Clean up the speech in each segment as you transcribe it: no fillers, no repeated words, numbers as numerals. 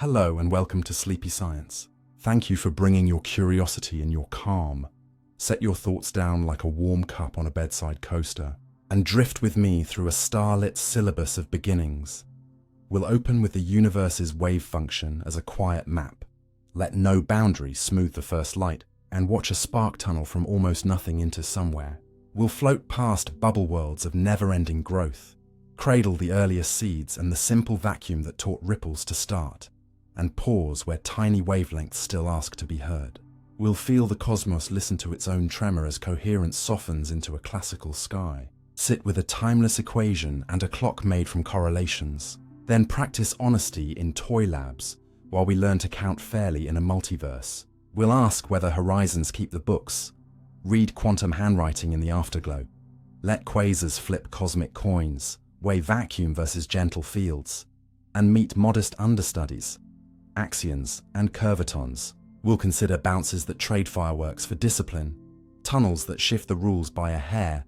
Hello and welcome to Sleepy Science. Thank you for bringing your curiosity and your calm. Set your thoughts down like a warm cup on a bedside coaster and drift with me through a starlit syllabus of beginnings. We'll open with the universe's wave function as a quiet map. Let no boundaries smooth the first light and watch a spark tunnel from almost nothing into somewhere. We'll float past bubble worlds of never-ending growth, cradle the earliest seeds and the simple vacuum that taught ripples to start, and pause where tiny wavelengths still ask to be heard. We'll feel the cosmos listen to its own tremor as coherence softens into a classical sky. Sit with a timeless equation and a clock made from correlations. Then practice honesty in toy labs while we learn to count fairly in a multiverse. We'll ask whether horizons keep the books, read quantum handwriting in the afterglow, let quasars flip cosmic coins, weigh vacuum versus gentle fields, and meet modest understudies, Axions and Curvatons. We'll consider bounces that trade fireworks for discipline, tunnels that shift the rules by a hair,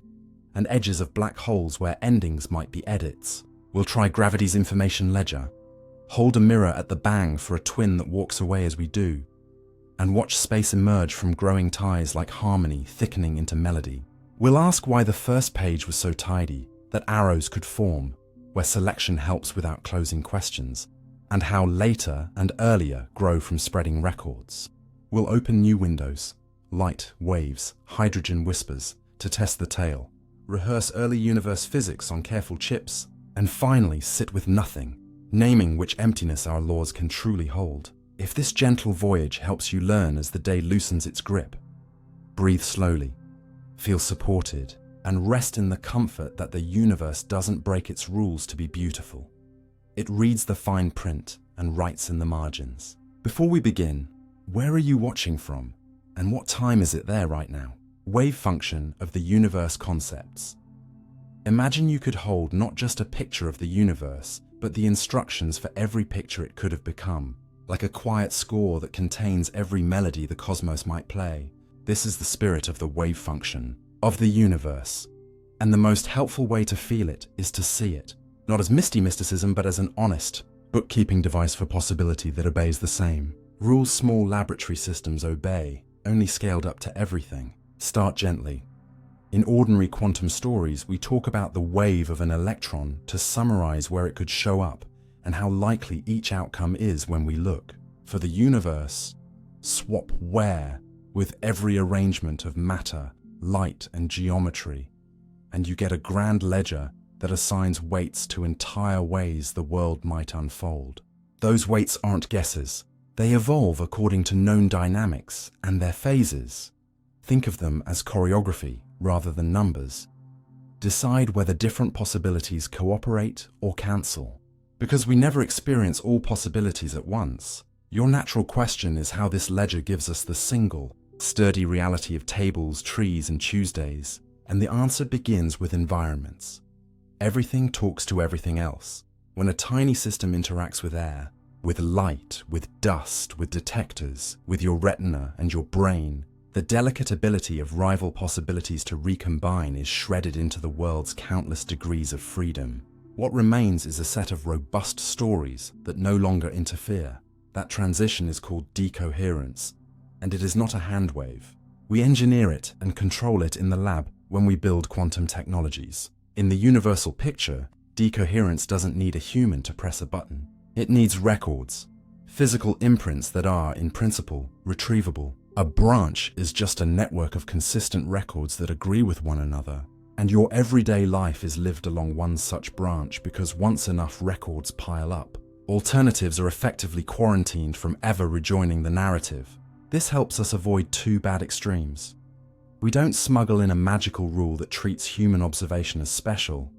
and edges of black holes where endings might be edits. We'll try gravity's information ledger, hold a mirror at the bang for a twin that walks away as we do, and watch space emerge from growing ties like harmony thickening into melody. We'll ask why the first page was so tidy that arrows could form, where selection helps without closing questions, and how later and earlier grow from spreading records. We'll open new windows, light, waves, hydrogen whispers, to test the tale, rehearse early universe physics on careful chips, and finally sit with nothing, naming which emptiness our laws can truly hold. If this gentle voyage helps you learn as the day loosens its grip, breathe slowly, feel supported, and rest in the comfort that the universe doesn't break its rules to be beautiful. It reads the fine print and writes in the margins. Before we begin, where are you watching from? And what time is it there right now? Wave function of the universe concepts. Imagine you could hold not just a picture of the universe, but the instructions for every picture it could have become, like a quiet score that contains every melody the cosmos might play. This is the spirit of the wave function of the universe. And the most helpful way to feel it is to see it, not as misty mysticism, but as an honest bookkeeping device for possibility that obeys the same rules small laboratory systems obey, only scaled up to everything. Start gently. In ordinary quantum stories, we talk about the wave of an electron to summarize where it could show up and how likely each outcome is when we look. For the universe, swap where with every arrangement of matter, light, and geometry, and you get a grand ledger that assigns weights to entire ways the world might unfold. Those weights aren't guesses. They evolve according to known dynamics and their phases. Think of them as choreography rather than numbers. Decide whether different possibilities cooperate or cancel. Because we never experience all possibilities at once, your natural question is how this ledger gives us the single, sturdy reality of tables, trees, and Tuesdays, and the answer begins with environments. Everything talks to everything else. When a tiny system interacts with air, with light, with dust, with detectors, with your retina and your brain, the delicate ability of rival possibilities to recombine is shredded into the world's countless degrees of freedom. What remains is a set of robust stories that no longer interfere. That transition is called decoherence, and it is not a hand wave. We engineer it and control it in the lab when we build quantum technologies. In the universal picture, decoherence doesn't need a human to press a button. It needs records, physical imprints that are, in principle, retrievable. A branch is just a network of consistent records that agree with one another, and your everyday life is lived along one such branch because once enough records pile up, alternatives are effectively quarantined from ever rejoining the narrative. This helps us avoid two bad extremes. We don't smuggle in a magical rule that treats human observation as special,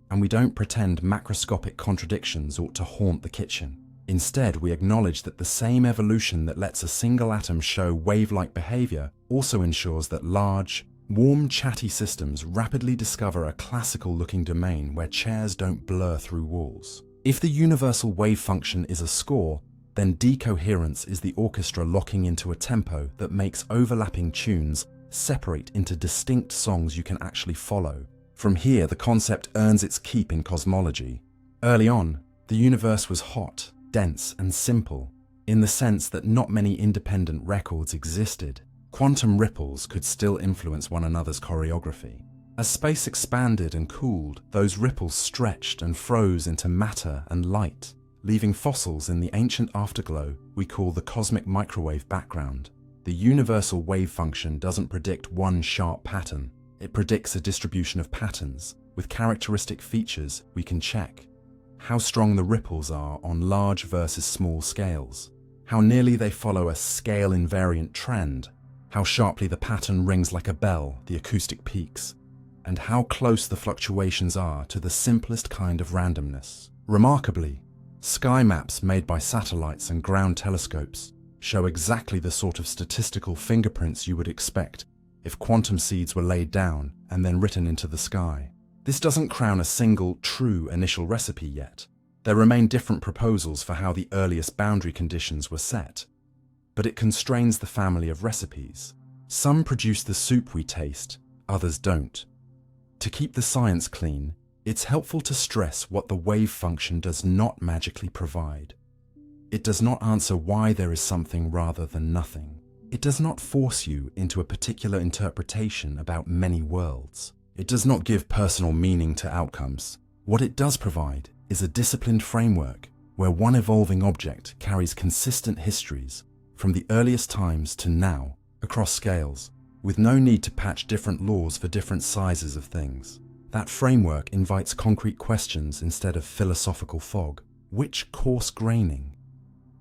and we don't pretend macroscopic contradictions ought to haunt the kitchen. Instead, we acknowledge that the same evolution that lets a single atom show wave-like behavior also ensures that large, warm, chatty systems rapidly discover a classical-looking domain where chairs don't blur through walls. If the universal wave function is a score, then decoherence is the orchestra locking into a tempo that makes overlapping tunes separate into distinct songs you can actually follow. From here, the concept earns its keep in cosmology. Early on, the universe was hot, dense and simple, in the sense that not many independent records existed. Quantum ripples could still influence one another's choreography. As space expanded and cooled, those ripples stretched and froze into matter and light, leaving fossils in the ancient afterglow we call the cosmic microwave background. The universal wave function doesn't predict one sharp pattern. It predicts a distribution of patterns with characteristic features we can check. How strong the ripples are on large versus small scales, how nearly they follow a scale-invariant trend, how sharply the pattern rings like a bell, the acoustic peaks, and how close the fluctuations are to the simplest kind of randomness. Remarkably, sky maps made by satellites and ground telescopes show exactly the sort of statistical fingerprints you would expect if quantum seeds were laid down and then written into the sky. This doesn't crown a single, true initial recipe yet. There remain different proposals for how the earliest boundary conditions were set, but it constrains the family of recipes. Some produce the soup we taste, others don't. To keep the science clean, it's helpful to stress what the wave function does not magically provide. It does not answer why there is something rather than nothing. It does not force you into a particular interpretation about many worlds. It does not give personal meaning to outcomes. What it does provide is a disciplined framework where one evolving object carries consistent histories from the earliest times to now across scales, with no need to patch different laws for different sizes of things. That framework invites concrete questions instead of philosophical fog. Which coarse graining,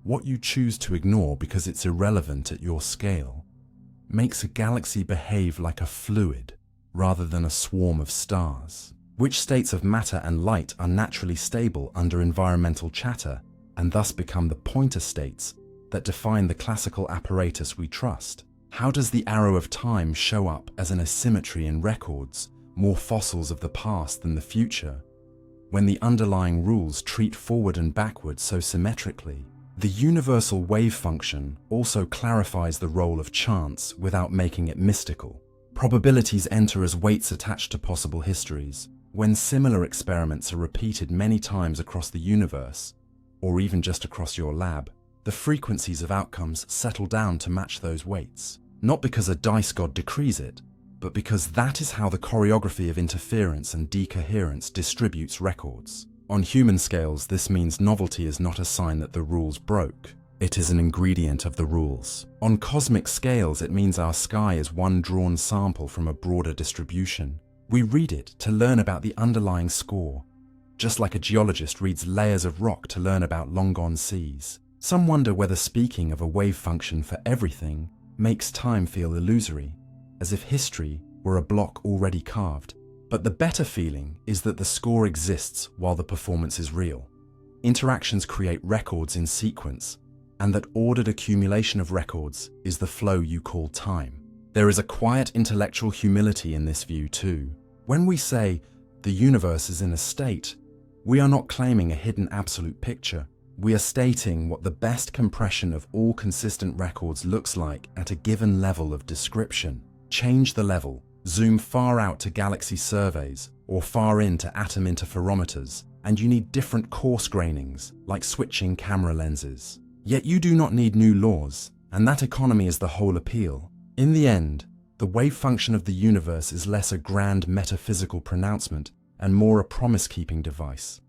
what you choose to ignore because it's irrelevant at your scale, makes a galaxy behave like a fluid rather than a swarm of stars? Which states of matter and light are naturally stable under environmental chatter and thus become the pointer states that define the classical apparatus we trust? How does the arrow of time show up as an asymmetry in records, more fossils of the past than the future, when the underlying rules treat forward and backward so symmetrically? The universal wave function also clarifies the role of chance without making it mystical. Probabilities enter as weights attached to possible histories. When similar experiments are repeated many times across the universe, or even just across your lab, the frequencies of outcomes settle down to match those weights. Not because a dice god decrees it, but because that is how the choreography of interference and decoherence distributes records. On human scales, this means novelty is not a sign that the rules broke. It is an ingredient of the rules. On cosmic scales, it means our sky is one drawn sample from a broader distribution. We read it to learn about the underlying score, just like a geologist reads layers of rock to learn about long-gone seas. Some wonder whether speaking of a wave function for everything makes time feel illusory, as if history were a block already carved. But the better feeling is that the score exists while the performance is real. Interactions create records in sequence, and that ordered accumulation of records is the flow you call time. There is a quiet intellectual humility in this view too. When we say the universe is in a state, we are not claiming a hidden absolute picture. We are stating what the best compression of all consistent records looks like at a given level of description. Change the level, zoom far out to galaxy surveys or far in to atom interferometers, and you need different coarse grainings, like switching camera lenses. Yet you do not need new laws, and that economy is the whole appeal. In the end, the wave function of the universe is less a grand metaphysical pronouncement and more a promise-keeping device.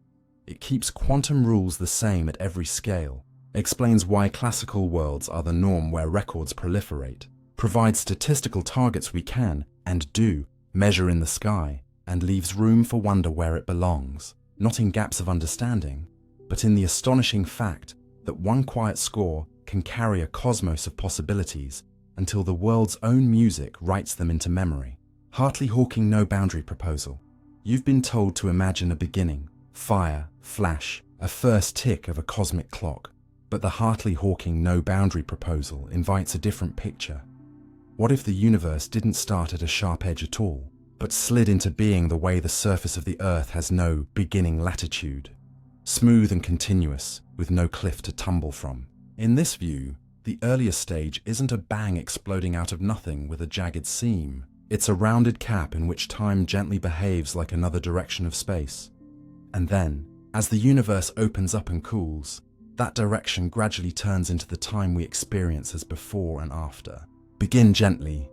It keeps quantum rules the same at every scale, explains why classical worlds are the norm where records proliferate, provides statistical targets we can, and do, measure in the sky, and leaves room for wonder where it belongs, not in gaps of understanding, but in the astonishing fact that one quiet score can carry a cosmos of possibilities until the world's own music writes them into memory. Hartley-Hawking no-boundary proposal. You've been told to imagine a beginning, fire, flash, a first tick of a cosmic clock, but the Hartley-Hawking no-boundary proposal invites a different picture. What if the universe didn't start at a sharp edge at all, but slid into being the way the surface of the Earth has no beginning latitude? Smooth and continuous, with no cliff to tumble from. In this view, the earlier stage isn't a bang exploding out of nothing with a jagged seam. It's a rounded cap in which time gently behaves like another direction of space. And then, as the universe opens up and cools, that direction gradually turns into the time we experience as before and after. Begin gently.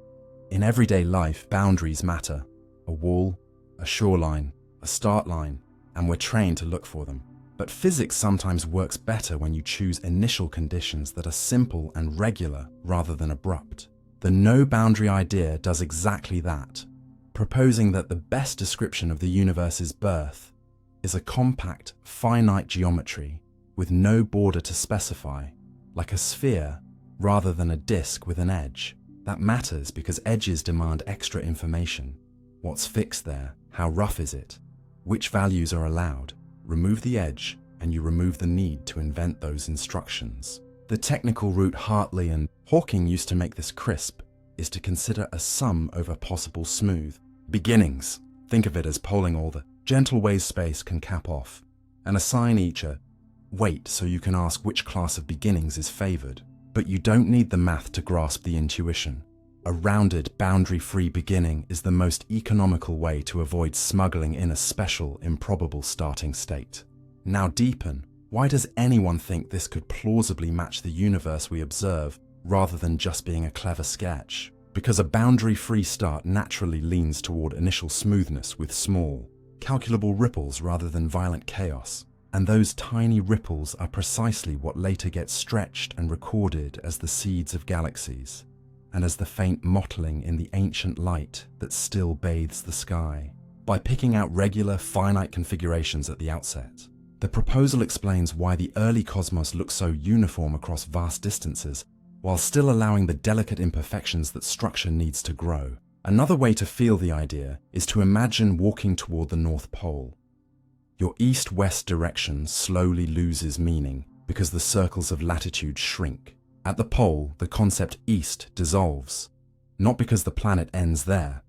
In everyday life, boundaries matter. A wall, a shoreline, a start line, and we're trained to look for them. But physics sometimes works better when you choose initial conditions that are simple and regular rather than abrupt. The no-boundary idea does exactly that, proposing that the best description of the universe's birth is a compact, finite geometry with no border to specify, like a sphere rather than a disk with an edge. That matters because edges demand extra information. What's fixed there? How rough is it? Which values are allowed? Remove the edge, and you remove the need to invent those instructions. The technical route Hartle and Hawking used to make this crisp is to consider a sum over possible smooth beginnings. Think of it as polling all the gentle ways space can cap off, and assign each a weight so you can ask which class of beginnings is favored. But you don't need the math to grasp the intuition. A rounded, boundary-free beginning is the most economical way to avoid smuggling in a special, improbable starting state. Now deepen. Why does anyone think this could plausibly match the universe we observe rather than just being a clever sketch? Because a boundary-free start naturally leans toward initial smoothness with small, calculable ripples rather than violent chaos. And those tiny ripples are precisely what later gets stretched and recorded as the seeds of galaxies, and as the faint mottling in the ancient light that still bathes the sky. By picking out regular, finite configurations at the outset, the proposal explains why the early cosmos looks so uniform across vast distances, while still allowing the delicate imperfections that structure needs to grow. Another way to feel the idea is to imagine walking toward the North Pole. Your east-west direction slowly loses meaning because the circles of latitude shrink. At the pole, the concept east dissolves, not because the planet ends there,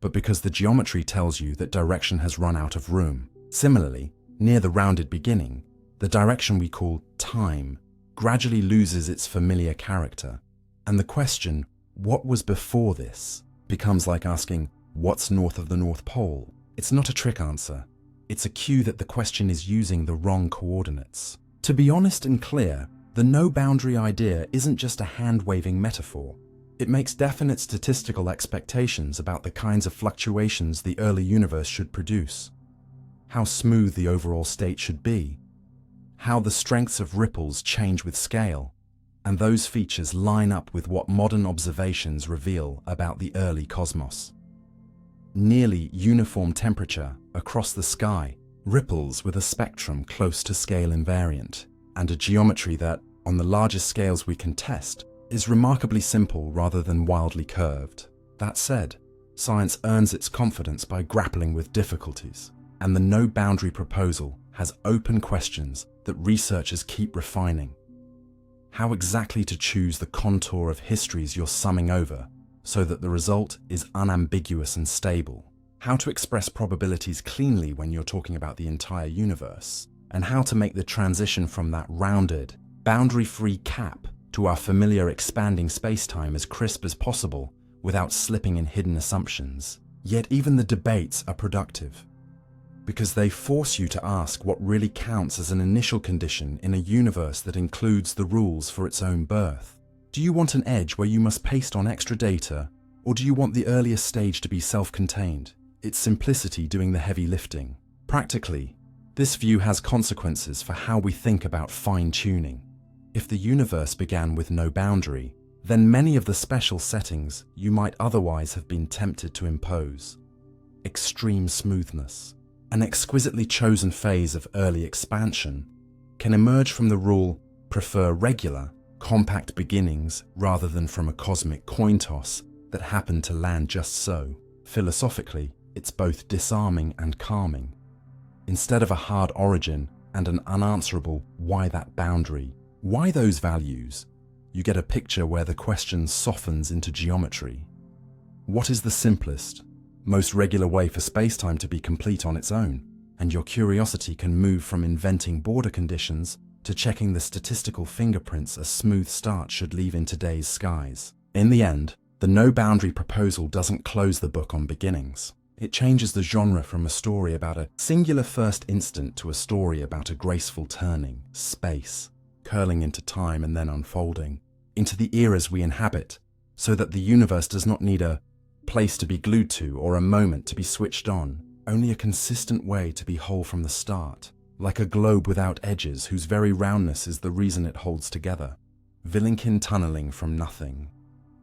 but because the geometry tells you that direction has run out of room. Similarly, near the rounded beginning, the direction we call time gradually loses its familiar character, and the question, what was before this, becomes like asking, what's north of the North Pole? It's not a trick answer. It's a cue that the question is using the wrong coordinates. To be honest and clear, the no-boundary idea isn't just a hand-waving metaphor. It makes definite statistical expectations about the kinds of fluctuations the early universe should produce, how smooth the overall state should be, how the strengths of ripples change with scale, and those features line up with what modern observations reveal about the early cosmos. Nearly uniform temperature across the sky, ripples with a spectrum close to scale invariant, and a geometry that, on the largest scales we can test, is remarkably simple rather than wildly curved. That said, science earns its confidence by grappling with difficulties, and the no-boundary proposal has open questions that researchers keep refining. How exactly to choose the contour of histories you're summing over so that the result is unambiguous and stable, how to express probabilities cleanly when you're talking about the entire universe, and how to make the transition from that rounded, boundary-free cap to our familiar expanding space-time as crisp as possible without slipping in hidden assumptions. Yet even the debates are productive, because they force you to ask what really counts as an initial condition in a universe that includes the rules for its own birth. Do you want an edge where you must paste on extra data, or do you want the earliest stage to be self-contained, its simplicity doing the heavy lifting? Practically, this view has consequences for how we think about fine-tuning. If the universe began with no boundary, then many of the special settings you might otherwise have been tempted to impose, extreme smoothness, an exquisitely chosen phase of early expansion, can emerge from the rule prefer regular, compact beginnings rather than from a cosmic coin toss that happened to land just so. Philosophically, it's both disarming and calming. Instead of a hard origin and an unanswerable why that boundary, why those values, you get a picture where the question softens into geometry. What is the simplest, most regular way for spacetime to be complete on its own? And your curiosity can move from inventing border conditions to checking the statistical fingerprints a smooth start should leave in today's skies. In the end, the no-boundary proposal doesn't close the book on beginnings. It changes the genre from a story about a singular first instant to a story about a graceful turning, space, curling into time and then unfolding, into the eras we inhabit, so that the universe does not need a place to be glued to or a moment to be switched on, only a consistent way to be whole from the start, like a globe without edges whose very roundness is the reason it holds together. Vilenkin tunneling from nothing.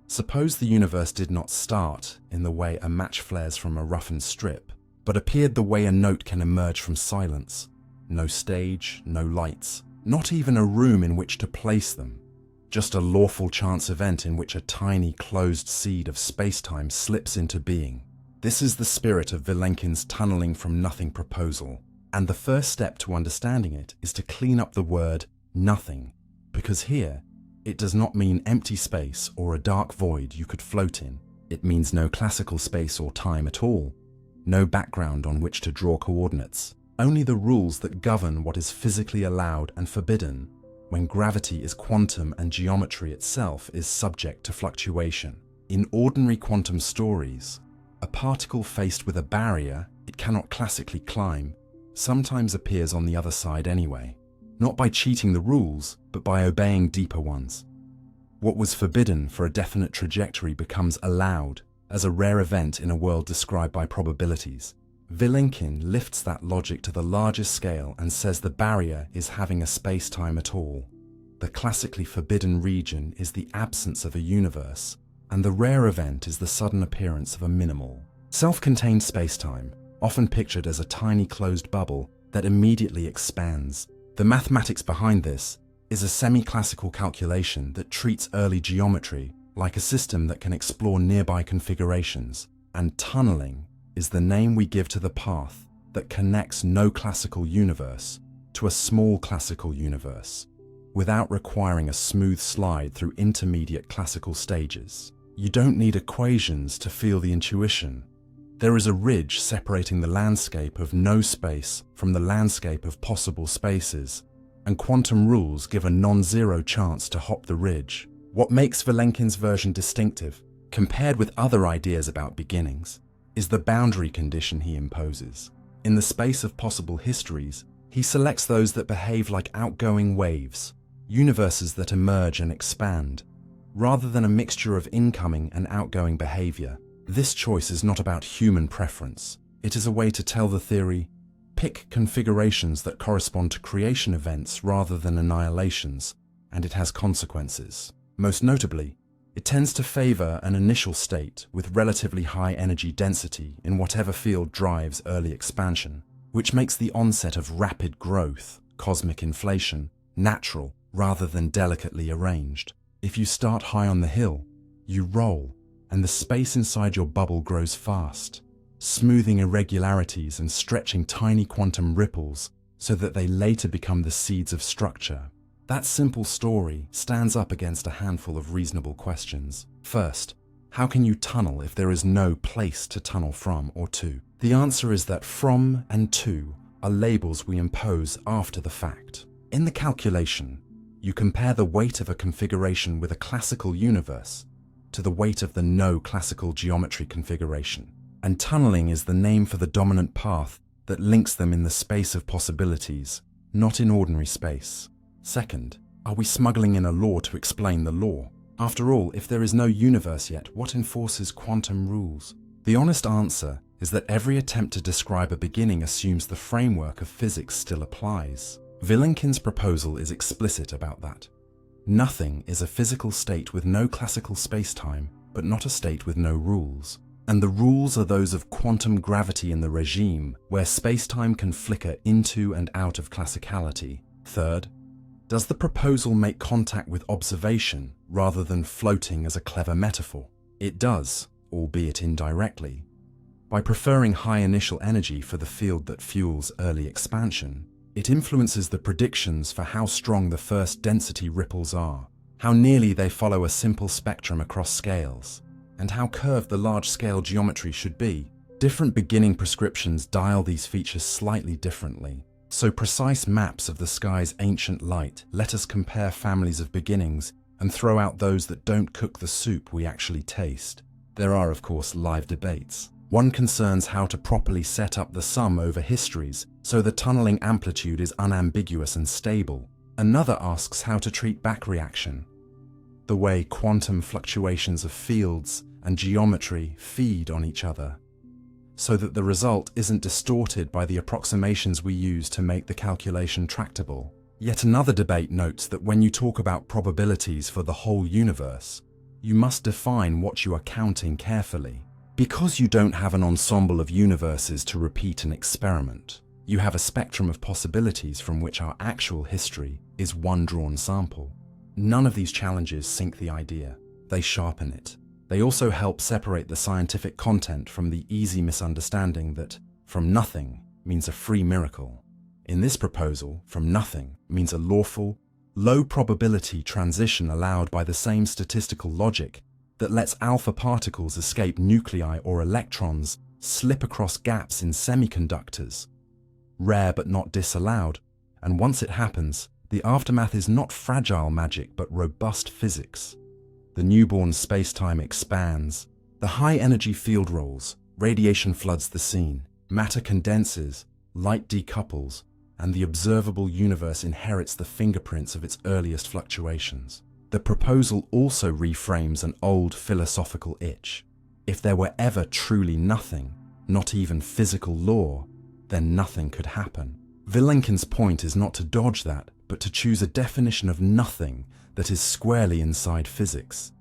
Suppose the universe did not start in the way a match flares from a roughened strip, but appeared the way a note can emerge from silence. No stage, no lights, not even a room in which to place them. Just a lawful chance event in which a tiny closed seed of space-time slips into being. This is the spirit of Vilenkin's tunneling from nothing proposal, and the first step to understanding it is to clean up the word nothing, because here, it does not mean empty space or a dark void you could float in. It means no classical space or time at all, no background on which to draw coordinates, only the rules that govern what is physically allowed and forbidden when gravity is quantum and geometry itself is subject to fluctuation. In ordinary quantum stories, a particle faced with a barrier it cannot classically climb sometimes appears on the other side anyway, not by cheating the rules, but by obeying deeper ones. What was forbidden for a definite trajectory becomes allowed as a rare event in a world described by probabilities. Vilenkin lifts that logic to the largest scale and says the barrier is having a space-time at all. The classically forbidden region is the absence of a universe, and the rare event is the sudden appearance of a minimal, self-contained space-time, often pictured as a tiny closed bubble that immediately expands. The mathematics behind this is a semi-classical calculation that treats early geometry like a system that can explore nearby configurations, and tunneling is the name we give to the path that connects no classical universe to a small classical universe, without requiring a smooth slide through intermediate classical stages. You don't need equations to feel the intuition. There is a ridge separating the landscape of no space from the landscape of possible spaces, and quantum rules give a non-zero chance to hop the ridge. What makes Vilenkin's version distinctive, compared with other ideas about beginnings, is the boundary condition he imposes. In the space of possible histories, he selects those that behave like outgoing waves, universes that emerge and expand, rather than a mixture of incoming and outgoing behavior. This choice is not about human preference. It is a way to tell the theory, pick configurations that correspond to creation events rather than annihilations, and it has consequences. Most notably, it tends to favor an initial state with relatively high energy density in whatever field drives early expansion, which makes the onset of rapid growth, cosmic inflation, natural rather than delicately arranged. If you start high on the hill, you roll, and the space inside your bubble grows fast, smoothing irregularities and stretching tiny quantum ripples so that they later become the seeds of structure. That simple story stands up against a handful of reasonable questions. First, how can you tunnel if there is no place to tunnel from or to? The answer is that from and to are labels we impose after the fact. In the calculation, you compare the weight of a configuration with a classical universe to the weight of the no classical geometry configuration, and tunneling is the name for the dominant path that links them in the space of possibilities, not in ordinary space. Second, are we smuggling in a law to explain the law? After all, if there is no universe yet, what enforces quantum rules? The honest answer is that every attempt to describe a beginning assumes the framework of physics still applies. Vilenkin's proposal is explicit about that. Nothing is a physical state with no classical space-time, but not a state with no rules. And the rules are those of quantum gravity in the regime, where space-time can flicker into and out of classicality. Third, does the proposal make contact with observation rather than floating as a clever metaphor? It does, albeit indirectly. By preferring high initial energy for the field that fuels early expansion, it influences the predictions for how strong the first density ripples are, how nearly they follow a simple spectrum across scales, and how curved the large-scale geometry should be. Different beginning prescriptions dial these features slightly differently. So precise maps of the sky's ancient light let us compare families of beginnings and throw out those that don't cook the soup we actually taste. There are, of course, live debates. One concerns how to properly set up the sum over histories so the tunneling amplitude is unambiguous and stable. Another asks how to treat backreaction, the way quantum fluctuations of fields and geometry feed on each other, so that the result isn't distorted by the approximations we use to make the calculation tractable. Yet another debate notes that when you talk about probabilities for the whole universe, you must define what you are counting carefully. Because you don't have an ensemble of universes to repeat an experiment, you have a spectrum of possibilities from which our actual history is one drawn sample. None of these challenges sink the idea, they sharpen it. They also help separate the scientific content from the easy misunderstanding that from nothing means a free miracle. In this proposal, from nothing means a lawful, low probability transition allowed by the same statistical logic that lets alpha particles escape nuclei or electrons slip across gaps in semiconductors. Rare but not disallowed, and once it happens, the aftermath is not fragile magic but robust physics. The newborn space-time expands, the high-energy field rolls, radiation floods the scene, matter condenses, light decouples, and the observable universe inherits the fingerprints of its earliest fluctuations. The proposal also reframes an old philosophical itch. If there were ever truly nothing, not even physical law, then nothing could happen. Vilenkin's point is not to dodge that, but to choose a definition of nothing that is squarely inside physics.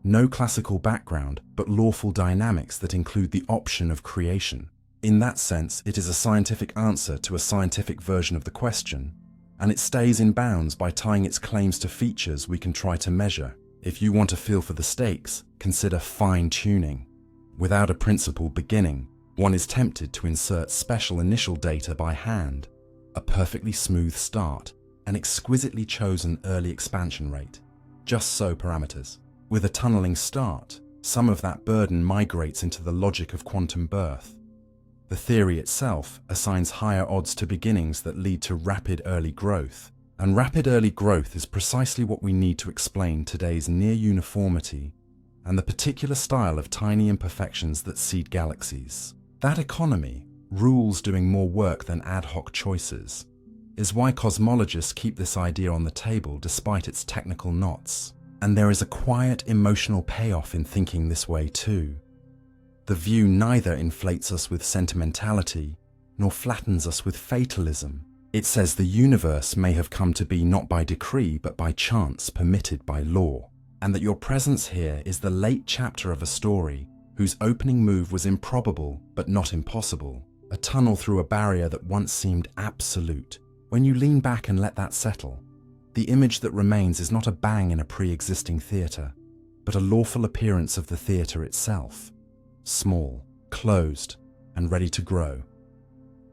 No classical background, but lawful dynamics that include the option of creation. In that sense, it is a scientific answer to a scientific version of the question, and it stays in bounds by tying its claims to features we can try to measure. If you want a feel for the stakes, consider fine-tuning. Without a principal beginning, one is tempted to insert special initial data by hand, a perfectly smooth start, an exquisitely chosen early expansion rate. Just so parameters. With a tunneling start, some of that burden migrates into the logic of quantum birth. The theory itself assigns higher odds to beginnings that lead to rapid early growth, and rapid early growth is precisely what we need to explain today's near uniformity and the particular style of tiny imperfections that seed galaxies. That economy, rules doing more work than ad hoc choices, is why cosmologists keep this idea on the table despite its technical knots. And there is a quiet emotional payoff in thinking this way too. The view neither inflates us with sentimentality, nor flattens us with fatalism. It says the universe may have come to be not by decree but by chance permitted by law, and that your presence here is the late chapter of a story whose opening move was improbable but not impossible, a tunnel through a barrier that once seemed absolute. When you lean back and let that settle, the image that remains is not a bang in a pre-existing theatre, but a lawful appearance of the theatre itself, small, closed, and ready to grow,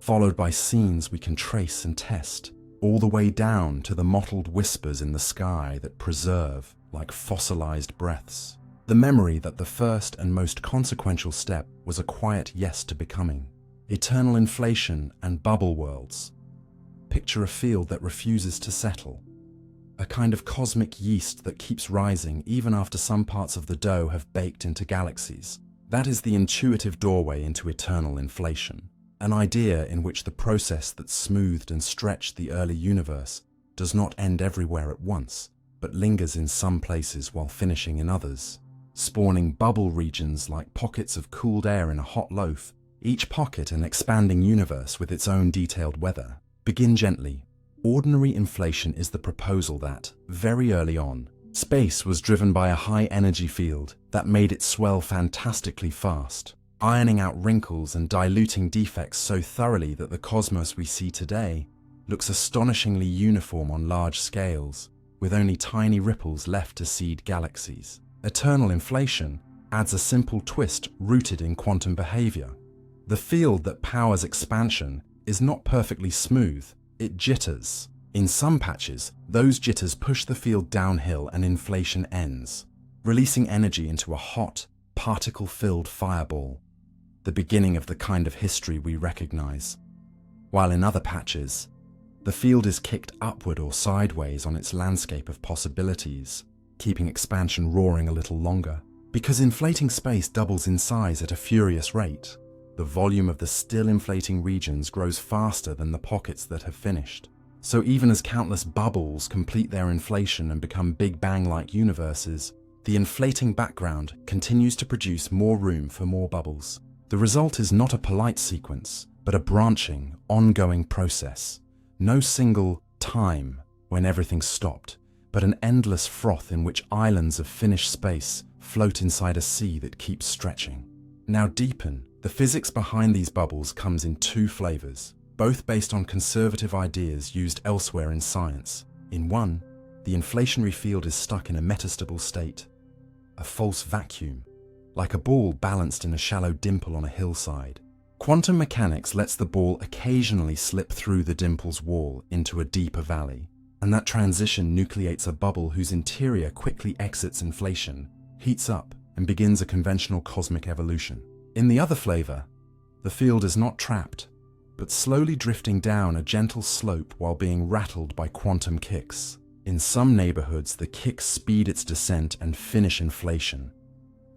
followed by scenes we can trace and test, all the way down to the mottled whispers in the sky that preserve, like fossilized breaths, the memory that the first and most consequential step was a quiet yes to becoming. Eternal inflation and bubble worlds. Picture a field that refuses to settle, a kind of cosmic yeast that keeps rising even after some parts of the dough have baked into galaxies. That is the intuitive doorway into eternal inflation, an idea in which the process that smoothed and stretched the early universe does not end everywhere at once, but lingers in some places while finishing in others, spawning bubble regions like pockets of cooled air in a hot loaf, each pocket an expanding universe with its own detailed weather. Begin gently. Ordinary inflation is the proposal that, very early on, space was driven by a high energy field that made it swell fantastically fast, ironing out wrinkles and diluting defects so thoroughly that the cosmos we see today looks astonishingly uniform on large scales, with only tiny ripples left to seed galaxies. Eternal inflation adds a simple twist rooted in quantum behavior. The field that powers expansion is not perfectly smooth, it jitters. In some patches, those jitters push the field downhill and inflation ends, releasing energy into a hot, particle-filled fireball, the beginning of the kind of history we recognize. While in other patches, the field is kicked upward or sideways on its landscape of possibilities, keeping expansion roaring a little longer. Because inflating space doubles in size at a furious rate, the volume of the still inflating regions grows faster than the pockets that have finished. So even as countless bubbles complete their inflation and become Big Bang-like universes, the inflating background continues to produce more room for more bubbles. The result is not a polite sequence, but a branching, ongoing process. No single time when everything stopped, but an endless froth in which islands of finished space float inside a sea that keeps stretching. Now deepen. The physics behind these bubbles comes in two flavors, both based on conservative ideas used elsewhere in science. In one, the inflationary field is stuck in a metastable state, a false vacuum, like a ball balanced in a shallow dimple on a hillside. Quantum mechanics lets the ball occasionally slip through the dimple's wall into a deeper valley, and that transition nucleates a bubble whose interior quickly exits inflation, heats up, and begins a conventional cosmic evolution. In the other flavor, the field is not trapped, but slowly drifting down a gentle slope while being rattled by quantum kicks. In some neighborhoods, the kicks speed its descent and finish inflation.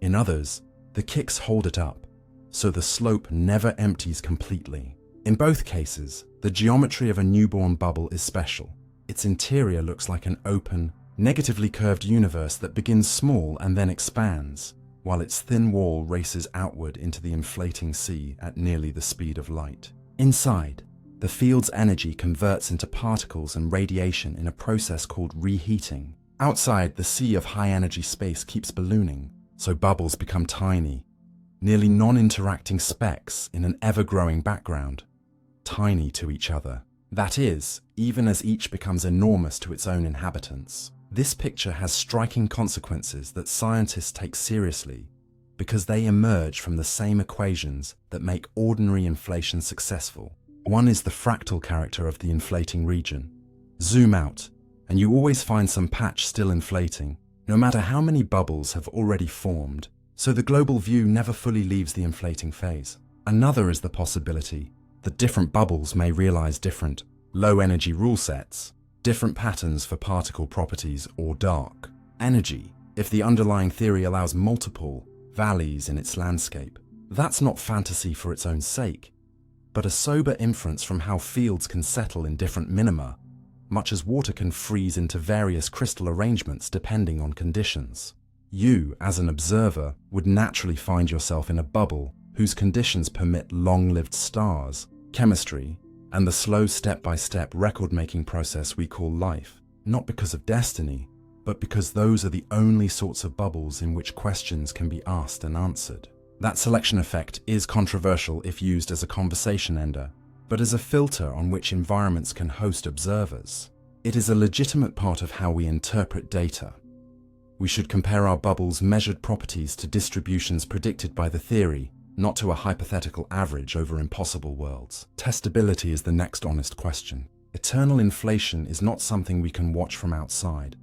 In others, the kicks hold it up, so the slope never empties completely. In both cases, the geometry of a newborn bubble is special. Its interior looks like an open, negatively curved universe that begins small and then expands, while its thin wall races outward into the inflating sea at nearly the speed of light. Inside, the field's energy converts into particles and radiation in a process called reheating. Outside, the sea of high-energy space keeps ballooning, so bubbles become tiny, nearly non-interacting specks in an ever-growing background, tiny to each other. That is, even as each becomes enormous to its own inhabitants. This picture has striking consequences that scientists take seriously because they emerge from the same equations that make ordinary inflation successful. One is the fractal character of the inflating region. Zoom out, and you always find some patch still inflating, no matter how many bubbles have already formed, so the global view never fully leaves the inflating phase. Another is the possibility that different bubbles may realize different low-energy rule sets, different patterns for particle properties or dark energy, if the underlying theory allows multiple valleys in its landscape. That's not fantasy for its own sake, but a sober inference from how fields can settle in different minima, much as water can freeze into various crystal arrangements depending on conditions. You, as an observer, would naturally find yourself in a bubble whose conditions permit long-lived stars, chemistry, and the slow step-by-step record-making process we call life, not because of destiny, but because those are the only sorts of bubbles in which questions can be asked and answered. That selection effect is controversial if used as a conversation ender, but as a filter on which environments can host observers. It is a legitimate part of how we interpret data. We should compare our bubble's measured properties to distributions predicted by the theory, not to a hypothetical average over impossible worlds. Testability is the next honest question. Eternal inflation is not something we can watch from outside.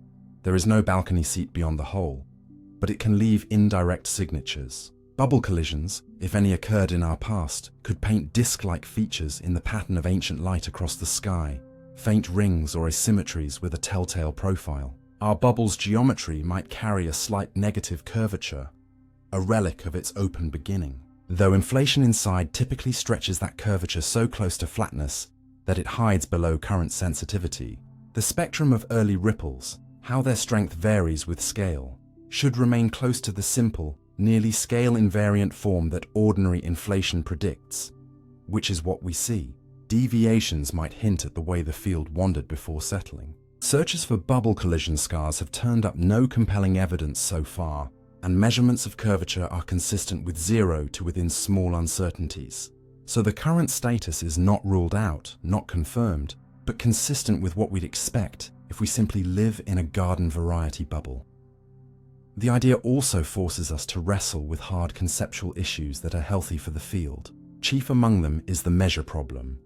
There is no balcony seat beyond the hole, but it can leave indirect signatures. Bubble collisions, if any occurred in our past, could paint disk-like features in the pattern of ancient light across the sky, faint rings or asymmetries with a telltale profile. Our bubble's geometry might carry a slight negative curvature, a relic of its open beginning, though inflation inside typically stretches that curvature so close to flatness that it hides below current sensitivity. The spectrum of early ripples, how their strength varies with scale, should remain close to the simple, nearly scale-invariant form that ordinary inflation predicts, which is what we see. Deviations might hint at the way the field wandered before settling. Searches for bubble collision scars have turned up no compelling evidence so far, and measurements of curvature are consistent with 0 to within small uncertainties. So the current status is not ruled out, not confirmed, but consistent with what we'd expect if we simply live in a garden variety bubble. The idea also forces us to wrestle with hard conceptual issues that are healthy for the field. Chief among them is the measure problem.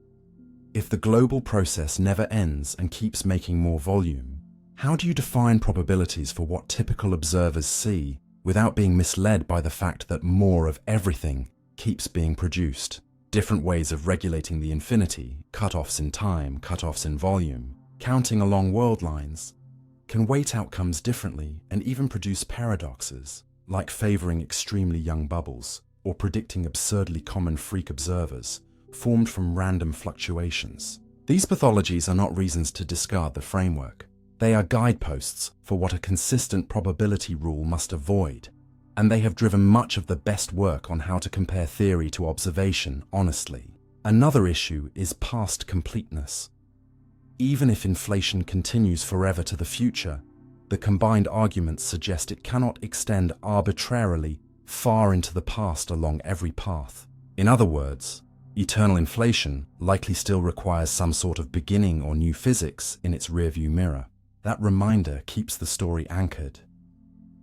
If the global process never ends and keeps making more volume, how do you define probabilities for what typical observers see without being misled by the fact that more of everything keeps being produced? Different ways of regulating the infinity, cutoffs in time, cutoffs in volume, counting along world lines, can weight outcomes differently and even produce paradoxes, like favoring extremely young bubbles or predicting absurdly common freak observers formed from random fluctuations. These pathologies are not reasons to discard the framework. They are guideposts for what a consistent probability rule must avoid, and they have driven much of the best work on how to compare theory to observation honestly. Another issue is past completeness. Even if inflation continues forever to the future, the combined arguments suggest it cannot extend arbitrarily far into the past along every path. In other words, eternal inflation likely still requires some sort of beginning or new physics in its rearview mirror. That reminder keeps the story anchored.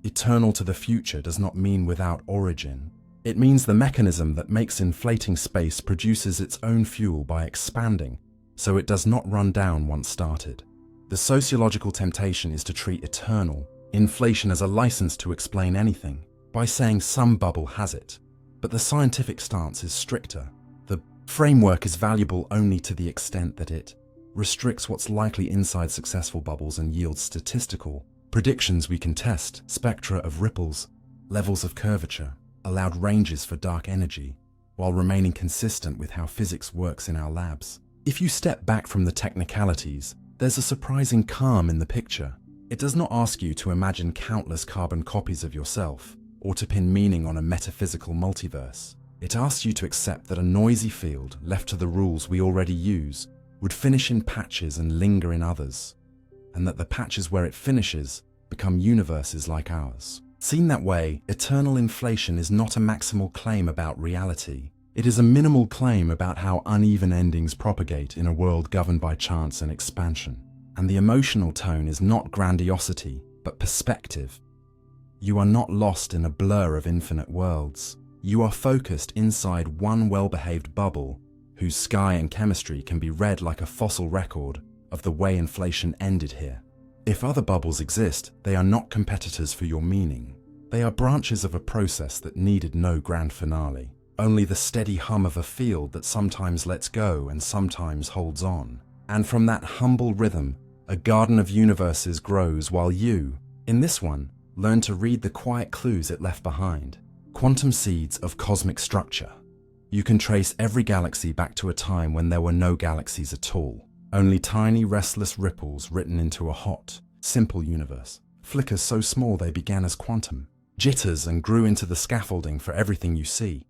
Eternal to the future does not mean without origin. It means the mechanism that makes inflating space produces its own fuel by expanding, so it does not run down once started. The sociological temptation is to treat eternal inflation as a license to explain anything, by saying some bubble has it. But the scientific stance is stricter. The framework is valuable only to the extent that it restricts what's likely inside successful bubbles and yields statistical predictions we can test, spectra of ripples, levels of curvature, allowed ranges for dark energy, while remaining consistent with how physics works in our labs. If you step back from the technicalities, there's a surprising calm in the picture. It does not ask you to imagine countless carbon copies of yourself, or to pin meaning on a metaphysical multiverse. It asks you to accept that a noisy field, left to the rules we already use, would finish in patches and linger in others, and that the patches where it finishes become universes like ours. Seen that way, eternal inflation is not a maximal claim about reality. It is a minimal claim about how uneven endings propagate in a world governed by chance and expansion. And the emotional tone is not grandiosity, but perspective. You are not lost in a blur of infinite worlds. You are focused inside one well-behaved bubble, whose sky and chemistry can be read like a fossil record of the way inflation ended here. If other bubbles exist, they are not competitors for your meaning. They are branches of a process that needed no grand finale, only the steady hum of a field that sometimes lets go and sometimes holds on. And from that humble rhythm, a garden of universes grows while you, in this one, learn to read the quiet clues it left behind. Quantum seeds of cosmic structure. You can trace every galaxy back to a time when there were no galaxies at all. Only tiny, restless ripples written into a hot, simple universe. Flickers so small they began as quantum. Jitters and grew into the scaffolding for everything you see.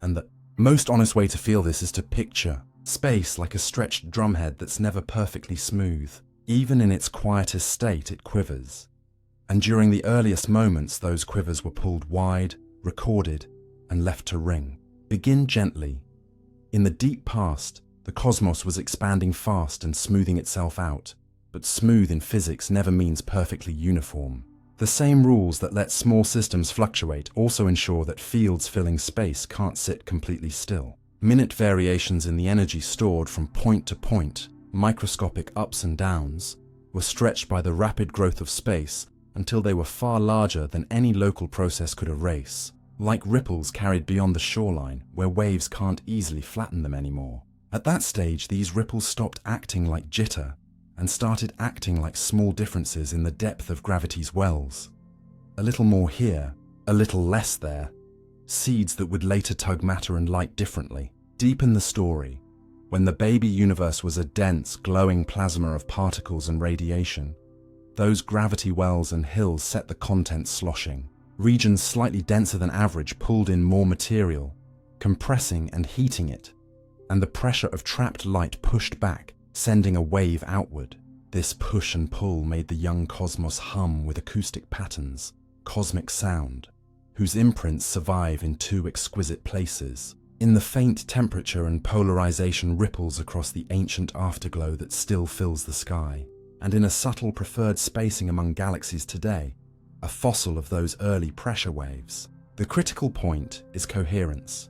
And the most honest way to feel this is to picture space like a stretched drumhead that's never perfectly smooth. Even in its quietest state, it quivers. And during the earliest moments, those quivers were pulled wide, recorded, and left to ring. Begin gently. In the deep past, the cosmos was expanding fast and smoothing itself out, but smooth in physics never means perfectly uniform. The same rules that let small systems fluctuate also ensure that fields filling space can't sit completely still. Minute variations in the energy stored from point to point, microscopic ups and downs, were stretched by the rapid growth of space until they were far larger than any local process could erase, like ripples carried beyond the shoreline where waves can't easily flatten them anymore. At that stage, these ripples stopped acting like jitter and started acting like small differences in the depth of gravity's wells. A little more here, a little less there. Seeds that would later tug matter and light differently. Deepen the story. When the baby universe was a dense, glowing plasma of particles and radiation, those gravity wells and hills set the content sloshing. Regions slightly denser than average pulled in more material, compressing and heating it, and the pressure of trapped light pushed back, sending a wave outward. This push and pull made the young cosmos hum with acoustic patterns, cosmic sound, whose imprints survive in two exquisite places. In the faint temperature and polarization ripples across the ancient afterglow that still fills the sky, and in a subtle preferred spacing among galaxies today, a fossil of those early pressure waves. The critical point is coherence,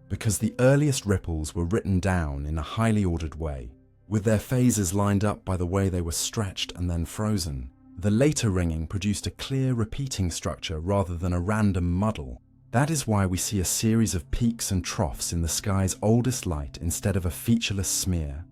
because the earliest ripples were written down in a highly ordered way, with their phases lined up by the way they were stretched and then frozen. The later ringing produced a clear repeating structure rather than a random muddle. That is why we see a series of peaks and troughs in the sky's oldest light instead of a featureless smear,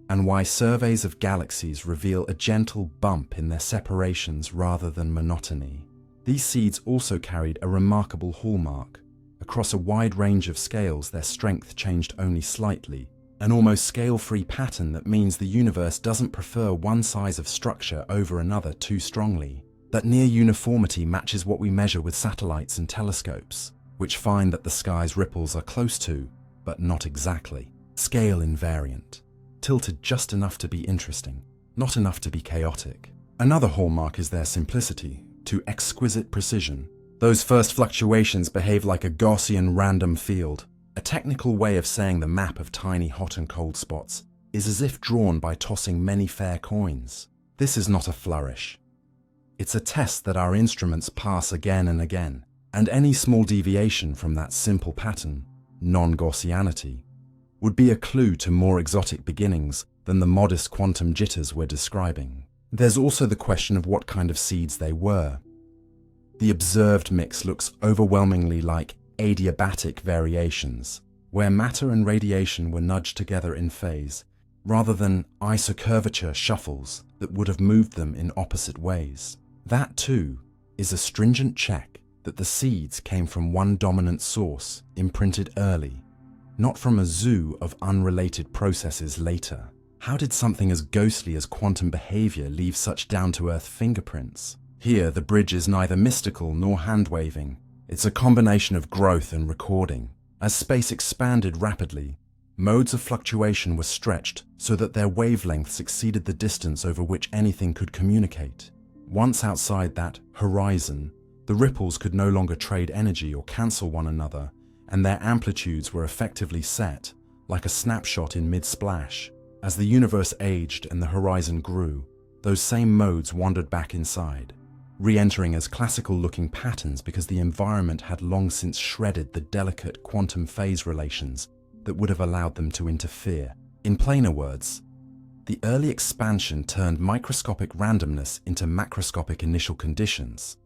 and why surveys of galaxies reveal a gentle bump in their separations rather than monotony. These seeds also carried a remarkable hallmark. Across a wide range of scales, their strength changed only slightly, an almost scale-free pattern that means the universe doesn't prefer one size of structure over another too strongly. That near uniformity matches what we measure with satellites and telescopes, which find that the sky's ripples are close to, but not exactly, scale invariant, tilted just enough to be interesting, not enough to be chaotic. Another hallmark is their simplicity, to exquisite precision. Those first fluctuations behave like a Gaussian random field. A technical way of saying the map of tiny hot and cold spots is as if drawn by tossing many fair coins. This is not a flourish. It's a test that our instruments pass again and again, and any small deviation from that simple pattern, non-Gaussianity, would be a clue to more exotic beginnings than the modest quantum jitters we're describing. There's also the question of what kind of seeds they were. The observed mix looks overwhelmingly like adiabatic variations, where matter and radiation were nudged together in phase, rather than isocurvature shuffles that would have moved them in opposite ways. That, too, is a stringent check that the seeds came from one dominant source, imprinted early, not from a zoo of unrelated processes later. How did something as ghostly as quantum behavior leave such down-to-earth fingerprints? Here, the bridge is neither mystical nor hand-waving. It's a combination of growth and recording. As space expanded rapidly, modes of fluctuation were stretched so that their wavelengths exceeded the distance over which anything could communicate. Once outside that horizon, the ripples could no longer trade energy or cancel one another, and their amplitudes were effectively set, like a snapshot in mid-splash. As the universe aged and the horizon grew, those same modes wandered back inside, re-entering as classical-looking patterns because the environment had long since shredded the delicate quantum phase relations that would have allowed them to interfere. In plainer words, the early expansion turned microscopic randomness into macroscopic initial conditions,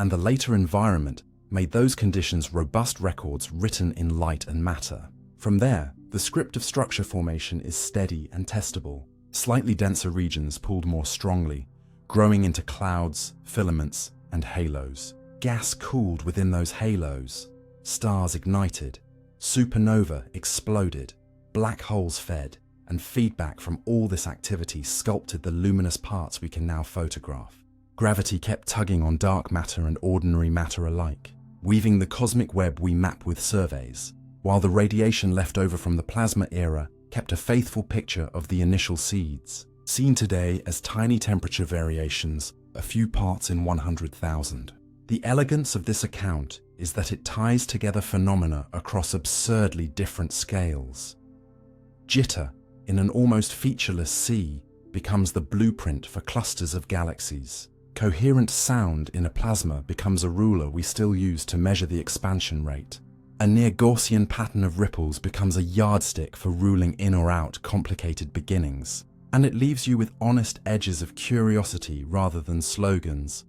and the later environment made those conditions robust records written in light and matter. From there, the script of structure formation is steady and testable. Slightly denser regions pulled more strongly, growing into clouds, filaments, and halos. Gas cooled within those halos. Stars ignited. Supernova exploded. Black holes fed, and feedback from all this activity sculpted the luminous parts we can now photograph. Gravity kept tugging on dark matter and ordinary matter alike, weaving the cosmic web we map with surveys, while the radiation left over from the plasma era kept a faithful picture of the initial seeds, seen today as tiny temperature variations, a few parts in 100,000. The elegance of this account is that it ties together phenomena across absurdly different scales. Jitter, in an almost featureless sea, becomes the blueprint for clusters of galaxies. Coherent sound in a plasma becomes a ruler we still use to measure the expansion rate. A near Gaussian pattern of ripples becomes a yardstick for ruling in or out complicated beginnings. And it leaves you with honest edges of curiosity rather than slogans.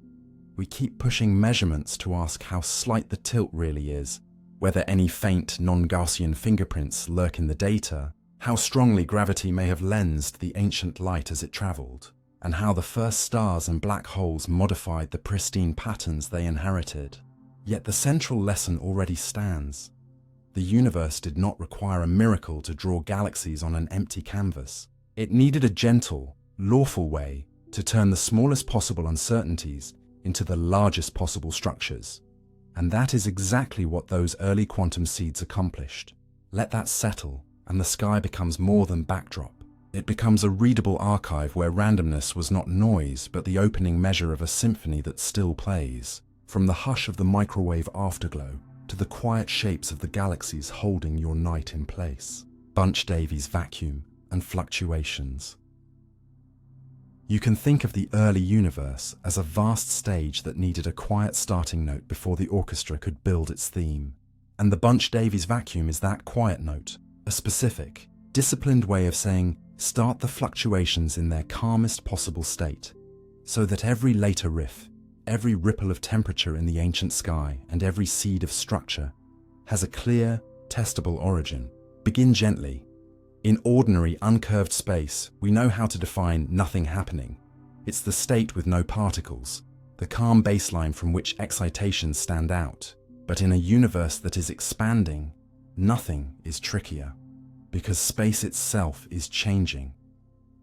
We keep pushing measurements to ask how slight the tilt really is, whether any faint non-Gaussian fingerprints lurk in the data, how strongly gravity may have lensed the ancient light as it traveled, and how the first stars and black holes modified the pristine patterns they inherited. Yet the central lesson already stands. The universe did not require a miracle to draw galaxies on an empty canvas. It needed a gentle, lawful way to turn the smallest possible uncertainties into the largest possible structures. And that is exactly what those early quantum seeds accomplished. Let that settle, and the sky becomes more than backdrop. It becomes a readable archive where randomness was not noise, but the opening measure of a symphony that still plays. From the hush of the microwave afterglow to the quiet shapes of the galaxies holding your night in place. Bunch Davies' Vacuum and Fluctuations. You can think of the early universe as a vast stage that needed a quiet starting note before the orchestra could build its theme. And the Bunch Davies Vacuum is that quiet note, a specific, disciplined way of saying, start the fluctuations in their calmest possible state, so that every later riff, every ripple of temperature in the ancient sky, and every seed of structure has a clear, testable origin. Begin gently. In ordinary, uncurved space, we know how to define nothing happening. It's the state with no particles, the calm baseline from which excitations stand out. But in a universe that is expanding, nothing is trickier. because space itself is changing,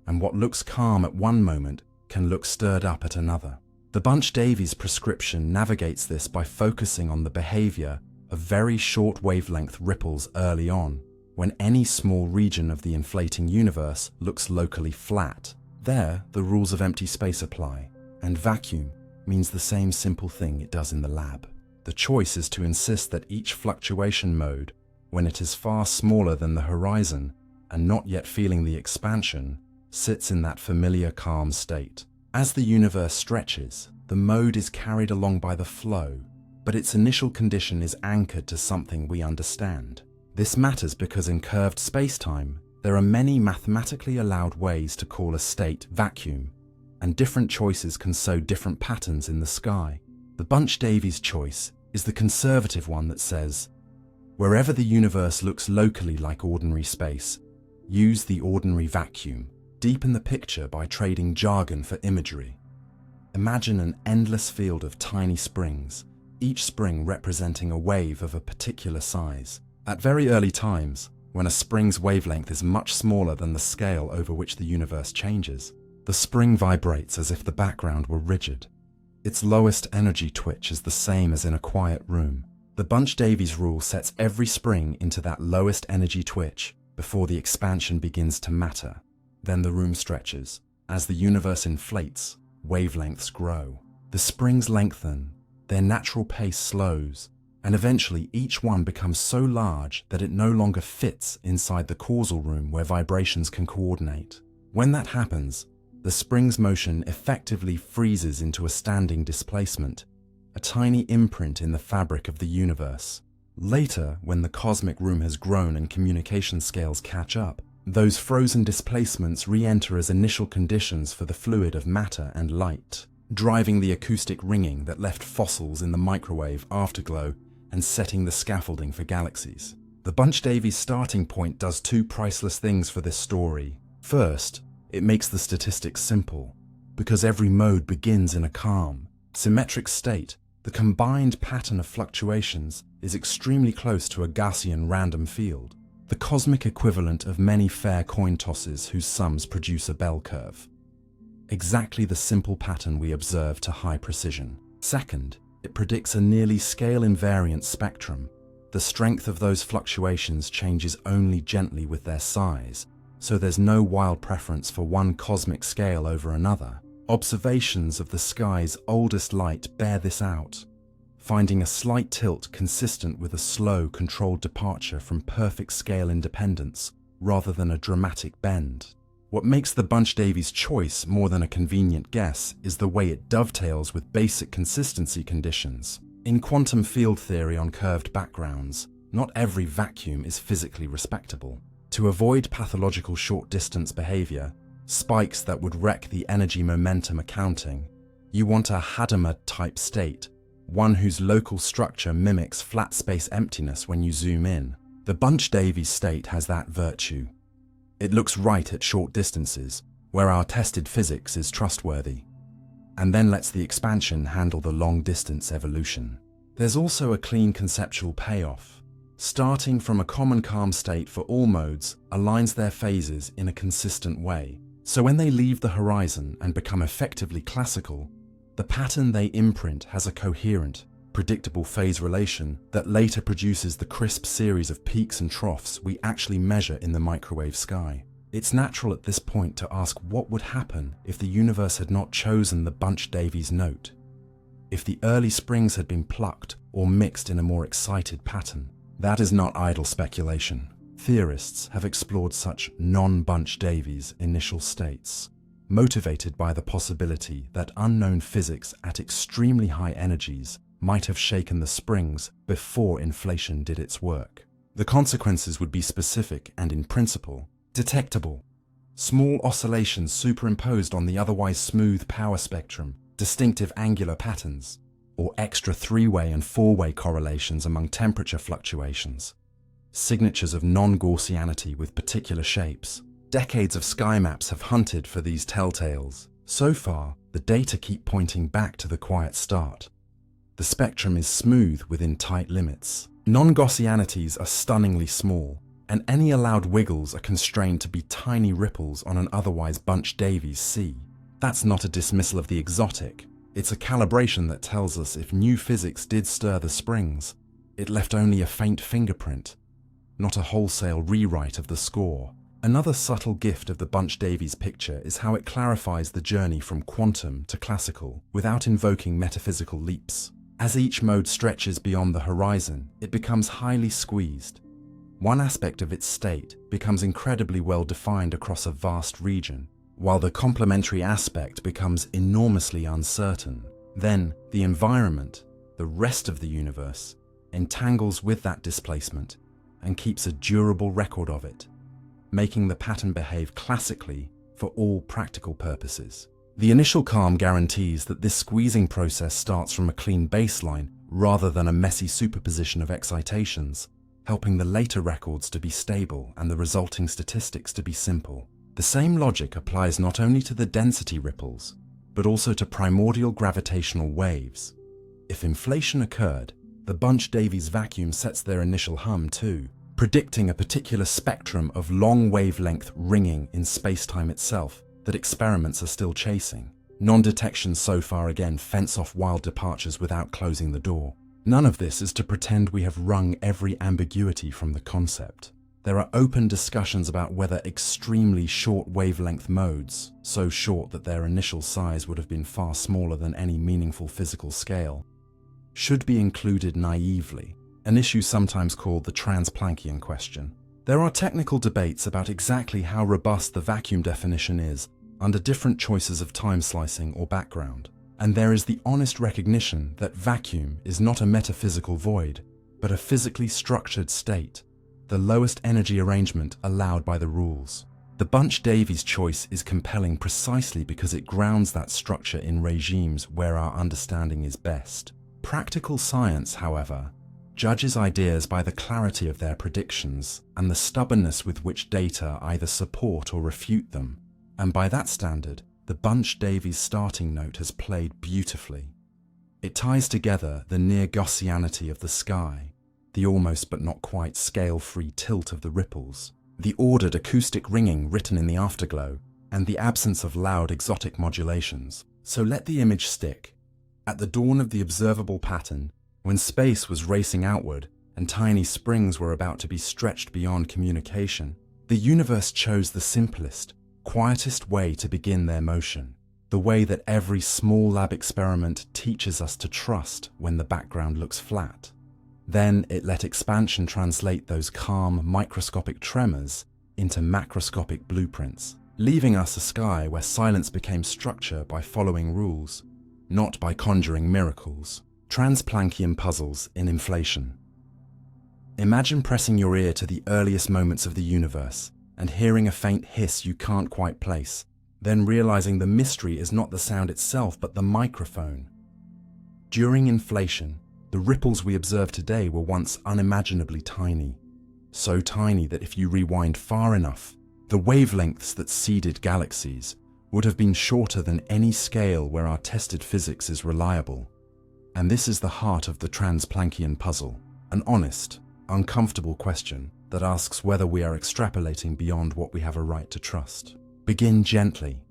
and what looks calm at one moment can look stirred up at another. The Bunch-Davies prescription navigates this by focusing on the behavior of very short wavelength ripples early on, when any small region of the inflating universe looks locally flat. There, the rules of empty space apply, and vacuum means the same simple thing it does in the lab. The choice is to insist that each fluctuation mode, when it is far smaller than the horizon and not yet feeling the expansion, sits in that familiar calm state. As the universe stretches, the mode is carried along by the flow, but its initial condition is anchored to something we understand. This matters because in curved spacetime, there are many mathematically allowed ways to call a state vacuum, and different choices can sow different patterns in the sky. The Bunch-Davies choice is the conservative one that says, wherever the universe looks locally like ordinary space, use the ordinary vacuum. Deepen the picture by trading jargon for imagery. Imagine an endless field of tiny springs, each spring representing a wave of a particular size. At very early times, when a spring's wavelength is much smaller than the scale over which the universe changes, the spring vibrates as if the background were rigid. Its lowest energy twitch is the same as in a quiet room. The Bunch-Davies rule sets every spring into that lowest energy twitch before the expansion begins to matter. Then the room stretches. As the universe inflates, wavelengths grow. The springs lengthen, their natural pace slows, and eventually each one becomes so large that it no longer fits inside the causal room where vibrations can coordinate. When that happens, the spring's motion effectively freezes into a standing displacement, a tiny imprint in the fabric of the universe. Later, when the cosmic room has grown and communication scales catch up, those frozen displacements re-enter as initial conditions for the fluid of matter and light, driving the acoustic ringing that left fossils in the microwave afterglow and setting the scaffolding for galaxies. The Bunch-Davies starting point does two priceless things for this story. First, it makes the statistics simple. Because every mode begins in a calm, symmetric state, the combined pattern of fluctuations is extremely close to a Gaussian random field, the cosmic equivalent of many fair coin tosses whose sums produce a bell curve. Exactly the simple pattern we observe to high precision. Second, it predicts a nearly scale-invariant spectrum. The strength of those fluctuations changes only gently with their size, so there's no wild preference for one cosmic scale over another. Observations of the sky's oldest light bear this out, finding a slight tilt consistent with a slow, controlled departure from perfect scale independence rather than a dramatic bend. What makes the Bunch-Davies choice more than a convenient guess is the way it dovetails with basic consistency conditions. In quantum field theory on curved backgrounds, not every vacuum is physically respectable. To avoid pathological short-distance behavior, spikes that would wreck the energy-momentum accounting, you want a Hadamard-type state, one whose local structure mimics flat space emptiness when you zoom in. The Bunch-Davies state has that virtue. It looks right at short distances, where our tested physics is trustworthy, and then lets the expansion handle the long-distance evolution. There's also a clean conceptual payoff. Starting from a common calm state for all modes aligns their phases in a consistent way, so when they leave the horizon and become effectively classical, the pattern they imprint has a coherent, predictable phase relation that later produces the crisp series of peaks and troughs we actually measure in the microwave sky. It's natural at this point to ask what would happen if the universe had not chosen the Bunch-Davies note, if the early springs had been plucked or mixed in a more excited pattern. That is not idle speculation. Theorists have explored such non-Bunch-Davies initial states, motivated by the possibility that unknown physics at extremely high energies might have shaken the springs before inflation did its work. The consequences would be specific and, in principle, detectable. Small oscillations superimposed on the otherwise smooth power spectrum, distinctive angular patterns, or extra three-way and four-way correlations among temperature fluctuations, signatures of non-Gaussianity with particular shapes. Decades of sky maps have hunted for these telltales. So far, the data keep pointing back to the quiet start. The spectrum is smooth within tight limits. Non-Gaussianities are stunningly small, and any allowed wiggles are constrained to be tiny ripples on an otherwise bunched Davies sea. That's not a dismissal of the exotic. It's a calibration that tells us if new physics did stir the springs, it left only a faint fingerprint, not a wholesale rewrite of the score. Another subtle gift of the bunched Davies picture is how it clarifies the journey from quantum to classical without invoking metaphysical leaps. As each mode stretches beyond the horizon, it becomes highly squeezed. One aspect of its state becomes incredibly well defined across a vast region, while the complementary aspect becomes enormously uncertain. Then, the environment, the rest of the universe, entangles with that displacement and keeps a durable record of it, making the pattern behave classically for all practical purposes. The initial calm guarantees that this squeezing process starts from a clean baseline rather than a messy superposition of excitations, helping the later records to be stable and the resulting statistics to be simple. The same logic applies not only to the density ripples, but also to primordial gravitational waves. If inflation occurred, the bunched Davies vacuum sets their initial hum too, predicting a particular spectrum of long wavelength ringing in space-time itself that experiments are still chasing. Non-detection so far again fence off wild departures without closing the door. None of this is to pretend we have wrung every ambiguity from the concept. There are open discussions about whether extremely short wavelength modes, so short that their initial size would have been far smaller than any meaningful physical scale, should be included naively, an issue sometimes called the Trans-Planckian question. There are technical debates about exactly how robust the vacuum definition is under different choices of time slicing or background. And there is the honest recognition that vacuum is not a metaphysical void, but a physically structured state, the lowest energy arrangement allowed by the rules. The bunched Davies choice is compelling precisely because it grounds that structure in regimes where our understanding is best. Practical science, however, judges ideas by the clarity of their predictions and the stubbornness with which data either support or refute them, and by that standard, the bunched Davies starting note has played beautifully. It ties together the near Gaussianity of the sky, the almost but not quite scale-free tilt of the ripples, the ordered acoustic ringing written in the afterglow, and the absence of loud exotic modulations. So let the image stick. At the dawn of the observable pattern, when space was racing outward and tiny springs were about to be stretched beyond communication, the universe chose the simplest, quietest way to begin their motion, the way that every small lab experiment teaches us to trust when the background looks flat. Then it let expansion translate those calm, microscopic tremors into macroscopic blueprints, leaving us a sky where silence became structure by following rules, not by conjuring miracles. Trans-Planckian puzzles in inflation. Imagine pressing your ear to the earliest moments of the universe and hearing a faint hiss you can't quite place, then realizing the mystery is not the sound itself but the microphone. During inflation, the ripples we observe today were once unimaginably tiny, so tiny that if you rewind far enough, the wavelengths that seeded galaxies would have been shorter than any scale where our tested physics is reliable. And this is the heart of the Trans-Planckian puzzle, an honest, uncomfortable question that asks whether we are extrapolating beyond what we have a right to trust. Begin gently.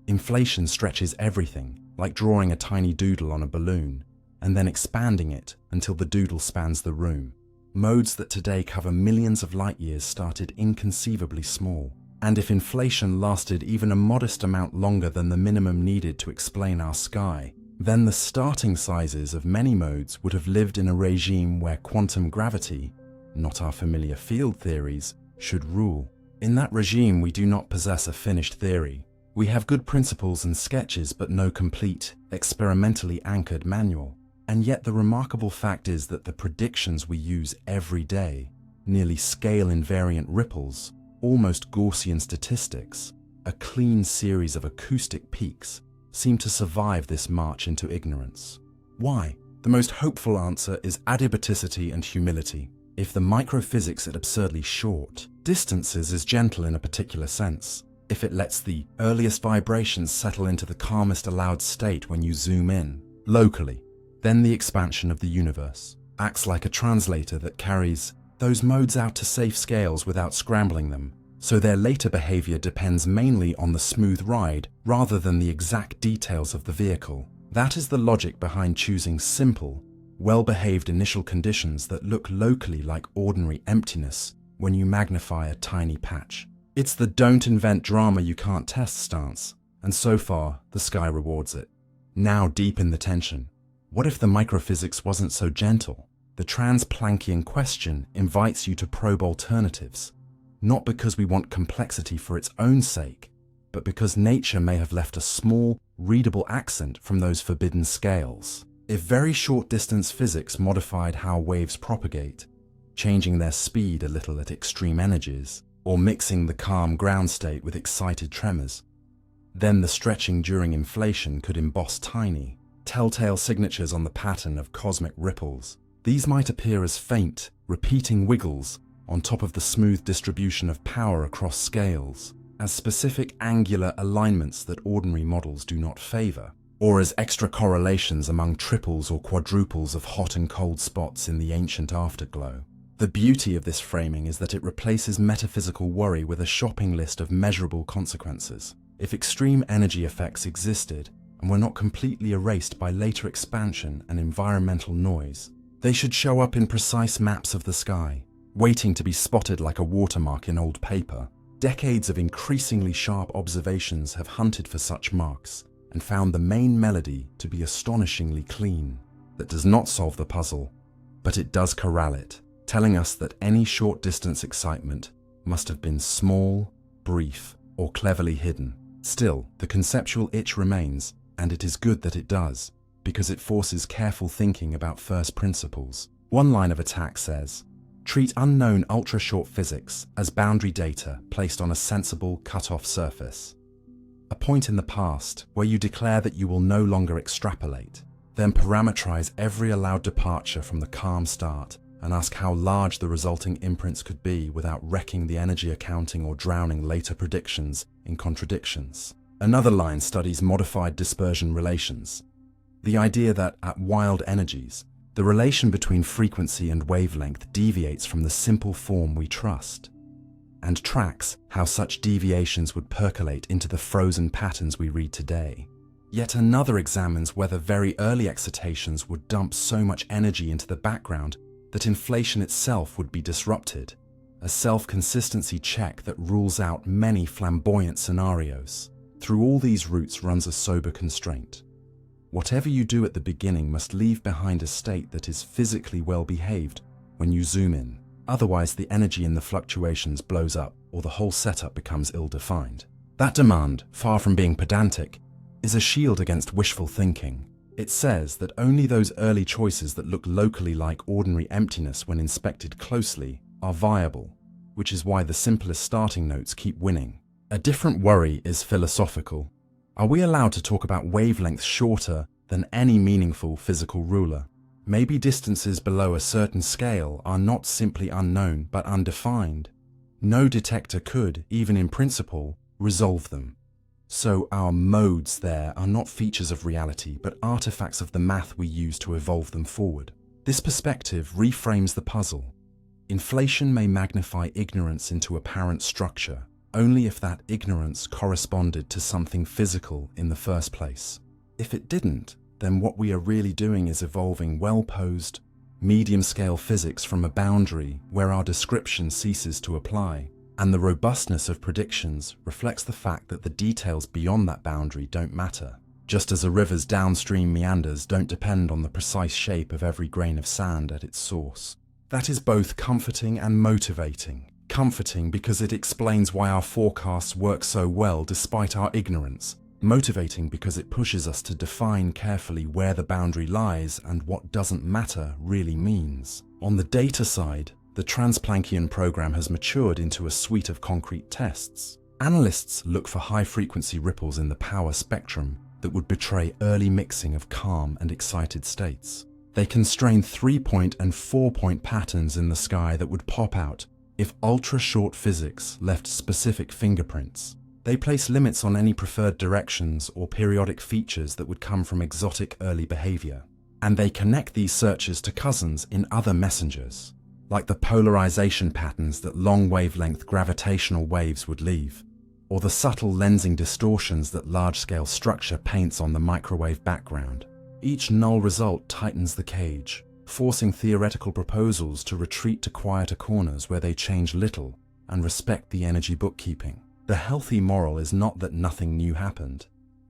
Inflation stretches everything, like drawing a tiny doodle on a balloon, and then expanding it until the doodle spans the room. Modes that today cover millions of light years started inconceivably small, and if inflation lasted even a modest amount longer than the minimum needed to explain our sky, then the starting sizes of many modes would have lived in a regime where quantum gravity, not our familiar field theories, should rule. In that regime, we do not possess a finished theory. We have good principles and sketches, but no complete, experimentally anchored manual. And yet the remarkable fact is that the predictions we use every day, nearly scale-invariant ripples, almost Gaussian statistics, a clean series of acoustic peaks, seem to survive this march into ignorance. Why? The most hopeful answer is adiabaticity and humility. If the microphysics is absurdly short, distances is gentle in a particular sense. If it lets the earliest vibrations settle into the calmest allowed state when you zoom in, locally, then the expansion of the universe acts like a translator that carries those modes out to safe scales without scrambling them, so their later behavior depends mainly on the smooth ride rather than the exact details of the vehicle. That is the logic behind choosing simple, well-behaved initial conditions that look locally like ordinary emptiness when you magnify a tiny patch. It's the don't invent drama you can't test stance, and so far, the sky rewards it. Now deep in the tension, what if the microphysics wasn't so gentle? The Trans-Planckian question invites you to probe alternatives, not because we want complexity for its own sake, but because nature may have left a small, readable accent from those forbidden scales. If very short-distance physics modified how waves propagate, changing their speed a little at extreme energies, or mixing the calm ground state with excited tremors, then the stretching during inflation could emboss tiny, telltale signatures on the pattern of cosmic ripples. These might appear as faint, repeating wiggles on top of the smooth distribution of power across scales, as specific angular alignments that ordinary models do not favor, or as extra correlations among triples or quadruples of hot and cold spots in the ancient afterglow. The beauty of this framing is that it replaces metaphysical worry with a shopping list of measurable consequences. If extreme energy effects existed and were not completely erased by later expansion and environmental noise, they should show up in precise maps of the sky, waiting to be spotted like a watermark in old paper. Decades of increasingly sharp observations have hunted for such marks and found the main melody to be astonishingly clean. That does not solve the puzzle, but it does corral it, telling us that any short-distance excitement must have been small, brief, or cleverly hidden. Still, the conceptual itch remains, and it is good that it does, because it forces careful thinking about first principles. One line of attack says, treat unknown ultra-short physics as boundary data placed on a sensible cut-off surface. A point in the past where you declare that you will no longer extrapolate, then parameterize every allowed departure from the calm start and ask how large the resulting imprints could be without wrecking the energy accounting or drowning later predictions in contradictions. Another line studies modified dispersion relations. The idea that at wild energies, the relation between frequency and wavelength deviates from the simple form we trust, and tracks how such deviations would percolate into the frozen patterns we read today. Yet another examines whether very early excitations would dump so much energy into the background that inflation itself would be disrupted, a self-consistency check that rules out many flamboyant scenarios. Through all these routes runs a sober constraint. Whatever you do at the beginning must leave behind a state that is physically well-behaved when you zoom in. Otherwise, the energy in the fluctuations blows up or the whole setup becomes ill-defined. That demand, far from being pedantic, is a shield against wishful thinking. It says that only those early choices that look locally like ordinary emptiness when inspected closely are viable, which is why the simplest starting notes keep winning. A different worry is philosophical. Are we allowed to talk about wavelengths shorter than any meaningful physical ruler? Maybe distances below a certain scale are not simply unknown but undefined. No detector could, even in principle, resolve them. So our modes there are not features of reality but artifacts of the math we use to evolve them forward. This perspective reframes the puzzle. Inflation may magnify ignorance into apparent structure, only if that ignorance corresponded to something physical in the first place. If it didn't, then what we are really doing is evolving well-posed, medium-scale physics from a boundary where our description ceases to apply, and the robustness of predictions reflects the fact that the details beyond that boundary don't matter, just as a river's downstream meanders don't depend on the precise shape of every grain of sand at its source. That is both comforting and motivating. Comforting because it explains why our forecasts work so well despite our ignorance. Motivating because it pushes us to define carefully where the boundary lies and what doesn't matter really means. On the data side, the Trans-Planckian program has matured into a suite of concrete tests. Analysts look for high-frequency ripples in the power spectrum that would betray early mixing of calm and excited states. They constrain 3-point and 4-point patterns in the sky that would pop out if ultra-short physics left specific fingerprints. They place limits on any preferred directions or periodic features that would come from exotic early behavior. And they connect these searches to cousins in other messengers, like the polarization patterns that long-wavelength gravitational waves would leave, or the subtle lensing distortions that large-scale structure paints on the microwave background. Each null result tightens the cage, forcing theoretical proposals to retreat to quieter corners where they change little and respect the energy bookkeeping. The healthy moral is not that nothing new happened,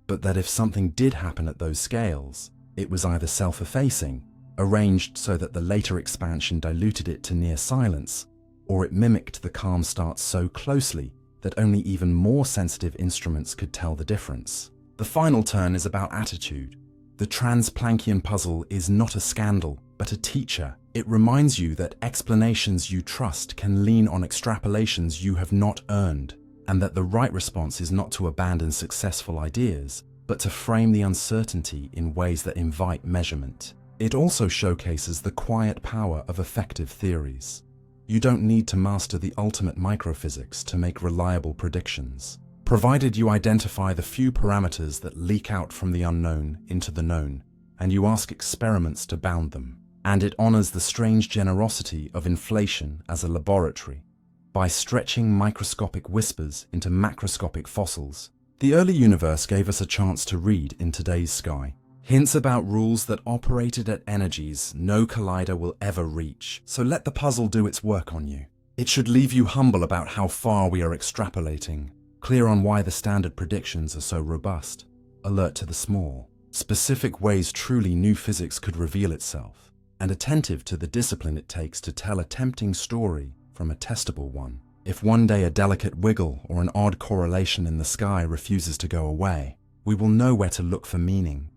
but that if something did happen at those scales, it was either self-effacing, arranged so that the later expansion diluted it to near silence, or it mimicked the calm start so closely that only even more sensitive instruments could tell the difference. The final turn is about attitude. The Trans-Planckian puzzle is not a scandal, but a teacher. It reminds you that explanations you trust can lean on extrapolations you have not earned, and that the right response is not to abandon successful ideas, but to frame the uncertainty in ways that invite measurement. It also showcases the quiet power of effective theories. You don't need to master the ultimate microphysics to make reliable predictions, provided you identify the few parameters that leak out from the unknown into the known, and you ask experiments to bound them. And it honors the strange generosity of inflation as a laboratory, by stretching microscopic whispers into macroscopic fossils. The early universe gave us a chance to read in today's sky. Hints about rules that operated at energies no collider will ever reach. So let the puzzle do its work on you. It should leave you humble about how far we are extrapolating, clear on why the standard predictions are so robust, alert to the small, specific ways truly new physics could reveal itself, and attentive to the discipline it takes to tell a tempting story from a testable one. If one day a delicate wiggle or an odd correlation in the sky refuses to go away, we will know where to look for meaning.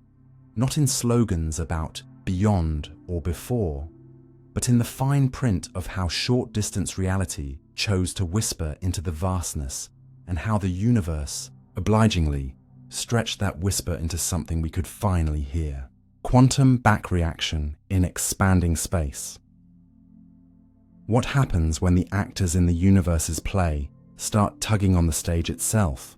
Not in slogans about beyond or before, but in the fine print of how short-distance reality chose to whisper into the vastness, and how the universe, obligingly, stretched that whisper into something we could finally hear. Quantum backreaction in expanding space. What happens when the actors in the universe's play start tugging on the stage itself?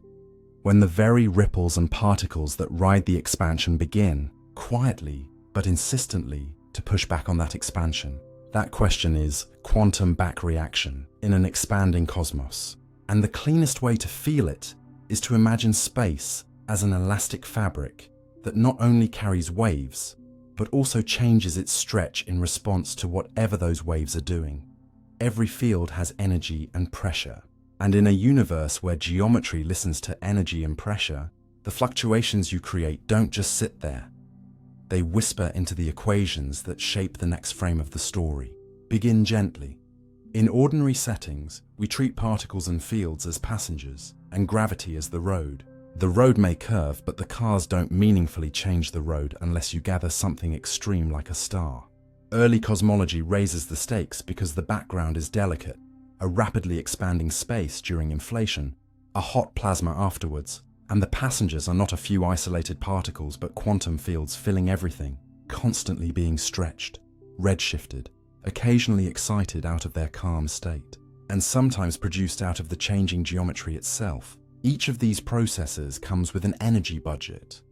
When the very ripples and particles that ride the expansion begin, quietly but insistently, to push back on that expansion? That question is quantum backreaction in an expanding cosmos. And the cleanest way to feel it is to imagine space as an elastic fabric that not only carries waves, but also changes its stretch in response to whatever those waves are doing. Every field has energy and pressure, and in a universe where geometry listens to energy and pressure, the fluctuations you create don't just sit there. They whisper into the equations that shape the next frame of the story. Begin gently. In ordinary settings, we treat particles and fields as passengers, and gravity as the road. The road may curve, but the cars don't meaningfully change the road unless you gather something extreme like a star. Early cosmology raises the stakes because the background is delicate, a rapidly expanding space during inflation, a hot plasma afterwards, and the passengers are not a few isolated particles but quantum fields filling everything, constantly being stretched, redshifted, occasionally excited out of their calm state, and sometimes produced out of the changing geometry itself. Each of these processes comes with an energy budget.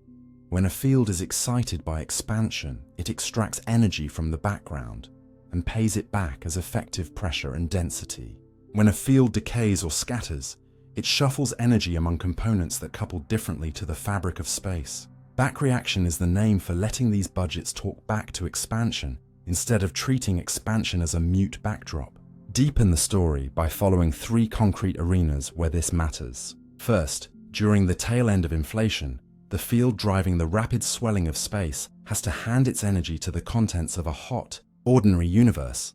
When a field is excited by expansion, it extracts energy from the background and pays it back as effective pressure and density. When a field decays or scatters, it shuffles energy among components that couple differently to the fabric of space. Backreaction is the name for letting these budgets talk back to expansion instead of treating expansion as a mute backdrop. Deepen the story by following 3 concrete arenas where this matters. First, during the tail end of inflation, the field driving the rapid swelling of space has to hand its energy to the contents of a hot, ordinary universe,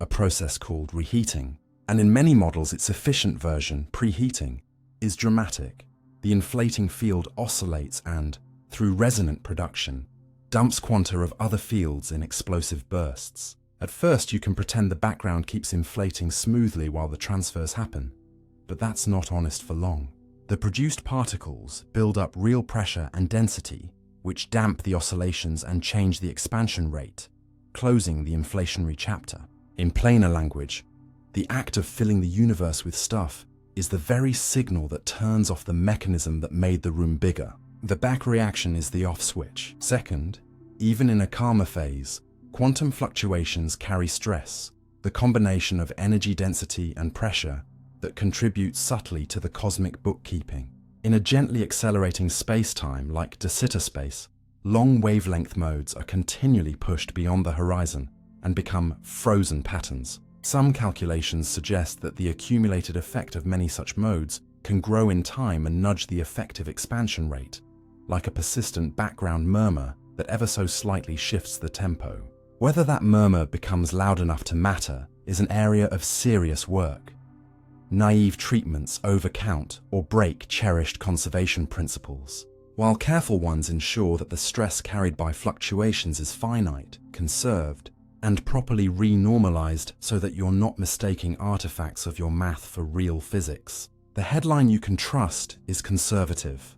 a process called reheating. And in many models, its efficient version, preheating, is dramatic. The inflating field oscillates and, through resonant production, dumps quanta of other fields in explosive bursts. At first, you can pretend the background keeps inflating smoothly while the transfers happen, but that's not honest for long. The produced particles build up real pressure and density, which damp the oscillations and change the expansion rate, closing the inflationary chapter. In plainer language, the act of filling the universe with stuff is the very signal that turns off the mechanism that made the room bigger. The backreaction is the off switch. Second, even in a calmer phase, quantum fluctuations carry stress, the combination of energy density and pressure that contributes subtly to the cosmic bookkeeping. In a gently accelerating space-time like de Sitter space, long wavelength modes are continually pushed beyond the horizon and become frozen patterns. Some calculations suggest that the accumulated effect of many such modes can grow in time and nudge the effective expansion rate, like a persistent background murmur that ever so slightly shifts the tempo. Whether that murmur becomes loud enough to matter is an area of serious work. Naive treatments overcount or break cherished conservation principles, while careful ones ensure that the stress carried by fluctuations is finite, conserved, and properly renormalized so that you're not mistaking artifacts of your math for real physics. The headline you can trust is conservative,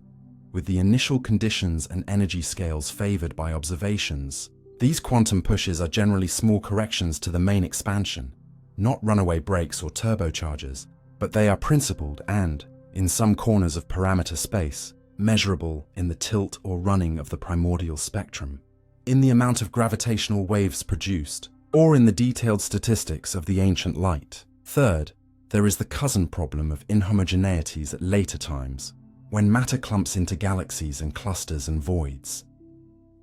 with the initial conditions and energy scales favored by observations. These quantum pushes are generally small corrections to the main expansion, not runaway brakes or turbochargers, but they are principled and, in some corners of parameter space, measurable in the tilt or running of the primordial spectrum, in the amount of gravitational waves produced, or in the detailed statistics of the ancient light. Third, there is the cousin problem of inhomogeneities at later times, when matter clumps into galaxies and clusters and voids.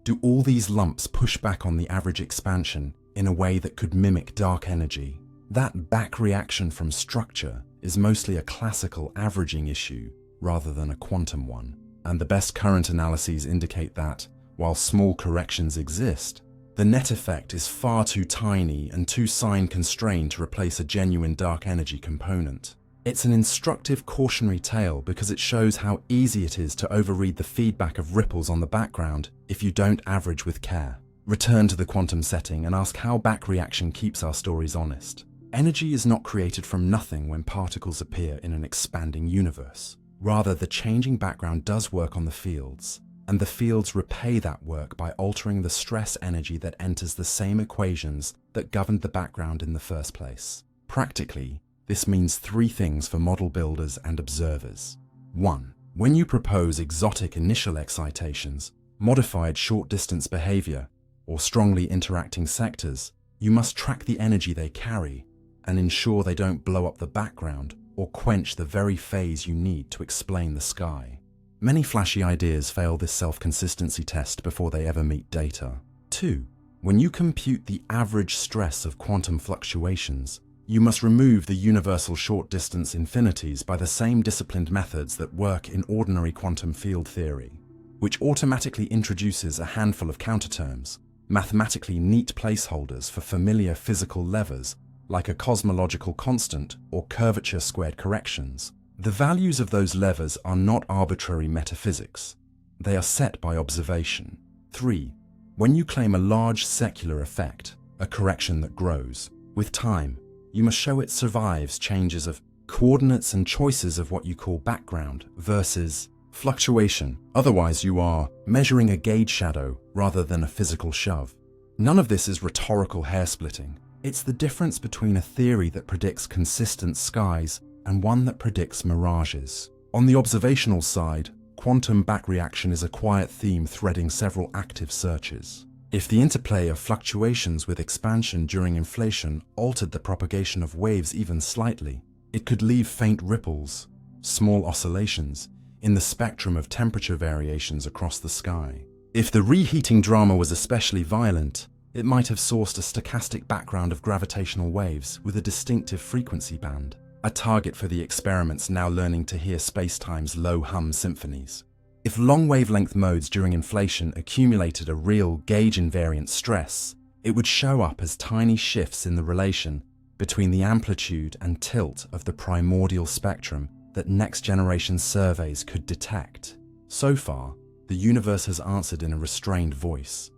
Do all these lumps push back on the average expansion in a way that could mimic dark energy? That backreaction from structure is mostly a classical averaging issue rather than a quantum one, and the best current analyses indicate that, while small corrections exist, the net effect is far too tiny and too sign-constrained to replace a genuine dark energy component. It's an instructive cautionary tale because it shows how easy it is to overread the feedback of ripples on the background if you don't average with care. Return to the quantum setting and ask how backreaction keeps our stories honest. Energy is not created from nothing when particles appear in an expanding universe. Rather, the changing background does work on the fields, and the fields repay that work by altering the stress energy that enters the same equations that governed the background in the first place. Practically, this means three things for model builders and observers. 1. When you propose exotic initial excitations, modified short-distance behavior, or strongly interacting sectors, you must track the energy they carry and ensure they don't blow up the background or quench the very phase you need to explain the sky. Many flashy ideas fail this self-consistency test before they ever meet data. 2. When you compute the average stress of quantum fluctuations, you must remove the universal short-distance infinities by the same disciplined methods that work in ordinary quantum field theory, which automatically introduces a handful of counterterms, mathematically neat placeholders for familiar physical levers like a cosmological constant or curvature squared corrections. The values of those levers are not arbitrary metaphysics. They are set by observation. 3. When you claim a large secular effect, a correction that grows, with time, you must show it survives changes of coordinates and choices of what you call background versus fluctuation. Otherwise, you are measuring a gauge shadow rather than a physical shove. None of this is rhetorical hair-splitting. It's the difference between a theory that predicts consistent skies and one that predicts mirages. On the observational side, quantum backreaction is a quiet theme threading several active searches. If the interplay of fluctuations with expansion during inflation altered the propagation of waves even slightly, it could leave faint ripples, small oscillations, in the spectrum of temperature variations across the sky. If the reheating drama was especially violent, it might have sourced a stochastic background of gravitational waves with a distinctive frequency band, a target for the experiments now learning to hear spacetime's low-hum symphonies. If long wavelength modes during inflation accumulated a real gauge-invariant stress, it would show up as tiny shifts in the relation between the amplitude and tilt of the primordial spectrum that next-generation surveys could detect. So far, the universe has answered in a restrained voice.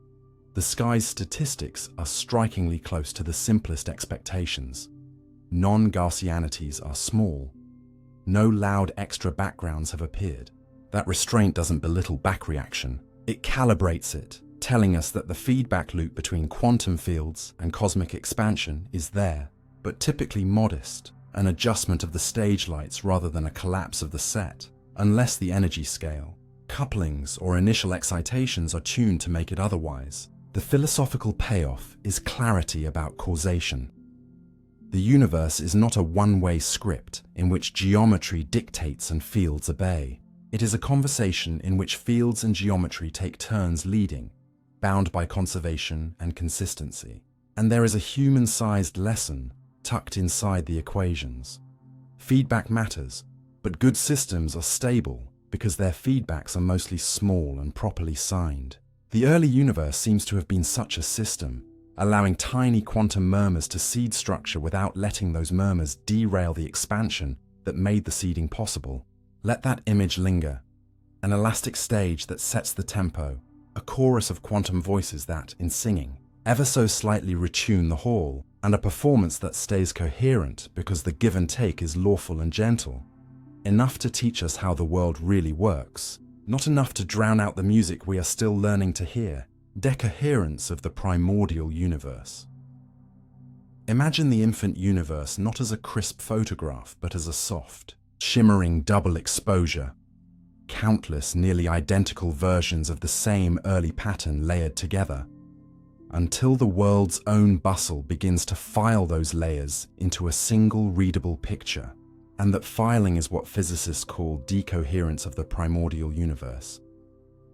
The sky's statistics are strikingly close to the simplest expectations. Non-Gaussianities are small. No loud extra backgrounds have appeared. That restraint doesn't belittle backreaction. It calibrates it, telling us that the feedback loop between quantum fields and cosmic expansion is there, but typically modest, an adjustment of the stage lights rather than a collapse of the set, unless the energy scale, couplings, or initial excitations are tuned to make it otherwise. The philosophical payoff is clarity about causation. The universe is not a one-way script in which geometry dictates and fields obey. It is a conversation in which fields and geometry take turns leading, bound by conservation and consistency. And there is a human-sized lesson tucked inside the equations. Feedback matters, but good systems are stable because their feedbacks are mostly small and properly signed. The early universe seems to have been such a system, allowing tiny quantum murmurs to seed structure without letting those murmurs derail the expansion that made the seeding possible. Let that image linger. An elastic stage that sets the tempo, a chorus of quantum voices that, in singing, ever so slightly retune the hall, and a performance that stays coherent because the give and take is lawful and gentle. Enough to teach us how the world really works, not enough to drown out the music we are still learning to hear. Decoherence of the primordial universe. Imagine the infant universe not as a crisp photograph, but as a soft, shimmering double exposure. Countless nearly identical versions of the same early pattern layered together, until the world's own bustle begins to file those layers into a single readable picture. And that filing is what physicists call decoherence of the primordial universe.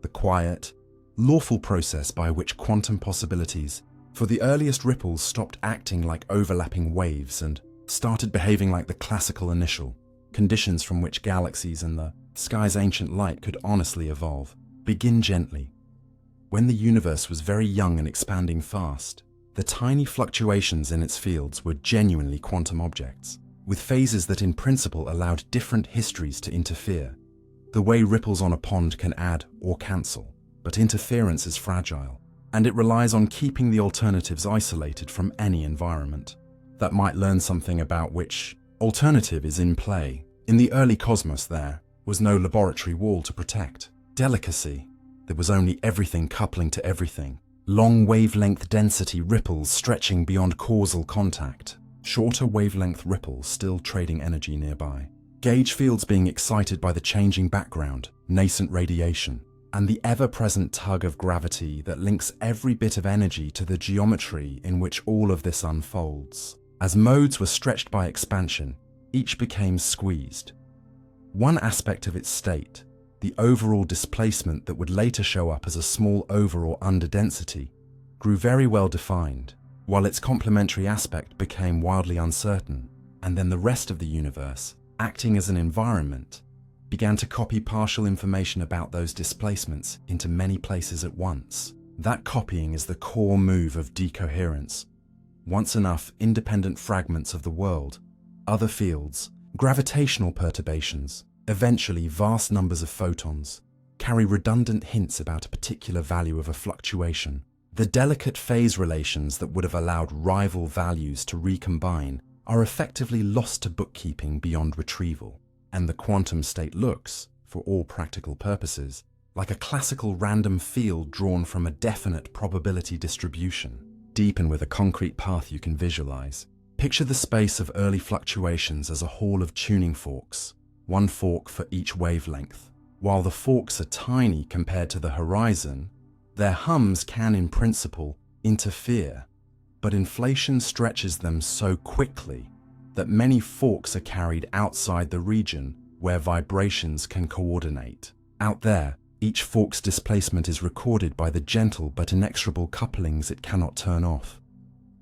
The quiet, lawful process by which quantum possibilities, for the earliest ripples, stopped acting like overlapping waves and started behaving like the classical initial, conditions from which galaxies and the sky's ancient light could honestly evolve. Begin gently. When the universe was very young and expanding fast, the tiny fluctuations in its fields were genuinely quantum objects, with phases that in principle allowed different histories to interfere. The way ripples on a pond can add or cancel, but interference is fragile, and it relies on keeping the alternatives isolated from any environment that might learn something about which alternative is in play. In the early cosmos there was no laboratory wall to protect delicacy. There was only everything coupling to everything, long wavelength density ripples stretching beyond causal contact, shorter wavelength ripples still trading energy nearby, gauge fields being excited by the changing background, nascent radiation, and the ever-present tug of gravity that links every bit of energy to the geometry in which all of this unfolds. As modes were stretched by expansion, each became squeezed. One aspect of its state, the overall displacement that would later show up as a small over or under density, grew very well defined, while its complementary aspect became wildly uncertain, and then the rest of the universe, acting as an environment, began to copy partial information about those displacements into many places at once. That copying is the core move of decoherence. Once enough independent fragments of the world, other fields, gravitational perturbations, eventually vast numbers of photons, carry redundant hints about a particular value of a fluctuation. The delicate phase relations that would have allowed rival values to recombine are effectively lost to bookkeeping beyond retrieval, and the quantum state looks, for all practical purposes, like a classical random field drawn from a definite probability distribution, deep and with a concrete path you can visualize. Picture the space of early fluctuations as a hall of tuning forks, one fork for each wavelength. While the forks are tiny compared to the horizon, their hums can, in principle, interfere, but inflation stretches them so quickly that many forks are carried outside the region where vibrations can coordinate. Out there, each fork's displacement is recorded by the gentle but inexorable couplings it cannot turn off,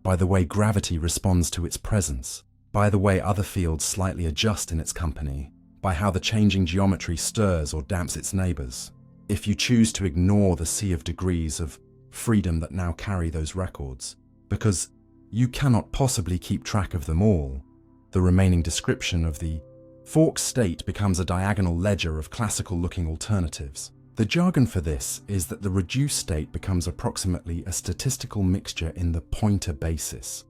by the way gravity responds to its presence, by the way other fields slightly adjust in its company, by how the changing geometry stirs or damps its neighbors. If you choose to ignore the sea of degrees of freedom that now carry those records, because you cannot possibly keep track of them all, the remaining description of the fork state becomes a diagonal ledger of classical-looking alternatives. The jargon for this is that the reduced state becomes approximately a statistical mixture in the pointer basis.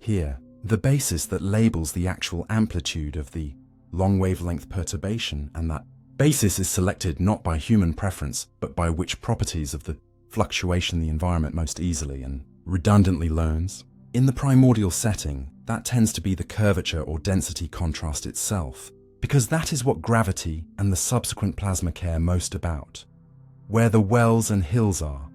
Here, the basis that labels the actual amplitude of the long wavelength perturbation, and that basis is selected not by human preference, but by which properties of the fluctuation the environment most easily and redundantly learns. In the primordial setting, that tends to be the curvature or density contrast itself, because that is what gravity and the subsequent plasma care most about. Where the wells and hills are,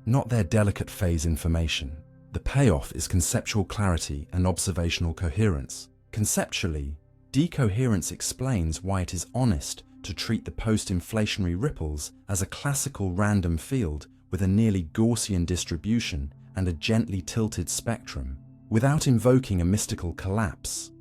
not their delicate phase information. The payoff is conceptual clarity and observational coherence. Conceptually, decoherence explains why it is honest to treat the post-inflationary ripples as a classical random field with a nearly Gaussian distribution and a gently tilted spectrum, without invoking a mystical collapse.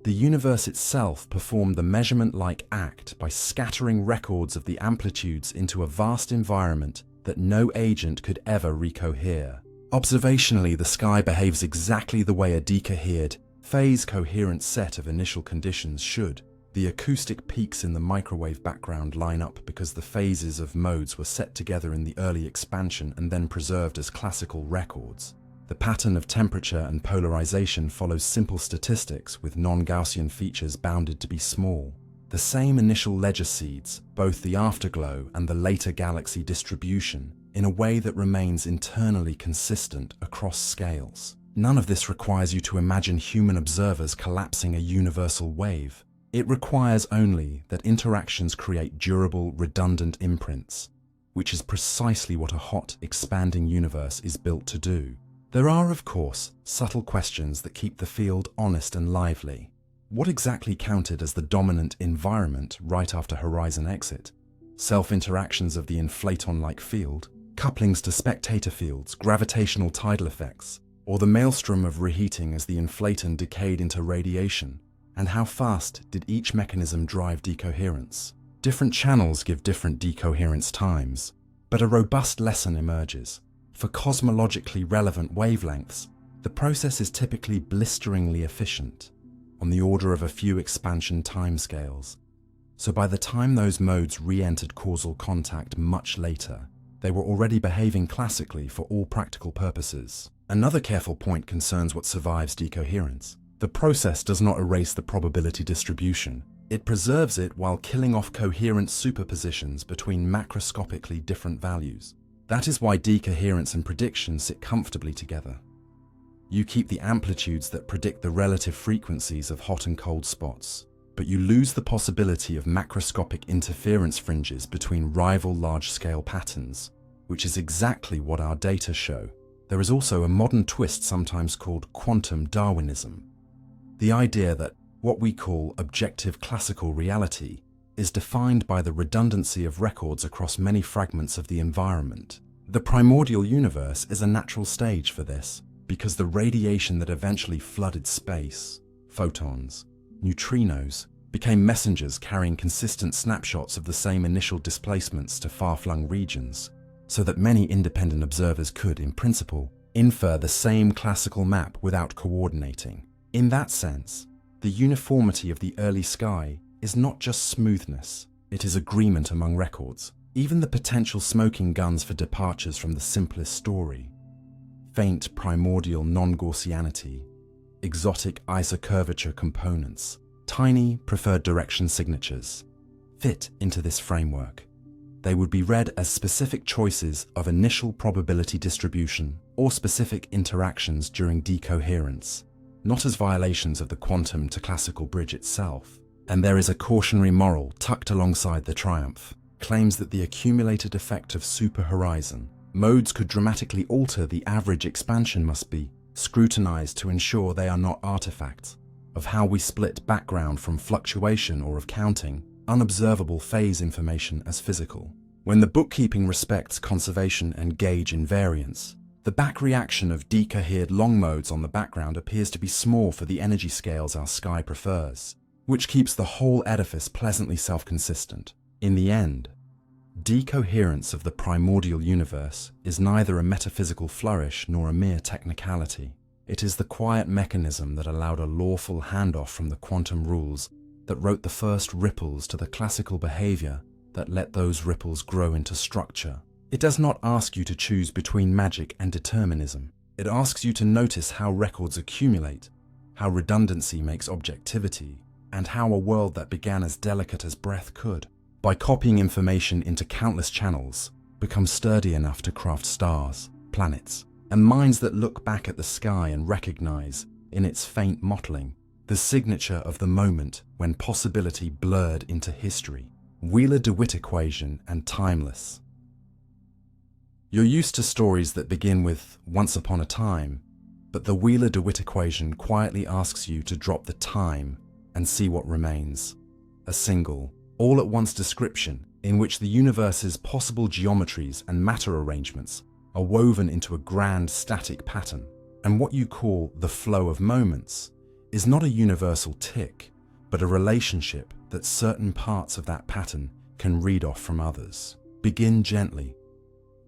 The universe itself performed the measurement-like act by scattering records of the amplitudes into a vast environment that no agent could ever recohere. Observationally, the sky behaves exactly the way a decohered, phase-coherent set of initial conditions should. The acoustic peaks in the microwave background line up because the phases of modes were set together in the early expansion and then preserved as classical records. The pattern of temperature and polarization follows simple statistics with non-Gaussian features bounded to be small. The same initial ledger seeds both the afterglow and the later galaxy distribution in a way that remains internally consistent across scales. None of this requires you to imagine human observers collapsing a universal wave. It requires only that interactions create durable, redundant imprints, which is precisely what a hot, expanding universe is built to do. There are, of course, subtle questions that keep the field honest and lively. What exactly counted as the dominant environment right after horizon exit? Self-interactions of the inflaton-like field, couplings to spectator fields, gravitational tidal effects, or the maelstrom of reheating as the inflaton decayed into radiation? And how fast did each mechanism drive decoherence? Different channels give different decoherence times, but a robust lesson emerges. For cosmologically relevant wavelengths, the process is typically blisteringly efficient, on the order of a few expansion timescales. So by the time those modes re-entered causal contact much later, they were already behaving classically for all practical purposes. Another careful point concerns what survives decoherence. The process does not erase the probability distribution. It preserves it while killing off coherent superpositions between macroscopically different values. That is why decoherence and prediction sit comfortably together. You keep the amplitudes that predict the relative frequencies of hot and cold spots, but you lose the possibility of macroscopic interference fringes between rival large-scale patterns, which is exactly what our data show. There is also a modern twist sometimes called quantum Darwinism. The idea that what we call objective classical reality is defined by the redundancy of records across many fragments of the environment. The primordial universe is a natural stage for this, because the radiation that eventually flooded space, photons, neutrinos, became messengers carrying consistent snapshots of the same initial displacements to far-flung regions, so that many independent observers could, in principle, infer the same classical map without coordinating. In that sense, the uniformity of the early sky is not just smoothness, it is agreement among records. Even the potential smoking guns for departures from the simplest story, faint primordial non-Gaussianity, exotic isocurvature components, tiny preferred direction signatures, fit into this framework. They would be read as specific choices of initial probability distribution or specific interactions during decoherence, not as violations of the quantum to classical bridge itself. And there is a cautionary moral tucked alongside the triumph, claims that the accumulated effect of superhorizon modes could dramatically alter the average expansion must be scrutinized to ensure they are not artifacts of how we split background from fluctuation or of counting unobservable phase information as physical. When the bookkeeping respects conservation and gauge invariance, the backreaction of decohered long modes on the background appears to be small for the energy scales our sky prefers, which keeps the whole edifice pleasantly self-consistent. In the end, decoherence of the primordial universe is neither a metaphysical flourish nor a mere technicality. It is the quiet mechanism that allowed a lawful handoff from the quantum rules that wrote the first ripples to the classical behavior that let those ripples grow into structure. It does not ask you to choose between magic and determinism. It asks you to notice how records accumulate, how redundancy makes objectivity, and how a world that began as delicate as breath could, by copying information into countless channels, become sturdy enough to craft stars, planets, and minds that look back at the sky and recognize, in its faint mottling, the signature of the moment when possibility blurred into history. Wheeler-DeWitt equation and timeless. You're used to stories that begin with "once upon a time," but the Wheeler-DeWitt equation quietly asks you to drop the time and see what remains. A single, all-at-once description in which the universe's possible geometries and matter arrangements are woven into a grand static pattern. And what you call the flow of moments is not a universal tick, but a relationship that certain parts of that pattern can read off from others. Begin gently.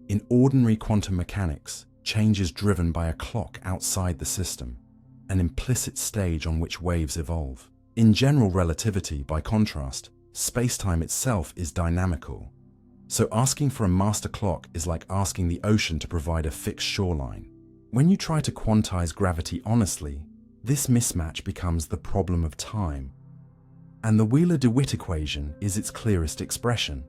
In ordinary quantum mechanics, change is driven by a clock outside the system, an implicit stage on which waves evolve. In general relativity, by contrast, space-time itself is dynamical. So asking for a master clock is like asking the ocean to provide a fixed shoreline. When you try to quantize gravity honestly, this mismatch becomes the problem of time. And the Wheeler-DeWitt equation is its clearest expression.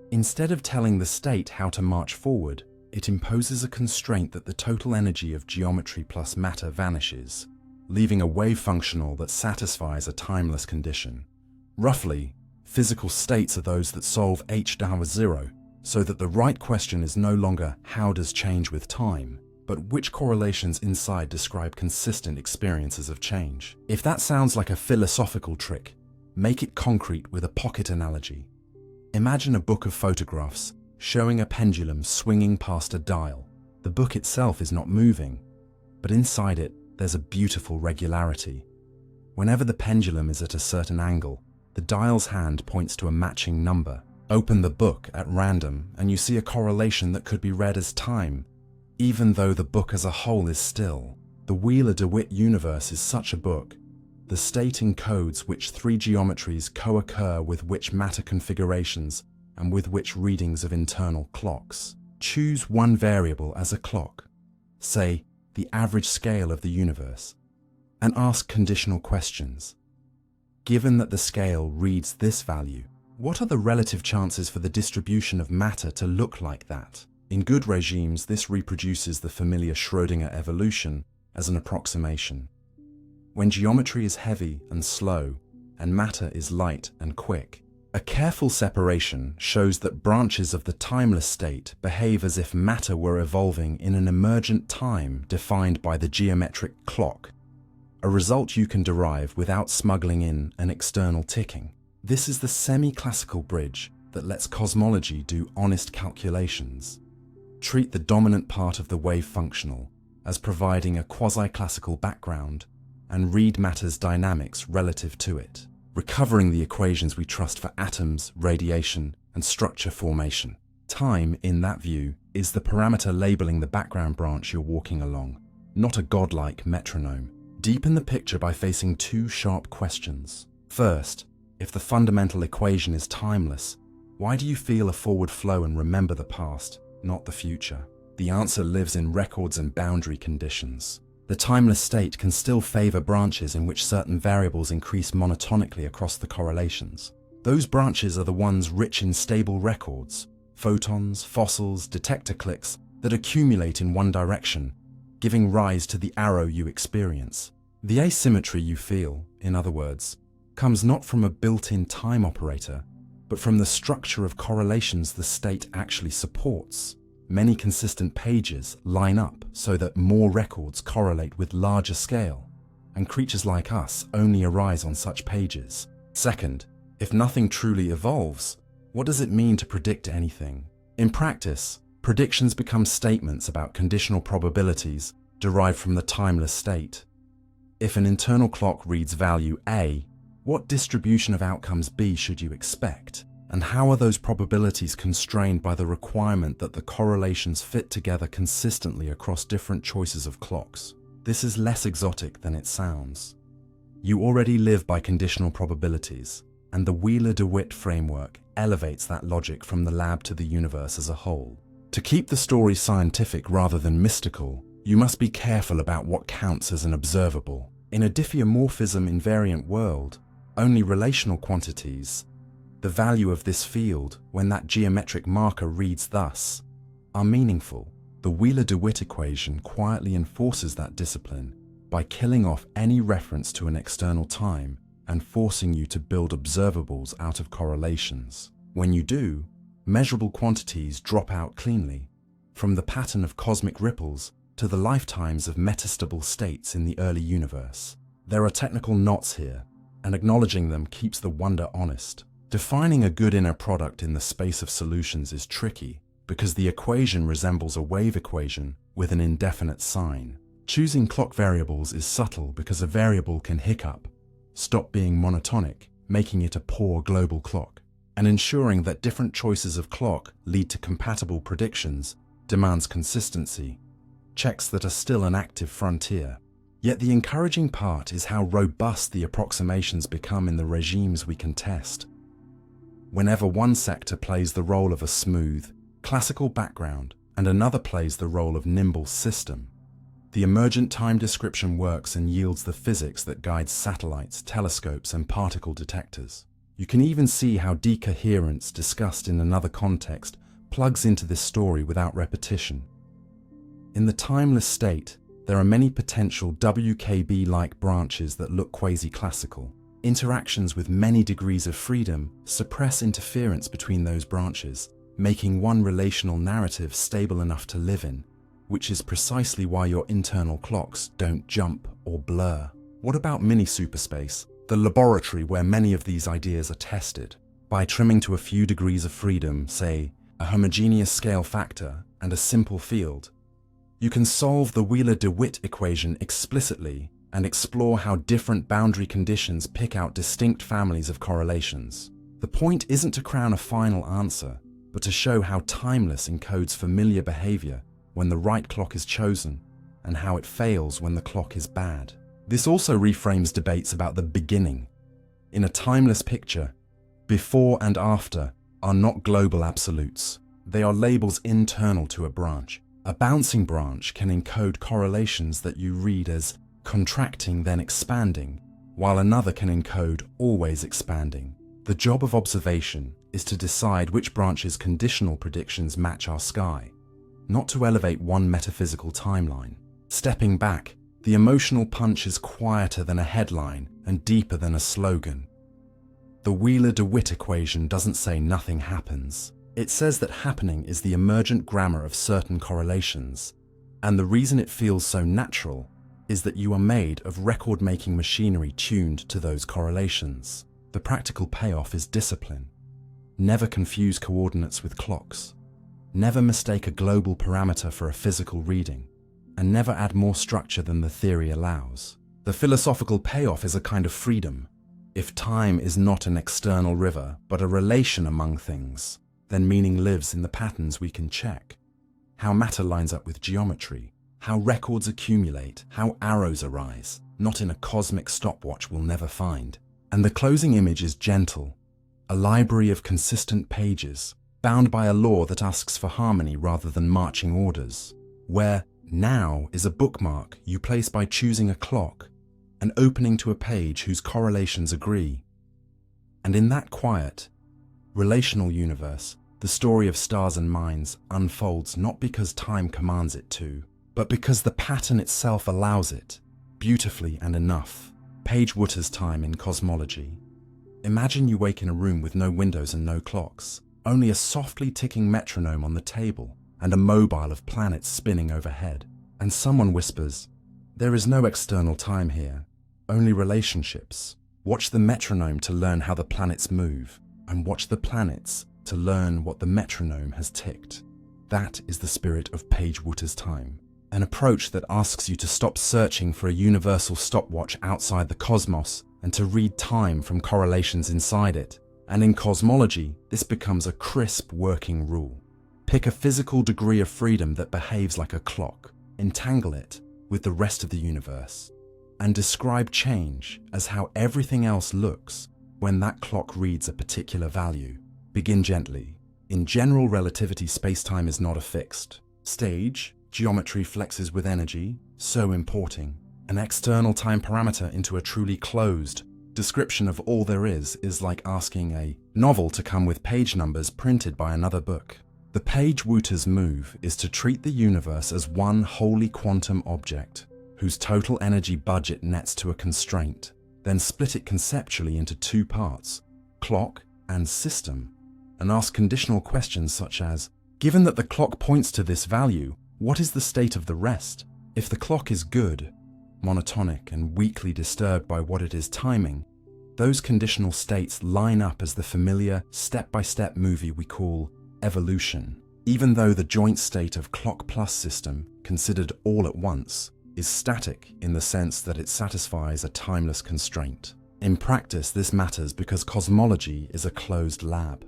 Instead of telling the state how to march forward, it imposes a constraint that the total energy of geometry plus matter vanishes, leaving a wave functional that satisfies a timeless condition. Roughly, physical states are those that solve h=0, so that the right question is no longer how does change with time, but which correlations inside describe consistent experiences of change. If that sounds like a philosophical trick, make it concrete with a pocket analogy. Imagine a book of photographs showing a pendulum swinging past a dial. The book itself is not moving, but inside it there's a beautiful regularity. Whenever the pendulum is at a certain angle, the dial's hand points to a matching number. Open the book at random and you see a correlation that could be read as time, even though the book as a whole is still. The Wheeler-DeWitt universe is such a book. The state encodes which three geometries co-occur with which matter configurations and with which readings of internal clocks. Choose one variable as a clock, say the average scale of the universe, and ask conditional questions. Given that the scale reads this value, what are the relative chances for the distribution of matter to look like that? In good regimes, this reproduces the familiar Schrödinger evolution as an approximation. When geometry is heavy and slow, and matter is light and quick, a careful separation shows that branches of the timeless state behave as if matter were evolving in an emergent time defined by the geometric clock, a result you can derive without smuggling in an external ticking. This is the semi-classical bridge that lets cosmology do honest calculations. Treat the dominant part of the wave functional as providing a quasi-classical background and read matter's dynamics relative to it, recovering the equations we trust for atoms, radiation, and structure formation. Time, in that view, is the parameter labeling the background branch you're walking along, not a godlike metronome. Deepen the picture by facing two sharp questions. First, if the fundamental equation is timeless, why do you feel a forward flow and remember the past, not the future? The answer lives in records and boundary conditions. The timeless state can still favor branches in which certain variables increase monotonically across the correlations. Those branches are the ones rich in stable records, photons, fossils, detector clicks that accumulate in one direction, giving rise to the arrow you experience. The asymmetry you feel, in other words, comes not from a built-in time operator, but from the structure of correlations the state actually supports. Many consistent pages line up so that more records correlate with larger scale, and creatures like us only arise on such pages. Second, if nothing truly evolves, what does it mean to predict anything? In practice, predictions become statements about conditional probabilities derived from the timeless state. If an internal clock reads value A, what distribution of outcomes B should you expect? And how are those probabilities constrained by the requirement that the correlations fit together consistently across different choices of clocks? This is less exotic than it sounds. You already live by conditional probabilities, and the Wheeler-DeWitt framework elevates that logic from the lab to the universe as a whole. To keep the story scientific rather than mystical, you must be careful about what counts as an observable. In a diffeomorphism invariant world, only relational quantities, the value of this field, when that geometric marker reads thus, are meaningful. The Wheeler-DeWitt equation quietly enforces that discipline by killing off any reference to an external time and forcing you to build observables out of correlations. When you do, measurable quantities drop out cleanly, from the pattern of cosmic ripples to the lifetimes of metastable states in the early universe. There are technical knots here, and acknowledging them keeps the wonder honest. Defining a good inner product in the space of solutions is tricky, because the equation resembles a wave equation with an indefinite sign. Choosing clock variables is subtle because a variable can hiccup, stop being monotonic, making it a poor global clock. And ensuring that different choices of clock lead to compatible predictions demands consistency, checks that are still an active frontier. Yet the encouraging part is how robust the approximations become in the regimes we can test. Whenever one sector plays the role of a smooth, classical background and another plays the role of nimble system, the emergent time description works and yields the physics that guides satellites, telescopes, and particle detectors. You can even see how decoherence, discussed in another context, plugs into this story without repetition. In the timeless state, there are many potential WKB-like branches that look quasi-classical. Interactions with many degrees of freedom suppress interference between those branches, making one relational narrative stable enough to live in, which is precisely why your internal clocks don't jump or blur. What about Minisuperspace, the laboratory where many of these ideas are tested? By trimming to a few degrees of freedom, say, a homogeneous scale factor and a simple field, you can solve the Wheeler-DeWitt equation explicitly and explore how different boundary conditions pick out distinct families of correlations. The point isn't to crown a final answer, but to show how timeless encodes familiar behavior when the right clock is chosen, and how it fails when the clock is bad. This also reframes debates about the beginning. In a timeless picture, before and after are not global absolutes. They are labels internal to a branch. A bouncing branch can encode correlations that you read as contracting then expanding, while another can encode always expanding. The job of observation is to decide which branch's conditional predictions match our sky, not to elevate one metaphysical timeline. Stepping back, the emotional punch is quieter than a headline and deeper than a slogan. The Wheeler-DeWitt equation doesn't say nothing happens. It says that happening is the emergent grammar of certain correlations, and the reason it feels so natural is that you are made of record-making machinery tuned to those correlations. The practical payoff is discipline. Never confuse coordinates with clocks. Never mistake a global parameter for a physical reading, and never add more structure than the theory allows. The philosophical payoff is a kind of freedom. If time is not an external river, but a relation among things, then meaning lives in the patterns we can check. How matter lines up with geometry, how records accumulate, how arrows arise, not in a cosmic stopwatch we'll never find. And the closing image is gentle, a library of consistent pages, bound by a law that asks for harmony rather than marching orders, where now is a bookmark you place by choosing a clock, an opening to a page whose correlations agree. And in that quiet, relational universe, the story of stars and minds unfolds not because time commands it to, but because the pattern itself allows it, beautifully and enough. Page Wootters' time in Cosmology. Imagine you wake in a room with no windows and no clocks, only a softly ticking metronome on the table and a mobile of planets spinning overhead. And someone whispers, "There is no external time here, only relationships. Watch the metronome to learn how the planets move, and watch the planets to learn what the metronome has ticked." That is the spirit of Page Wootters' time. An approach that asks you to stop searching for a universal stopwatch outside the cosmos and to read time from correlations inside it. And in cosmology, this becomes a crisp working rule. Pick a physical degree of freedom that behaves like a clock, entangle it with the rest of the universe, and describe change as how everything else looks when that clock reads a particular value. Begin gently. In general relativity, space-time is not a fixed stage. Geometry flexes with energy, so importing an external time parameter into a truly closed description of all there is like asking a novel to come with page numbers printed by another book. The Page Wootters move is to treat the universe as one wholly quantum object, whose total energy budget nets to a constraint, then split it conceptually into two parts, clock and system, and ask conditional questions such as, Given that the clock points to this value, what is the state of the rest? If the clock is good, monotonic and weakly disturbed by what it is timing, those conditional states line up as the familiar step-by-step movie we call evolution. Even though the joint state of clock plus system, considered all at once, is static in the sense that it satisfies a timeless constraint. In practice, this matters because cosmology is a closed lab.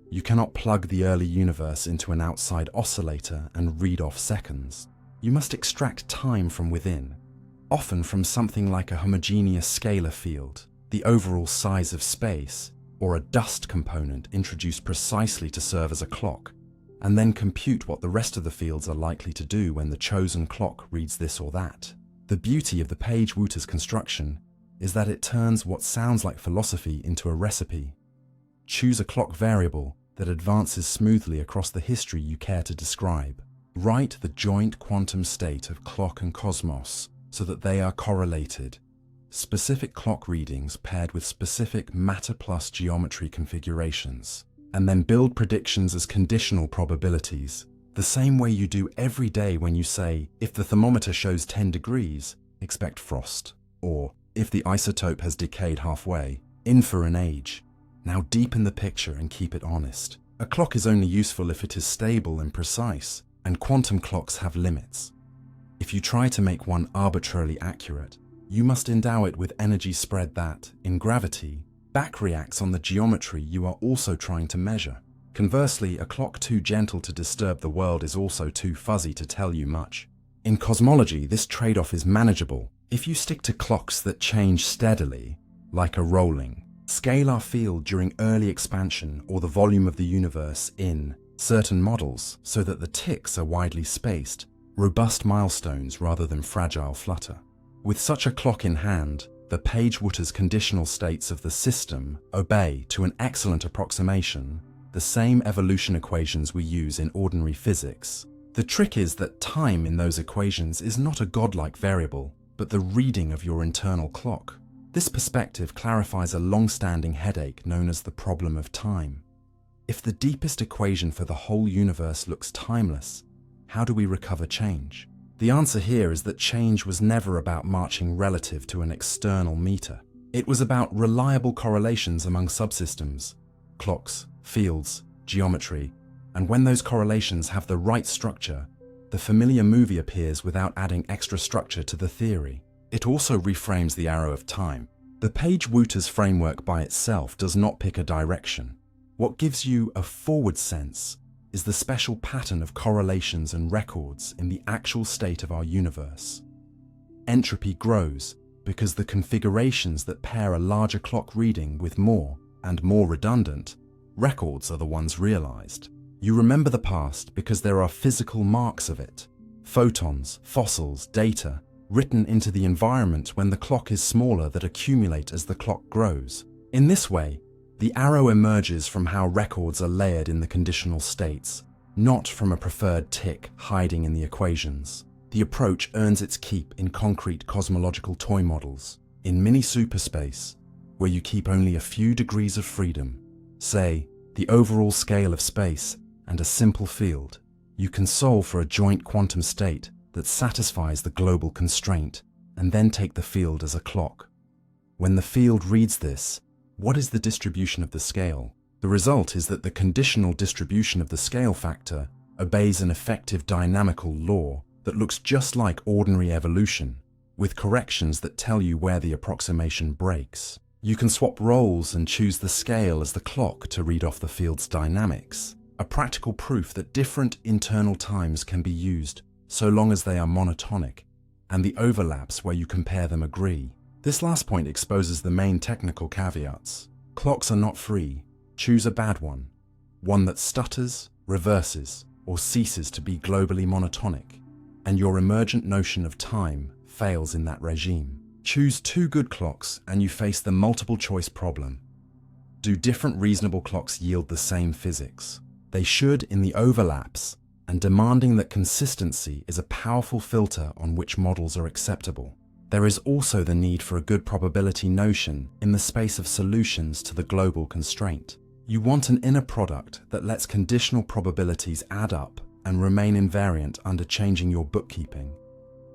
You cannot plug the early universe into an outside oscillator and read off seconds. You must extract time from within, often from something like a homogeneous scalar field, the overall size of space, or a dust component introduced precisely to serve as a clock, and then compute what the rest of the fields are likely to do when the chosen clock reads this or that. The beauty of the Page-Wootters construction is that it turns what sounds like philosophy into a recipe. Choose a clock variable that advances smoothly across the history you care to describe. Write the joint quantum state of clock and cosmos so that they are correlated. Specific clock readings paired with specific matter plus geometry configurations, and then build predictions as conditional probabilities, the same way you do every day when you say, if the thermometer shows 10 degrees, expect frost, or if the isotope has decayed halfway, infer an age. Now deepen the picture and keep it honest. A clock is only useful if it is stable and precise, and quantum clocks have limits. If you try to make one arbitrarily accurate, you must endow it with energy spread that, in gravity, backreacts on the geometry you are also trying to measure. Conversely, a clock too gentle to disturb the world is also too fuzzy to tell you much. In cosmology, this trade-off is manageable if you stick to clocks that change steadily, like a rolling scalar field during early expansion or the volume of the universe in certain models, so that the ticks are widely spaced, robust milestones rather than fragile flutter. With such a clock in hand, the Page-Wootters conditional states of the system obey, to an excellent approximation, the same evolution equations we use in ordinary physics. The trick is that time in those equations is not a godlike variable, but the reading of your internal clock. This perspective clarifies a long-standing headache known as the problem of time. If the deepest equation for the whole universe looks timeless, how do we recover change? The answer here is that change was never about marching relative to an external meter. It was about reliable correlations among subsystems, clocks, fields, geometry, and when those correlations have the right structure, the familiar movie appears without adding extra structure to the theory. It also reframes the arrow of time. The Page-Wootters framework by itself does not pick a direction. What gives you a forward sense is the special pattern of correlations and records in the actual state of our universe. Entropy grows because the configurations that pair a larger clock reading with more and more redundant records are the ones realized. You remember the past because there are physical marks of it, photons, fossils, data, written into the environment when the clock is smaller that accumulate as the clock grows. In this way, the arrow emerges from how records are layered in the conditional states, not from a preferred tick hiding in the equations. The approach earns its keep in concrete cosmological toy models. In Minisuperspace, where you keep only a few degrees of freedom, say, the overall scale of space and a simple field, you can solve for a joint quantum state that satisfies the global constraint and then take the field as a clock. When the field reads this, what is the distribution of the scale? The result is that the conditional distribution of the scale factor obeys an effective dynamical law that looks just like ordinary evolution, with corrections that tell you where the approximation breaks. You can swap roles and choose the scale as the clock to read off the field's dynamics, a practical proof that different internal times can be used so long as they are monotonic, and the overlaps where you compare them agree. This last point exposes the main technical caveats. Clocks are not free. Choose a bad one that stutters, reverses, or ceases to be globally monotonic, and your emergent notion of time fails in that regime. Choose two good clocks and you face the multiple choice problem. Do different reasonable clocks yield the same physics? They should in the overlaps, and demanding that consistency is a powerful filter on which models are acceptable. There is also the need for a good probability notion in the space of solutions to the global constraint. You want an inner product that lets conditional probabilities add up and remain invariant under changing your bookkeeping.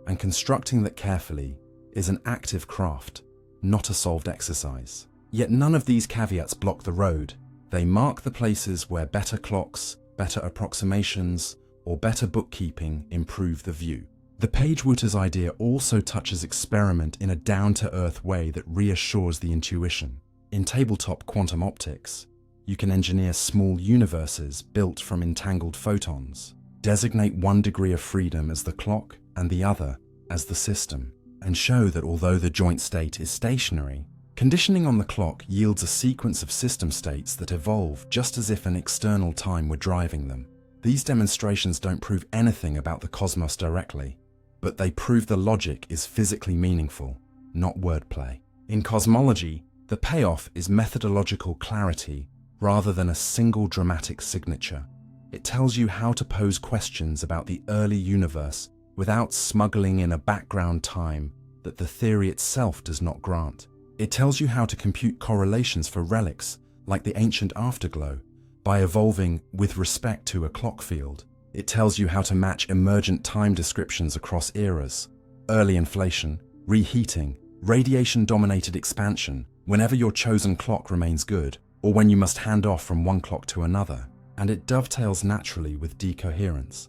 And constructing that carefully is an active craft, not a solved exercise. Yet none of these caveats block the road. They mark the places where better clocks, better approximations, or better bookkeeping improve the view. The Page-Wootters idea also touches experiment in a down-to-earth way that reassures the intuition. In tabletop quantum optics, you can engineer small universes built from entangled photons, designate one degree of freedom as the clock and the other as the system, and show that although the joint state is stationary, conditioning on the clock yields a sequence of system states that evolve just as if an external time were driving them. These demonstrations don't prove anything about the cosmos directly, but they prove the logic is physically meaningful, not wordplay. In cosmology, the payoff is methodological clarity rather than a single dramatic signature. It tells you how to pose questions about the early universe without smuggling in a background time that the theory itself does not grant. It tells you how to compute correlations for relics like the ancient afterglow by evolving with respect to a clock field. It tells you how to match emergent time descriptions across eras, early inflation, reheating, radiation-dominated expansion, whenever your chosen clock remains good, or when you must hand off from one clock to another. And it dovetails naturally with decoherence.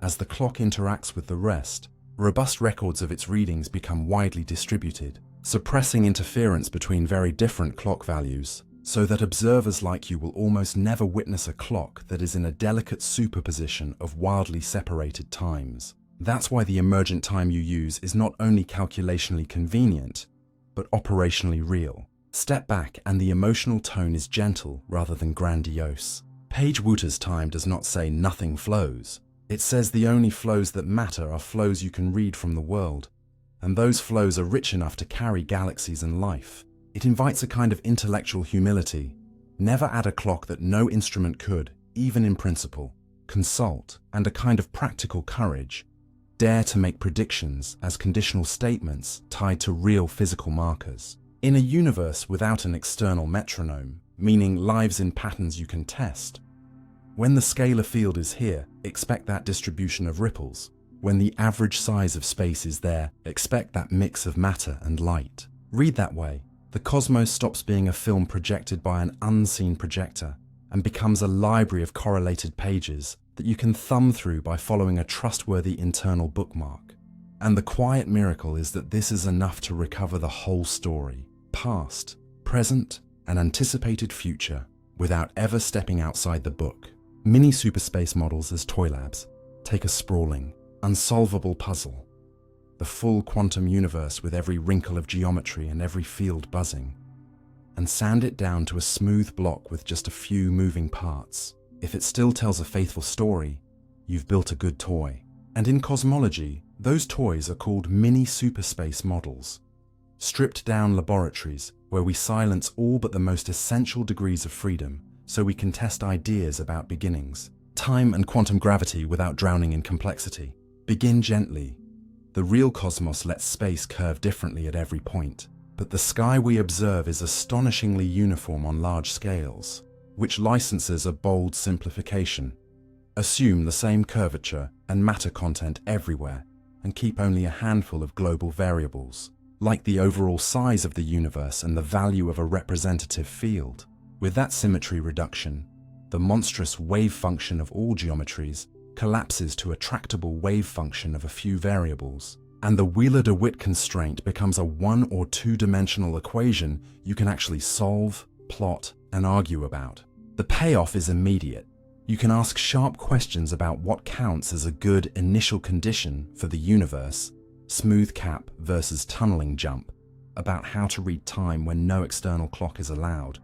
As the clock interacts with the rest, robust records of its readings become widely distributed, suppressing interference between very different clock values, so that observers like you will almost never witness a clock that is in a delicate superposition of wildly separated times. That's why the emergent time you use is not only calculationally convenient, but operationally real. Step back and the emotional tone is gentle rather than grandiose. Page-Wootters' time does not say nothing flows. It says the only flows that matter are flows you can read from the world, and those flows are rich enough to carry galaxies and life. It invites a kind of intellectual humility. Never add a clock that no instrument could, even in principle. Consult, and a kind of practical courage. Dare to make predictions as conditional statements tied to real physical markers. In a universe without an external metronome, meaning lives in patterns you can test, when the scalar field is here, expect that distribution of ripples. When the average size of space is there, expect that mix of matter and light. Read that way. The cosmos stops being a film projected by an unseen projector and becomes a library of correlated pages that you can thumb through by following a trustworthy internal bookmark. And the quiet miracle is that this is enough to recover the whole story, past, present, and anticipated future, without ever stepping outside the book. Minisuperspace models as toy labs take a sprawling, unsolvable puzzle, the full quantum universe with every wrinkle of geometry and every field buzzing, and sand it down to a smooth block with just a few moving parts. If it still tells a faithful story, you've built a good toy. And in cosmology, those toys are called mini-superspace models. Stripped down laboratories where we silence all but the most essential degrees of freedom so we can test ideas about beginnings. Time and quantum gravity without drowning in complexity. Begin gently. The real cosmos lets space curve differently at every point, but the sky we observe is astonishingly uniform on large scales, which licenses a bold simplification. Assume the same curvature and matter content everywhere, and keep only a handful of global variables, like the overall size of the universe and the value of a representative field. With that symmetry reduction, the monstrous wave function of all geometries collapses to a tractable wave function of a few variables, and the Wheeler-DeWitt constraint becomes a one- or two-dimensional equation you can actually solve, plot, and argue about. The payoff is immediate. You can ask sharp questions about what counts as a good initial condition for the universe, smooth cap versus tunneling jump, about how to read time when no external clock is allowed.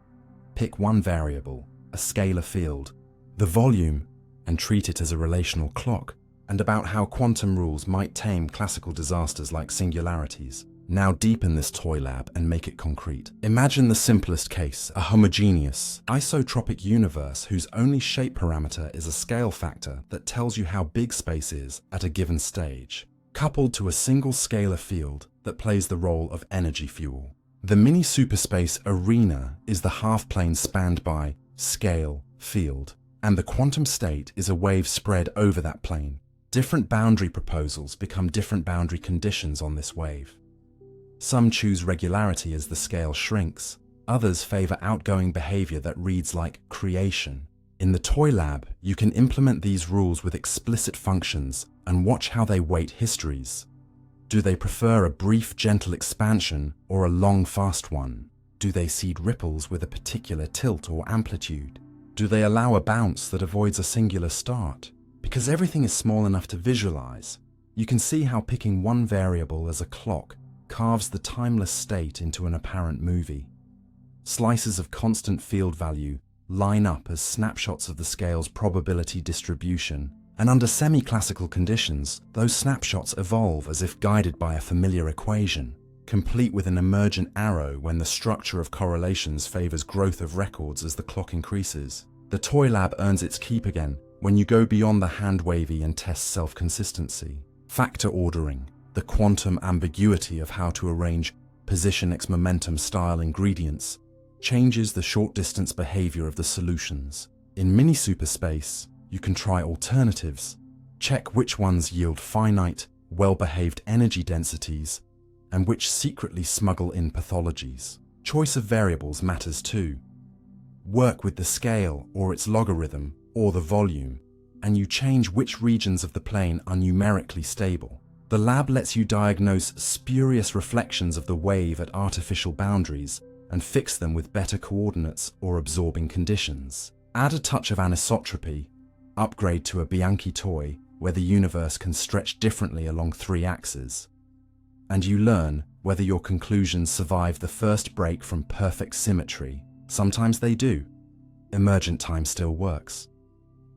Pick one variable, a scalar field, the volume, and treat it as a relational clock, and about how quantum rules might tame classical disasters like singularities. Now deepen this toy lab and make it concrete. Imagine the simplest case, a homogeneous, isotropic universe whose only shape parameter is a scale factor that tells you how big space is at a given stage, coupled to a single scalar field that plays the role of energy fuel. The mini-superspace arena is the half-plane spanned by scale, field, and the quantum state is a wave spread over that plane. Different boundary proposals become different boundary conditions on this wave. Some choose regularity as the scale shrinks, others favor outgoing behavior that reads like creation. In the toy lab, you can implement these rules with explicit functions and watch how they weight histories. Do they prefer a brief, gentle expansion or a long, fast one? Do they seed ripples with a particular tilt or amplitude? Do they allow a bounce that avoids a singular start? Because everything is small enough to visualize, you can see how picking one variable as a clock carves the timeless state into an apparent movie. Slices of constant field value line up as snapshots of the scale's probability distribution, and under semi-classical conditions, those snapshots evolve as if guided by a familiar equation, complete with an emergent arrow when the structure of correlations favors growth of records as the clock increases. The toy lab earns its keep again when you go beyond the hand-wavy and test self-consistency. Factor ordering, the quantum ambiguity of how to arrange position x momentum style ingredients, changes the short-distance behavior of the solutions. In Minisuperspace, you can try alternatives, check which ones yield finite, well-behaved energy densities, and which secretly smuggle in pathologies. Choice of variables matters too. Work with the scale or its logarithm or the volume, and you change which regions of the plane are numerically stable. The lab lets you diagnose spurious reflections of the wave at artificial boundaries and fix them with better coordinates or absorbing conditions. Add a touch of anisotropy, upgrade to a Bianchi toy where the universe can stretch differently along 3 axes, and you learn whether your conclusions survive the first break from perfect symmetry. Sometimes they do. Emergent time still works.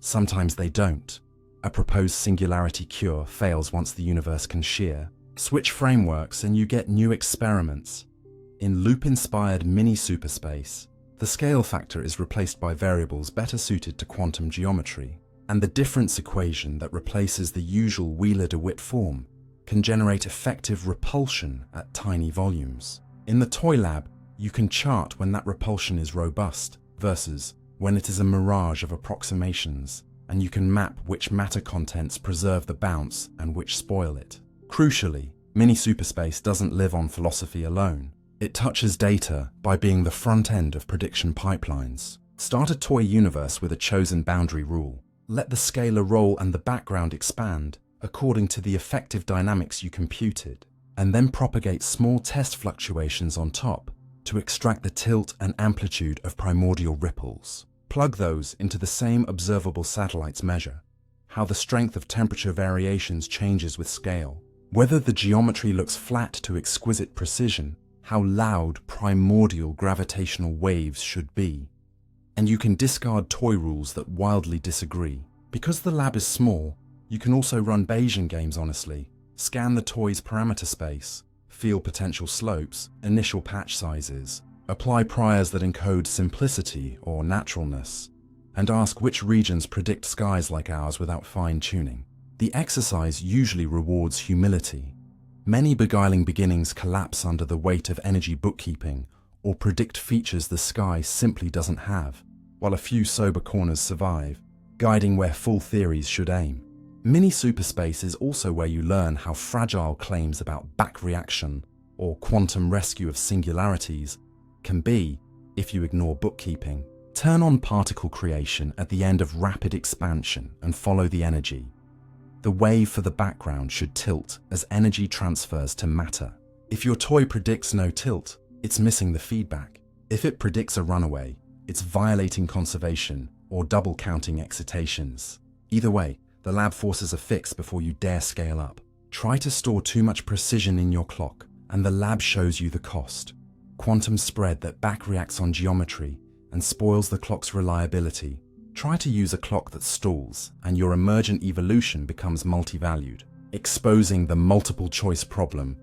Sometimes they don't. A proposed singularity cure fails once the universe can shear. Switch frameworks and you get new experiments. In loop-inspired Minisuperspace, the scale factor is replaced by variables better suited to quantum geometry, and the difference equation that replaces the usual Wheeler-DeWitt form can generate effective repulsion at tiny volumes. In the toy lab, you can chart when that repulsion is robust versus when it is a mirage of approximations, and you can map which matter contents preserve the bounce and which spoil it. Crucially, Minisuperspace doesn't live on philosophy alone. It touches data by being the front end of prediction pipelines. Start a toy universe with a chosen boundary rule. Let the scalar roll and the background expand according to the effective dynamics you computed, and then propagate small test fluctuations on top to extract the tilt and amplitude of primordial ripples. Plug those into the same observable satellites measure how the strength of temperature variations changes with scale, whether the geometry looks flat to exquisite precision, how loud primordial gravitational waves should be. And you can discard toy rules that wildly disagree. Because the lab is small, you can also run Bayesian games honestly, scan the toy's parameter space, feel potential slopes, initial patch sizes, apply priors that encode simplicity or naturalness, and ask which regions predict skies like ours without fine-tuning. The exercise usually rewards humility. Many beguiling beginnings collapse under the weight of energy bookkeeping or predict features the sky simply doesn't have, while a few sober corners survive, guiding where full theories should aim. Minisuperspace is also where you learn how fragile claims about backreaction or quantum rescue of singularities can be if you ignore bookkeeping. Turn on particle creation at the end of rapid expansion and follow the energy. The wave for the background should tilt as energy transfers to matter. If your toy predicts no tilt, it's missing the feedback. If it predicts a runaway, it's violating conservation or double counting excitations. Either way, the lab forces a fix before you dare scale up. Try to store too much precision in your clock, and the lab shows you the cost. Quantum spread that backreacts on geometry and spoils the clock's reliability. Try to use a clock that stalls, and your emergent evolution becomes multi-valued, exposing the multiple choice problem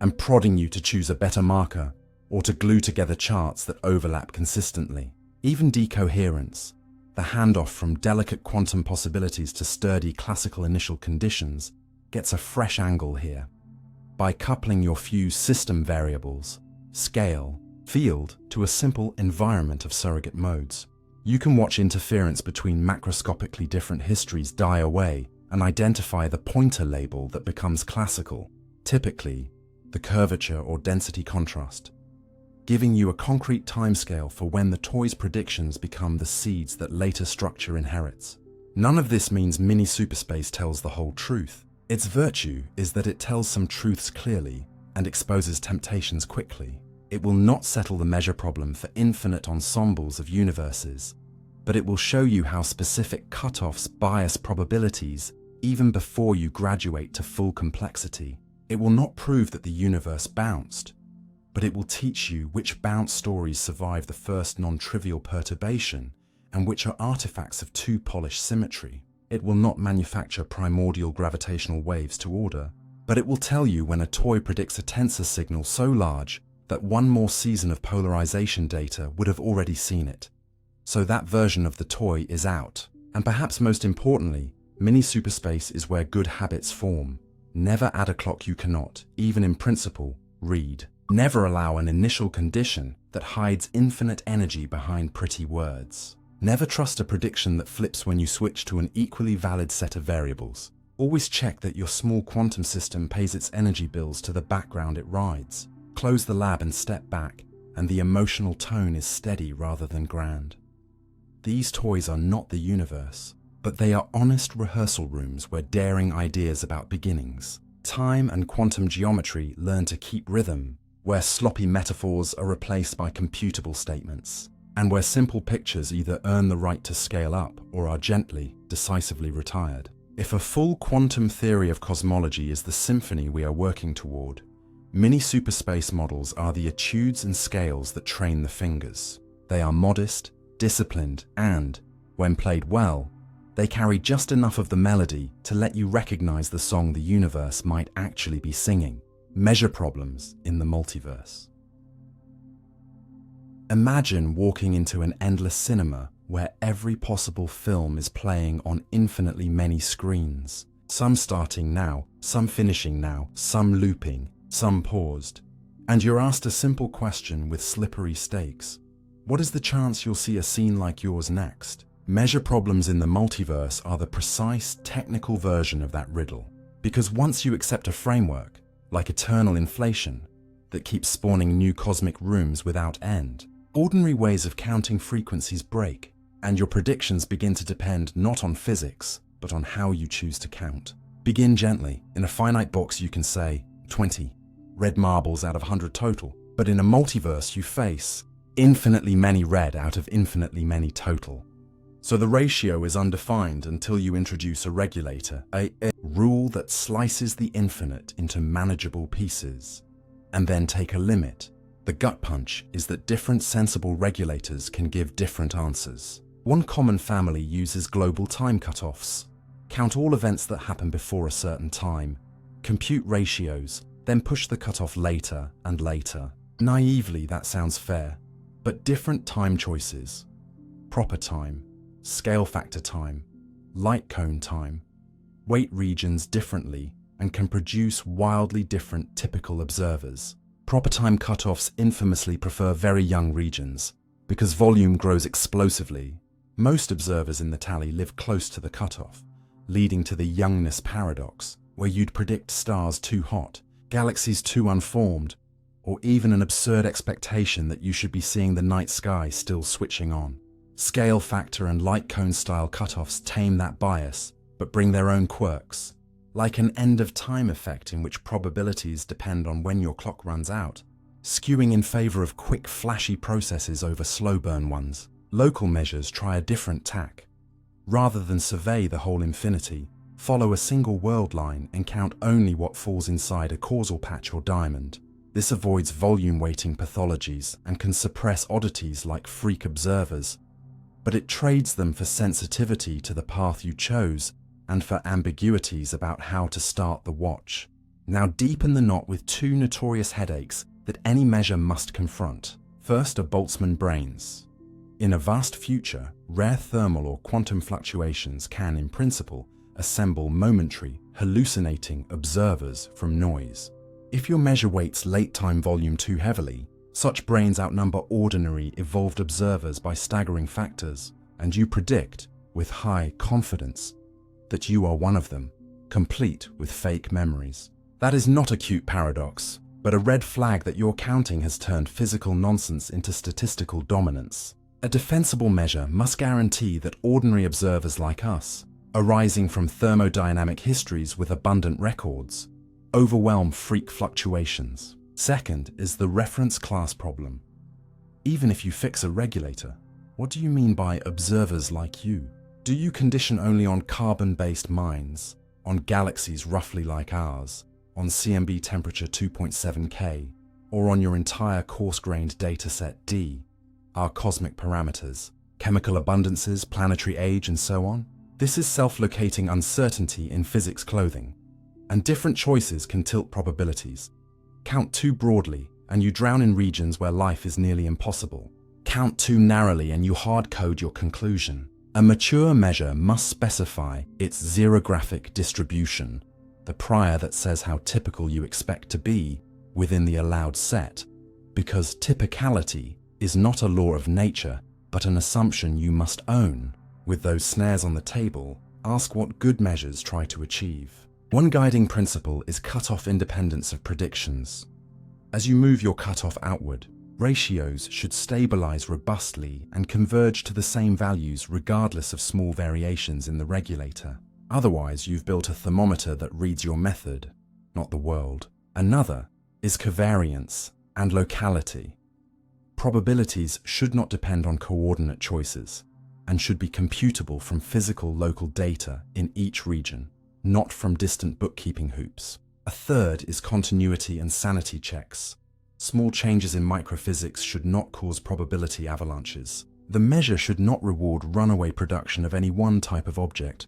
and prodding you to choose a better marker or to glue together charts that overlap consistently. Even decoherence, the handoff from delicate quantum possibilities to sturdy classical initial conditions, gets a fresh angle here. By coupling your few system variables, scale, field, to a simple environment of surrogate modes, You can watch interference between macroscopically different histories die away and identify the pointer label that becomes classical, typically the curvature or density contrast, giving you a concrete timescale for when the toy's predictions become the seeds that later structure inherits. None of this means Minisuperspace tells the whole truth. Its virtue is that it tells some truths clearly and exposes temptations quickly. It will not settle the measure problem for infinite ensembles of universes, but it will show you how specific cutoffs bias probabilities even before you graduate to full complexity. It will not prove that the universe bounced, but it will teach you which bounce stories survive the first non-trivial perturbation and which are artifacts of too polished symmetry. It will not manufacture primordial gravitational waves to order, but it will tell you when a toy predicts a tensor signal so large that one more season of polarization data would have already seen it. So that version of the toy is out. And perhaps most importantly, Minisuperspace is where good habits form. Never add a clock you cannot, even in principle, read. Never allow an initial condition that hides infinite energy behind pretty words. Never trust a prediction that flips when you switch to an equally valid set of variables. Always check that your small quantum system pays its energy bills to the background it rides. Close the lab and step back, and the emotional tone is steady rather than grand. These toys are not the universe, but they are honest rehearsal rooms where daring ideas about beginnings, time and quantum geometry learn to keep rhythm, where sloppy metaphors are replaced by computable statements, and where simple pictures either earn the right to scale up or are gently, decisively retired. If a full quantum theory of cosmology is the symphony we are working toward, Minisuperspace models are the etudes and scales that train the fingers. They are modest, disciplined, and, when played well, they carry just enough of the melody to let you recognize the song the universe might actually be singing. Measure problems in the multiverse. Imagine walking into an endless cinema where every possible film is playing on infinitely many screens. Some starting now, some finishing now, some looping, some paused. And you're asked a simple question with slippery stakes. What is the chance you'll see a scene like yours next? Measure problems in the multiverse are the precise, technical version of that riddle. Because once you accept a framework, like eternal inflation, that keeps spawning new cosmic rooms without end, ordinary ways of counting frequencies break, and your predictions begin to depend not on physics, but on how you choose to count. Begin gently. In a finite box you can say 20 red marbles out of 100 total, but in a multiverse you face infinitely many red out of infinitely many total. So the ratio is undefined until you introduce a regulator, a rule that slices the infinite into manageable pieces, and then take a limit. The gut punch is that different sensible regulators can give different answers. One common family uses global time cutoffs. Count all events that happen before a certain time, compute ratios, then push the cutoff later and later. Naively, that sounds fair, but different time choices, proper time, scale factor time, light cone time, weight regions differently and can produce wildly different typical observers. Proper time cutoffs infamously prefer very young regions because volume grows explosively. Most observers in the tally live close to the cutoff, leading to the youngness paradox, where you'd predict stars too hot, galaxies too unformed, or even an absurd expectation that you should be seeing the night sky still switching on. Scale factor and light cone style cutoffs tame that bias, but bring their own quirks. Like an end-of-time effect in which probabilities depend on when your clock runs out, skewing in favor of quick, flashy processes over slow-burn ones. Local measures try a different tack. Rather than survey the whole infinity, follow a single world line and count only what falls inside a causal patch or diamond. This avoids volume-weighting pathologies and can suppress oddities like freak observers, but it trades them for sensitivity to the path you chose and for ambiguities about how to start the watch. Now deepen the knot with two notorious headaches that any measure must confront. First are Boltzmann brains. In a vast future, rare thermal or quantum fluctuations can, in principle, assemble momentary, hallucinating observers from noise. If your measure weights late-time volume too heavily, such brains outnumber ordinary, evolved observers by staggering factors. and you predict, with high confidence, that you are one of them, complete with fake memories. That is not a cute paradox, but a red flag that your counting has turned physical nonsense into statistical dominance. A defensible measure must guarantee that ordinary observers like us, arising from thermodynamic histories with abundant records, overwhelm freak fluctuations. Second is the reference class problem. Even if you fix a regulator, what do you mean by observers like you? Do you condition only on carbon-based mines, on galaxies roughly like ours, on CMB temperature 2.7 K, or on your entire coarse-grained dataset D, our cosmic parameters, chemical abundances, planetary age, and so on? This is self-locating uncertainty in physics clothing, and different choices can tilt probabilities. Count too broadly, and you drown in regions where life is nearly impossible. Count too narrowly, and you hard-code your conclusion. A mature measure must specify its xerographic distribution, the prior that says how typical you expect to be within the allowed set, because typicality is not a law of nature, but an assumption you must own. With those snares on the table, ask what good measures try to achieve. One guiding principle is cutoff independence of predictions. As you move your cutoff outward, ratios should stabilize robustly and converge to the same values regardless of small variations in the regulator. Otherwise, you've built a thermometer that reads your method, not the world. Another is covariance and locality. Probabilities should not depend on coordinate choices and should be computable from physical local data in each region, not from distant bookkeeping hoops. A third is continuity and sanity checks. Small changes in microphysics should not cause probability avalanches. The measure should not reward runaway production of any one type of object,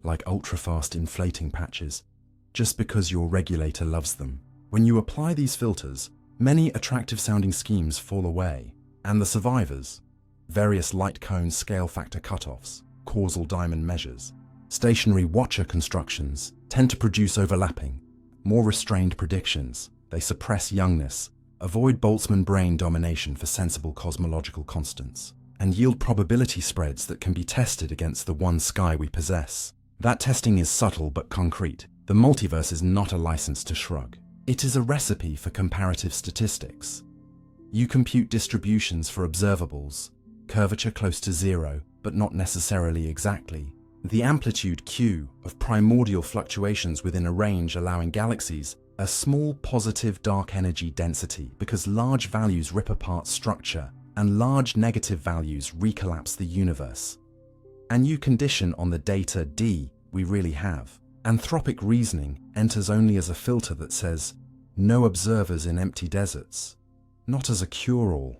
like ultra-fast inflating patches, just because your regulator loves them. When you apply these filters, many attractive-sounding schemes fall away, and the survivors, various light cone scale factor cutoffs, causal diamond measures, stationary watcher constructions tend to produce overlapping, more restrained predictions. They suppress youngness, avoid Boltzmann brain domination for sensible cosmological constants, and yield probability spreads that can be tested against the one sky we possess. That testing is subtle but concrete. The multiverse is not a license to shrug. It is a recipe for comparative statistics. You compute distributions for observables, curvature close to zero, but not necessarily exactly. The amplitude Q of primordial fluctuations within a range allowing galaxies a small positive dark energy density because large values rip apart structure and large negative values recollapse the universe. And you condition on the data D we really have. Anthropic reasoning enters only as a filter that says, no observers in empty deserts, not as a cure-all.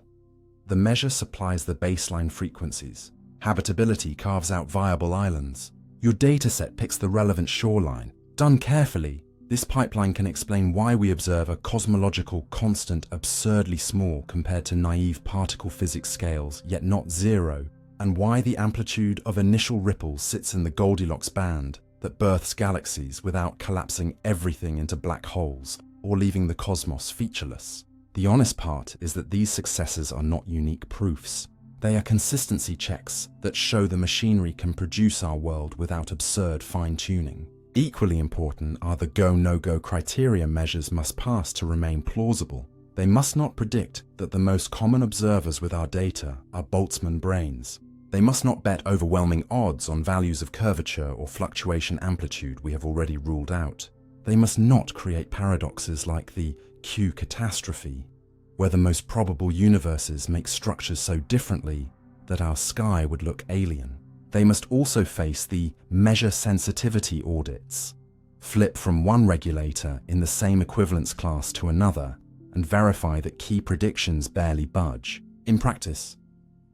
The measure supplies the baseline frequencies. Habitability carves out viable islands. Your dataset picks the relevant shoreline. Done carefully, this pipeline can explain why we observe a cosmological constant absurdly small compared to naive particle physics scales, yet not zero, and why the amplitude of initial ripples sits in the Goldilocks band that births galaxies without collapsing everything into black holes or leaving the cosmos featureless. The honest part is that these successes are not unique proofs. They are consistency checks that show the machinery can produce our world without absurd fine-tuning. Equally important are the go-no-go criteria measures must pass to remain plausible. They must not predict that the most common observers with our data are Boltzmann brains. They must not bet overwhelming odds on values of curvature or fluctuation amplitude we have already ruled out. They must not create paradoxes like the Q catastrophe, where the most probable universes make structures so differently that our sky would look alien. They must also face the measure sensitivity audits, flip from one regulator in the same equivalence class to another, and verify that key predictions barely budge. In practice,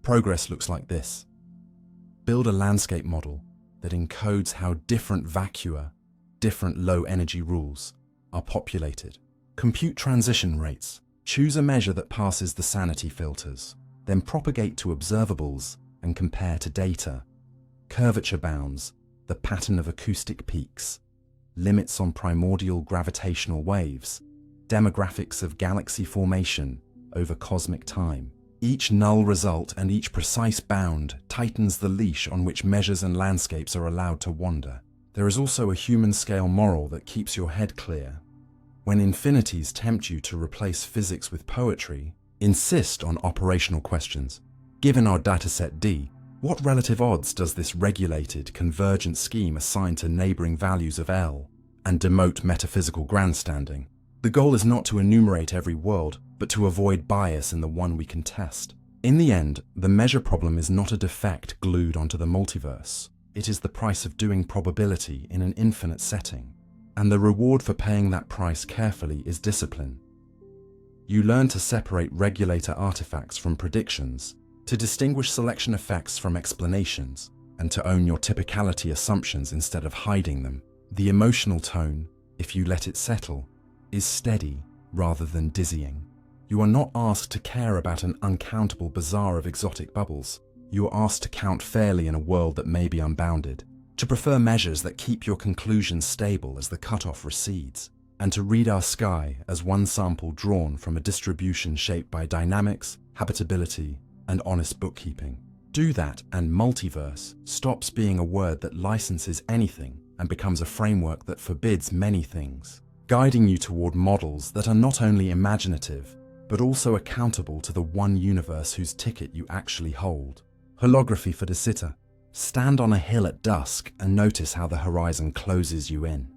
progress looks like this. Build a landscape model that encodes how different vacua, different low-energy rules, are populated. Compute transition rates. Choose a measure that passes the sanity filters, then propagate to observables and compare to data. Curvature bounds, the pattern of acoustic peaks, limits on primordial gravitational waves, demographics of galaxy formation over cosmic time. Each null result and each precise bound tightens the leash on which measures and landscapes are allowed to wander. There is also a human-scale moral that keeps your head clear. When infinities tempt you to replace physics with poetry, insist on operational questions. Given our dataset D, what relative odds does this regulated, convergent scheme assign to neighboring values of L and demote metaphysical grandstanding? The goal is not to enumerate every world, but to avoid bias in the one we can test. In the end, the measure problem is not a defect glued onto the multiverse. It is the price of doing probability in an infinite setting. And the reward for paying that price carefully is discipline. You learn to separate regulator artifacts from predictions, to distinguish selection effects from explanations, and to own your typicality assumptions instead of hiding them. The emotional tone, if you let it settle, is steady rather than dizzying. You are not asked to care about an uncountable bazaar of exotic bubbles. You are asked to count fairly in a world that may be unbounded, to prefer measures that keep your conclusions stable as the cutoff recedes, and to read our sky as one sample drawn from a distribution shaped by dynamics, habitability, and honest bookkeeping. Do that, and multiverse stops being a word that licenses anything and becomes a framework that forbids many things, guiding you toward models that are not only imaginative, but also accountable to the one universe whose ticket you actually hold. Holography for DeWitt. Stand on a hill at dusk and notice how the horizon closes you in.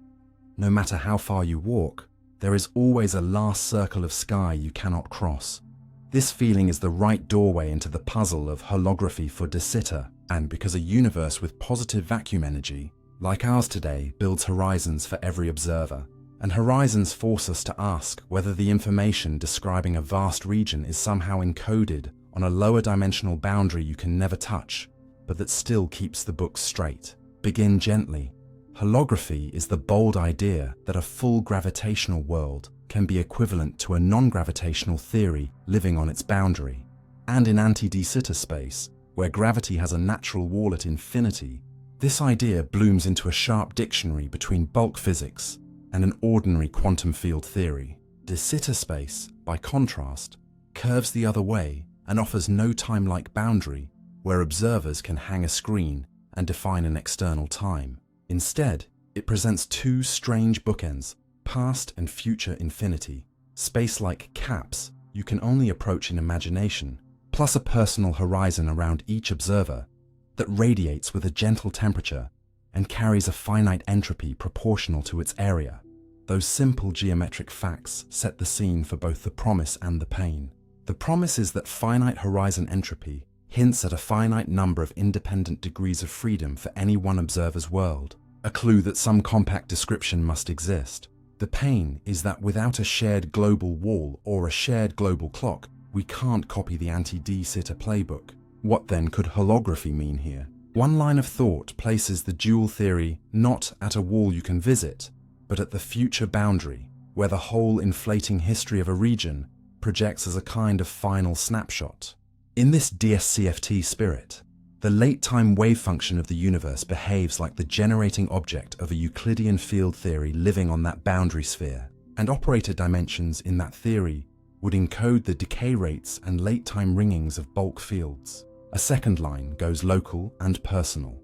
No matter how far you walk, there is always a last circle of sky you cannot cross. This feeling is the right doorway into the puzzle of holography for DeWitt, and because a universe with positive vacuum energy, like ours today, builds horizons for every observer. And horizons force us to ask whether the information describing a vast region is somehow encoded on a lower dimensional boundary you can never touch, but that still keeps the book straight. Begin gently. Holography is the bold idea that a full gravitational world can be equivalent to a non-gravitational theory living on its boundary. And in anti-de Sitter space, where gravity has a natural wall at infinity, this idea blooms into a sharp dictionary between bulk physics and an ordinary quantum field theory. De Sitter space, by contrast, curves the other way and offers no time-like boundary where observers can hang a screen and define an external time. Instead, it presents two strange bookends, past and future infinity, space-like caps you can only approach in imagination, plus a personal horizon around each observer that radiates with a gentle temperature and carries a finite entropy proportional to its area. Those simple geometric facts set the scene for both the promise and the pain. The promise is that finite horizon entropy hints at a finite number of independent degrees of freedom for any one observer's world, a clue that some compact description must exist. The pain is that without a shared global wall or a shared global clock, we can't copy the anti-de Sitter playbook. What then could holography mean here? One line of thought places the dual theory not at a wall you can visit, but at the future boundary, where the whole inflating history of a region projects as a kind of final snapshot. In this DSCFT spirit, the late-time wave function of the universe behaves like the generating object of a Euclidean field theory living on that boundary sphere, and operator dimensions in that theory would encode the decay rates and late-time ringings of bulk fields. A second line goes local and personal.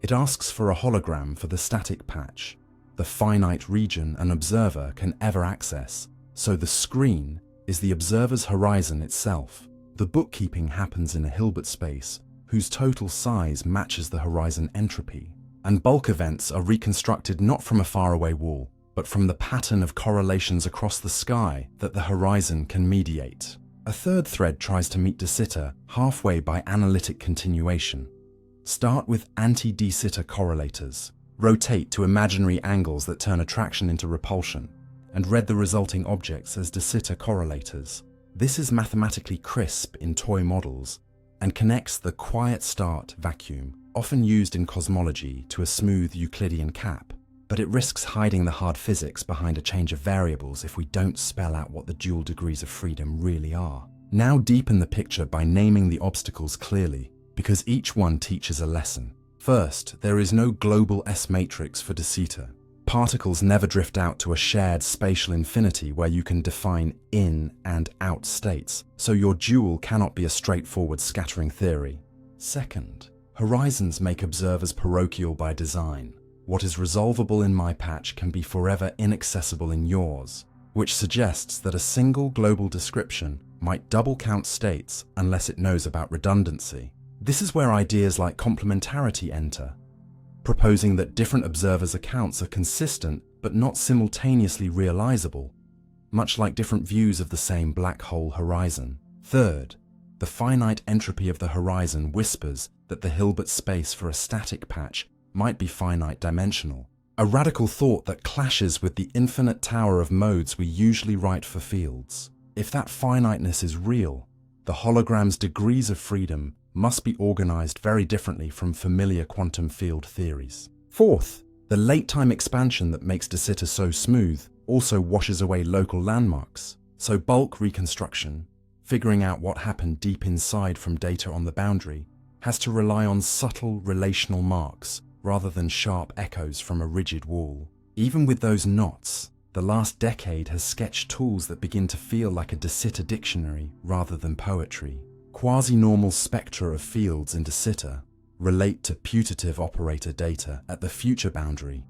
It asks for a hologram for the static patch, the finite region an observer can ever access, so the screen is the observer's horizon itself. The bookkeeping happens in a Hilbert space whose total size matches the horizon entropy, and bulk events are reconstructed not from a faraway wall, but from the pattern of correlations across the sky that the horizon can mediate. A third thread tries to meet de Sitter halfway by analytic continuation. Start with anti-de Sitter correlators, rotate to imaginary angles that turn attraction into repulsion, and read the resulting objects as de Sitter correlators. This is mathematically crisp in toy models and connects the quiet start vacuum, often used in cosmology, to a smooth Euclidean cap, but it risks hiding the hard physics behind a change of variables if we don't spell out what the dual degrees of freedom really are. Now deepen the picture by naming the obstacles clearly, because each one teaches a lesson. First, there is no global S-matrix for de Sitter. particles never drift out to a shared spatial infinity where you can define in and out states, so your dual cannot be a straightforward scattering theory. Second, horizons make observers parochial by design. What is resolvable in my patch can be forever inaccessible in yours, which suggests that a single global description might double count states unless it knows about redundancy. This is where ideas like complementarity enter, proposing that different observers' accounts are consistent but not simultaneously realizable, much like different views of the same black hole horizon. Third, the finite entropy of the horizon whispers that the Hilbert space for a static patch might be finite dimensional, a radical thought that clashes with the infinite tower of modes we usually write for fields. If that finiteness is real, the hologram's degrees of freedom must be organized very differently from familiar quantum field theories. Fourth, the late-time expansion that makes De Sitter so smooth also washes away local landmarks, so bulk reconstruction, figuring out what happened deep inside from data on the boundary, has to rely on subtle relational marks rather than sharp echoes from a rigid wall. Even with those knots, the last decade has sketched tools that begin to feel like a De Sitter dictionary rather than poetry. Quasi-normal spectra of fields in De Sitter relate to putative operator data at the future boundary,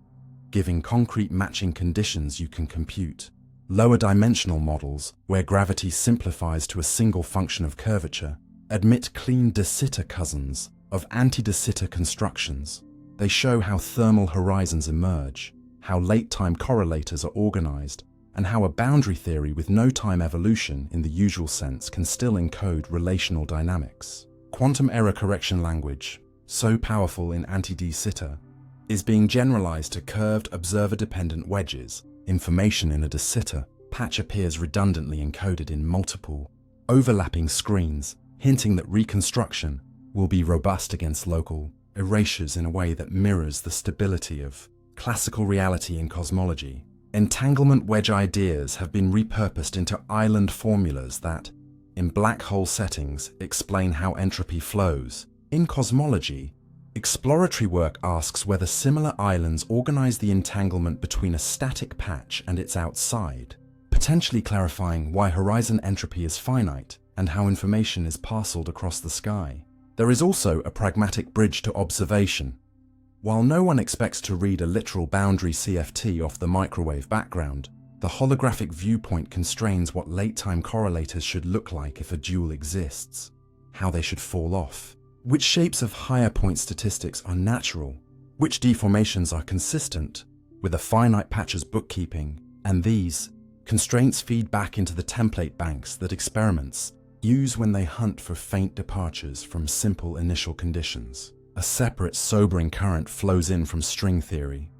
giving concrete matching conditions you can compute. Lower dimensional models, where gravity simplifies to a single function of curvature, admit clean De Sitter cousins of anti-De Sitter constructions. They show how thermal horizons emerge, how late-time correlators are organized, and how a boundary theory with no time evolution in the usual sense can still encode relational dynamics. Quantum error correction language, so powerful in anti-De Sitter, is being generalized to curved observer-dependent wedges. Information in a De Sitter patch appears redundantly encoded in multiple, overlapping screens, hinting that reconstruction will be robust against local erasures in a way that mirrors the stability of classical reality in cosmology. Entanglement wedge ideas have been repurposed into island formulas that, in black hole settings, explain how entropy flows. In cosmology, exploratory work asks whether similar islands organize the entanglement between a static patch and its outside, potentially clarifying why horizon entropy is finite and how information is parceled across the sky. There is also a pragmatic bridge to observation. While no one expects to read a literal boundary CFT off the microwave background, the holographic viewpoint constrains what late-time correlators should look like if a dual exists, how they should fall off, which shapes of higher point statistics are natural, which deformations are consistent with a finite patch's bookkeeping, and these constraints feed back into the template banks that experiments use when they hunt for faint departures from simple initial conditions. A separate, sobering current flows in from string theory.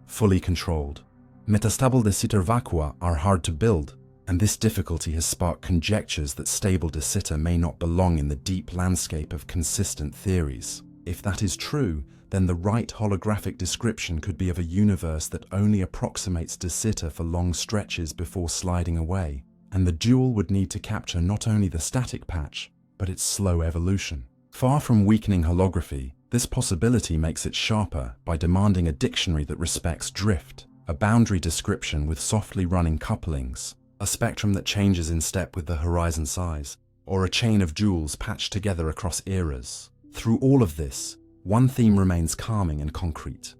Fully controlled, metastable De Sitter vacua are hard to build, and this difficulty has sparked conjectures that stable De Sitter may not belong in the deep landscape of consistent theories. If that is true, then the right holographic description could be of a universe that only approximates De Sitter for long stretches before sliding away, and the dual would need to capture not only the static patch, but its slow evolution. Far from weakening holography, this possibility makes it sharper by demanding a dictionary that respects drift, a boundary description with softly running couplings, a spectrum that changes in step with the horizon size, or a chain of duals patched together across eras. Through all of this, one theme remains calming and concrete.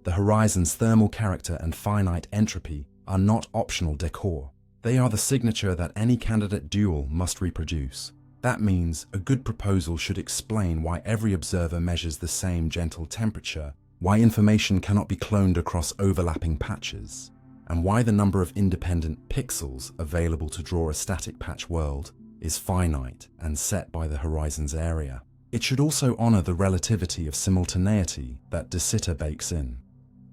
The horizon's thermal character and finite entropy are not optional decor. They are the signature that any candidate dual must reproduce. That means a good proposal should explain why every observer measures the same gentle temperature, why information cannot be cloned across overlapping patches, and why the number of independent pixels available to draw a static patch world is finite and set by the horizon's area. It should also honor the relativity of simultaneity that De Sitter bakes in.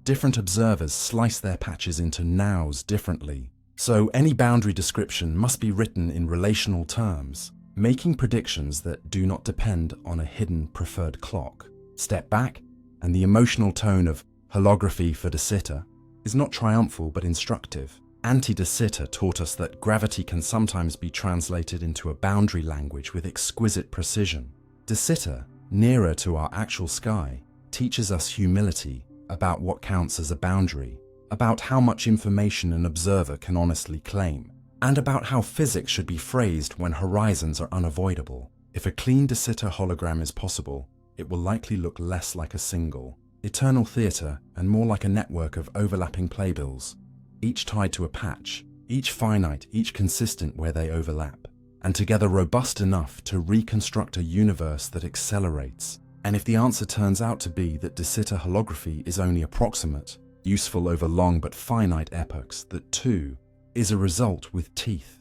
Different observers slice their patches into nows differently, so any boundary description must be written in relational terms, making predictions that do not depend on a hidden preferred clock. Step back, and the emotional tone of holography for De Sitter is not triumphal but instructive. Anti-De Sitter taught us that gravity can sometimes be translated into a boundary language with exquisite precision. De Sitter, nearer to our actual sky, teaches us humility, about what counts as a boundary, about how much information an observer can honestly claim, and about how physics should be phrased when horizons are unavoidable. If a clean de Sitter hologram is possible, it will likely look less like a single, eternal theatre and more like a network of overlapping playbills, each tied to a patch, each finite, each consistent where they overlap, and together robust enough to reconstruct a universe that accelerates. And if the answer turns out to be that de Sitter holography is only approximate, useful over long but finite epochs, that too is a result with teeth.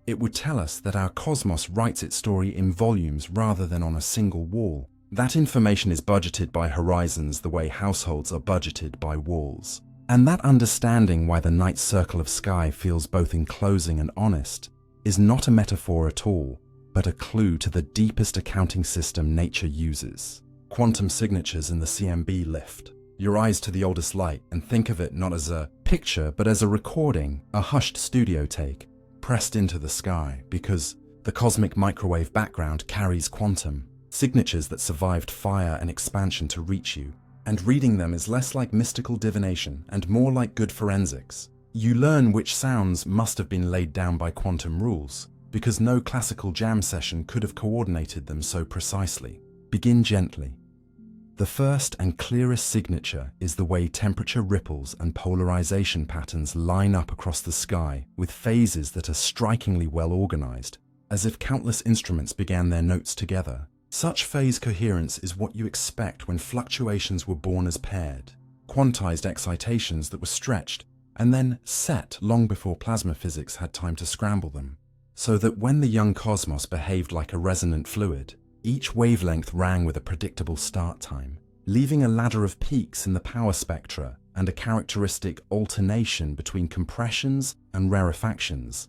It would tell us that our cosmos writes its story in volumes rather than on a single wall. That information is budgeted by horizons the way households are budgeted by walls. And that understanding why the night circle of sky feels both enclosing and honest is not a metaphor at all, but a clue to the deepest accounting system nature uses. Quantum signatures in the CMB lift your eyes to the oldest light and think of it not as a picture but as a recording, a hushed studio take, pressed into the sky, because the cosmic microwave background carries quantum signatures that survived fire and expansion to reach you, and reading them is less like mystical divination and more like good forensics. You learn which sounds must have been laid down by quantum rules, because no classical jam session could have coordinated them so precisely. Begin gently. The first and clearest signature is the way temperature ripples and polarization patterns line up across the sky with phases that are strikingly well organized, as if countless instruments began their notes together. Such phase coherence is what you expect when fluctuations were born as paired, quantized excitations that were stretched and then set long before plasma physics had time to scramble them, so that when the young cosmos behaved like a resonant fluid, each wavelength rang with a predictable start time, leaving a ladder of peaks in the power spectra and a characteristic alternation between compressions and rarefactions.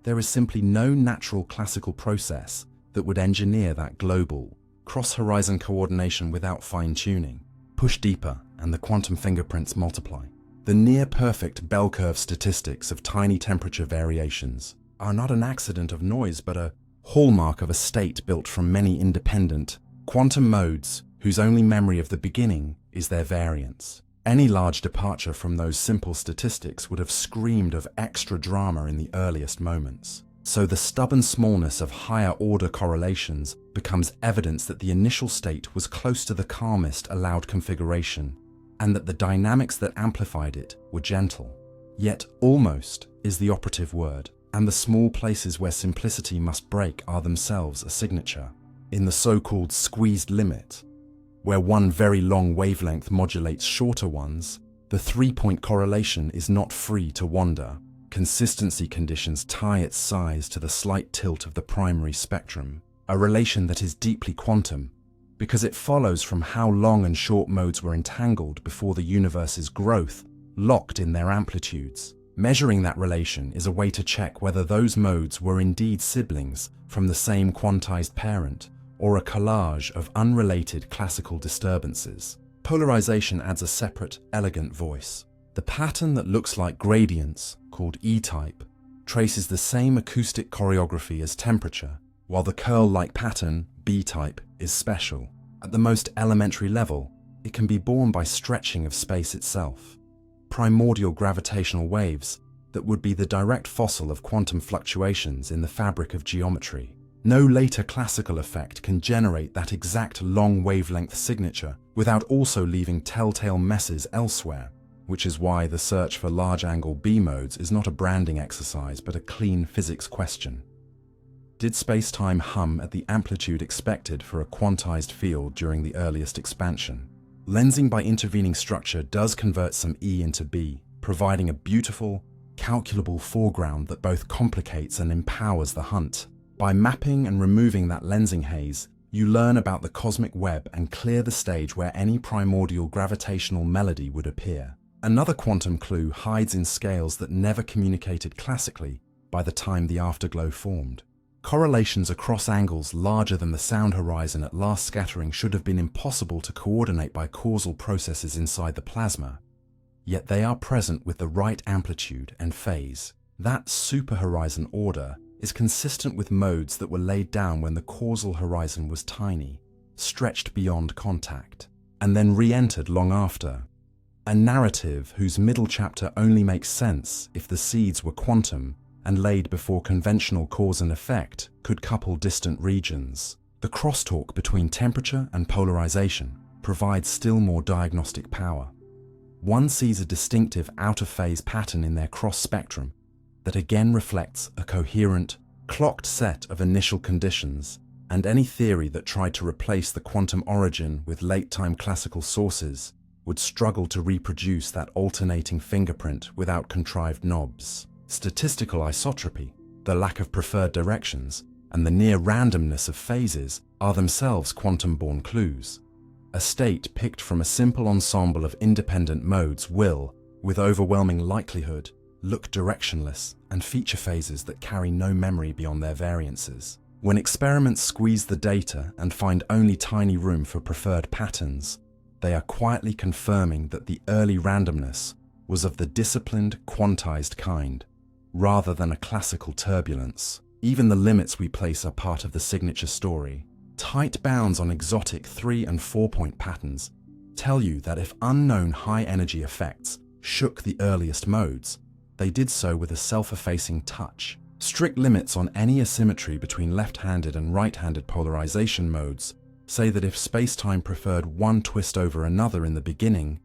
There is simply no natural classical process that would engineer that global, cross-horizon coordination without fine-tuning. Push deeper and the quantum fingerprints multiply. The near-perfect bell curve statistics of tiny temperature variations are not an accident of noise but a hallmark of a state built from many independent quantum modes whose only memory of the beginning is their variance. Any large departure from those simple statistics would have screamed of extra drama in the earliest moments. So the stubborn smallness of higher-order correlations becomes evidence that the initial state was close to the calmest allowed configuration, and that the dynamics that amplified it were gentle. Yet almost is the operative word, and the small places where simplicity must break are themselves a signature. In the so-called squeezed limit, where one very long wavelength modulates shorter ones, the three-point correlation is not free to wander. Consistency conditions tie its size to the slight tilt of the primary spectrum, a relation that is deeply quantum, because it follows from how long and short modes were entangled before the universe's growth locked in their amplitudes. Measuring that relation is a way to check whether those modes were indeed siblings from the same quantized parent, or a collage of unrelated classical disturbances. Polarization adds a separate, elegant voice. The pattern that looks like gradients, called E-type, traces the same acoustic choreography as temperature, while the curl-like pattern, B-type, is special. At the most elementary level, it can be borne by stretching of space itself. Primordial gravitational waves that would be the direct fossil of quantum fluctuations in the fabric of geometry. No later classical effect can generate that exact long wavelength signature without also leaving telltale messes elsewhere, which is why the search for large-angle B modes is not a branding exercise but a clean physics question. Did space-time hum at the amplitude expected for a quantized field during the earliest expansion? Lensing by intervening structure does convert some E into B, providing a beautiful, calculable foreground that both complicates and empowers the hunt. By mapping and removing that lensing haze, you learn about the cosmic web and clear the stage where any primordial gravitational melody would appear. Another quantum clue hides in scales that never communicated classically by the time the afterglow formed. Correlations across angles larger than the sound horizon at last scattering should have been impossible to coordinate by causal processes inside the plasma, yet they are present with the right amplitude and phase. That superhorizon order is consistent with modes that were laid down when the causal horizon was tiny, stretched beyond contact, and then re-entered long after. A narrative whose middle chapter only makes sense if the seeds were quantum and laid before conventional cause and effect could couple distant regions. The crosstalk between temperature and polarization provides still more diagnostic power. One sees a distinctive out-of-phase pattern in their cross-spectrum that again reflects a coherent, clocked set of initial conditions, and any theory that tried to replace the quantum origin with late-time classical sources would struggle to reproduce that alternating fingerprint without contrived knobs. Statistical isotropy, the lack of preferred directions, and the near randomness of phases are themselves quantum-born clues. A state picked from a simple ensemble of independent modes will, with overwhelming likelihood, look directionless and feature phases that carry no memory beyond their variances. When experiments squeeze the data and find only tiny room for preferred patterns, they are quietly confirming that the early randomness was of the disciplined, quantized kind, rather than a classical turbulence. Even the limits we place are part of the signature story. Tight bounds on exotic 3- and 4-point patterns tell you that if unknown high-energy effects shook the earliest modes, they did so with a self-effacing touch. Strict limits on any asymmetry between left-handed and right-handed polarization modes say that if space-time preferred one twist over another in the beginning,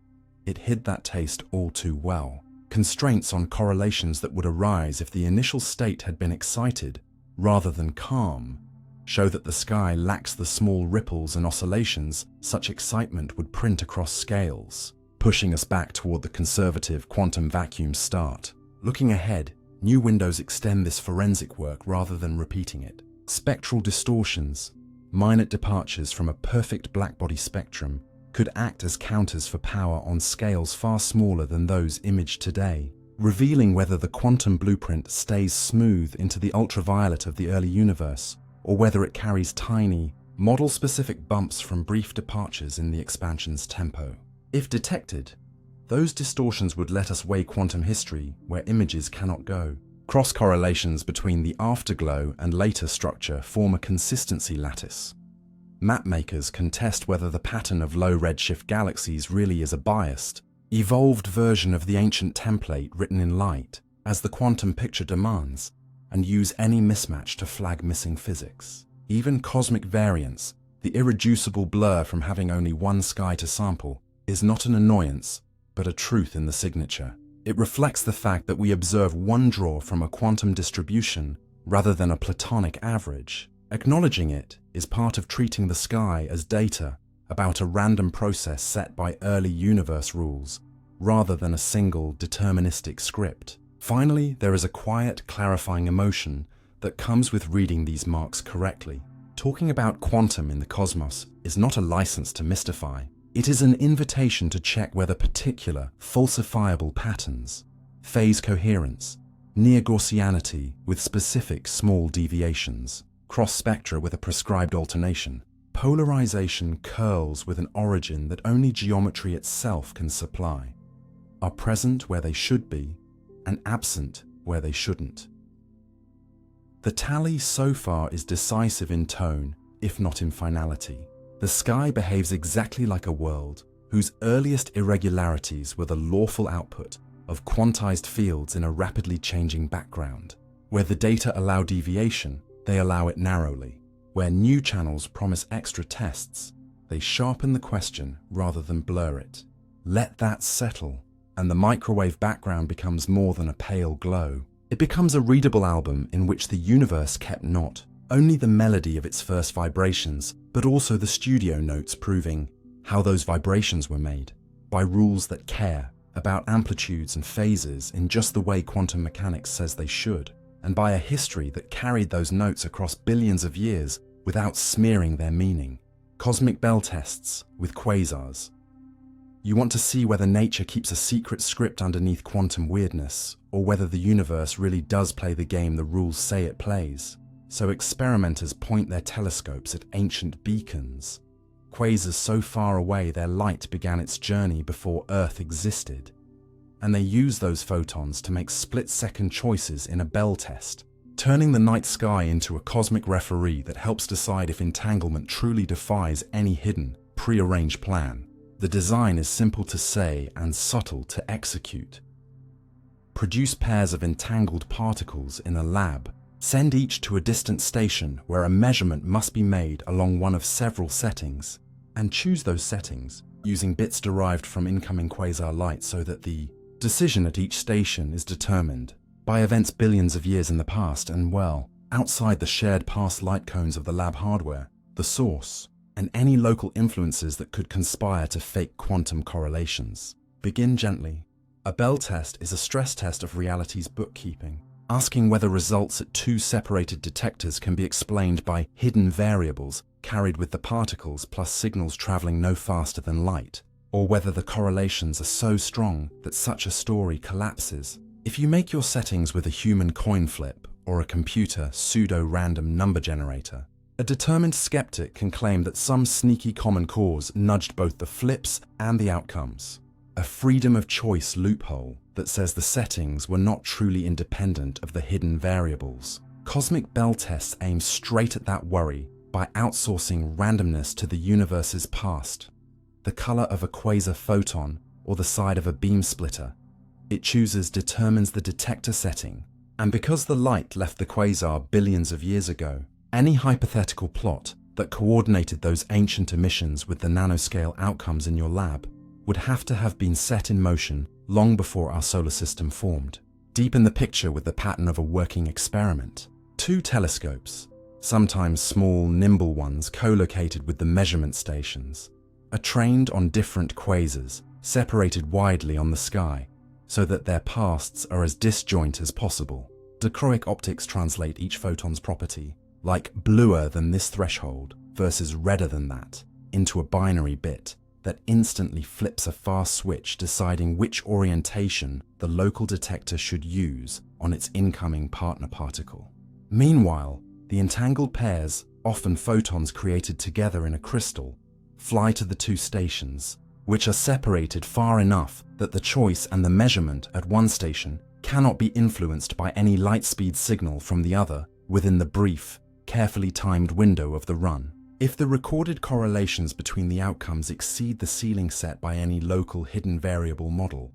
it hid that taste all too well. Constraints on correlations that would arise if the initial state had been excited rather than calm show that the sky lacks the small ripples and oscillations such excitement would print across scales, pushing us back toward the conservative quantum vacuum start. Looking ahead, new windows extend this forensic work rather than repeating it. Spectral distortions, minor departures from a perfect blackbody spectrum, could act as counters for power on scales far smaller than those imaged today, revealing whether the quantum blueprint stays smooth into the ultraviolet of the early universe, or whether it carries tiny, model-specific bumps from brief departures in the expansion's tempo. If detected, those distortions would let us weigh quantum history where images cannot go. Cross-correlations between the afterglow and later structure form a consistency lattice. Mapmakers can test whether the pattern of low redshift galaxies really is a biased, evolved version of the ancient template written in light, as the quantum picture demands, and use any mismatch to flag missing physics. Even cosmic variance, the irreducible blur from having only one sky to sample, is not an annoyance, but a truth in the signature. It reflects the fact that we observe one draw from a quantum distribution rather than a platonic average. Acknowledging it is part of treating the sky as data about a random process set by early universe rules, rather than a single deterministic script. Finally, there is a quiet, clarifying emotion that comes with reading these marks correctly. Talking about quantum in the cosmos is not a license to mystify. It is an invitation to check whether particular, falsifiable patterns, phase coherence, near Gaussianity with specific small deviations, cross-spectra with a prescribed alternation, polarization curls with an origin that only geometry itself can supply, are present where they should be, and absent where they shouldn't. The tally so far is decisive in tone, if not in finality. The sky behaves exactly like a world whose earliest irregularities were the lawful output of quantized fields in a rapidly changing background. Where the data allow deviation, they allow it narrowly. Where new channels promise extra tests, they sharpen the question rather than blur it. Let that settle, and the microwave background becomes more than a pale glow. It becomes a readable album in which the universe kept not only the melody of its first vibrations, but also the studio notes proving how those vibrations were made, by rules that care about amplitudes and phases in just the way quantum mechanics says they should, and by a history that carried those notes across billions of years without smearing their meaning. Cosmic bell tests with quasars. You want to see whether nature keeps a secret script underneath quantum weirdness, or whether the universe really does play the game the rules say it plays. So experimenters point their telescopes at ancient beacons, quasars so far away their light began its journey before Earth existed, and they use those photons to make split-second choices in a bell test, turning the night sky into a cosmic referee that helps decide if entanglement truly defies any hidden, prearranged plan. The design is simple to say and subtle to execute. Produce pairs of entangled particles in a lab. Send each to a distant station where a measurement must be made along one of several settings, and choose those settings using bits derived from incoming quasar light so that the decision at each station is determined by events billions of years in the past and, well, outside the shared past light cones of the lab hardware, the source, and any local influences that could conspire to fake quantum correlations. Begin gently. A Bell test is a stress test of reality's bookkeeping, asking whether results at two separated detectors can be explained by hidden variables carried with the particles plus signals traveling no faster than light, or whether the correlations are so strong that such a story collapses. If you make your settings with a human coin flip or a computer pseudo-random number generator, a determined skeptic can claim that some sneaky common cause nudged both the flips and the outcomes. A freedom of choice loophole that says the settings were not truly independent of the hidden variables. Cosmic Bell tests aim straight at that worry by outsourcing randomness to the universe's past. The color of a quasar photon or the side of a beam splitter it chooses determines the detector setting, and because the light left the quasar billions of years ago, any hypothetical plot that coordinated those ancient emissions with the nanoscale outcomes in your lab would have to have been set in motion long before our solar system formed. Deepen the picture with the pattern of a working experiment. Two telescopes, sometimes small, nimble ones co-located with the measurement stations, are trained on different quasars, separated widely on the sky, so that their pasts are as disjoint as possible. Dichroic optics translate each photon's property, like bluer than this threshold versus redder than that, into a binary bit that instantly flips a fast switch deciding which orientation the local detector should use on its incoming partner particle. Meanwhile, the entangled pairs, often photons created together in a crystal, fly to the two stations, which are separated far enough that the choice and the measurement at one station cannot be influenced by any light speed signal from the other within the brief, carefully timed window of the run. If the recorded correlations between the outcomes exceed the ceiling set by any local hidden variable model,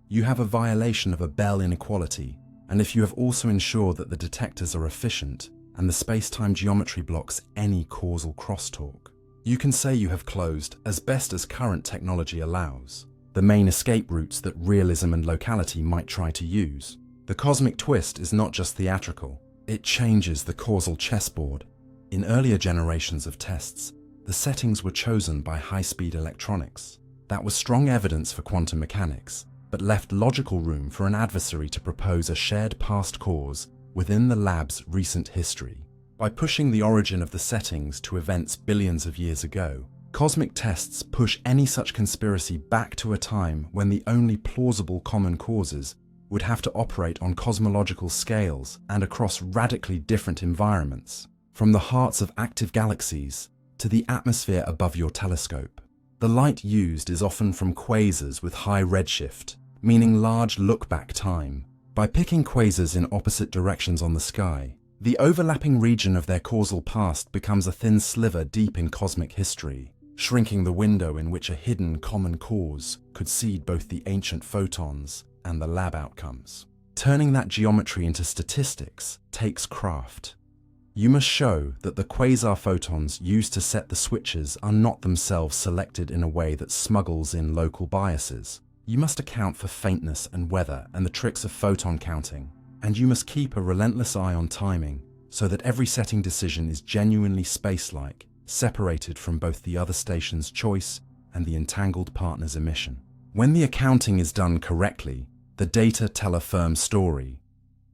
you have a violation of a Bell inequality, and if you have also ensured that the detectors are efficient and the space-time geometry blocks any causal crosstalk, you can say you have closed, as best as current technology allows, the main escape routes that realism and locality might try to use. The cosmic twist is not just theatrical, it changes the causal chessboard. In earlier generations of tests, the settings were chosen by high-speed electronics. That was strong evidence for quantum mechanics, but left logical room for an adversary to propose a shared past cause within the lab's recent history. By pushing the origin of the settings to events billions of years ago, cosmic tests push any such conspiracy back to a time when the only plausible common causes would have to operate on cosmological scales and across radically different environments, from the hearts of active galaxies to the atmosphere above your telescope. The light used is often from quasars with high redshift, meaning large look-back time. By picking quasars in opposite directions on the sky, the overlapping region of their causal past becomes a thin sliver deep in cosmic history, shrinking the window in which a hidden common cause could seed both the ancient photons and the lab outcomes. Turning that geometry into statistics takes craft. You must show that the quasar photons used to set the switches are not themselves selected in a way that smuggles in local biases. You must account for faintness and weather and the tricks of photon counting, and you must keep a relentless eye on timing so that every setting decision is genuinely space-like, separated from both the other station's choice and the entangled partner's emission. When the accounting is done correctly, the data tell a firm story.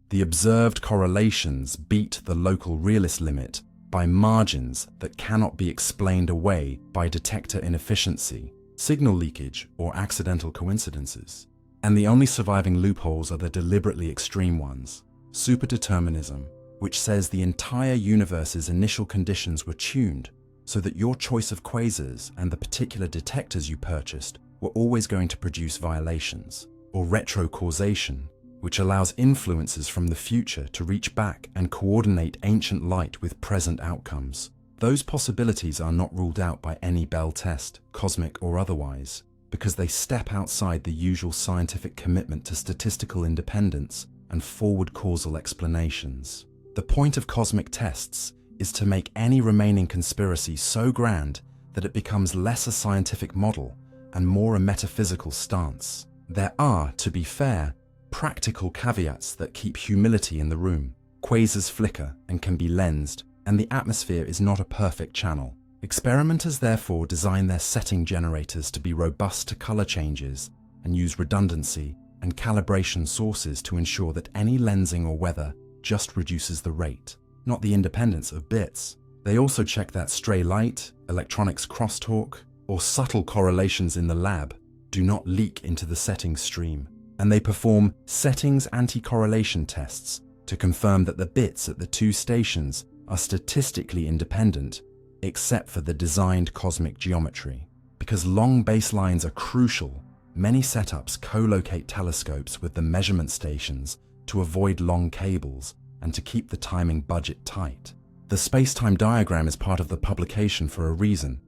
The observed correlations beat the local realist limit by margins that cannot be explained away by detector inefficiency, signal leakage, or accidental coincidences. And the only surviving loopholes are the deliberately extreme ones. Superdeterminism, which says the entire universe's initial conditions were tuned so that your choice of quasars and the particular detectors you purchased were always going to produce violations. Or retrocausation, which allows influences from the future to reach back and coordinate ancient light with present outcomes. Those possibilities are not ruled out by any Bell test, cosmic or otherwise, because they step outside the usual scientific commitment to statistical independence and forward causal explanations. The point of cosmic tests is to make any remaining conspiracy so grand that it becomes less a scientific model and more a metaphysical stance. There are, to be fair, practical caveats that keep humility in the room. Quasars flicker and can be lensed, and the atmosphere is not a perfect channel. Experimenters therefore design their setting generators to be robust to color changes and use redundancy and calibration sources to ensure that any lensing or weather just reduces the rate, not the independence of bits. They also check that stray light, electronics crosstalk, or subtle correlations in the lab do not leak into the settings stream, and they perform settings anti-correlation tests to confirm that the bits at the two stations are statistically independent except for the designed cosmic geometry. Because long baselines are crucial, many setups co-locate telescopes with the measurement stations to avoid long cables and to keep the timing budget tight. The space-time diagram is part of the publication for a reason.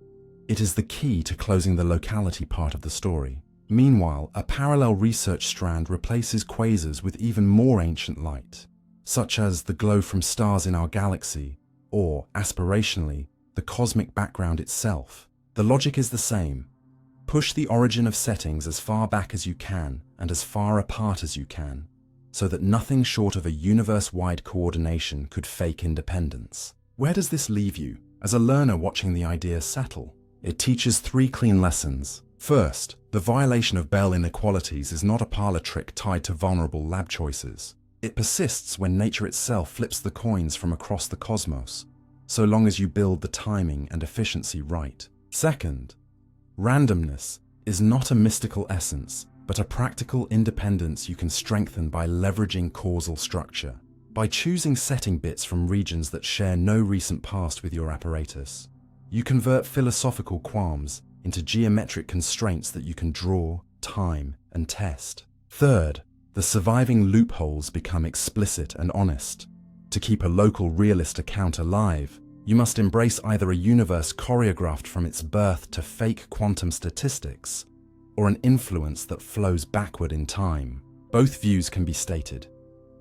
It is the key to closing the locality part of the story. Meanwhile, a parallel research strand replaces quasars with even more ancient light, such as the glow from stars in our galaxy, or, aspirationally, the cosmic background itself. The logic is the same. Push the origin of settings as far back as you can and as far apart as you can, so that nothing short of a universe-wide coordination could fake independence. Where does this leave you, as a learner watching the idea settle? It teaches three clean lessons. First, the violation of Bell inequalities is not a parlor trick tied to vulnerable lab choices. It persists when nature itself flips the coins from across the cosmos, so long as you build the timing and efficiency right. Second, randomness is not a mystical essence, but a practical independence you can strengthen by leveraging causal structure, by choosing setting bits from regions that share no recent past with your apparatus. You convert philosophical qualms into geometric constraints that you can draw, time, and test. Third, the surviving loopholes become explicit and honest. To keep a local realist account alive, you must embrace either a universe choreographed from its birth to fake quantum statistics, or an influence that flows backward in time. Both views can be stated,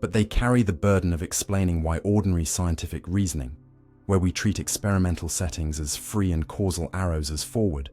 but they carry the burden of explaining why ordinary scientific reasoning, where we treat experimental settings as free and causal arrows as forward,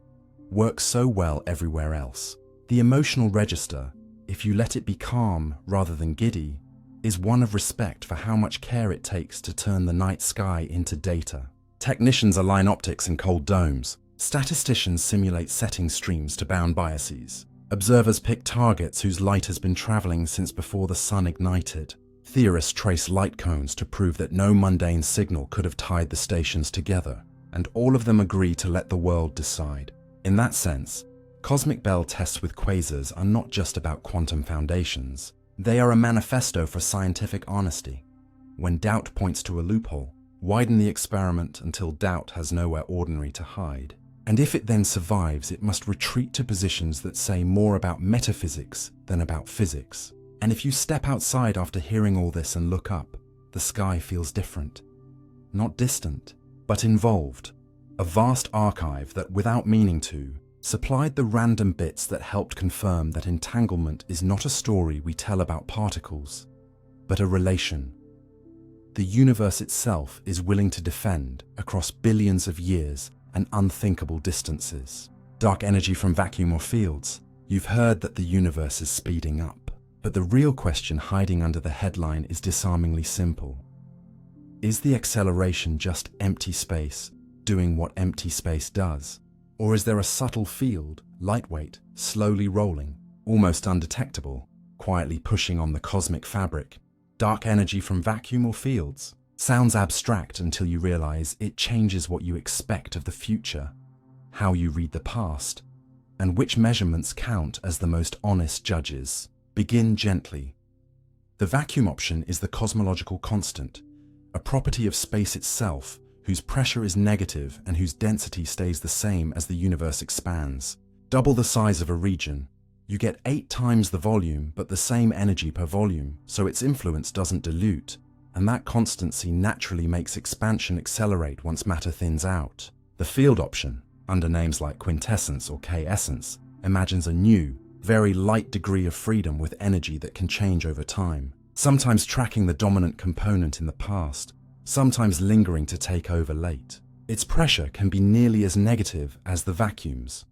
works so well everywhere else. The emotional register, if you let it be calm rather than giddy, is one of respect for how much care it takes to turn the night sky into data. Technicians align optics in cold domes. Statisticians simulate setting streams to bound biases. Observers pick targets whose light has been traveling since before the sun ignited. Theorists trace light cones to prove that no mundane signal could have tied the stations together, and all of them agree to let the world decide. In that sense, cosmic Bell tests with quasars are not just about quantum foundations. They are a manifesto for scientific honesty. When doubt points to a loophole, widen the experiment until doubt has nowhere ordinary to hide. And if it then survives, it must retreat to positions that say more about metaphysics than about physics. And if you step outside after hearing all this and look up, the sky feels different. Not distant, but involved. A vast archive that, without meaning to, supplied the random bits that helped confirm that entanglement is not a story we tell about particles, but a relation. The universe itself is willing to defend, across billions of years and unthinkable distances. Dark energy from vacuum or fields. You've heard that the universe is speeding up. But the real question hiding under the headline is disarmingly simple. Is the acceleration just empty space doing what empty space does? Or is there a subtle field, lightweight, slowly rolling, almost undetectable, quietly pushing on the cosmic fabric? Dark energy from vacuum or fields? Sounds abstract until you realize it changes what you expect of the future, how you read the past, and which measurements count as the most honest judges. Begin gently. The vacuum option is the cosmological constant, a property of space itself whose pressure is negative and whose density stays the same as the universe expands. Double the size of a region. You get 8 times the volume but the same energy per volume, so its influence doesn't dilute. and that constancy naturally makes expansion accelerate once matter thins out. The field option, under names like quintessence or k-essence, imagines a new, very light degree of freedom with energy that can change over time, sometimes tracking the dominant component in the past, sometimes lingering to take over late. Its pressure can be nearly as negative as the vacuum's,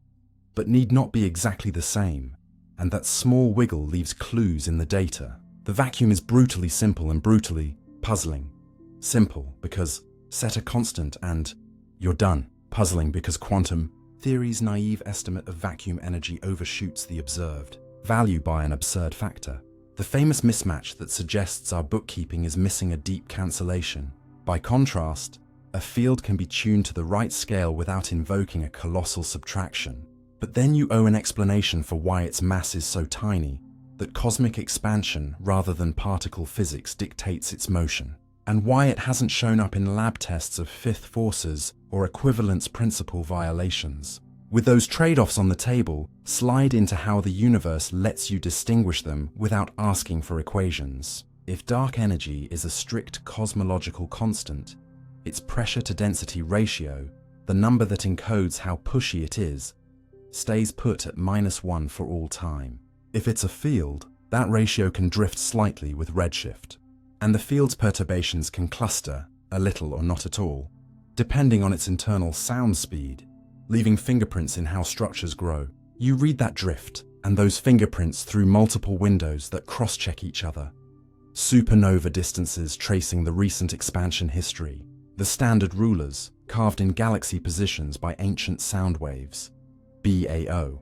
but need not be exactly the same, and that small wiggle leaves clues in the data. The vacuum is brutally simple and brutally puzzling. Simple because set a constant and you're done. Puzzling because quantum theory's naive estimate of vacuum energy overshoots the observed value by an absurd factor. The famous mismatch that suggests our bookkeeping is missing a deep cancellation. By contrast, a field can be tuned to the right scale without invoking a colossal subtraction. But then you owe an explanation for why its mass is so tiny, that cosmic expansion rather than particle physics dictates its motion, and why it hasn't shown up in lab tests of fifth forces or equivalence principle violations. With those trade-offs on the table, slide into how the universe lets you distinguish them without asking for equations. If dark energy is a strict cosmological constant, its pressure-to-density ratio, the number that encodes how pushy it is, stays put at -1 for all time. If it's a field, that ratio can drift slightly with redshift, and the field's perturbations can cluster, a little or not at all, depending on its internal sound speed, leaving fingerprints in how structures grow. You read that drift, and those fingerprints through multiple windows that cross-check each other. Supernova distances tracing the recent expansion history, the standard rulers carved in galaxy positions by ancient sound waves, BAO,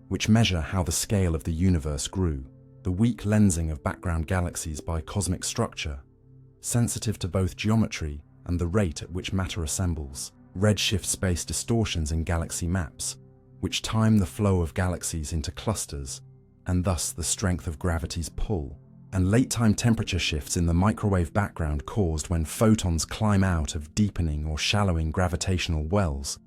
which measure how the scale of the universe grew, the weak lensing of background galaxies by cosmic structure, sensitive to both geometry and the rate at which matter assembles, redshift space distortions in galaxy maps, which time the flow of galaxies into clusters, and thus the strength of gravity's pull, and late-time temperature shifts in the microwave background caused when photons climb out of deepening or shallowing gravitational wells,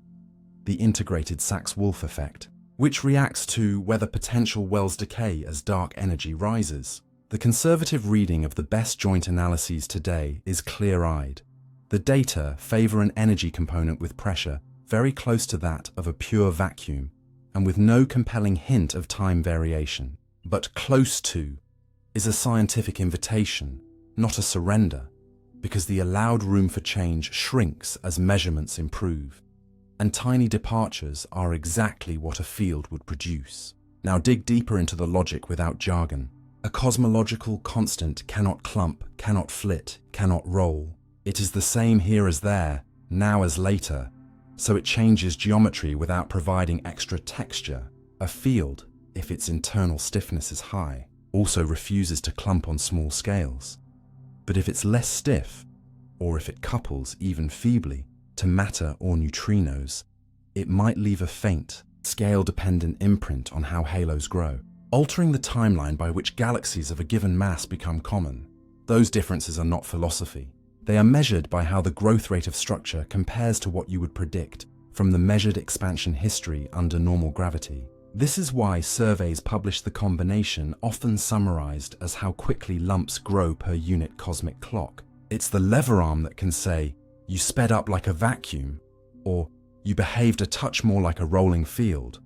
the integrated Sachs-Wolf effect, which reacts to whether potential wells decay as dark energy rises. The conservative reading of the best joint analyses today is clear-eyed. The data favor an energy component with pressure very close to that of a pure vacuum, and with no compelling hint of time variation. But close to is a scientific invitation, not a surrender, because the allowed room for change shrinks as measurements improve. And tiny departures are exactly what a field would produce. Now dig deeper into the logic without jargon. A cosmological constant cannot clump, cannot flit, cannot roll. It is the same here as there, now as later, so it changes geometry without providing extra texture. A field, if its internal stiffness is high, also refuses to clump on small scales. But if it's less stiff, or if it couples even feebly to matter or neutrinos, it might leave a faint, scale-dependent imprint on how halos grow, altering the timeline by which galaxies of a given mass become common. Those differences are not philosophy. They are measured by how the growth rate of structure compares to what you would predict from the measured expansion history under normal gravity. This is why surveys publish the combination often summarized as how quickly lumps grow per unit cosmic clock. It's the lever arm that can say, you sped up like a vacuum, or you behaved a touch more like a rolling field.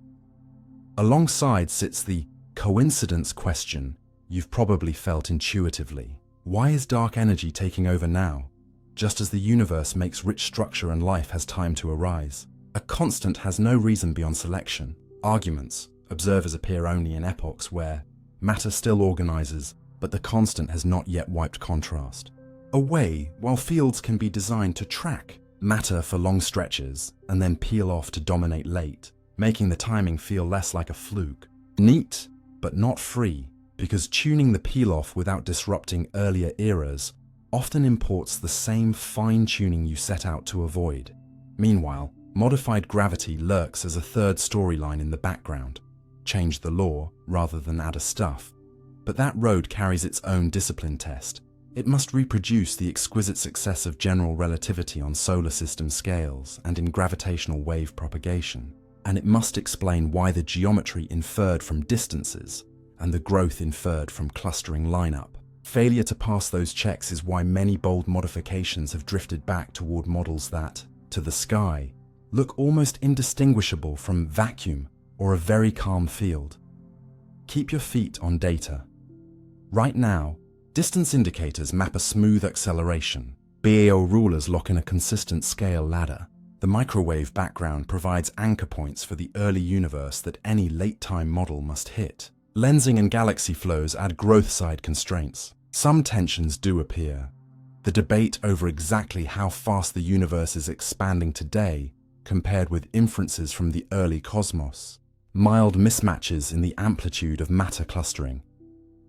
Alongside sits the coincidence question you've probably felt intuitively. Why is dark energy taking over now, just as the universe makes rich structure and life has time to arise? A constant has no reason beyond selection. Arguments, observers appear only in epochs where matter still organizes, but the constant has not yet wiped contrast away, while fields can be designed to track matter for long stretches and then peel off to dominate late, making the timing feel less like a fluke. Neat, but not free, because tuning the peel-off without disrupting earlier eras often imports the same fine-tuning you set out to avoid. Meanwhile, modified gravity lurks as a third storyline in the background. Change the law rather than add a stuff. But that road carries its own discipline test. It must reproduce the exquisite success of general relativity on solar system scales and in gravitational wave propagation. And it must explain why the geometry inferred from distances and the growth inferred from clustering lineup Failure to pass those checks is why many bold modifications have drifted back toward models that, to the sky, look almost indistinguishable from vacuum or a very calm field. Keep your feet on data. Right now, distance indicators map a smooth acceleration. BAO rulers lock in a consistent scale ladder. The microwave background provides anchor points for the early universe that any late-time model must hit. Lensing and galaxy flows add growth-side constraints. Some tensions do appear. The debate over exactly how fast the universe is expanding today compared with inferences from the early cosmos. Mild mismatches in the amplitude of matter clustering.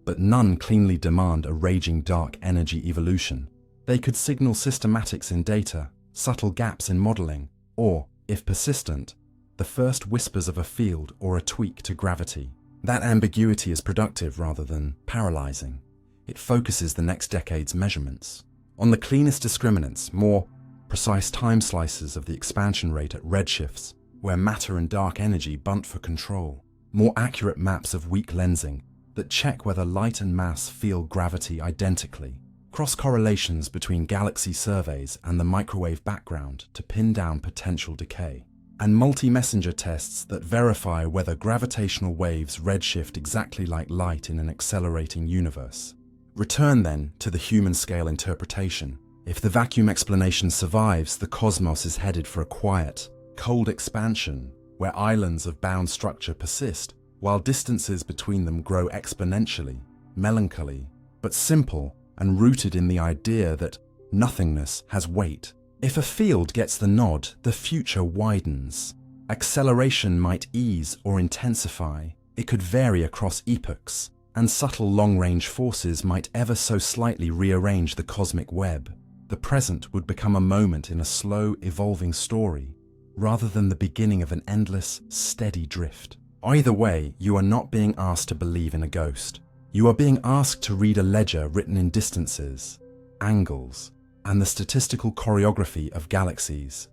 But none cleanly demand a raging dark energy evolution. They could signal systematics in data, subtle gaps in modeling, or, if persistent, the first whispers of a field or a tweak to gravity. That ambiguity is productive rather than paralyzing. It focuses the next decade's measurements on the cleanest discriminants, more precise time slices of the expansion rate at redshifts, where matter and dark energy bunt for control, more accurate maps of weak lensing that check whether light and mass feel gravity identically, cross-correlations between galaxy surveys and the microwave background to pin down potential decay, and multi-messenger tests that verify whether gravitational waves redshift exactly like light in an accelerating universe. Return then to the human-scale interpretation. If the vacuum explanation survives, the cosmos is headed for a quiet, cold expansion where islands of bound structure persist while distances between them grow exponentially, melancholy, but simple and rooted in the idea that nothingness has weight. If a field gets the nod, the future widens. Acceleration might ease or intensify. It could vary across epochs, and subtle long-range forces might ever so slightly rearrange the cosmic web. The present would become a moment in a slow, evolving story, rather than the beginning of an endless, steady drift. Either way, you are not being asked to believe in a ghost. You are being asked to read a ledger written in distances, angles, and the statistical choreography of galaxies,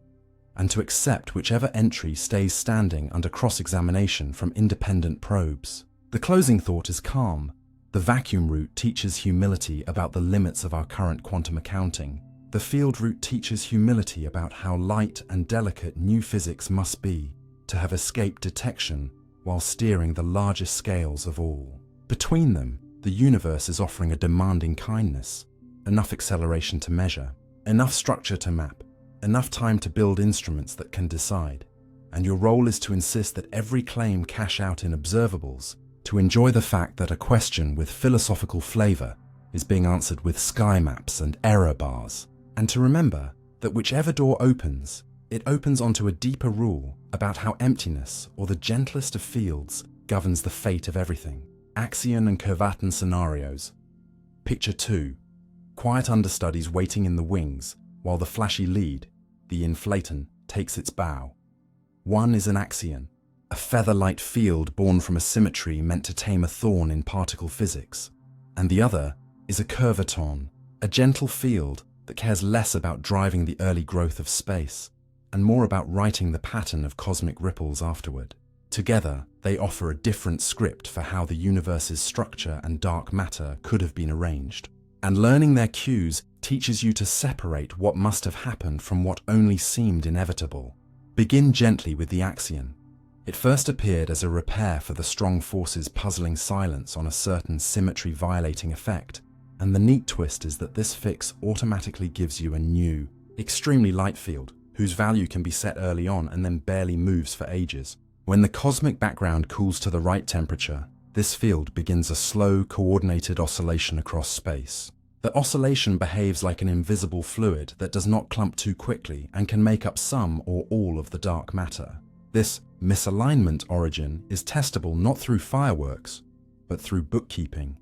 and to accept whichever entry stays standing under cross-examination from independent probes. The closing thought is calm. The vacuum route teaches humility about the limits of our current quantum accounting. The field route teaches humility about how light and delicate new physics must be to have escaped detection while steering the largest scales of all. Between them, the universe is offering a demanding kindness, enough acceleration to measure, enough structure to map, enough time to build instruments that can decide. And your role is to insist that every claim cash out in observables, to enjoy the fact that a question with philosophical flavor is being answered with sky maps and error bars, and to remember that whichever door opens, it opens onto a deeper rule about how emptiness, or the gentlest of fields, governs the fate of everything. Axion and Curvaton scenarios. Picture 2. Quiet understudies waiting in the wings, while the flashy lead, the inflaton, takes its bow. One is an Axion, a feather-light field born from a symmetry meant to tame a thorn in particle physics. And the other is a Curvaton, a gentle field that cares less about driving the early growth of space, and more about writing the pattern of cosmic ripples afterward. Together, they offer a different script for how the universe's structure and dark matter could have been arranged. And learning their cues teaches you to separate what must have happened from what only seemed inevitable. Begin gently with the Axion. It first appeared as a repair for the strong forces puzzling silence on a certain symmetry-violating effect, and the neat twist is that this fix automatically gives you a new, extremely light field, whose value can be set early on and then barely moves for ages. When the cosmic background cools to the right temperature, this field begins a slow, coordinated oscillation across space. The oscillation behaves like an invisible fluid that does not clump too quickly and can make up some or all of the dark matter. This misalignment origin is testable not through fireworks, but through bookkeeping.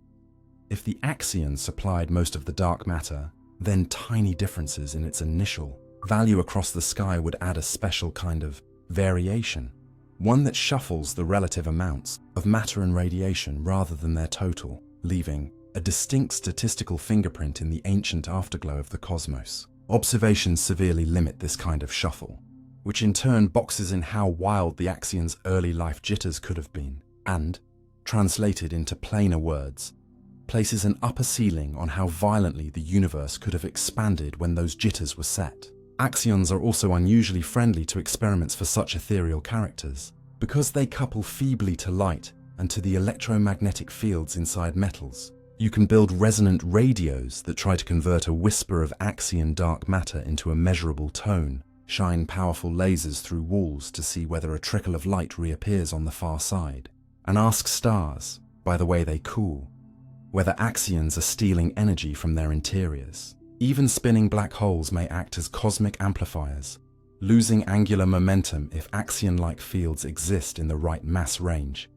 If the Axion supplied most of the dark matter, then tiny differences in its initial value across the sky would add a special kind of variation, one that shuffles the relative amounts of matter and radiation rather than their total, leaving a distinct statistical fingerprint in the ancient afterglow of the cosmos. Observations severely limit this kind of shuffle, which in turn boxes in how wild the Axion's early life jitters could have been, and, translated into plainer words, places an upper ceiling on how violently the universe could have expanded when those jitters were set. Axions are also unusually friendly to experiments for such ethereal characters, because they couple feebly to light and to the electromagnetic fields inside metals. You can build resonant radios that try to convert a whisper of Axion dark matter into a measurable tone, shine powerful lasers through walls to see whether a trickle of light reappears on the far side, and ask stars, by the way they cool, whether Axions are stealing energy from their interiors. Even spinning black holes may act as cosmic amplifiers, losing angular momentum if Axion-like fields exist in the right mass range,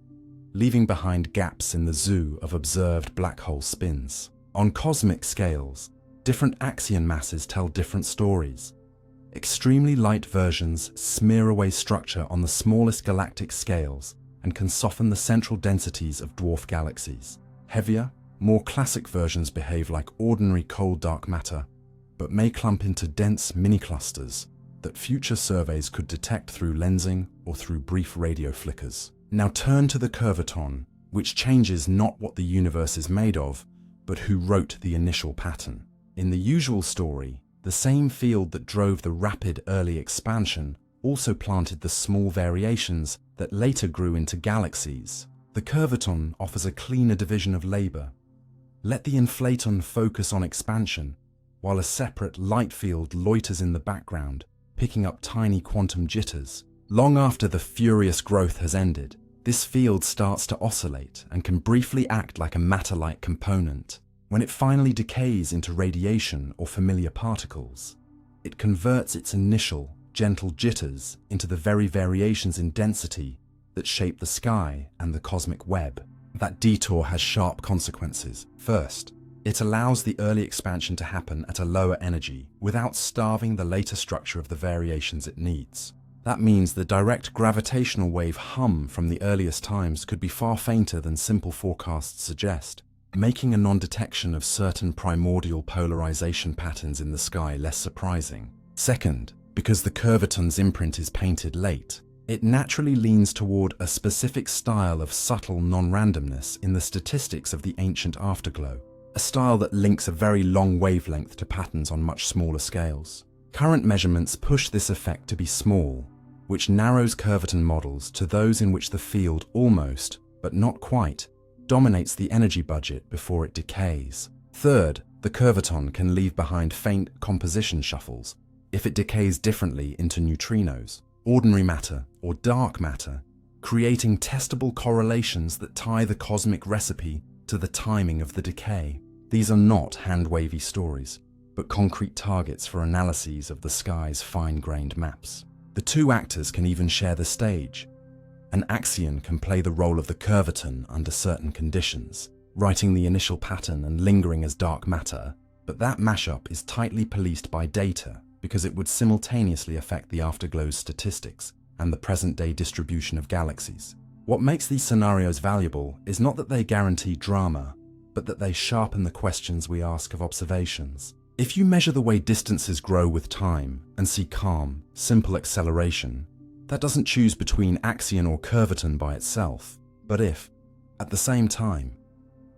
leaving behind gaps in the zoo of observed black hole spins. On cosmic scales, different Axion masses tell different stories. Extremely light versions smear away structure on the smallest galactic scales and can soften the central densities of dwarf galaxies. Heavier, more classic versions behave like ordinary cold dark matter, but may clump into dense mini-clusters that future surveys could detect through lensing or through brief radio flickers. Now turn to the Curvaton, which changes not what the universe is made of, but who wrote the initial pattern. In the usual story, the same field that drove the rapid early expansion also planted the small variations that later grew into galaxies. The Curvaton offers a cleaner division of labor. Let the inflaton focus on expansion, while a separate light field loiters in the background, picking up tiny quantum jitters. Long after the furious growth has ended, this field starts to oscillate and can briefly act like a matter-like component. When it finally decays into radiation or familiar particles, it converts its initial, gentle jitters into the very variations in density that shape the sky and the cosmic web. That detour has sharp consequences. First, it allows the early expansion to happen at a lower energy without starving the later structure of the variations it needs. That means the direct gravitational wave hum from the earliest times could be far fainter than simple forecasts suggest, making a non-detection of certain primordial polarization patterns in the sky less surprising. Second, because the Curvaton's imprint is painted late, it naturally leans toward a specific style of subtle non-randomness in the statistics of the ancient afterglow, a style that links a very long wavelength to patterns on much smaller scales. Current measurements push this effect to be small, which narrows Curvaton models to those in which the field almost, but not quite, dominates the energy budget before it decays. Third, the Curvaton can leave behind faint composition shuffles if it decays differently into neutrinos, ordinary matter, or dark matter, creating testable correlations that tie the cosmic recipe to the timing of the decay. These are not hand-wavy stories, but concrete targets for analyses of the sky's fine-grained maps. The two actors can even share the stage. An Axion can play the role of the Curvaton under certain conditions, writing the initial pattern and lingering as dark matter, but that mashup is tightly policed by data because it would simultaneously affect the afterglow's statistics and the present-day distribution of galaxies. What makes these scenarios valuable is not that they guarantee drama, but that they sharpen the questions we ask of observations. If you measure the way distances grow with time and see calm, simple acceleration, that doesn't choose between Axion or Curvaton by itself. But if, at the same time,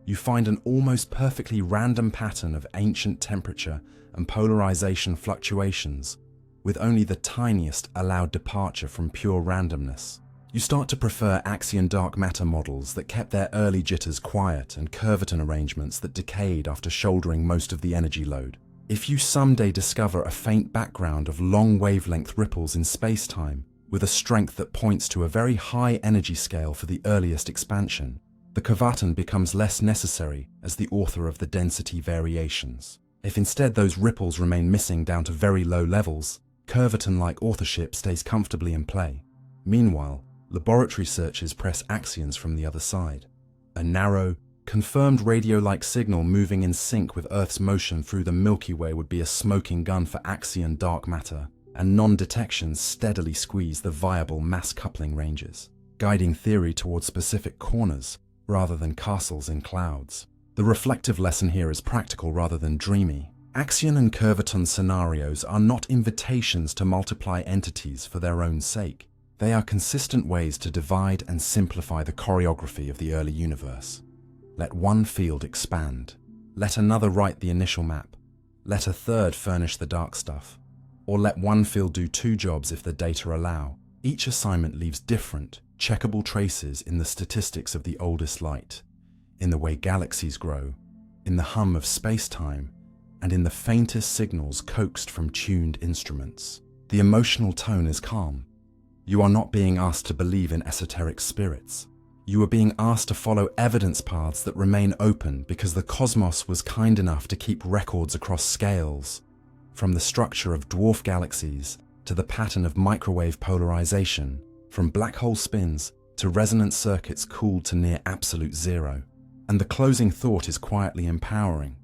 you find an almost perfectly random pattern of ancient temperature and polarization fluctuations, with only the tiniest allowed departure from pure randomness, you start to prefer Axion dark matter models that kept their early jitters quiet and Curvaton arrangements that decayed after shouldering most of the energy load. If you someday discover a faint background of long wavelength ripples in space-time with a strength that points to a very high energy scale for the earliest expansion, the Curvaton becomes less necessary as the author of the density variations. If instead those ripples remain missing down to very low levels, Curvaton-like authorship stays comfortably in play. Meanwhile, laboratory searches press Axions from the other side. A narrow, confirmed radio-like signal moving in sync with Earth's motion through the Milky Way would be a smoking gun for Axion dark matter, and non-detections steadily squeeze the viable mass coupling ranges, guiding theory towards specific corners rather than castles in clouds. The reflective lesson here is practical rather than dreamy. Axion and Curvaton scenarios are not invitations to multiply entities for their own sake. They are consistent ways to divide and simplify the choreography of the early universe. Let one field expand. Let another write the initial map. Let a third furnish the dark stuff. Or let one field do two jobs if the data allow. Each assignment leaves different, checkable traces in the statistics of the oldest light, in the way galaxies grow, in the hum of space-time, and in the faintest signals coaxed from tuned instruments. The emotional tone is calm. You are not being asked to believe in esoteric spirits. You are being asked to follow evidence paths that remain open because the cosmos was kind enough to keep records across scales, from the structure of dwarf galaxies to the pattern of microwave polarization, from black hole spins to resonance circuits cooled to near absolute zero. And the closing thought is quietly empowering.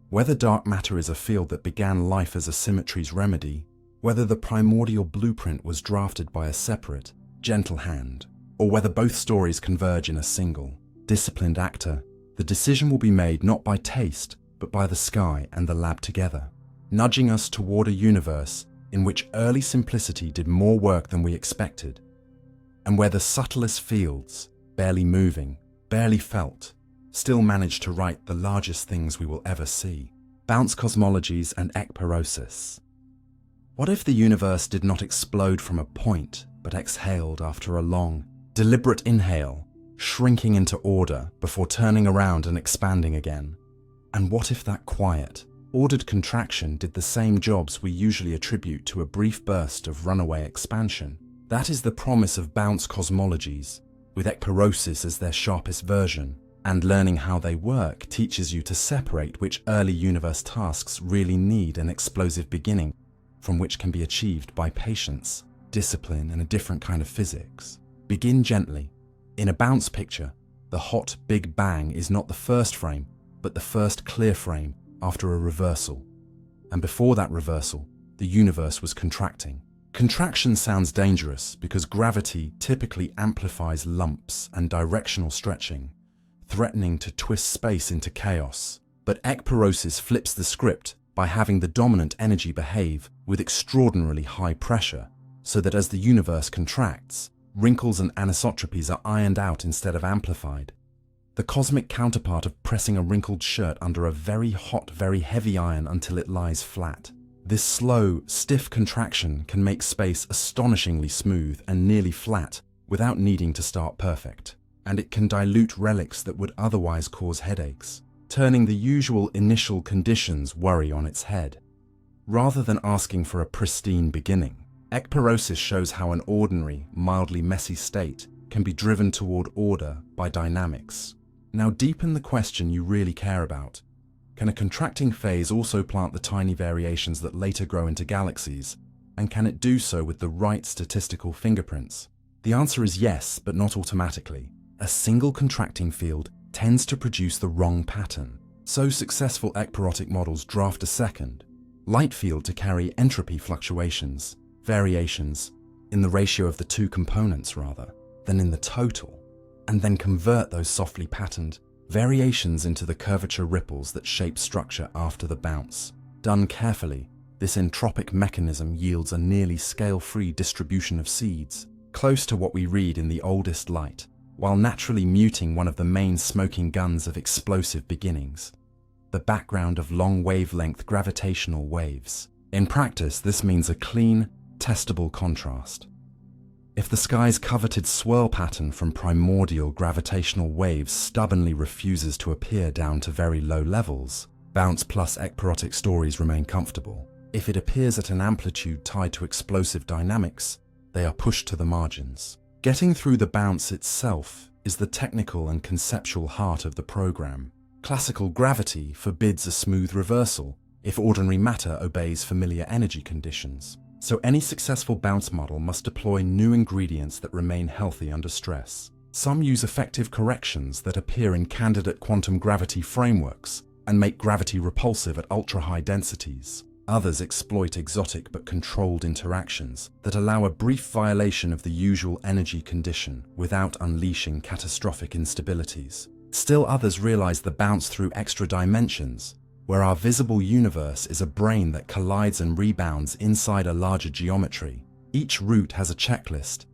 Whether dark matter is a field that began life as a symmetry's remedy, whether the primordial blueprint was drafted by a separate, gentle hand, or whether both stories converge in a single, disciplined actor, the decision will be made not by taste, but by the sky and the lab together, nudging us toward a universe in which early simplicity did more work than we expected, and where the subtlest fields, barely moving, barely felt, still manage to write the largest things we will ever see. Bounce cosmologies and ekpyrosis. What if the universe did not explode from a point, but exhaled after a long, deliberate inhale, shrinking into order before turning around and expanding again? And what if that quiet, ordered contraction did the same jobs we usually attribute to a brief burst of runaway expansion? That is the promise of bounce cosmologies, with ekpyrosis as their sharpest version, and learning how they work teaches you to separate which early universe tasks really need an explosive beginning from which can be achieved by patience, discipline, and a different kind of physics. Begin gently. In a bounce picture, the hot Big Bang is not the first frame, but the first clear frame after a reversal. And before that reversal, the universe was contracting. Contraction sounds dangerous because gravity typically amplifies lumps and directional stretching, threatening to twist space into chaos. But ekpyrosis flips the script by having the dominant energy behave with extraordinarily high pressure, so that as the universe contracts, wrinkles and anisotropies are ironed out instead of amplified. The cosmic counterpart of pressing a wrinkled shirt under a very hot, very heavy iron until it lies flat. This slow, stiff contraction can make space astonishingly smooth and nearly flat without needing to start perfect. And it can dilute relics that would otherwise cause headaches, turning the usual initial conditions worry on its head. Rather than asking for a pristine beginning, ekpyrosis shows how an ordinary, mildly messy state can be driven toward order by dynamics. Now deepen the question you really care about. Can a contracting phase also plant the tiny variations that later grow into galaxies? And can it do so with the right statistical fingerprints? The answer is yes, but not automatically. A single contracting field tends to produce the wrong pattern. So successful ekpyrotic models draft a second, light field to carry entropy fluctuations, variations, in the ratio of the two components rather than in the total, and then convert those softly patterned variations into the curvature ripples that shape structure after the bounce. Done carefully, this entropic mechanism yields a nearly scale-free distribution of seeds, close to what we read in the oldest light, while naturally muting one of the main smoking guns of explosive beginnings, the background of long wavelength gravitational waves. In practice, this means a clean, testable contrast. If the sky's coveted swirl pattern from primordial gravitational waves stubbornly refuses to appear down to very low levels, bounce plus ekpyrotic stories remain comfortable. If it appears at an amplitude tied to explosive dynamics, they are pushed to the margins. Getting through the bounce itself is the technical and conceptual heart of the program. Classical gravity forbids a smooth reversal if ordinary matter obeys familiar energy conditions. So any successful bounce model must deploy new ingredients that remain healthy under stress. Some use effective corrections that appear in candidate quantum gravity frameworks and make gravity repulsive at ultra-high densities. Others exploit exotic but controlled interactions that allow a brief violation of the usual energy condition without unleashing catastrophic instabilities. Still others realize the bounce through extra dimensions, where our visible universe is a brain that collides and rebounds inside a larger geometry. Each route has a checklist.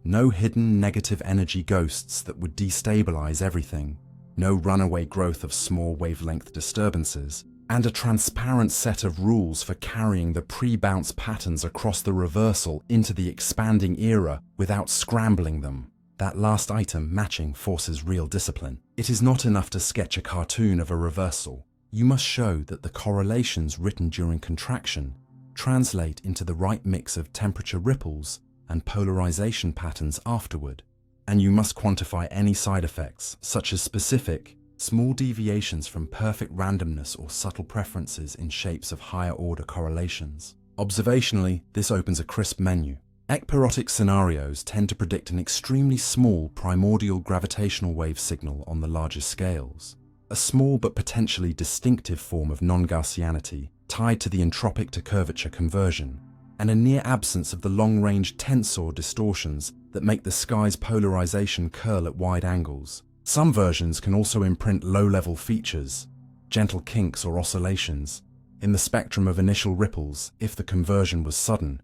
No hidden negative energy ghosts that would destabilize everything. no runaway growth of small wavelength disturbances, and a transparent set of rules for carrying the pre-bounce patterns across the reversal into the expanding era without scrambling them. That last item, matching, forces real discipline. It is not enough to sketch a cartoon of a reversal. You must show that the correlations written during contraction translate into the right mix of temperature ripples and polarization patterns afterward. And you must quantify any side effects, such as specific, small deviations from perfect randomness or subtle preferences in shapes of higher-order correlations. Observationally, this opens a crisp menu. Ekpyrotic scenarios tend to predict an extremely small primordial gravitational wave signal on the largest scales, a small but potentially distinctive form of non-Gaussianity tied to the entropic to curvature conversion, and a near absence of the long-range tensor distortions that make the sky's polarization curl at wide angles. Some versions can also imprint low-level features, gentle kinks or oscillations, in the spectrum of initial ripples if the conversion was sudden,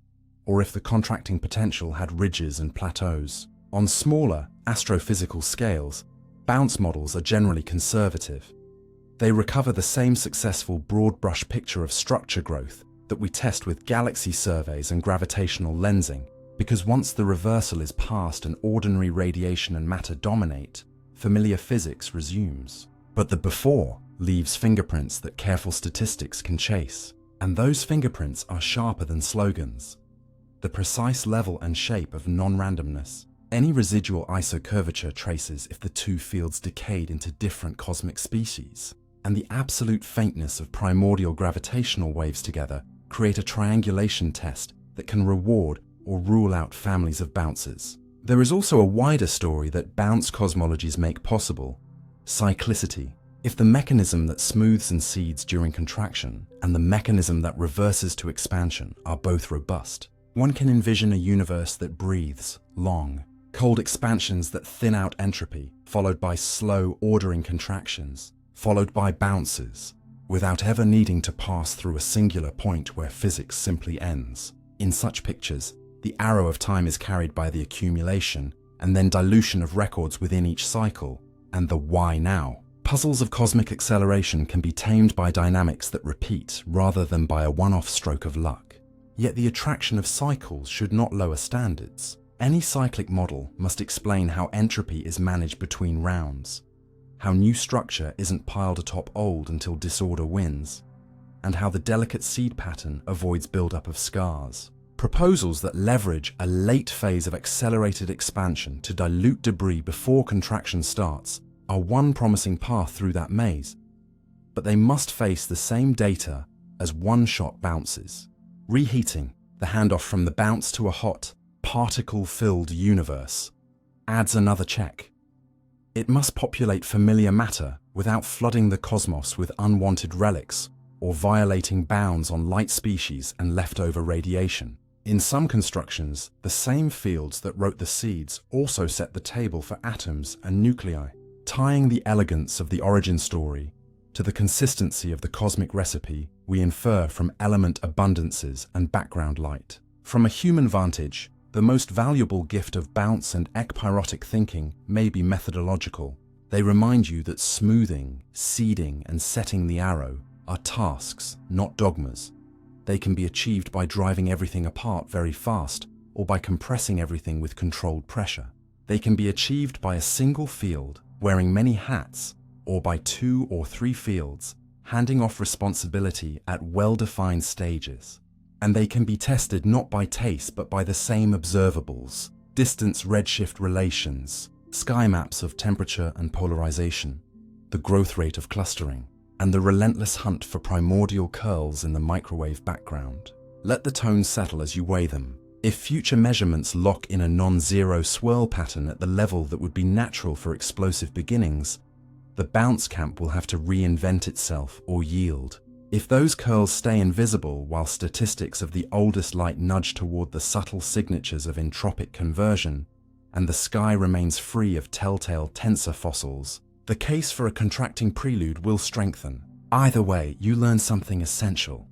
or if the contracting potential had ridges and plateaus. On smaller, astrophysical scales, bounce models are generally conservative. They recover the same successful broad-brush picture of structure growth that we test with galaxy surveys and gravitational lensing, because once the reversal is past and ordinary radiation and matter dominate, familiar physics resumes. But the before leaves fingerprints that careful statistics can chase, and those fingerprints are sharper than slogans. The precise level and shape of non-randomness. Any residual isocurvature traces if the two fields decayed into different cosmic species, and the absolute faintness of primordial gravitational waves together create a triangulation test that can reward or rule out families of bounces. There is also a wider story that bounce cosmologies make possible: cyclicity. If the mechanism that smooths and seeds during contraction and the mechanism that reverses to expansion are both robust, one can envision a universe that breathes long, cold expansions that thin out entropy, followed by slow ordering contractions, followed by bounces, without ever needing to pass through a singular point where physics simply ends. In such pictures, the arrow of time is carried by the accumulation and then dilution of records within each cycle, and the why now. Puzzles of cosmic acceleration can be tamed by dynamics that repeat rather than by a one-off stroke of luck. Yet the attraction of cycles should not lower standards. Any cyclic model must explain how entropy is managed between rounds, how new structure isn't piled atop old until disorder wins, and how the delicate seed pattern avoids buildup of scars. Proposals that leverage a late phase of accelerated expansion to dilute debris before contraction starts are one promising path through that maze, but they must face the same data as one-shot bounces. Reheating, the handoff from the bounce to a hot, particle-filled universe, adds another check. It must populate familiar matter without flooding the cosmos with unwanted relics or violating bounds on light species and leftover radiation. In some constructions, the same fields that wrote the seeds also set the table for atoms and nuclei, tying the elegance of the origin story to the consistency of the cosmic recipe we infer from element abundances and background light. From a human vantage, the most valuable gift of bounce and ekpyrotic thinking may be methodological. They remind you that smoothing, seeding, and setting the arrow are tasks, not dogmas. They can be achieved by driving everything apart very fast or by compressing everything with controlled pressure. They can be achieved by a single field wearing many hats, or by 2 or 3 fields handing off responsibility at well-defined stages. And they can be tested not by taste but by the same observables: distance redshift relations, sky maps of temperature and polarization, the growth rate of clustering, and the relentless hunt for primordial curls in the microwave background. Let the tones settle as you weigh them. If future measurements lock in a non-zero swirl pattern at the level that would be natural for explosive beginnings, the bounce camp will have to reinvent itself or yield. If those curls stay invisible while statistics of the oldest light nudge toward the subtle signatures of entropic conversion, and the sky remains free of telltale tensor fossils, the case for a contracting prelude will strengthen. Either way, you learn something essential.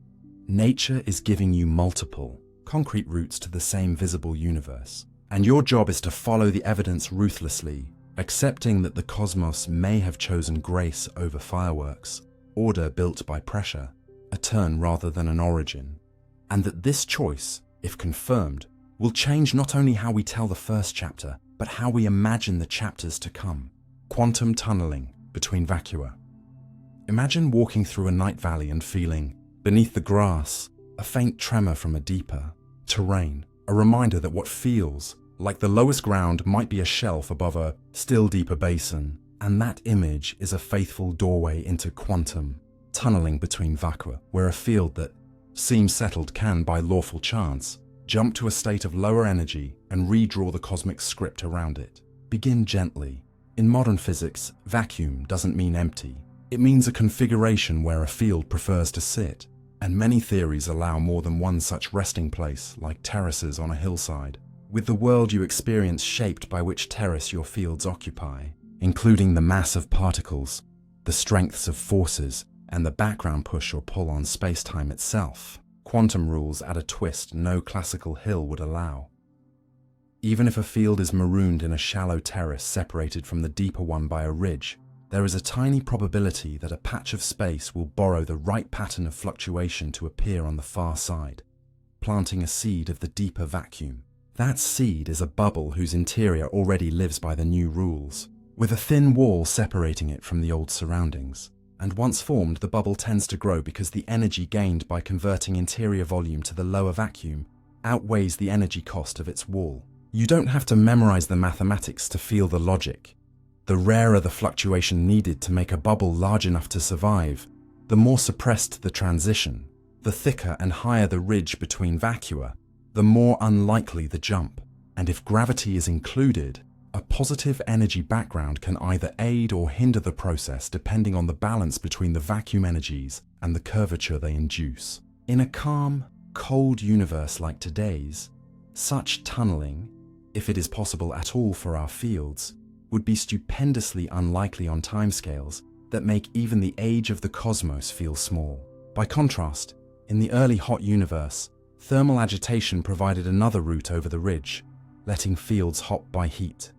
Nature is giving you multiple, concrete routes to the same visible universe, and your job is to follow the evidence ruthlessly, accepting that the cosmos may have chosen grace over fireworks, order built by pressure, a turn rather than an origin, and that this choice, if confirmed, will change not only how we tell the first chapter, but how we imagine the chapters to come. Quantum tunneling between vacua. Imagine walking through a night valley and feeling, beneath the grass, a faint tremor from a deeper terrain, a reminder that what feels like the lowest ground might be a shelf above a still deeper basin, and that image is a faithful doorway into quantum tunneling between vacua, where a field that seems settled can, by lawful chance, jump to a state of lower energy and redraw the cosmic script around it. Begin gently. In modern physics, vacuum doesn't mean empty. It means a configuration where a field prefers to sit, and many theories allow more than one such resting place, like terraces on a hillside, with the world you experience shaped by which terrace your fields occupy, including the mass of particles, the strengths of forces, and the background push or pull on space-time itself. Quantum rules add a twist no classical hill would allow. Even if a field is marooned in a shallow terrace separated from the deeper one by a ridge, there is a tiny probability that a patch of space will borrow the right pattern of fluctuation to appear on the far side, planting a seed of the deeper vacuum. That seed is a bubble whose interior already lives by the new rules, with a thin wall separating it from the old surroundings. And once formed, the bubble tends to grow because the energy gained by converting interior volume to the lower vacuum outweighs the energy cost of its wall. You don't have to memorize the mathematics to feel the logic. The rarer the fluctuation needed to make a bubble large enough to survive, the more suppressed the transition. The thicker and higher the ridge between vacua, the more unlikely the jump. And if gravity is included, a positive energy background can either aid or hinder the process depending on the balance between the vacuum energies and the curvature they induce. In a calm, cold universe like today's, such tunneling, if it is possible at all for our fields, would be stupendously unlikely on timescales that make even the age of the cosmos feel small. By contrast, in the early hot universe, thermal agitation provided another route over the ridge, letting fields hop by heat.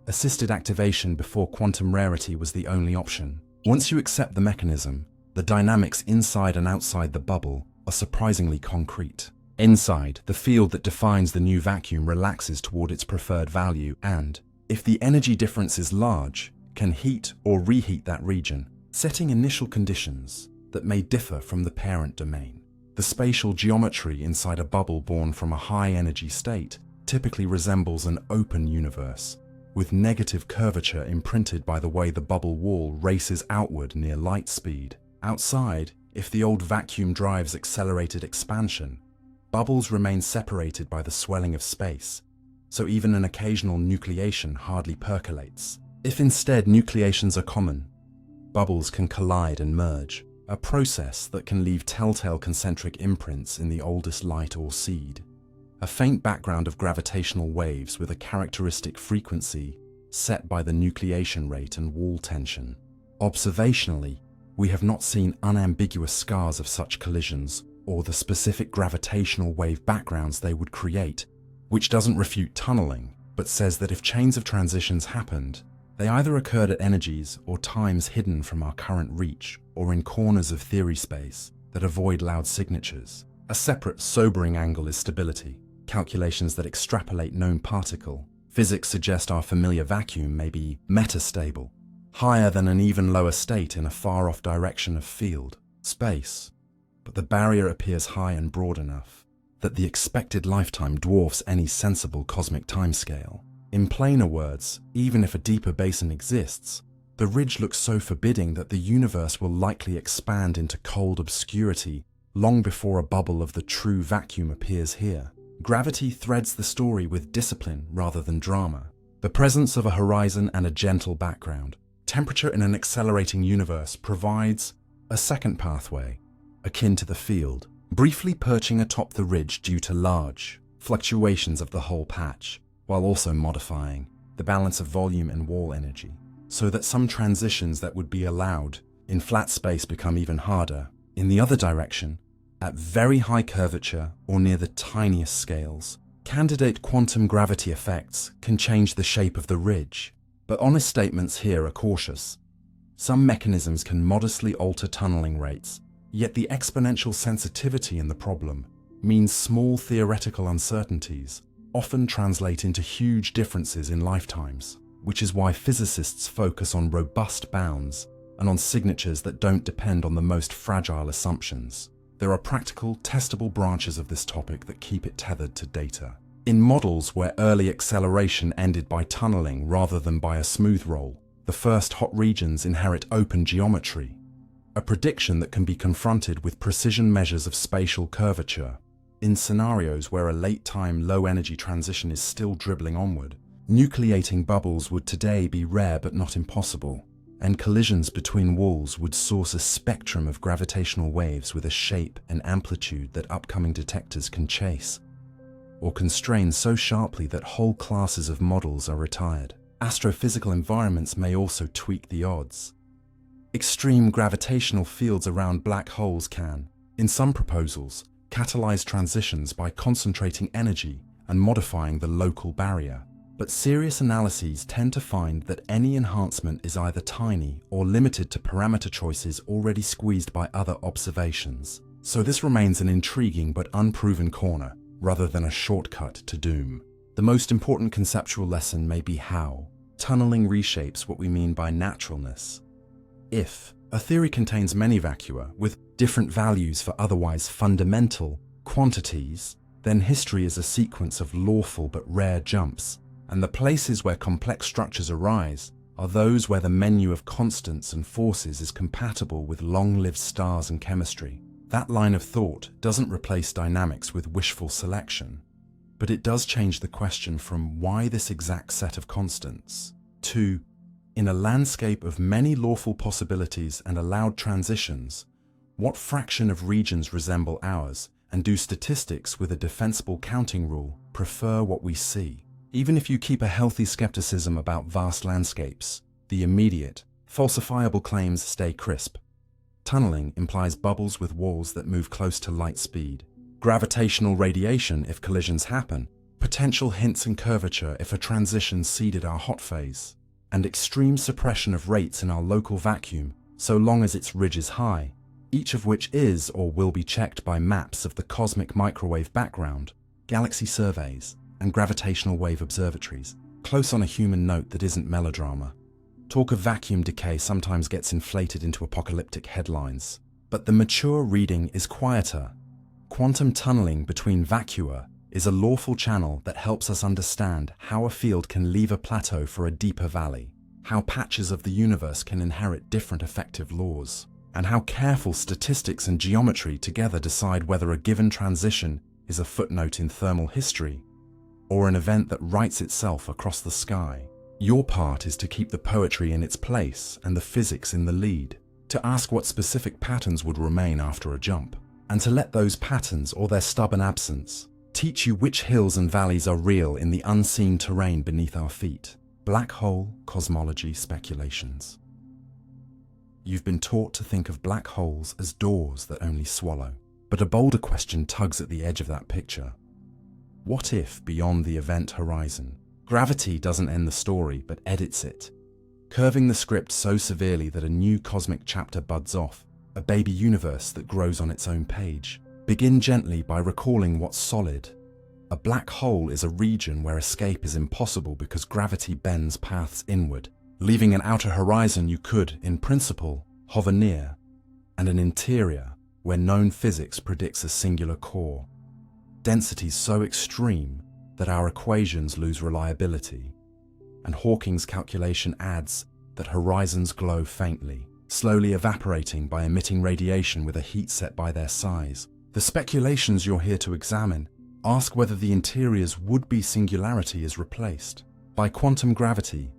Assisted activation before quantum rarity was the only option. Once you accept the mechanism, the dynamics inside and outside the bubble are surprisingly concrete. Inside, the field that defines the new vacuum relaxes toward its preferred value and, if the energy difference is large, can heat or reheat that region, setting initial conditions that may differ from the parent domain. The spatial geometry inside a bubble born from a high-energy state typically resembles an open universe, with negative curvature imprinted by the way the bubble wall races outward near light speed. Outside, if the old vacuum drives accelerated expansion, bubbles remain separated by the swelling of space, so even an occasional nucleation hardly percolates. If instead nucleations are common, bubbles can collide and merge, a process that can leave telltale concentric imprints in the oldest light or seed. A faint background of gravitational waves with a characteristic frequency set by the nucleation rate and wall tension. Observationally, we have not seen unambiguous scars of such collisions or the specific gravitational wave backgrounds they would create, which doesn't refute tunneling, but says that if chains of transitions happened, they either occurred at energies or times hidden from our current reach or in corners of theory space that avoid loud signatures. A separate, sobering angle is stability. Calculations that extrapolate known particle physics suggest our familiar vacuum may be metastable, higher than an even lower state in a far-off direction of field, space, but the barrier appears high and broad enough that the expected lifetime dwarfs any sensible cosmic timescale. In plainer words, even if a deeper basin exists, the ridge looks so forbidding that the universe will likely expand into cold obscurity long before a bubble of the true vacuum appears here. Gravity threads the story with discipline rather than drama. The presence of a horizon and a gentle background. Temperature in an accelerating universe provides a second pathway, akin to the field, briefly perching atop the ridge due to large fluctuations of the whole patch, while also modifying the balance of volume and wall energy, so that some transitions that would be allowed in flat space become even harder. In the other direction, at very high curvature or near the tiniest scales, candidate quantum gravity effects can change the shape of the ridge, But honest statements here are cautious. Some mechanisms can modestly alter tunneling rates, yet the exponential sensitivity in the problem means small theoretical uncertainties often translate into huge differences in lifetimes, which is why physicists focus on robust bounds and on signatures that don't depend on the most fragile assumptions. There are practical, testable branches of this topic that keep it tethered to data. In models where early acceleration ended by tunneling rather than by a smooth roll, the first hot regions inherit open geometry, a prediction that can be confronted with precision measures of spatial curvature. In scenarios where a late-time low-energy transition is still dribbling onward, nucleating bubbles would today be rare but not impossible, and collisions between walls would source a spectrum of gravitational waves with a shape and amplitude that upcoming detectors can chase, or constrain so sharply that whole classes of models are retired. Astrophysical environments may also tweak the odds. Extreme gravitational fields around black holes can, in some proposals, catalyze transitions by concentrating energy and modifying the local barrier. But serious analyses tend to find that any enhancement is either tiny or limited to parameter choices already squeezed by other observations. So this remains an intriguing but unproven corner, rather than a shortcut to doom. The most important conceptual lesson may be how tunneling reshapes what we mean by naturalness. If a theory contains many vacua with different values for otherwise fundamental quantities, then history is a sequence of lawful but rare jumps, and the places where complex structures arise are those where the menu of constants and forces is compatible with long-lived stars and chemistry. That line of thought doesn't replace dynamics with wishful selection, but it does change the question from why this exact set of constants to, in a landscape of many lawful possibilities and allowed transitions, what fraction of regions resemble ours, and do statistics with a defensible counting rule prefer what we see? Even if you keep a healthy skepticism about vast landscapes, the immediate, falsifiable claims stay crisp. Tunneling implies bubbles with walls that move close to light speed, gravitational radiation if collisions happen, potential hints in curvature if a transition seeded our hot phase, and extreme suppression of rates in our local vacuum so long as its ridge is high, each of which is or will be checked by maps of the cosmic microwave background, galaxy surveys, and gravitational wave observatories. Close on a human note that isn't melodrama. Talk of vacuum decay sometimes gets inflated into apocalyptic headlines, but the mature reading is quieter. Quantum tunneling between vacua is a lawful channel that helps us understand how a field can leave a plateau for a deeper valley, how patches of the universe can inherit different effective laws, and how careful statistics and geometry together decide whether a given transition is a footnote in thermal history or an event that writes itself across the sky. Your part is to keep the poetry in its place and the physics in the lead, to ask what specific patterns would remain after a jump, and to let those patterns or their stubborn absence teach you which hills and valleys are real in the unseen terrain beneath our feet. Black hole cosmology speculations. You've been taught to think of black holes as doors that only swallow, but a bolder question tugs at the edge of that picture. What if, beyond the event horizon, gravity doesn't end the story but edits it, curving the script so severely that a new cosmic chapter buds off, a baby universe that grows on its own page? Begin gently by recalling what's solid. A black hole is a region where escape is impossible because gravity bends paths inward, leaving an outer horizon you could, in principle, hover near, and an interior where known physics predicts a singular core. Densities so extreme that our equations lose reliability, and Hawking's calculation adds that horizons glow faintly, slowly evaporating by emitting radiation with a heat set by their size. The speculations you're here to examine ask whether the interior's would-be singularity is replaced by quantum gravity,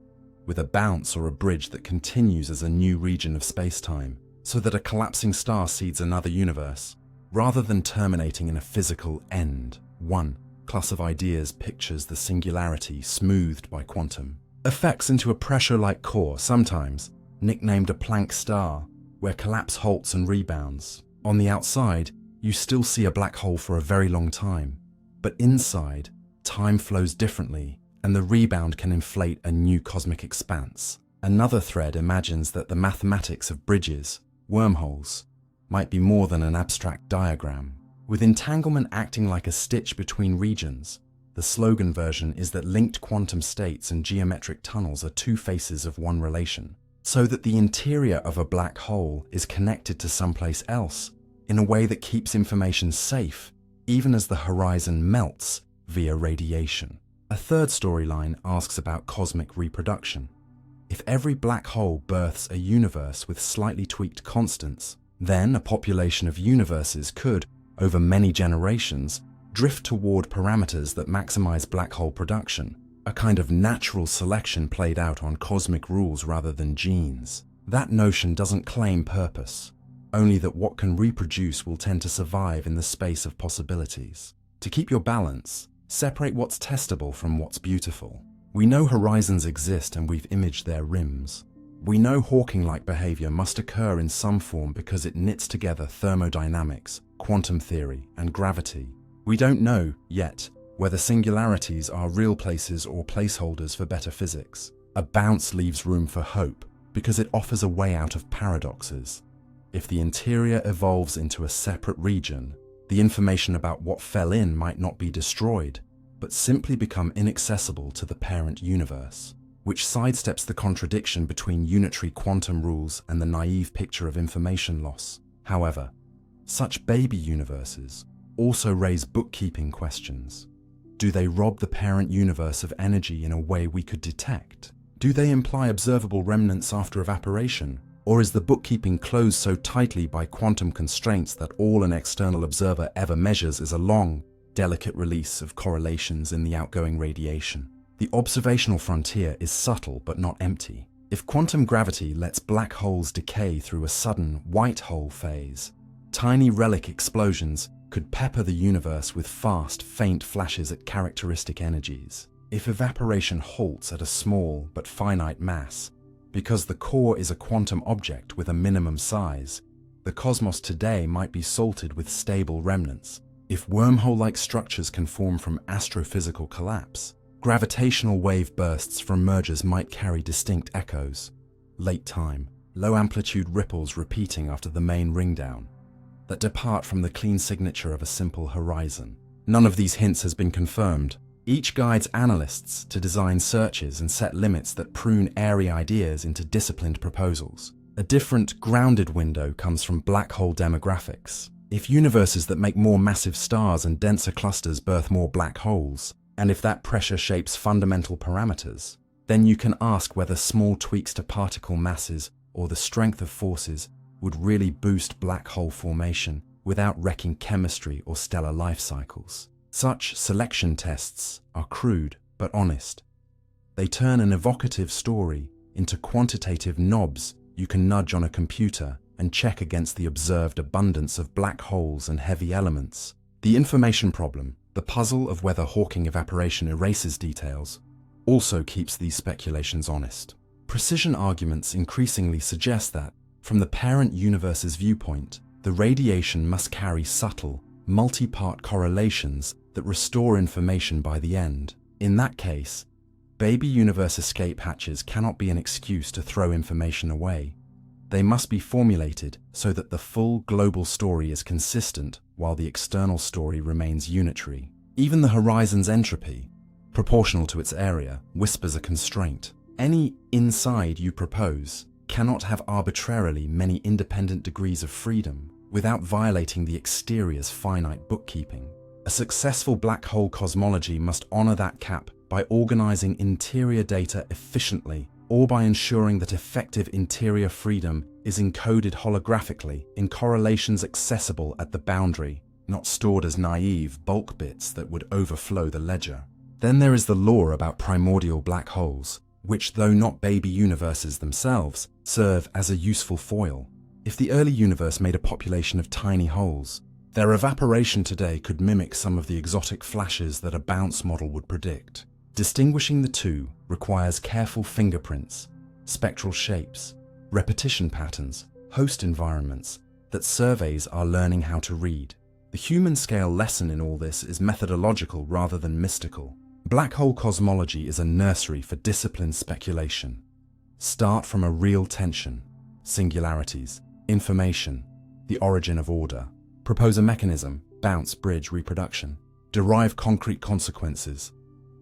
with a bounce or a bridge that continues as a new region of space-time, so that a collapsing star seeds another universe, rather than terminating in a physical end. One class of ideas pictures the singularity smoothed by quantum effects into a pressure-like core, sometimes nicknamed a Planck star, where collapse halts and rebounds. On the outside, you still see a black hole for a very long time, but inside, time flows differently, and the rebound can inflate a new cosmic expanse. Another thread imagines that the mathematics of bridges, wormholes, might be more than an abstract diagram. With entanglement acting like a stitch between regions, the slogan version is that linked quantum states and geometric tunnels are two faces of one relation, so that the interior of a black hole is connected to someplace else in a way that keeps information safe, even as the horizon melts via radiation. A third storyline asks about cosmic reproduction. If every black hole births a universe with slightly tweaked constants, then a population of universes could, over many generations, drift toward parameters that maximize black hole production, a kind of natural selection played out on cosmic rules rather than genes. That notion doesn't claim purpose, only that what can reproduce will tend to survive in the space of possibilities. To keep your balance, separate what's testable from what's beautiful. We know horizons exist and we've imaged their rims. We know Hawking-like behavior must occur in some form because it knits together thermodynamics, quantum theory, and gravity. We don't know, yet, whether singularities are real places or placeholders for better physics. A bounce leaves room for hope because it offers a way out of paradoxes. If the interior evolves into a separate region, the information about what fell in might not be destroyed, but simply become inaccessible to the parent universe, which sidesteps the contradiction between unitary quantum rules and the naive picture of information loss. However, such baby universes also raise bookkeeping questions. Do they rob the parent universe of energy in a way we could detect? Do they imply observable remnants after evaporation? Or is the bookkeeping closed so tightly by quantum constraints that all an external observer ever measures is a long, delicate release of correlations in the outgoing radiation? The observational frontier is subtle but not empty. If quantum gravity lets black holes decay through a sudden white hole phase, tiny relic explosions could pepper the universe with fast, faint flashes at characteristic energies. If evaporation halts at a small but finite mass, because the core is a quantum object with a minimum size, the cosmos today might be salted with stable remnants. If wormhole-like structures can form from astrophysical collapse, gravitational wave bursts from mergers might carry distinct echoes. Late time, low-amplitude ripples repeating after the main ringdown, that depart from the clean signature of a simple horizon. None of these hints has been confirmed. Each guides analysts to design searches and set limits that prune airy ideas into disciplined proposals. A different, grounded window comes from black hole demographics. If universes that make more massive stars and denser clusters birth more black holes, and if that pressure shapes fundamental parameters, then you can ask whether small tweaks to particle masses or the strength of forces would really boost black hole formation without wrecking chemistry or stellar life cycles. Such selection tests are crude but honest. They turn an evocative story into quantitative knobs you can nudge on a computer and check against the observed abundance of black holes and heavy elements. The information problem, the puzzle of whether Hawking evaporation erases details, also keeps these speculations honest. Precision arguments increasingly suggest that, from the parent universe's viewpoint, the radiation must carry subtle, multi-part correlations that restore information by the end. In that case, baby universe escape hatches cannot be an excuse to throw information away. They must be formulated so that the full global story is consistent while the external story remains unitary. Even the horizon's entropy, proportional to its area, whispers a constraint. Any inside you propose cannot have arbitrarily many independent degrees of freedom without violating the exterior's finite bookkeeping. A successful black hole cosmology must honor that cap by organizing interior data efficiently, or by ensuring that effective interior freedom is encoded holographically in correlations accessible at the boundary, not stored as naive bulk bits that would overflow the ledger. Then there is the lore about primordial black holes, which, though not baby universes themselves, serve as a useful foil. If the early universe made a population of tiny holes, their evaporation today could mimic some of the exotic flashes that a bounce model would predict. Distinguishing the two requires careful fingerprints, spectral shapes, repetition patterns, host environments that surveys are learning how to read. The human-scale lesson in all this is methodological rather than mystical. Black hole cosmology is a nursery for disciplined speculation. Start from a real tension, singularities, information, the origin of order. Propose a mechanism, bounce, bridge, reproduction. Derive concrete consequences,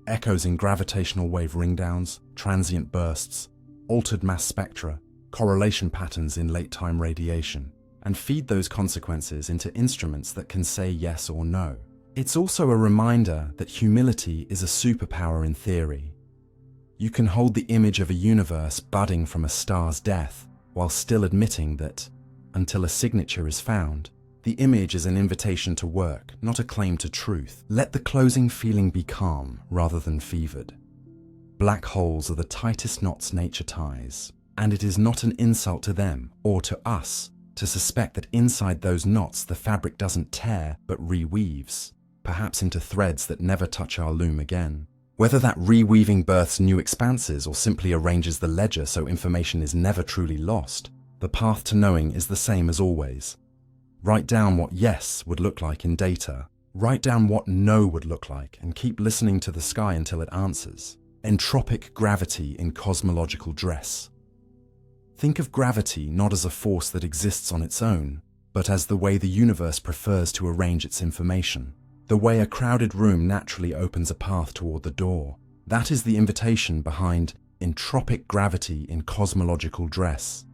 echoes in gravitational wave ringdowns, transient bursts, altered mass spectra, correlation patterns in late-time radiation, and feed those consequences into instruments that can say yes or no. It's also a reminder that humility is a superpower in theory. You can hold the image of a universe budding from a star's death while still admitting that, until a signature is found, the image is an invitation to work, not a claim to truth. Let the closing feeling be calm rather than fevered. Black holes are the tightest knots nature ties, and it is not an insult to them or to us to suspect that inside those knots the fabric doesn't tear but reweaves, perhaps into threads that never touch our loom again. Whether that reweaving births new expanses or simply arranges the ledger so information is never truly lost, the path to knowing is the same as always. Write down what yes would look like in data. Write down what no would look like and keep listening to the sky until it answers. Entropic gravity in cosmological dress. Think of gravity not as a force that exists on its own, but as the way the universe prefers to arrange its information. The way a crowded room naturally opens a path toward the door. That is the invitation behind entropic gravity in cosmological dress,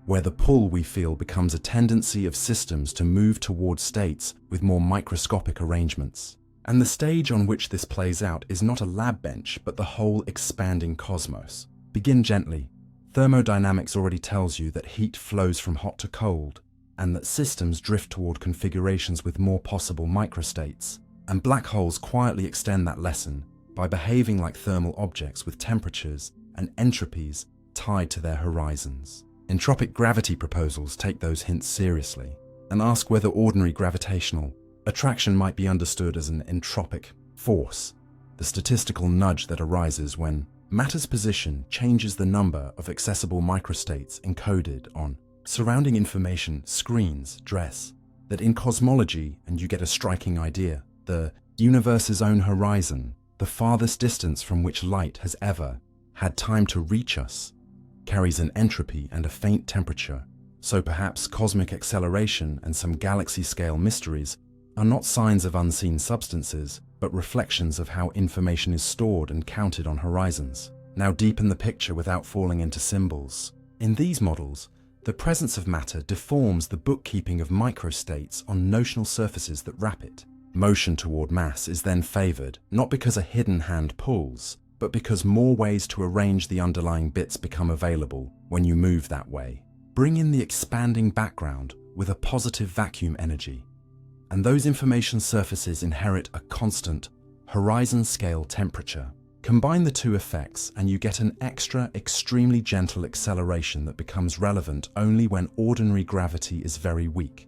where the pull we feel becomes a tendency of systems to move toward states with more microscopic arrangements. And the stage on which this plays out is not a lab bench, but the whole expanding cosmos. Begin gently. Thermodynamics already tells you that heat flows from hot to cold, and that systems drift toward configurations with more possible microstates. And black holes quietly extend that lesson by behaving like thermal objects with temperatures and entropies tied to their horizons. Entropic gravity proposals take those hints seriously and ask whether ordinary gravitational attraction might be understood as an entropic force, the statistical nudge that arises when matter's position changes the number of accessible microstates encoded on surrounding information screens dress. That in cosmology, and you get a striking idea, the universe's own horizon, the farthest distance from which light has ever had time to reach us, carries an entropy and a faint temperature. So perhaps cosmic acceleration and some galaxy-scale mysteries are not signs of unseen substances, but reflections of how information is stored and counted on horizons. Now deepen the picture without falling into symbols. In these models, the presence of matter deforms the bookkeeping of microstates on notional surfaces that wrap it. Motion toward mass is then favored, not because a hidden hand pulls, but because more ways to arrange the underlying bits become available when you move that way. Bring in the expanding background with a positive vacuum energy, and those information surfaces inherit a constant, horizon-scale temperature. Combine the two effects and you get an extra, extremely gentle acceleration that becomes relevant only when ordinary gravity is very weak.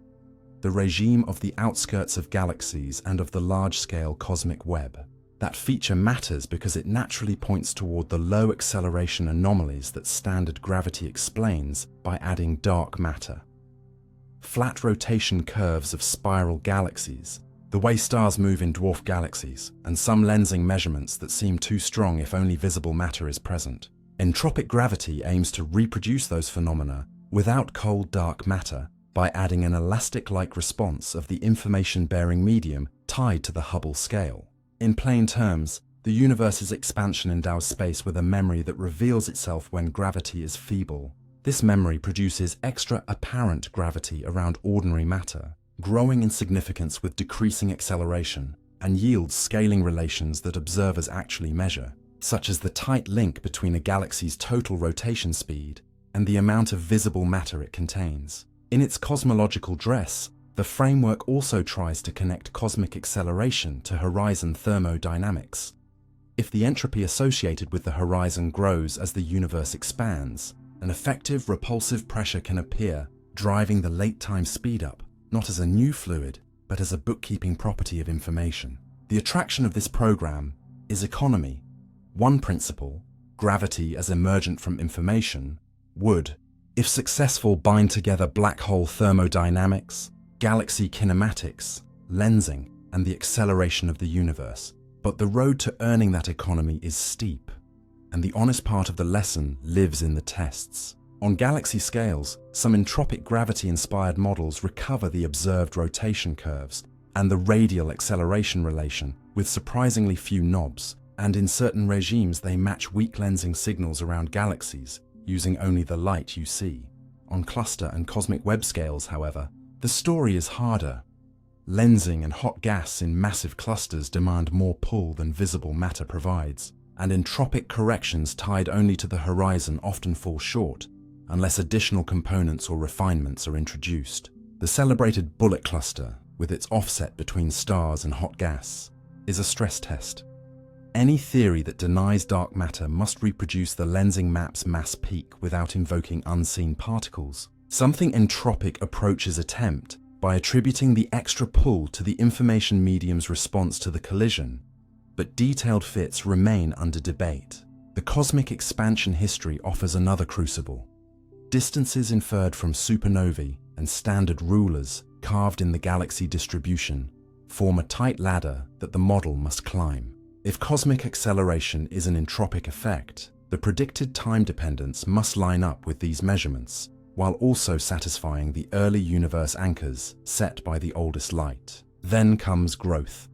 The regime of the outskirts of galaxies and of the large-scale cosmic web. That feature matters because it naturally points toward the low acceleration anomalies that standard gravity explains by adding dark matter. Flat rotation curves of spiral galaxies, the way stars move in dwarf galaxies, and some lensing measurements that seem too strong if only visible matter is present. Entropic gravity aims to reproduce those phenomena without cold dark matter by adding an elastic-like response of the information-bearing medium tied to the Hubble scale. In plain terms, the universe's expansion endows space with a memory that reveals itself when gravity is feeble. This memory produces extra apparent gravity around ordinary matter, growing in significance with decreasing acceleration, and yields scaling relations that observers actually measure, such as the tight link between a galaxy's total rotation speed and the amount of visible matter it contains. In its cosmological dress, the framework also tries to connect cosmic acceleration to horizon thermodynamics. If the entropy associated with the horizon grows as the universe expands, an effective repulsive pressure can appear, driving the late-time speed-up, not as a new fluid, but as a bookkeeping property of information. The attraction of this program is economy. One principle, gravity as emergent from information, would, if successful, bind together black hole thermodynamics, galaxy kinematics, lensing, and the acceleration of the universe. But the road to earning that economy is steep, and the honest part of the lesson lives in the tests. On galaxy scales, some entropic gravity-inspired models recover the observed rotation curves and the radial acceleration relation with surprisingly few knobs, and in certain regimes they match weak lensing signals around galaxies using only the light you see. On cluster and cosmic web scales, however, the story is harder. Lensing and hot gas in massive clusters demand more pull than visible matter provides, and entropic corrections tied only to the horizon often fall short unless additional components or refinements are introduced. The celebrated bullet cluster, with its offset between stars and hot gas, is a stress test. Any theory that denies dark matter must reproduce the lensing map's mass peak without invoking unseen particles, something entropic approaches attempt by attributing the extra pull to the information medium's response to the collision, but detailed fits remain under debate. The cosmic expansion history offers another crucible. Distances inferred from supernovae and standard rulers carved in the galaxy distribution form a tight ladder that the model must climb. If cosmic acceleration is an entropic effect, the predicted time dependence must line up with these measurements, while also satisfying the early universe anchors set by the oldest light. Then comes growth.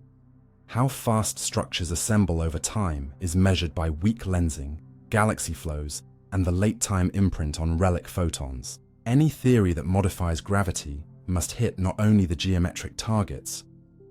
How fast structures assemble over time is measured by weak lensing, galaxy flows, and the late-time imprint on relic photons. Any theory that modifies gravity must hit not only the geometric targets,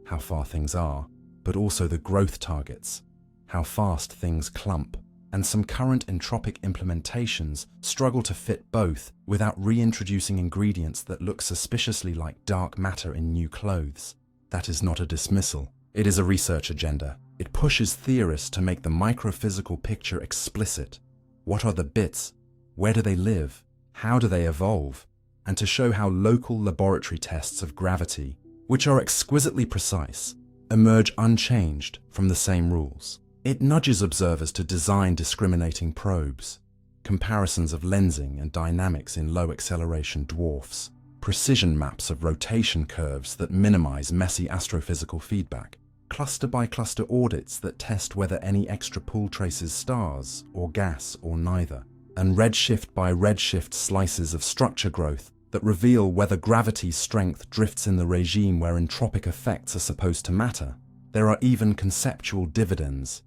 how far things are, but also the growth targets, how fast things clump. And some current entropic implementations struggle to fit both without reintroducing ingredients that look suspiciously like dark matter in new clothes. That is not a dismissal. It is a research agenda. It pushes theorists to make the microphysical picture explicit. What are the bits? Where do they live? How do they evolve? And to show how local laboratory tests of gravity, which are exquisitely precise, emerge unchanged from the same rules. It nudges observers to design discriminating probes, comparisons of lensing and dynamics in low acceleration dwarfs, precision maps of rotation curves that minimize messy astrophysical feedback, cluster by cluster audits that test whether any extra pull traces stars or gas or neither, and redshift by redshift slices of structure growth that reveal whether gravity's strength drifts in the regime where entropic effects are supposed to matter. There are even conceptual dividends,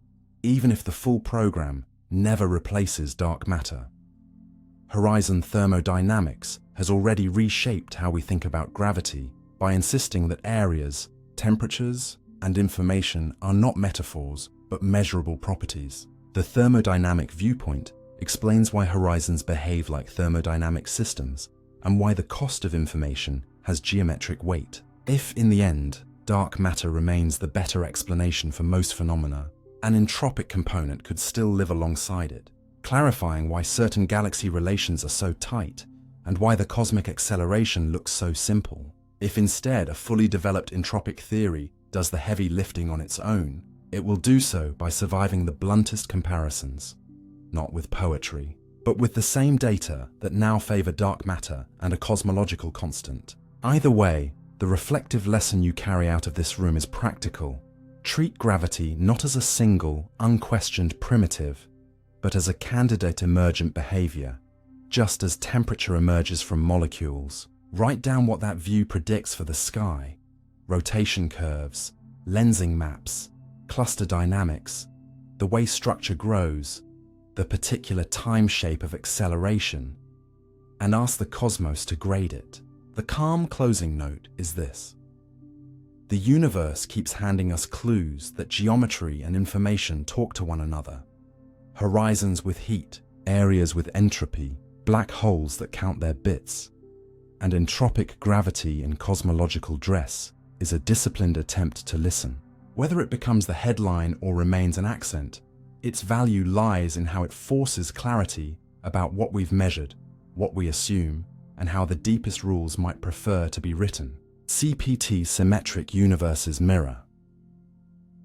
even if the full program never replaces dark matter. Horizon thermodynamics has already reshaped how we think about gravity by insisting that areas, temperatures, and information are not metaphors but measurable properties. The thermodynamic viewpoint explains why horizons behave like thermodynamic systems and why the cost of information has geometric weight. If, in the end, dark matter remains the better explanation for most phenomena, an entropic component could still live alongside it, clarifying why certain galaxy relations are so tight and why the cosmic acceleration looks so simple. If instead a fully developed entropic theory does the heavy lifting on its own, it will do so by surviving the bluntest comparisons, not with poetry, but with the same data that now favor dark matter and a cosmological constant. Either way, the reflective lesson you carry out of this room is practical. Treat gravity not as a single, unquestioned primitive, but as a candidate emergent behavior, just as temperature emerges from molecules. Write down what that view predicts for the sky: rotation curves, lensing maps, cluster dynamics, the way structure grows, the particular time shape of acceleration, and ask the cosmos to grade it. The calm closing note is this: the universe keeps handing us clues that geometry and information talk to one another. Horizons with heat, areas with entropy, black holes that count their bits, and entropic gravity in cosmological dress is a disciplined attempt to listen. Whether it becomes the headline or remains an accent, its value lies in how it forces clarity about what we've measured, what we assume, and how the deepest rules might prefer to be written. CPT-Symmetric universe's mirror.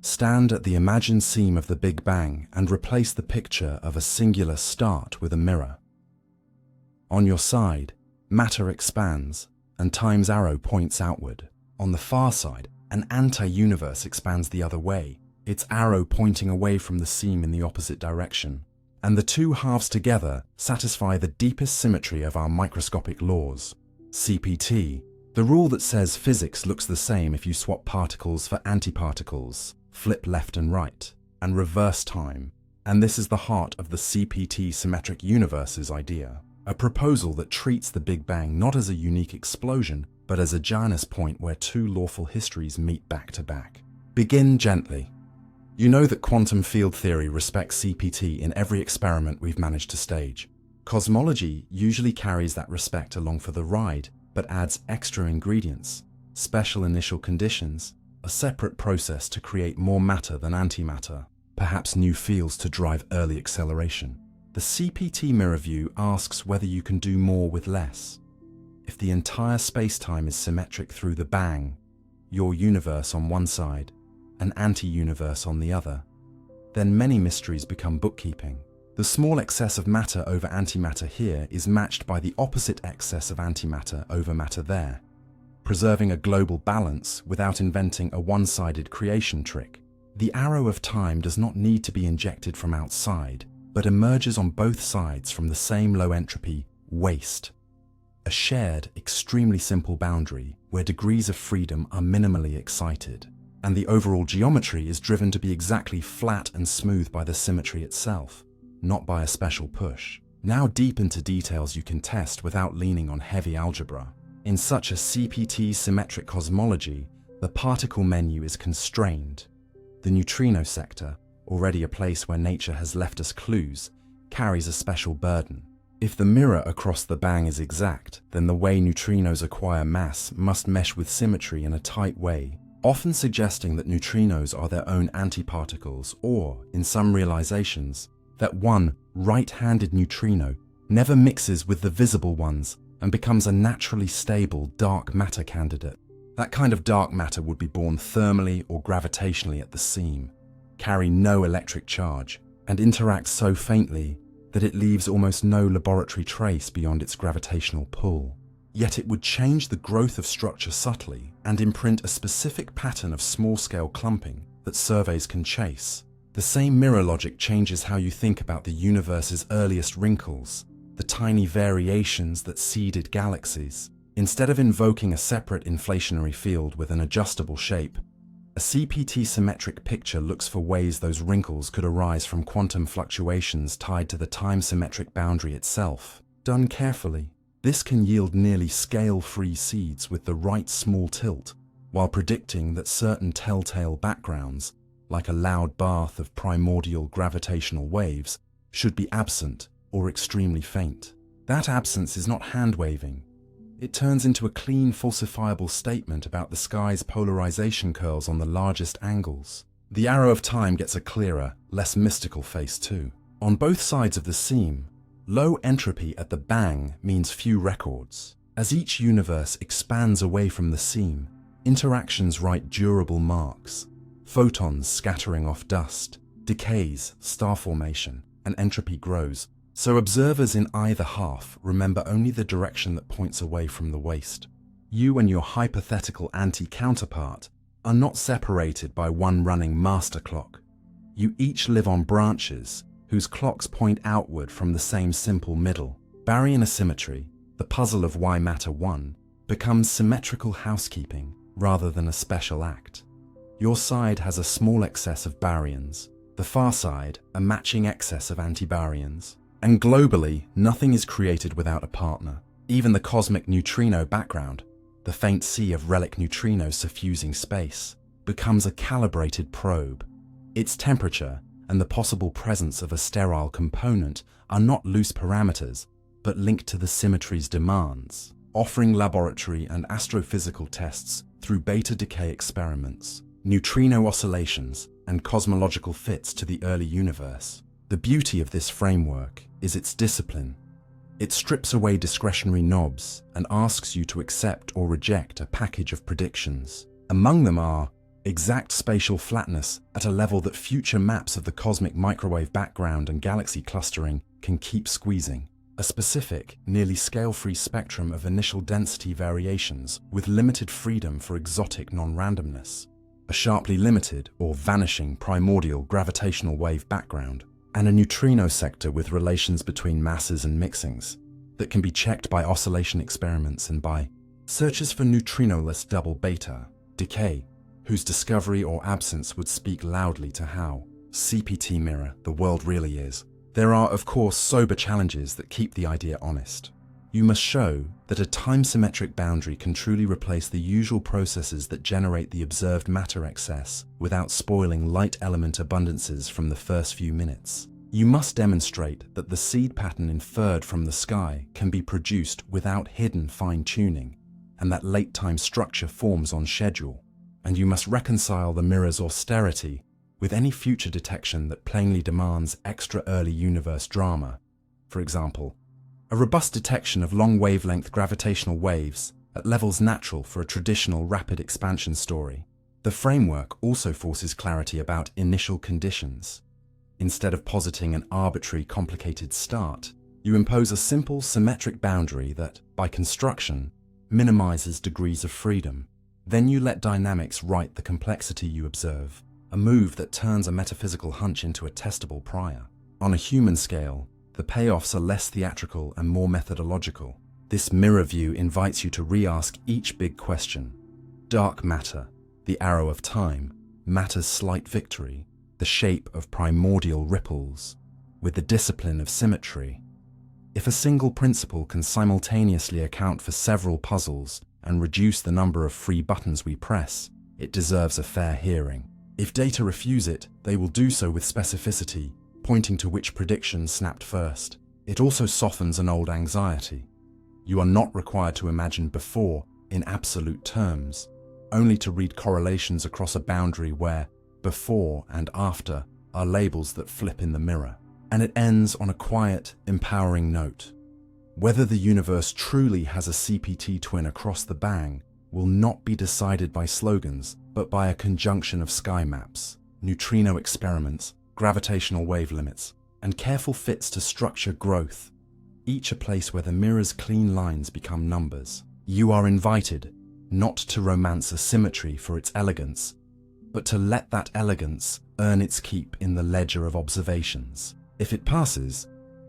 Stand at the imagined seam of the Big Bang and replace the picture of a singular start with a mirror. On your side, matter expands, and time's arrow points outward. On the far side, an anti-universe expands the other way, its arrow pointing away from the seam in the opposite direction. And the two halves together satisfy the deepest symmetry of our microscopic laws. CPT, the rule that says physics looks the same if you swap particles for antiparticles, flip left and right, and reverse time. And this is the heart of the CPT-Symmetric universe's idea, a proposal that treats the Big Bang not as a unique explosion, but as a Janus point where two lawful histories meet back to back. Begin gently. You know that quantum field theory respects CPT in every experiment we've managed to stage. Cosmology usually carries that respect along for the ride, but adds extra ingredients, special initial conditions, a separate process to create more matter than antimatter, perhaps new fields to drive early acceleration. The CPT mirror view asks whether you can do more with less. If the entire space-time is symmetric through the bang, your universe on one side, an anti-universe on the other, then many mysteries become bookkeeping. The small excess of matter over antimatter here is matched by the opposite excess of antimatter over matter there, preserving a global balance without inventing a one-sided creation trick. The arrow of time does not need to be injected from outside, but emerges on both sides from the same low-entropy waste, a shared, extremely simple boundary where degrees of freedom are minimally excited, and the overall geometry is driven to be exactly flat and smooth by the symmetry itself, not by a special push. Now deep into details you can test without leaning on heavy algebra. In such a CPT-symmetric cosmology, the particle menu is constrained. The neutrino sector, already a place where nature has left us clues, carries a special burden. If the mirror across the bang is exact, then the way neutrinos acquire mass must mesh with symmetry in a tight way, often suggesting that neutrinos are their own antiparticles, or, in some realizations, that one right-handed neutrino never mixes with the visible ones and becomes a naturally stable dark matter candidate. That kind of dark matter would be born thermally or gravitationally at the seam, carry no electric charge, and interact so faintly that it leaves almost no laboratory trace beyond its gravitational pull. Yet it would change the growth of structure subtly and imprint a specific pattern of small-scale clumping that surveys can chase. The same mirror logic changes how you think about the universe's earliest wrinkles, the tiny variations that seeded galaxies. Instead of invoking a separate inflationary field with an adjustable shape, a CPT-symmetric picture looks for ways those wrinkles could arise from quantum fluctuations tied to the time-symmetric boundary itself. Done carefully, this can yield nearly scale-free seeds with the right small tilt, while predicting that certain telltale backgrounds, like a loud bath of primordial gravitational waves, should be absent or extremely faint. That absence is not hand-waving. It turns into a clean, falsifiable statement about the sky's polarization curls on the largest angles. The arrow of time gets a clearer, less mystical face too. On both sides of the seam, low entropy at the bang means few records. As each universe expands away from the seam, interactions write durable marks. Photons scattering off dust, decays, star formation, and entropy grows. So observers in either half remember only the direction that points away from the waste. You and your hypothetical anti-counterpart are not separated by one running master clock. You each live on branches whose clocks point outward from the same simple middle. Baryon asymmetry, the puzzle of why matter won, becomes symmetrical housekeeping rather than a special act. Your side has a small excess of baryons, the far side a matching excess of antibaryons. And globally, nothing is created without a partner. Even the cosmic neutrino background, the faint sea of relic neutrinos suffusing space, becomes a calibrated probe. Its temperature and the possible presence of a sterile component are not loose parameters, but linked to the symmetry's demands, offering laboratory and astrophysical tests through beta decay experiments, neutrino oscillations, and cosmological fits to the early universe. The beauty of this framework is its discipline. It strips away discretionary knobs and asks you to accept or reject a package of predictions. Among them are exact spatial flatness at a level that future maps of the cosmic microwave background and galaxy clustering can keep squeezing, a specific, nearly scale-free spectrum of initial density variations with limited freedom for exotic non-randomness, a sharply limited or vanishing primordial gravitational wave background, and a neutrino sector with relations between masses and mixings that can be checked by oscillation experiments and by searches for neutrinoless double beta decay, whose discovery or absence would speak loudly to how CPT mirror the world really is. There are, of course, sober challenges that keep the idea honest. You must show that a time-symmetric boundary can truly replace the usual processes that generate the observed matter excess without spoiling light element abundances from the first few minutes. You must demonstrate that the seed pattern inferred from the sky can be produced without hidden fine-tuning, and that late-time structure forms on schedule. And you must reconcile the mirror's austerity with any future detection that plainly demands extra early universe drama. For example, a robust detection of long-wavelength gravitational waves at levels natural for a traditional rapid expansion story. The framework also forces clarity about initial conditions. Instead of positing an arbitrary, complicated start, you impose a simple, symmetric boundary that, by construction, minimizes degrees of freedom. Then you let dynamics write the complexity you observe, a move that turns a metaphysical hunch into a testable prior. On a human scale, the payoffs are less theatrical and more methodological. This mirror view invites you to re-ask each big question. Dark matter, the arrow of time, matter's slight victory, the shape of primordial ripples, with the discipline of symmetry. If a single principle can simultaneously account for several puzzles and reduce the number of free buttons we press, it deserves a fair hearing. If data refuse it, they will do so with specificity, pointing to which prediction snapped first. It also softens an old anxiety. You are not required to imagine before in absolute terms, only to read correlations across a boundary where before and after are labels that flip in the mirror. And it ends on a quiet, empowering note. Whether the universe truly has a CPT twin across the bang will not be decided by slogans, but by a conjunction of sky maps, neutrino experiments, gravitational wave limits, and careful fits to structure growth, each a place where the mirror's clean lines become numbers. You are invited not to romance a symmetry for its elegance, but to let that elegance earn its keep in the ledger of observations. If it passes,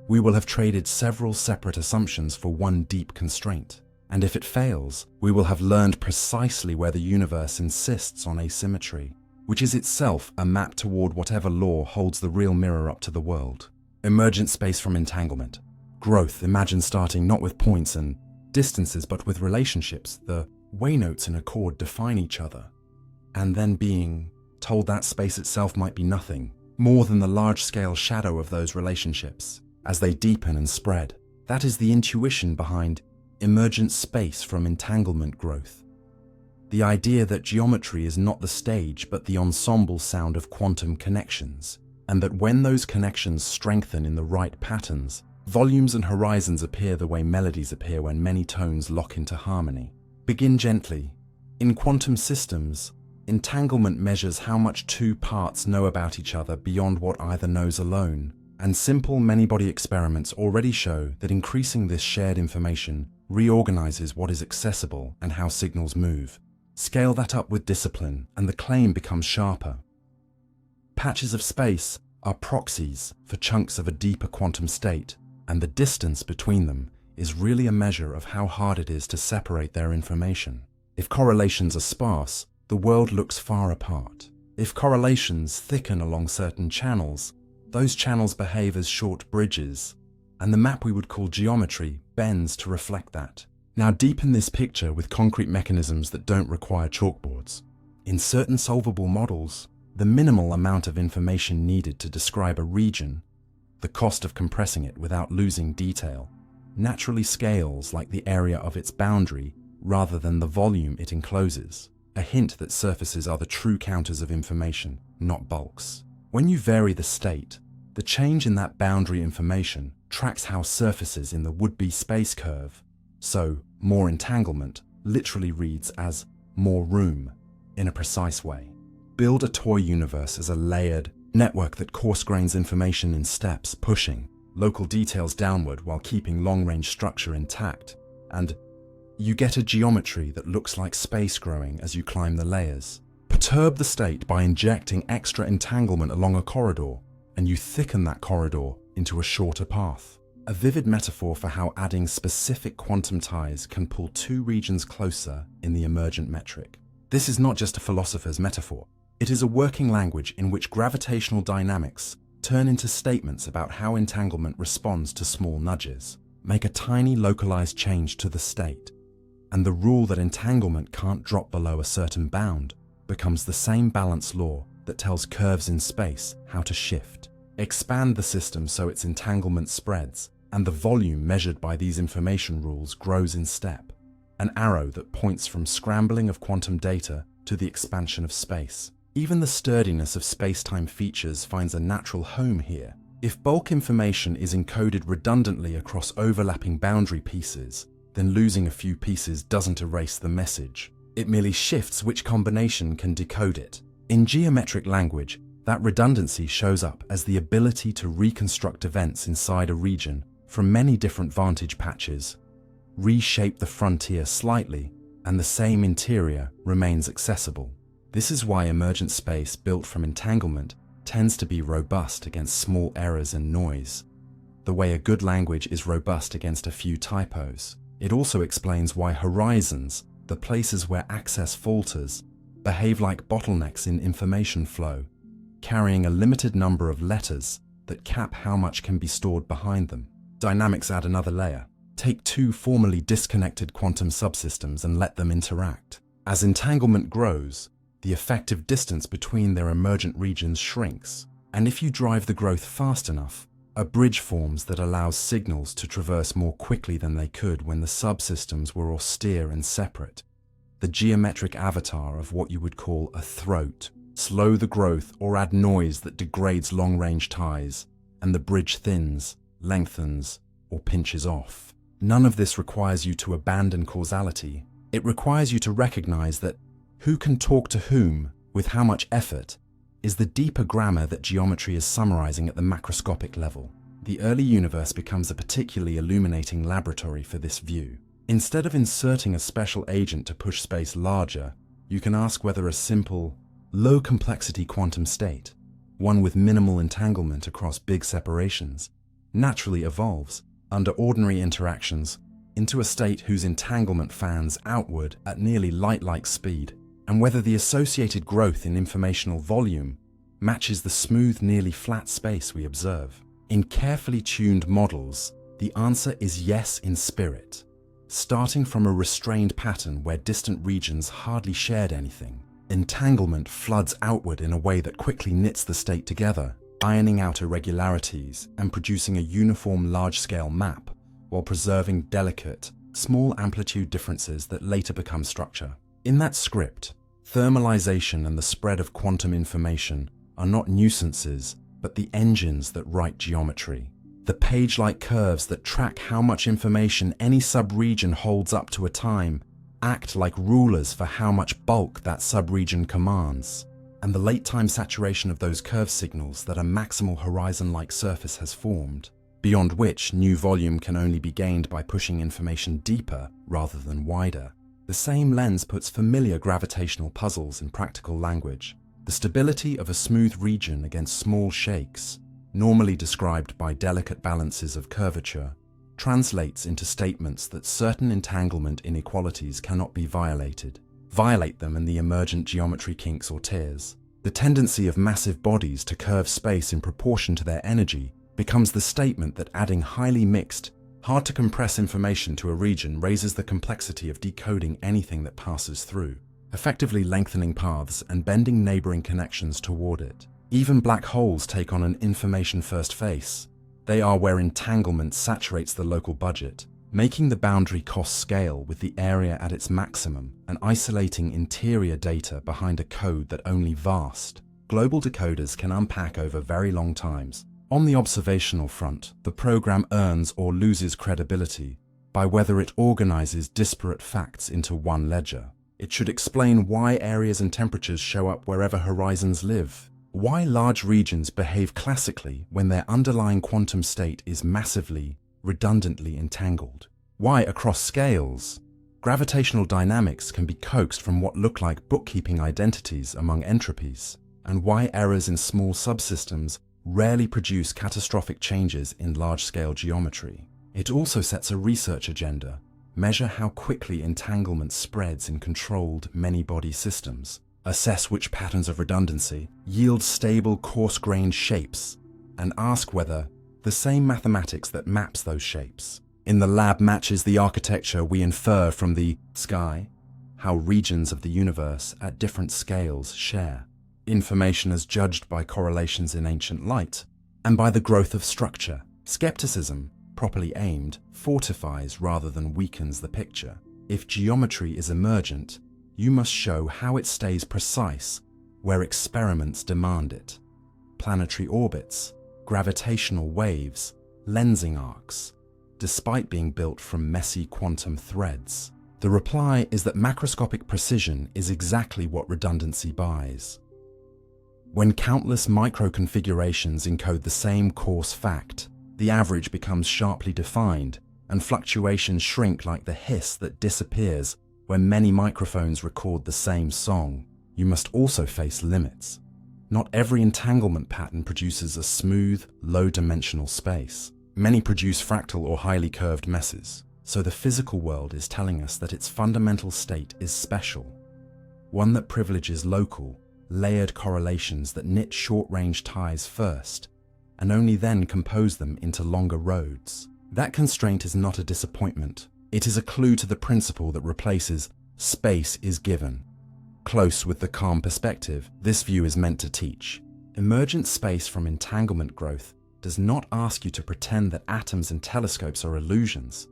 we will have traded several separate assumptions for one deep constraint. And if it fails, we will have learned precisely where the universe insists on asymmetry, which is itself a map toward whatever law holds the real mirror up to the world. Emergent space from entanglement. Growth, imagine starting not with points and distances, but with relationships. The way notes in a chord define each other. And then being told that space itself might be nothing more than the large-scale shadow of those relationships as they deepen and spread. That is the intuition behind emergent space from entanglement growth. The idea that geometry is not the stage but the ensemble sound of quantum connections, and that when those connections strengthen in the right patterns, volumes and horizons appear the way melodies appear when many tones lock into harmony. Begin gently. In quantum systems, entanglement measures how much two parts know about each other beyond what either knows alone, and simple many-body experiments already show that increasing this shared information reorganizes what is accessible and how signals move. Scale that up with discipline, and the claim becomes sharper. Patches of space are proxies for chunks of a deeper quantum state, and the distance between them is really a measure of how hard it is to separate their information. If correlations are sparse, the world looks far apart. If correlations thicken along certain channels, those channels behave as short bridges, and the map we would call geometry bends to reflect that. Now deepen this picture with concrete mechanisms that don't require chalkboards. In certain solvable models, the minimal amount of information needed to describe a region, the cost of compressing it without losing detail, naturally scales like the area of its boundary rather than the volume it encloses, a hint that surfaces are the true counters of information, not bulks. When you vary the state, the change in that boundary information tracks how surfaces in the would-be space curve. So, more entanglement literally reads as more room in a precise way. Build a toy universe as a layered network that coarse-grains information in steps, pushing local details downward while keeping long-range structure intact, and you get a geometry that looks like space growing as you climb the layers. perturb the state by injecting extra entanglement along a corridor, and you thicken that corridor into a shorter path. A vivid metaphor for how adding specific quantum ties can pull two regions closer in the emergent metric. This is not just a philosopher's metaphor. It is a working language in which gravitational dynamics turn into statements about how entanglement responds to small nudges. Make a tiny localized change to the state, and the rule that entanglement can't drop below a certain bound becomes the same balance law that tells curves in space how to shift. Expand the system so its entanglement spreads, and the volume measured by these information rules grows in step, an arrow that points from scrambling of quantum data to the expansion of space. Even the sturdiness of space-time features finds a natural home here. If bulk information is encoded redundantly across overlapping boundary pieces, then losing a few pieces doesn't erase the message. It merely shifts which combination can decode it. In geometric language, that redundancy shows up as the ability to reconstruct events inside a region from many different vantage patches, reshape the frontier slightly, and the same interior remains accessible. This is why emergent space built from entanglement tends to be robust against small errors and noise, the way a good language is robust against a few typos. It also explains why horizons, the places where access falters, behave like bottlenecks in information flow, carrying a limited number of letters that cap how much can be stored behind them. Dynamics add another layer. Take two formally disconnected quantum subsystems and let them interact. As entanglement grows, the effective distance between their emergent regions shrinks, and if you drive the growth fast enough, a bridge forms that allows signals to traverse more quickly than they could when the subsystems were austere and separate. The geometric avatar of what you would call a throat. Slow the growth or add noise that degrades long-range ties, and the bridge thins, lengthens, or pinches off. None of this requires you to abandon causality. It requires you to recognize that who can talk to whom, with how much effort, is the deeper grammar that geometry is summarizing at the macroscopic level. The early universe becomes a particularly illuminating laboratory for this view. Instead of inserting a special agent to push space larger, you can ask whether a simple, low-complexity quantum state, one with minimal entanglement across big separations, naturally evolves, under ordinary interactions, into a state whose entanglement fans outward at nearly light-like speed, and whether the associated growth in informational volume matches the smooth, nearly flat space we observe. In carefully tuned models, the answer is yes in spirit, starting from a restrained pattern where distant regions hardly shared anything. Entanglement floods outward in a way that quickly knits the state together, ironing out irregularities and producing a uniform large-scale map, while preserving delicate, small amplitude differences that later become structure. In that script, thermalization and the spread of quantum information are not nuisances, but the engines that write geometry. The page-like curves that track how much information any subregion holds up to a time act like rulers for how much bulk that subregion commands, and the late-time saturation of those curve signals that a maximal horizon-like surface has formed, beyond which new volume can only be gained by pushing information deeper rather than wider. The same lens puts familiar gravitational puzzles in practical language. The stability of a smooth region against small shakes, normally described by delicate balances of curvature, translates into statements that certain entanglement inequalities cannot be violated. Violate them and the emergent geometry kinks or tears. The tendency of massive bodies to curve space in proportion to their energy becomes the statement that adding highly mixed, hard to compress information to a region raises the complexity of decoding anything that passes through, effectively lengthening paths and bending neighboring connections toward it. Even black holes take on an information-first face. They are where entanglement saturates the local budget, making the boundary cost scale with the area at its maximum and isolating interior data behind a code that only vast, global decoders can unpack over very long times. On the observational front, the program earns or loses credibility by whether it organizes disparate facts into one ledger. It should explain why areas and temperatures show up wherever horizons live, why large regions behave classically when their underlying quantum state is massively, redundantly entangled, why across scales, Gravitational dynamics can be coaxed from what look like bookkeeping identities among entropies, and why errors in small subsystems rarely produce catastrophic changes in large-scale geometry. It also sets a research agenda: measure how quickly entanglement spreads in controlled many-body systems, assess which patterns of redundancy yield stable, coarse-grained shapes, and ask whether the same mathematics that maps those shapes in the lab matches the architecture we infer from the sky, how regions of the universe at different scales share information as judged by correlations in ancient light and by the growth of structure. Skepticism, properly aimed, fortifies rather than weakens the picture. If geometry is emergent, you must show how it stays precise where experiments demand it. Planetary orbits, gravitational waves, lensing arcs, despite being built from messy quantum threads. The reply is that macroscopic precision is exactly what redundancy buys. When countless micro-configurations encode the same coarse fact, the average becomes sharply defined, and fluctuations shrink like the hiss that disappears when many microphones record the same song. You must also face limits. Not every entanglement pattern produces a smooth, low-dimensional space. Many produce fractal or highly curved messes, so the physical world is telling us that its fundamental state is special, one that privileges local, layered correlations that knit short-range ties first, and only then compose them into longer roads. That constraint is not a disappointment. It is a clue to the principle that replaces space is given. Close with the calm perspective, this view is meant to teach. Emergent space from entanglement growth does not ask you to pretend that atoms and telescopes are illusions.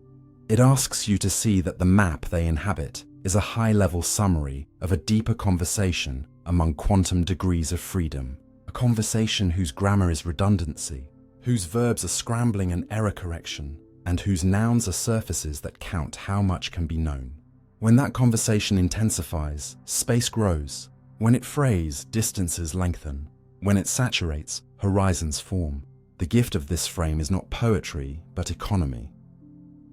It asks you to see that the map they inhabit is a high-level summary of a deeper conversation among quantum degrees of freedom. A conversation whose grammar is redundancy, whose verbs are scrambling and error correction, and whose nouns are surfaces that count how much can be known. When that conversation intensifies, space grows. When it frays, distances lengthen. When it saturates, horizons form. The gift of this frame is not poetry, but economy.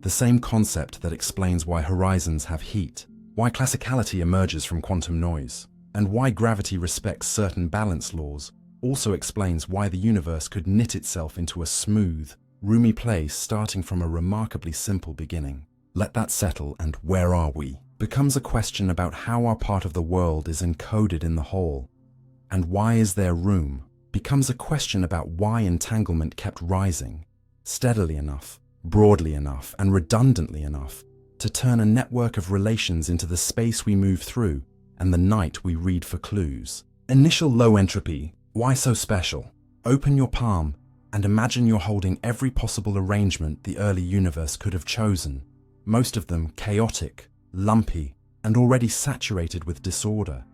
The same concept that explains why horizons have heat, why classicality emerges from quantum noise, and why gravity respects certain balance laws also explains why the universe could knit itself into a smooth, roomy place starting from a remarkably simple beginning. Let that settle, and where are we? Becomes a question about how our part of the world is encoded in the whole, and why is there room? Becomes a question about why entanglement kept rising, steadily enough, broadly enough, and redundantly enough to turn a network of relations into the space we move through and the night we read for clues. Initial low entropy, why so special? Open your palm and imagine you're holding every possible arrangement the early universe could have chosen, most of them chaotic, lumpy, and already saturated with disorder.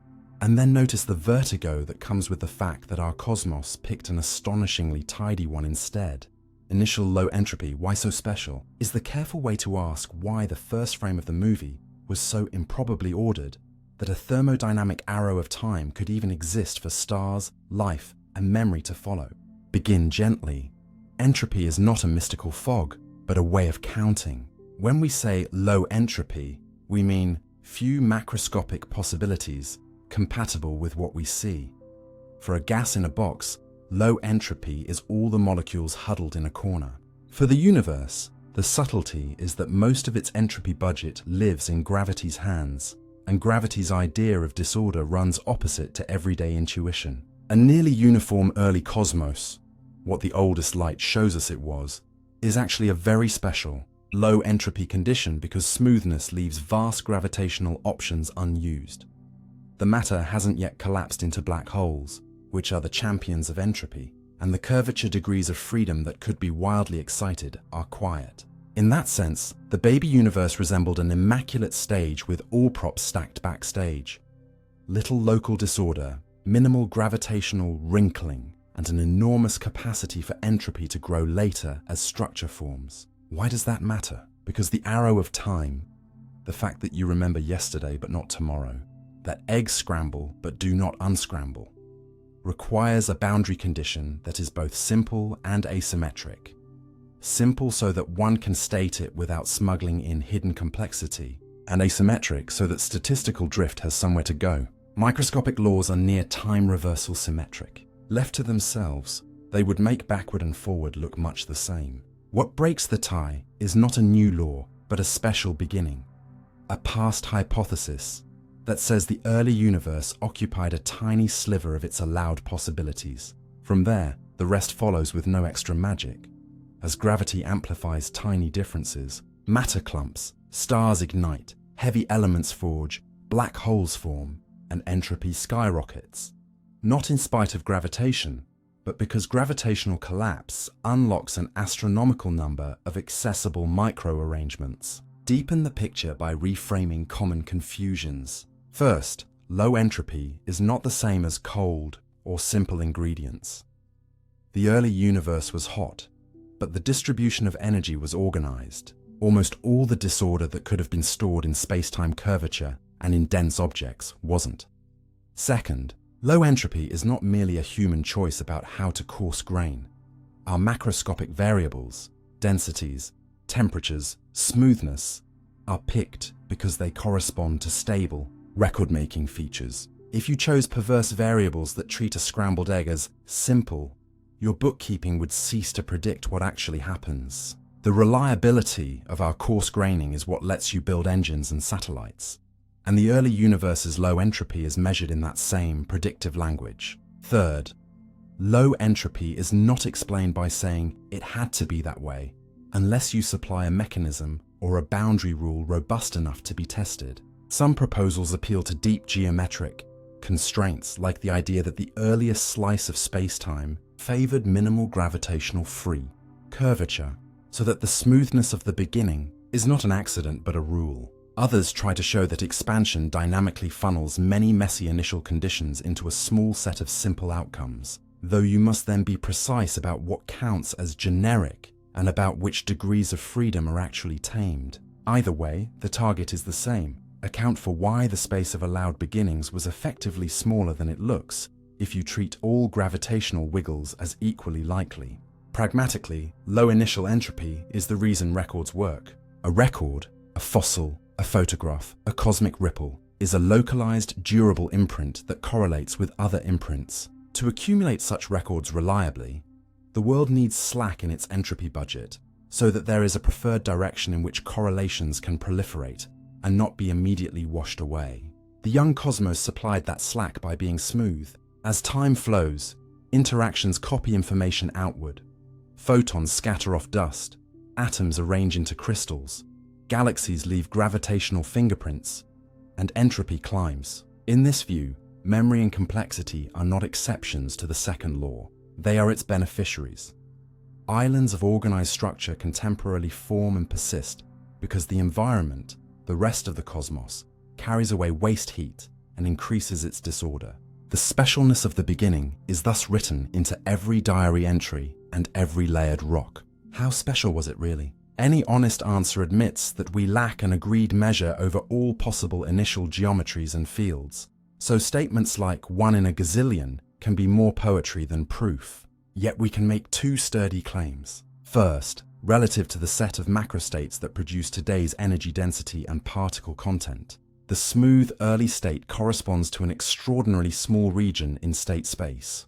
And then notice the vertigo that comes with the fact that our cosmos picked an astonishingly tidy one instead. Initial low entropy, why so special, is the careful way to ask why the first frame of the movie was so improbably ordered that a thermodynamic arrow of time could even exist for stars, life, and memory to follow. Begin gently. Entropy is not a mystical fog, but a way of counting. When we say low entropy, we mean few macroscopic possibilities compatible with what we see. For a gas in a box, low entropy is all the molecules huddled in a corner. For the universe, the subtlety is that most of its entropy budget lives in gravity's hands, and gravity's idea of disorder runs opposite to everyday intuition. A nearly uniform early cosmos, what the oldest light shows us it was, is actually a very special, low entropy condition because smoothness leaves vast gravitational options unused. The matter hasn't yet collapsed into black holes, which are the champions of entropy, and the curvature degrees of freedom that could be wildly excited are quiet. In that sense, the baby universe resembled an immaculate stage with all props stacked backstage. Little local disorder, minimal gravitational wrinkling, and an enormous capacity for entropy to grow later as structure forms. Why does that matter? Because the arrow of time, the fact that you remember yesterday but not tomorrow, that eggs scramble but do not unscramble, requires a boundary condition that is both simple and asymmetric. Simple so that one can state it without smuggling in hidden complexity, and asymmetric so that statistical drift has somewhere to go. Microscopic laws are near time reversal symmetric. Left to themselves, they would make backward and forward look much the same. What breaks the tie is not a new law, but a special beginning. A past hypothesis that says the early universe occupied a tiny sliver of its allowed possibilities. From there, the rest follows with no extra magic. As gravity amplifies tiny differences, matter clumps, stars ignite, heavy elements forge, black holes form, and entropy skyrockets. Not in spite of gravitation, but because gravitational collapse unlocks an astronomical number of accessible micro-arrangements. Deepen the picture by reframing common confusions. First, low entropy is not the same as cold or simple ingredients. The early universe was hot, but the distribution of energy was organized. Almost all the disorder that could have been stored in space-time curvature and in dense objects wasn't. Second, low entropy is not merely a human choice about how to coarse grain. Our macroscopic variables, densities, temperatures, smoothness, are picked because they correspond to stable, record-making features. If you chose perverse variables that treat a scrambled egg as simple, your bookkeeping would cease to predict what actually happens. The reliability of our coarse graining is what lets you build engines and satellites. And the early universe's low entropy is measured in that same predictive language. Third, low entropy is not explained by saying it had to be that way, unless you supply a mechanism or a boundary rule robust enough to be tested. Some proposals appeal to deep geometric constraints, like the idea that the earliest slice of space-time favored minimal gravitational free curvature, so that the smoothness of the beginning is not an accident but a rule. Others try to show that expansion dynamically funnels many messy initial conditions into a small set of simple outcomes, though you must then be precise about what counts as generic and about which degrees of freedom are actually tamed. Either way, the target is the same: account for why the space of allowed beginnings was effectively smaller than it looks if you treat all gravitational wiggles as equally likely. Pragmatically, low initial entropy is the reason records work. A record, a fossil, a photograph, a cosmic ripple, is a localized, durable imprint that correlates with other imprints. To accumulate such records reliably, the world needs slack in its entropy budget, so that there is a preferred direction in which correlations can proliferate and not be immediately washed away. The young cosmos supplied that slack by being smooth. As time flows, interactions copy information outward. Photons scatter off dust, atoms arrange into crystals, galaxies leave gravitational fingerprints, and entropy climbs. In this view, memory and complexity are not exceptions to the second law. They are its beneficiaries. Islands of organized structure can temporarily form and persist because the environment, the rest of the cosmos, carries away waste heat and increases its disorder. The specialness of the beginning is thus written into every diary entry and every layered rock. How special was it really? Any honest answer admits that we lack an agreed measure over all possible initial geometries and fields. So statements like 1 in a gazillion can be more poetry than proof. Yet we can make two sturdy claims. First, relative to the set of macrostates that produce today's energy density and particle content, the smooth early state corresponds to an extraordinarily small region in state space.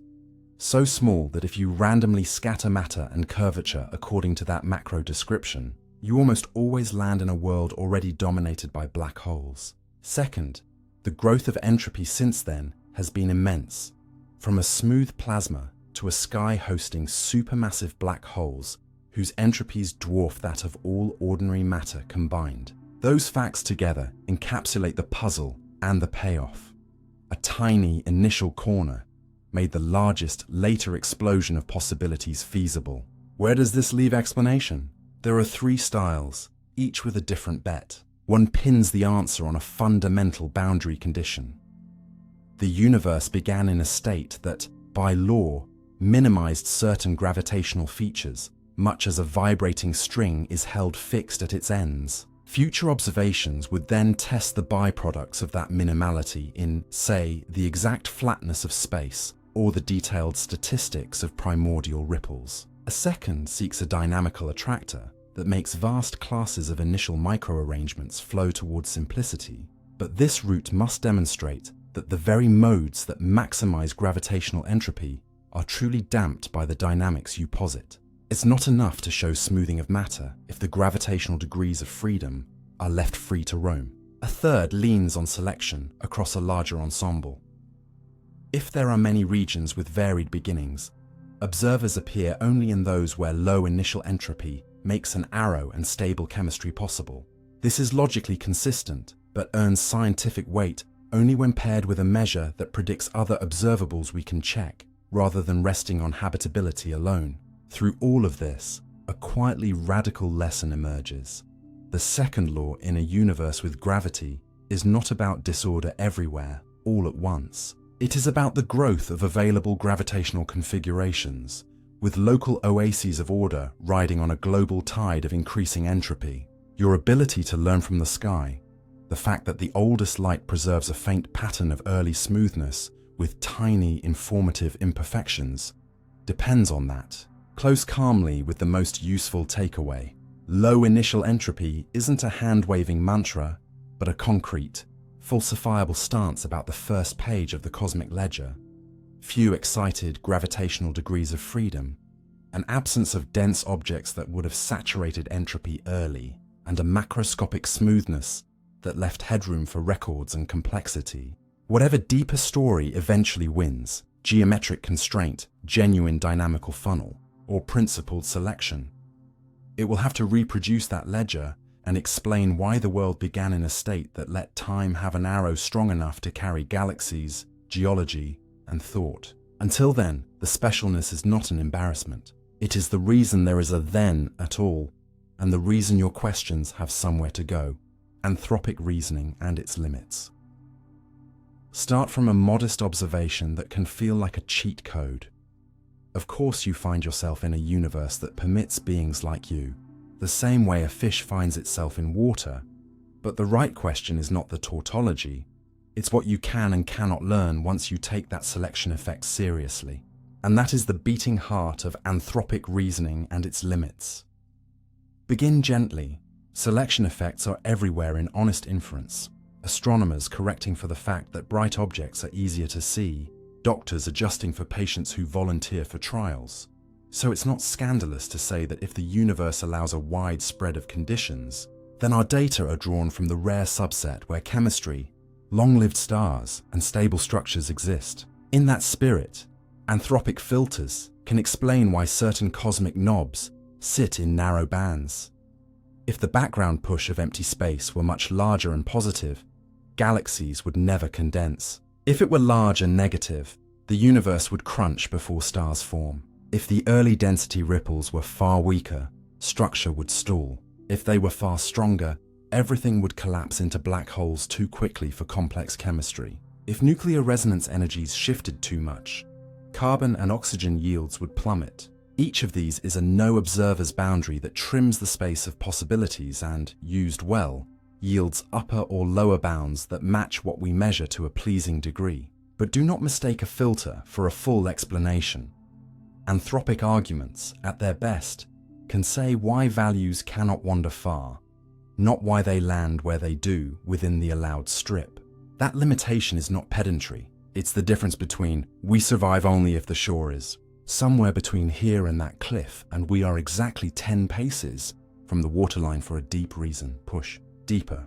So small that if you randomly scatter matter and curvature according to that macro description, you almost always land in a world already dominated by black holes. Second, the growth of entropy since then has been immense. From a smooth plasma to a sky hosting supermassive black holes whose entropies dwarf that of all ordinary matter combined. Those facts together encapsulate the puzzle and the payoff. A tiny initial corner made the largest later explosion of possibilities feasible. Where does this leave explanation? There are three styles, each with a different bet. One pins the answer on a fundamental boundary condition. The universe began in a state that, by law, minimized certain gravitational features, much as a vibrating string is held fixed at its ends. Future observations would then test the byproducts of that minimality in, say, the exact flatness of space or the detailed statistics of primordial ripples. A second seeks a dynamical attractor, that makes vast classes of initial microarrangements flow towards simplicity, but this route must demonstrate that the very modes that maximize gravitational entropy are truly damped by the dynamics you posit. It's not enough to show smoothing of matter if the gravitational degrees of freedom are left free to roam. A third leans on selection across a larger ensemble. If there are many regions with varied beginnings, observers appear only in those where low initial entropy makes an arrow and stable chemistry possible. This is logically consistent, but earns scientific weight only when paired with a measure that predicts other observables we can check, rather than resting on habitability alone. Through all of this, a quietly radical lesson emerges. The second law in a universe with gravity is not about disorder everywhere, all at once. It is about the growth of available gravitational configurations, with local oases of order riding on a global tide of increasing entropy. Your ability to learn from the sky, the fact that the oldest light preserves a faint pattern of early smoothness with tiny informative imperfections, depends on that. Close calmly with the most useful takeaway. Low initial entropy isn't a hand-waving mantra, but a concrete, falsifiable stance about the first page of the cosmic ledger. Few excited gravitational degrees of freedom, an absence of dense objects that would have saturated entropy early, and a macroscopic smoothness that left headroom for records and complexity. Whatever deeper story eventually wins, geometric constraint, genuine dynamical funnel, or principled selection, it will have to reproduce that ledger and explain why the world began in a state that let time have an arrow strong enough to carry galaxies, geology, and thought. Until then, the specialness is not an embarrassment. It is the reason there is a then at all, and the reason your questions have somewhere to go. Anthropic reasoning and its limits. Start from a modest observation that can feel like a cheat code. Of course you find yourself in a universe that permits beings like you, the same way a fish finds itself in water, but the right question is not the tautology, it's what you can and cannot learn once you take that selection effect seriously. And that is the beating heart of anthropic reasoning and its limits. Begin gently. Selection effects are everywhere in honest inference. Astronomers correcting for the fact that bright objects are easier to see, doctors adjusting for patients who volunteer for trials. So it's not scandalous to say that if the universe allows a wide spread of conditions, then our data are drawn from the rare subset where chemistry, long-lived stars, and stable structures exist. In that spirit, anthropic filters can explain why certain cosmic knobs sit in narrow bands. If the background push of empty space were much larger and positive, galaxies would never condense. If it were large and negative, the universe would crunch before stars form. If the early density ripples were far weaker, structure would stall. If they were far stronger, everything would collapse into black holes too quickly for complex chemistry. If nuclear resonance energies shifted too much, carbon and oxygen yields would plummet. Each of these is a no observer's boundary that trims the space of possibilities and, used well, yields upper or lower bounds that match what we measure to a pleasing degree. But do not mistake a filter for a full explanation. Anthropic arguments, at their best, can say why values cannot wander far, not why they land where they do within the allowed strip. That limitation is not pedantry. It's the difference between we survive only if the shore is somewhere between here and that cliff, and we are exactly 10 paces from the waterline for a deep reason. Push deeper.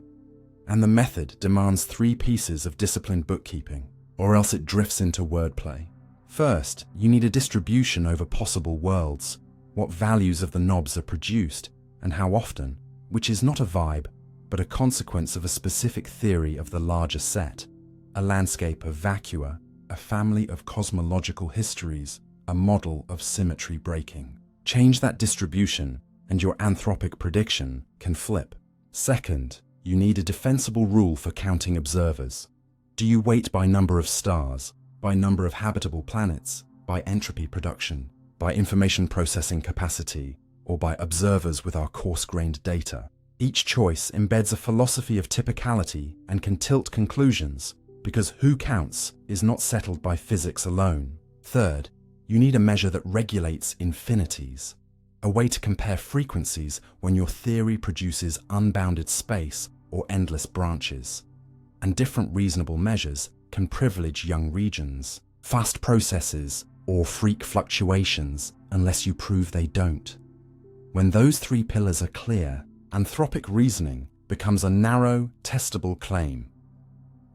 And the method demands 3 pieces of disciplined bookkeeping, or else it drifts into wordplay. First, you need a distribution over possible worlds, what values of the knobs are produced, and how often, which is not a vibe, but a consequence of a specific theory of the larger set, a landscape of vacua, a family of cosmological histories, a model of symmetry breaking. Change that distribution, and your anthropic prediction can flip. Second, you need a defensible rule for counting observers. Do you weight by number of stars, by number of habitable planets, by entropy production, by information processing capacity, or by observers with our coarse-grained data? Each choice embeds a philosophy of typicality and can tilt conclusions, because who counts is not settled by physics alone. Third, you need a measure that regulates infinities. a way to compare frequencies when your theory produces unbounded space or endless branches. And different reasonable measures can privilege young regions, fast processes, or freak fluctuations unless you prove they don't. When those three pillars are clear, anthropic reasoning becomes a narrow, testable claim.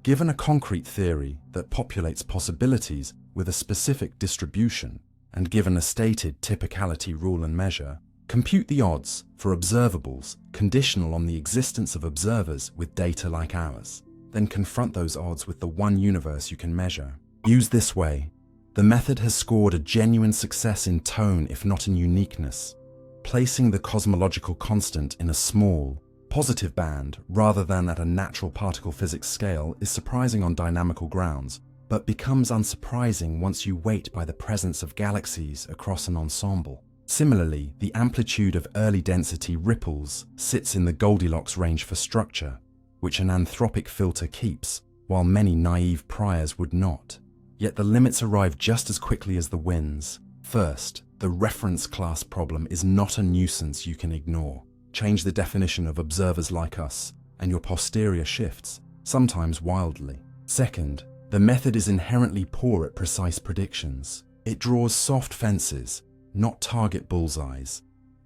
Given a concrete theory that populates possibilities with a specific distribution, and given a stated typicality rule and measure, compute the odds for observables conditional on the existence of observers with data like ours. Then confront those odds with the one universe you can measure. Used this way, the method has scored a genuine success in tone if not in uniqueness. Placing the cosmological constant in a small, positive band rather than at a natural particle physics scale is surprising on dynamical grounds, but becomes unsurprising once you wait by the presence of galaxies across an ensemble. Similarly, the amplitude of early density ripples sits in the Goldilocks range for structure, which an anthropic filter keeps, while many naive priors would not. Yet the limits arrive just as quickly as the winds. First, the reference class problem is not a nuisance you can ignore. Change the definition of observers like us, and your posterior shifts, sometimes wildly. Second, the method is inherently poor at precise predictions. It draws soft fences, not target bullseyes,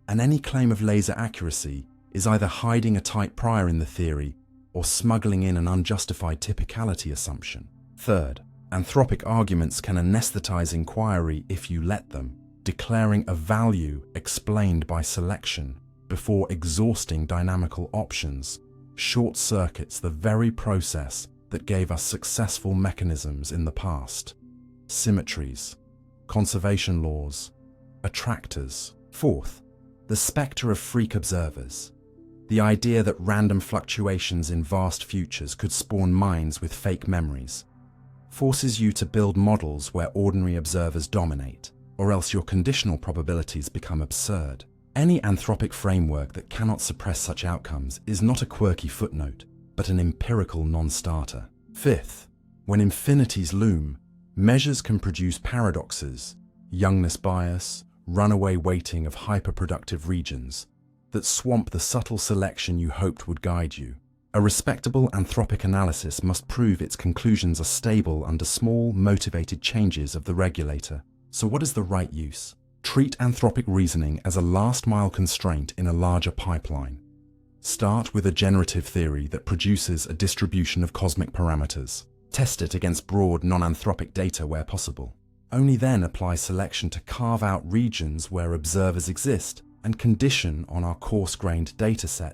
and any claim of laser accuracy is either hiding a tight prior in the theory or smuggling in an unjustified typicality assumption. Third, anthropic arguments can anesthetize inquiry if you let them, declaring a value explained by selection before exhausting dynamical options, short-circuits the very process that gave us successful mechanisms in the past. Symmetries, conservation laws, attractors. Fourth, the spectre of freak observers. The idea that random fluctuations in vast futures could spawn minds with fake memories forces you to build models where ordinary observers dominate, or else your conditional probabilities become absurd. Any anthropic framework that cannot suppress such outcomes is not a quirky footnote, but an empirical non-starter. Fifth, when infinities loom, measures can produce paradoxes, youngness bias, runaway weighting of hyperproductive regions, that swamp the subtle selection you hoped would guide you. A respectable anthropic analysis must prove its conclusions are stable under small, motivated changes of the regulator. So what is the right use? Treat anthropic reasoning as a last-mile constraint in a larger pipeline. Start with a generative theory that produces a distribution of cosmic parameters. Test it against broad, non-anthropic data where possible. Only then apply selection to carve out regions where observers exist and condition on our coarse-grained dataset,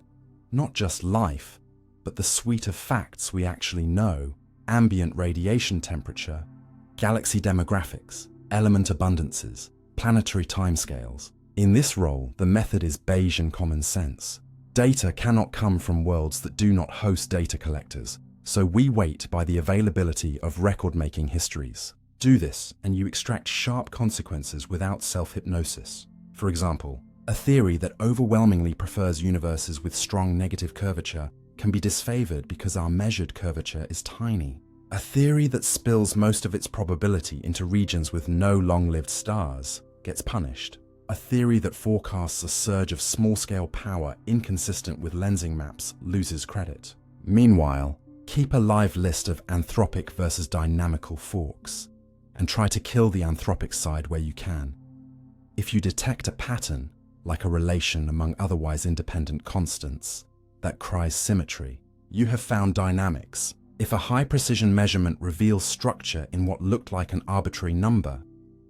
not just life, but the suite of facts we actually know: ambient radiation temperature, galaxy demographics, element abundances, planetary timescales. In this role, the method is Bayesian common sense. Data cannot come from worlds that do not host data collectors, so we wait by the availability of record-making histories. Do this, and you extract sharp consequences without self-hypnosis. For example, a theory that overwhelmingly prefers universes with strong negative curvature can be disfavored because our measured curvature is tiny. A theory that spills most of its probability into regions with no long-lived stars gets punished. A theory that forecasts a surge of small-scale power inconsistent with lensing maps loses credit. Meanwhile, keep a live list of anthropic versus dynamical forks, and try to kill the anthropic side where you can. If you detect a pattern, like a relation among otherwise independent constants, that cries symmetry, you have found dynamics. If a high-precision measurement reveals structure in what looked like an arbitrary number,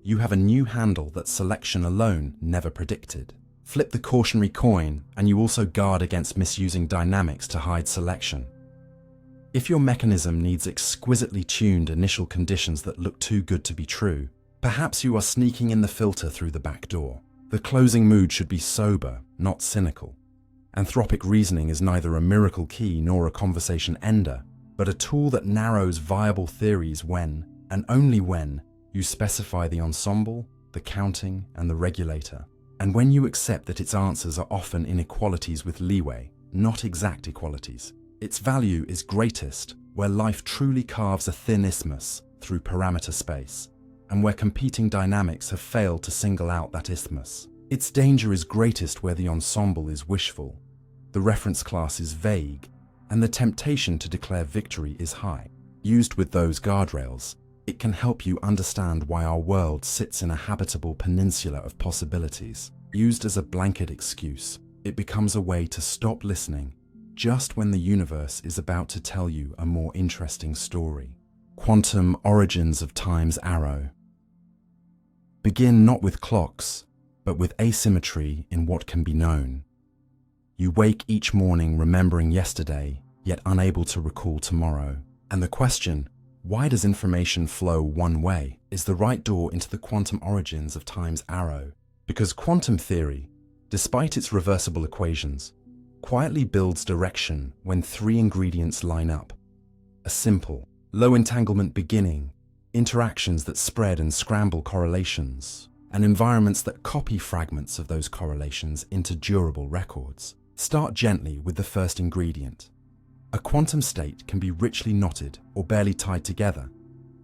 you have a new handle that selection alone never predicted. Flip the cautionary coin, and you also guard against misusing dynamics to hide selection. If your mechanism needs exquisitely tuned initial conditions that look too good to be true, perhaps you are sneaking in the filter through the back door. The closing mood should be sober, not cynical. Anthropic reasoning is neither a miracle key nor a conversation ender, but a tool that narrows viable theories when, and only when, you specify the ensemble, the counting, and the regulator, and when you accept that its answers are often inequalities with leeway, not exact equalities. Its value is greatest where life truly carves a thin isthmus through parameter space, and where competing dynamics have failed to single out that isthmus. Its danger is greatest where the ensemble is wishful, the reference class is vague, and the temptation to declare victory is high. Used with those guardrails, it can help you understand why our world sits in a habitable peninsula of possibilities. Used as a blanket excuse, it becomes a way to stop listening just when the universe is about to tell you a more interesting story. Quantum origins of time's arrow. Begin not with clocks, but with asymmetry in what can be known. You wake each morning remembering yesterday, yet unable to recall tomorrow. And the question, why does information flow one way, is the right door into the quantum origins of time's arrow. Because quantum theory, despite its reversible equations, quietly builds direction when three ingredients line up. A simple, low entanglement beginning, interactions that spread and scramble correlations, and environments that copy fragments of those correlations into durable records. Start gently with the first ingredient. A quantum state can be richly knotted or barely tied together,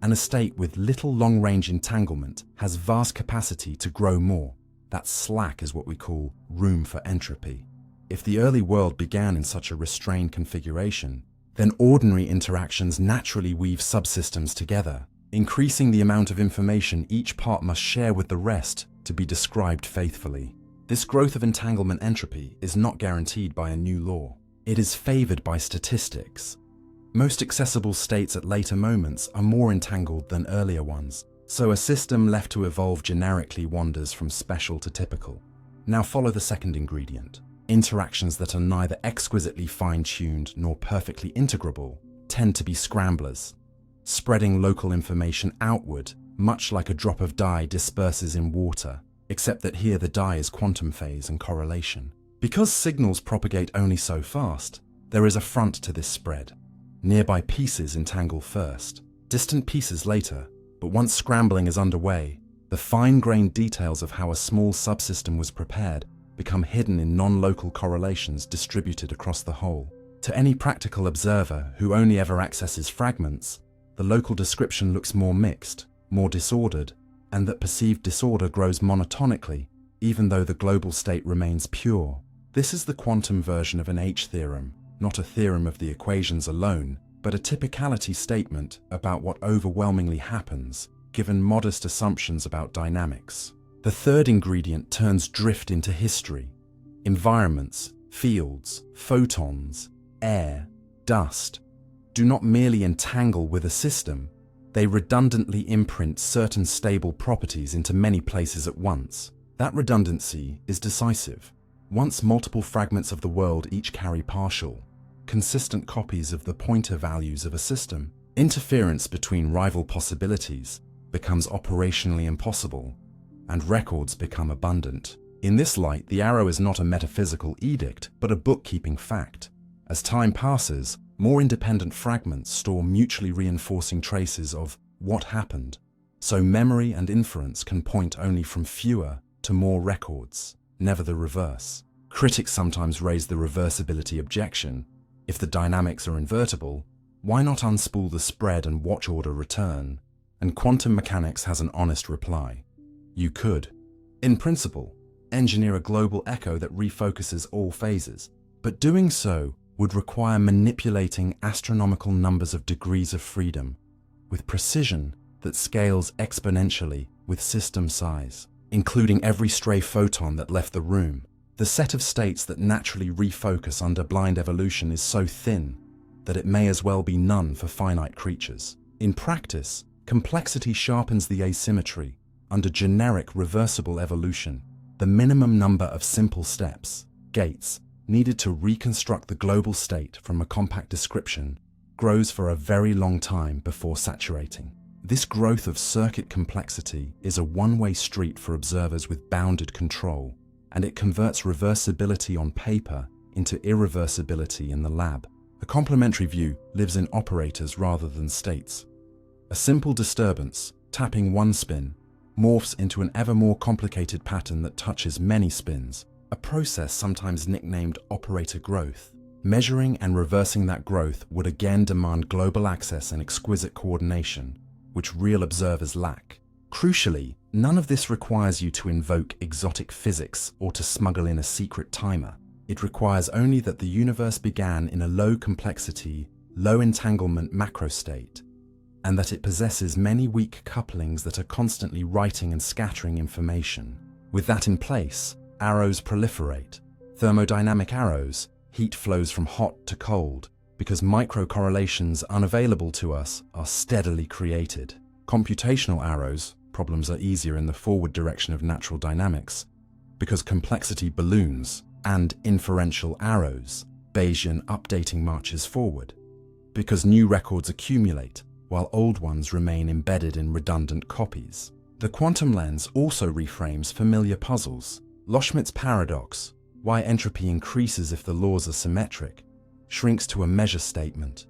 and a state with little long-range entanglement has vast capacity to grow more. That slack is what we call room for entropy. If the early world began in such a restrained configuration, then ordinary interactions naturally weave subsystems together, increasing the amount of information each part must share with the rest to be described faithfully. This growth of entanglement entropy is not guaranteed by a new law. It is favored by statistics. Most accessible states at later moments are more entangled than earlier ones, so a system left to evolve generically wanders from special to typical. Now follow the second ingredient. Interactions that are neither exquisitely fine-tuned nor perfectly integrable tend to be scramblers, spreading local information outward, much like a drop of dye disperses in water, except that here the dye is quantum phase and correlation. Because signals propagate only so fast, there is a front to this spread. Nearby pieces entangle first, distant pieces later, but once scrambling is underway, the fine-grained details of how a small subsystem was prepared become hidden in non-local correlations distributed across the whole. To any practical observer who only ever accesses fragments, the local description looks more mixed, more disordered, and that perceived disorder grows monotonically, even though the global state remains pure. This is the quantum version of an H-theorem, not a theorem of the equations alone, but a typicality statement about what overwhelmingly happens, given modest assumptions about dynamics. The third ingredient turns drift into history. Environments, fields, photons, air, dust do not merely entangle with a system, they redundantly imprint certain stable properties into many places at once. That redundancy is decisive. Once multiple fragments of the world each carry partial, consistent copies of the pointer values of a system, interference between rival possibilities becomes operationally impossible, and records become abundant. In this light, the arrow is not a metaphysical edict, but a bookkeeping fact. As time passes, more independent fragments store mutually reinforcing traces of what happened, so memory and inference can point only from fewer to more records, never the reverse. Critics sometimes raise the reversibility objection. If the dynamics are invertible, why not unspool the spread and watch order return? And quantum mechanics has an honest reply. You could, in principle, engineer a global echo that refocuses all phases, but doing so would require manipulating astronomical numbers of degrees of freedom, with precision that scales exponentially with system size, including every stray photon that left the room. The set of states that naturally refocus under blind evolution is so thin that it may as well be none for finite creatures. In practice, complexity sharpens the asymmetry. Under generic reversible evolution, the minimum number of simple steps, gates, needed to reconstruct the global state from a compact description grows for a very long time before saturating. This growth of circuit complexity is a one-way street for observers with bounded control, and it converts reversibility on paper into irreversibility in the lab. A complementary view lives in operators rather than states. A simple disturbance, tapping one spin, morphs into an ever more complicated pattern that touches many spins, a process sometimes nicknamed operator growth. Measuring and reversing that growth would again demand global access and exquisite coordination, which real observers lack. Crucially, None of this requires you to invoke exotic physics or to smuggle in a secret timer. It requires only that the universe began in a low complexity, low entanglement macrostate, and that it possesses many weak couplings that are constantly writing and scattering information. With that in place, arrows proliferate. Thermodynamic arrows, heat flows from hot to cold, because microcorrelations unavailable to us are steadily created. Computational arrows, problems are easier in the forward direction of natural dynamics, because complexity balloons, and inferential arrows, Bayesian updating marches forward, because new records accumulate, while old ones remain embedded in redundant copies. The quantum lens also reframes familiar puzzles. Loschmidt's paradox, why entropy increases if the laws are symmetric, shrinks to a measure statement.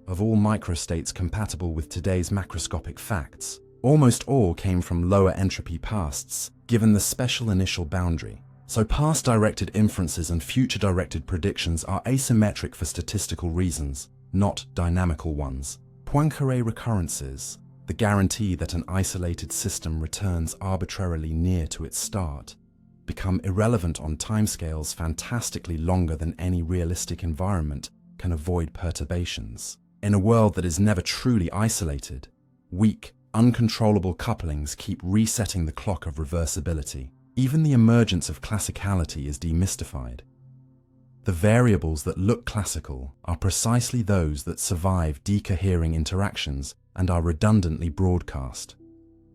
Of all microstates compatible with today's macroscopic facts, almost all came from lower entropy pasts, given the special initial boundary. So past-directed inferences and future-directed predictions are asymmetric for statistical reasons, not dynamical ones. Poincare recurrences, the guarantee that an isolated system returns arbitrarily near to its start, become irrelevant on timescales fantastically longer than any realistic environment can avoid perturbations. In a world that is never truly isolated, weak, uncontrollable couplings keep resetting the clock of reversibility. Even the emergence of classicality is demystified. The variables that look classical are precisely those that survive decohering interactions and are redundantly broadcast.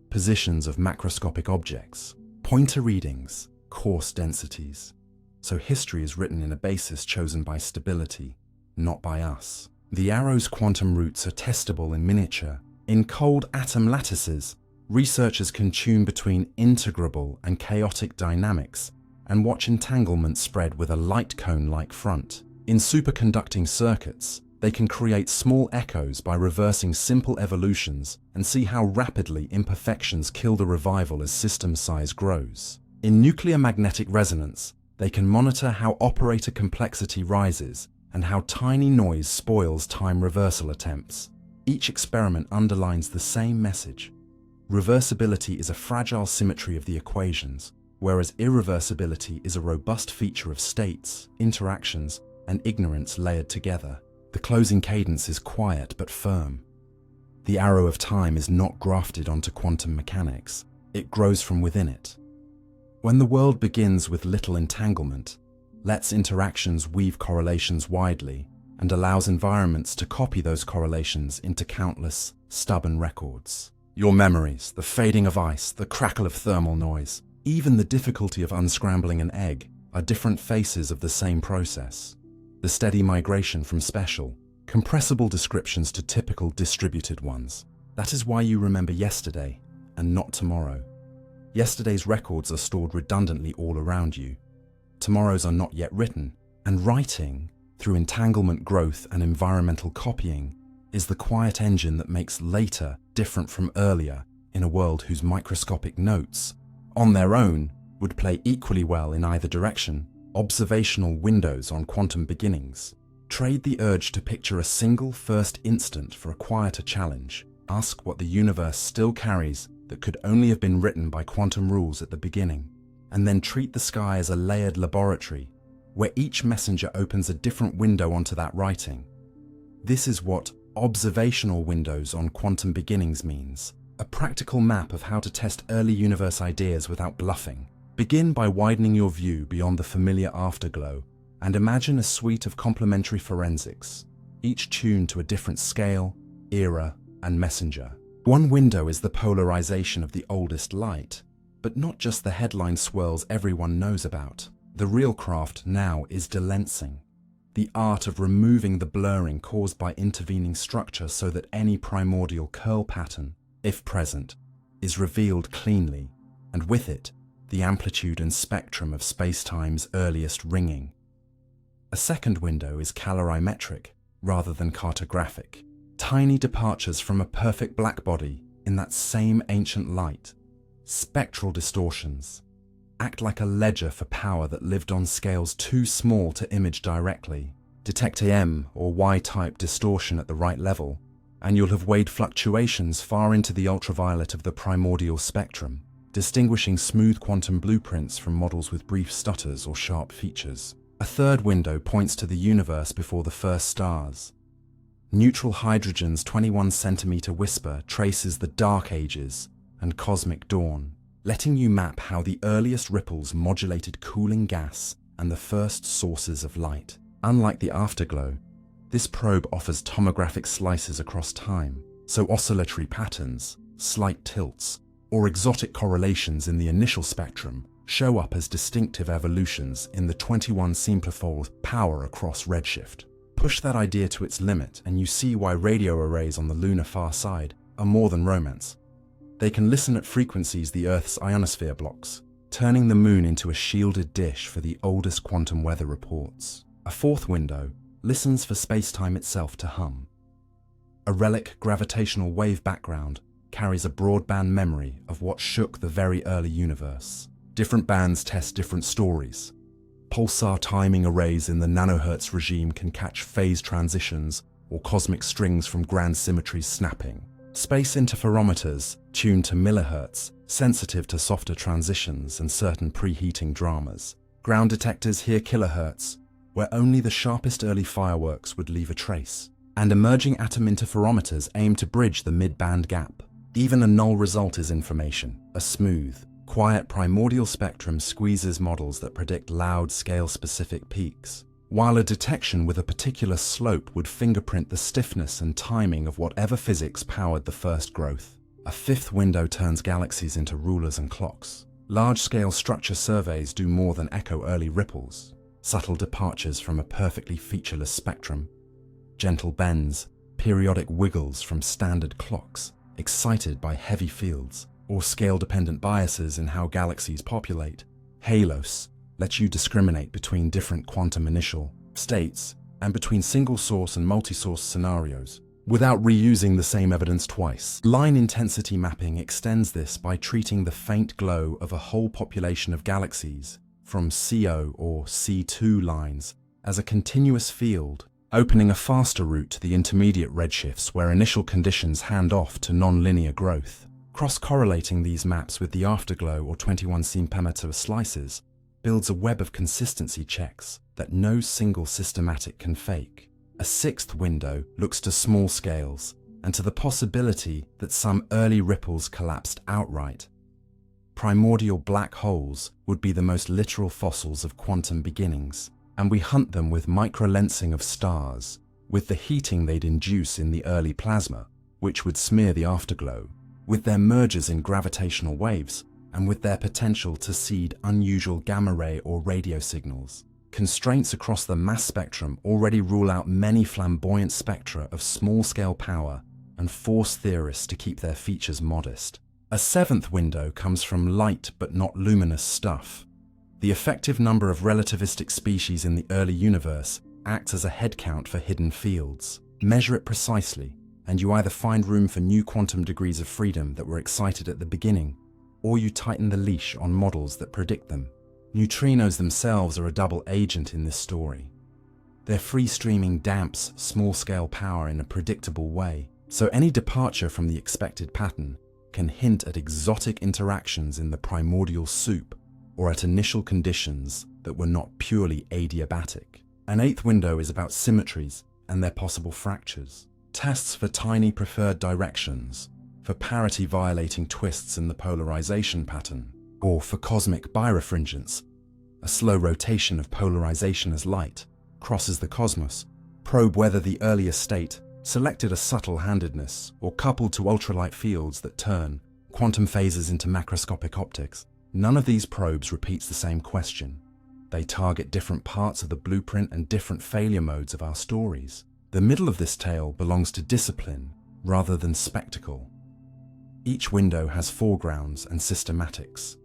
Positions of macroscopic objects, pointer readings, coarse densities. So history is written in a basis chosen by stability, not by us. The arrow's quantum roots are testable in miniature. In cold atom lattices, researchers can tune between integrable and chaotic dynamics and watch entanglement spread with a light cone-like front. In superconducting circuits, they can create small echoes by reversing simple evolutions and see how rapidly imperfections kill the revival as system size grows. In nuclear magnetic resonance, they can monitor how operator complexity rises and how tiny noise spoils time reversal attempts. Each experiment underlines the same message. Reversibility is a fragile symmetry of the equations, whereas irreversibility is a robust feature of states, interactions, and ignorance layered together. The closing cadence is quiet but firm. The arrow of time is not grafted onto quantum mechanics, it grows from within it. When the world begins with little entanglement, lets interactions weave correlations widely, and allows environments to copy those correlations into countless, stubborn records. Your memories, the fading of ice, the crackle of thermal noise, even the difficulty of unscrambling an egg, are different faces of the same process. The steady migration from special, compressible descriptions to typical distributed ones. That is why you remember yesterday, and not tomorrow. Yesterday's records are stored redundantly all around you. Tomorrow's are not yet written, and writing, through entanglement growth and environmental copying, is the quiet engine that makes later different from earlier in a world whose microscopic notes, on their own, would play equally well in either direction. Observational windows on quantum beginnings. Trade the urge to picture a single first instant for a quieter challenge. Ask what the universe still carries that could only have been written by quantum rules at the beginning, and then treat the sky as a layered laboratory where each messenger opens a different window onto that writing. This is what observational windows on quantum beginnings means, a practical map of how to test early universe ideas without bluffing. Begin by widening your view beyond the familiar afterglow and imagine a suite of complementary forensics, each tuned to a different scale, era, and messenger. One window is the polarization of the oldest light, but not just the headline swirls everyone knows about. The real craft now is delensing, the art of removing the blurring caused by intervening structure so that any primordial curl pattern, if present, is revealed cleanly, and with it, the amplitude and spectrum of spacetime's earliest ringing. A second window is calorimetric rather than cartographic. Tiny departures from a perfect blackbody in that same ancient light, spectral distortions, act like a ledger for power that lived on scales too small to image directly. Detect a M or Y-type distortion at the right level, and you'll have weighed fluctuations far into the ultraviolet of the primordial spectrum. distinguishing smooth quantum blueprints from models with brief stutters or sharp features. A third window points to the universe before the first stars. Neutral hydrogen's 21-centimeter whisper traces the dark ages and cosmic dawn, letting you map how the earliest ripples modulated cooling gas and the first sources of light. Unlike the afterglow, this probe offers tomographic slices across time, so oscillatory patterns, slight tilts, or exotic correlations in the initial spectrum show up as distinctive evolutions in the 21 simple-fold power across redshift. Push that idea to its limit and you see why radio arrays on the lunar far side are more than romance. They can listen at frequencies the Earth's ionosphere blocks, turning the moon into a shielded dish for the oldest quantum weather reports. A fourth window listens for space-time itself to hum. A relic gravitational wave background carries a broadband memory of what shook the very early universe. Different bands test different stories. Pulsar timing arrays in the nanohertz regime can catch phase transitions or cosmic strings from grand symmetries snapping. Space interferometers, tuned to millihertz, sensitive to softer transitions and certain preheating dramas. Ground detectors hear kilohertz, where only the sharpest early fireworks would leave a trace. And emerging atom interferometers aim to bridge the mid-band gap. Even a null result is information, a smooth, quiet primordial spectrum squeezes models that predict loud scale-specific peaks, while a detection with a particular slope would fingerprint the stiffness and timing of whatever physics powered the first growth. A fifth window turns galaxies into rulers and clocks. Large-scale structure surveys do more than echo early ripples, subtle departures from a perfectly featureless spectrum, gentle bends, periodic wiggles from standard clocks, excited by heavy fields, or scale-dependent biases in how galaxies populate. Halos lets you discriminate between different quantum initial states and between single-source and multi-source scenarios, without reusing the same evidence twice. Line intensity mapping extends this by treating the faint glow of a whole population of galaxies from CO or C2 lines as a continuous field, opening a faster route to the intermediate redshifts where initial conditions hand off to non-linear growth. Cross-correlating these maps with the afterglow or 21 centimeter slices builds a web of consistency checks that no single systematic can fake. A sixth window looks to small scales and to the possibility that some early ripples collapsed outright. Primordial black holes would be the most literal fossils of quantum beginnings, and we hunt them with microlensing of stars, with the heating they'd induce in the early plasma, which would smear the afterglow, with their mergers in gravitational waves, and with their potential to seed unusual gamma-ray or radio signals. Constraints across the mass spectrum already rule out many flamboyant spectra of small-scale power and force theorists to keep their features modest. A seventh window comes from light but not luminous stuff. The effective number of relativistic species in the early universe acts as a head count for hidden fields. Measure it precisely, and you either find room for new quantum degrees of freedom that were excited at the beginning, or you tighten the leash on models that predict them. Neutrinos themselves are a double agent in this story. Their free-streaming damps small-scale power in a predictable way, so any departure from the expected pattern can hint at exotic interactions in the primordial soup or at initial conditions that were not purely adiabatic. An eighth window is about symmetries and their possible fractures. Tests for tiny preferred directions, for parity-violating twists in the polarization pattern, or for cosmic birefringence, a slow rotation of polarization as light crosses the cosmos. Probe whether the earlier state selected a subtle handedness or coupled to ultralight fields that turn quantum phases into macroscopic optics. None of these probes repeats the same question. They target different parts of the blueprint and different failure modes of our stories. The middle of this tale belongs to discipline rather than spectacle. Each window has foregrounds and systematics.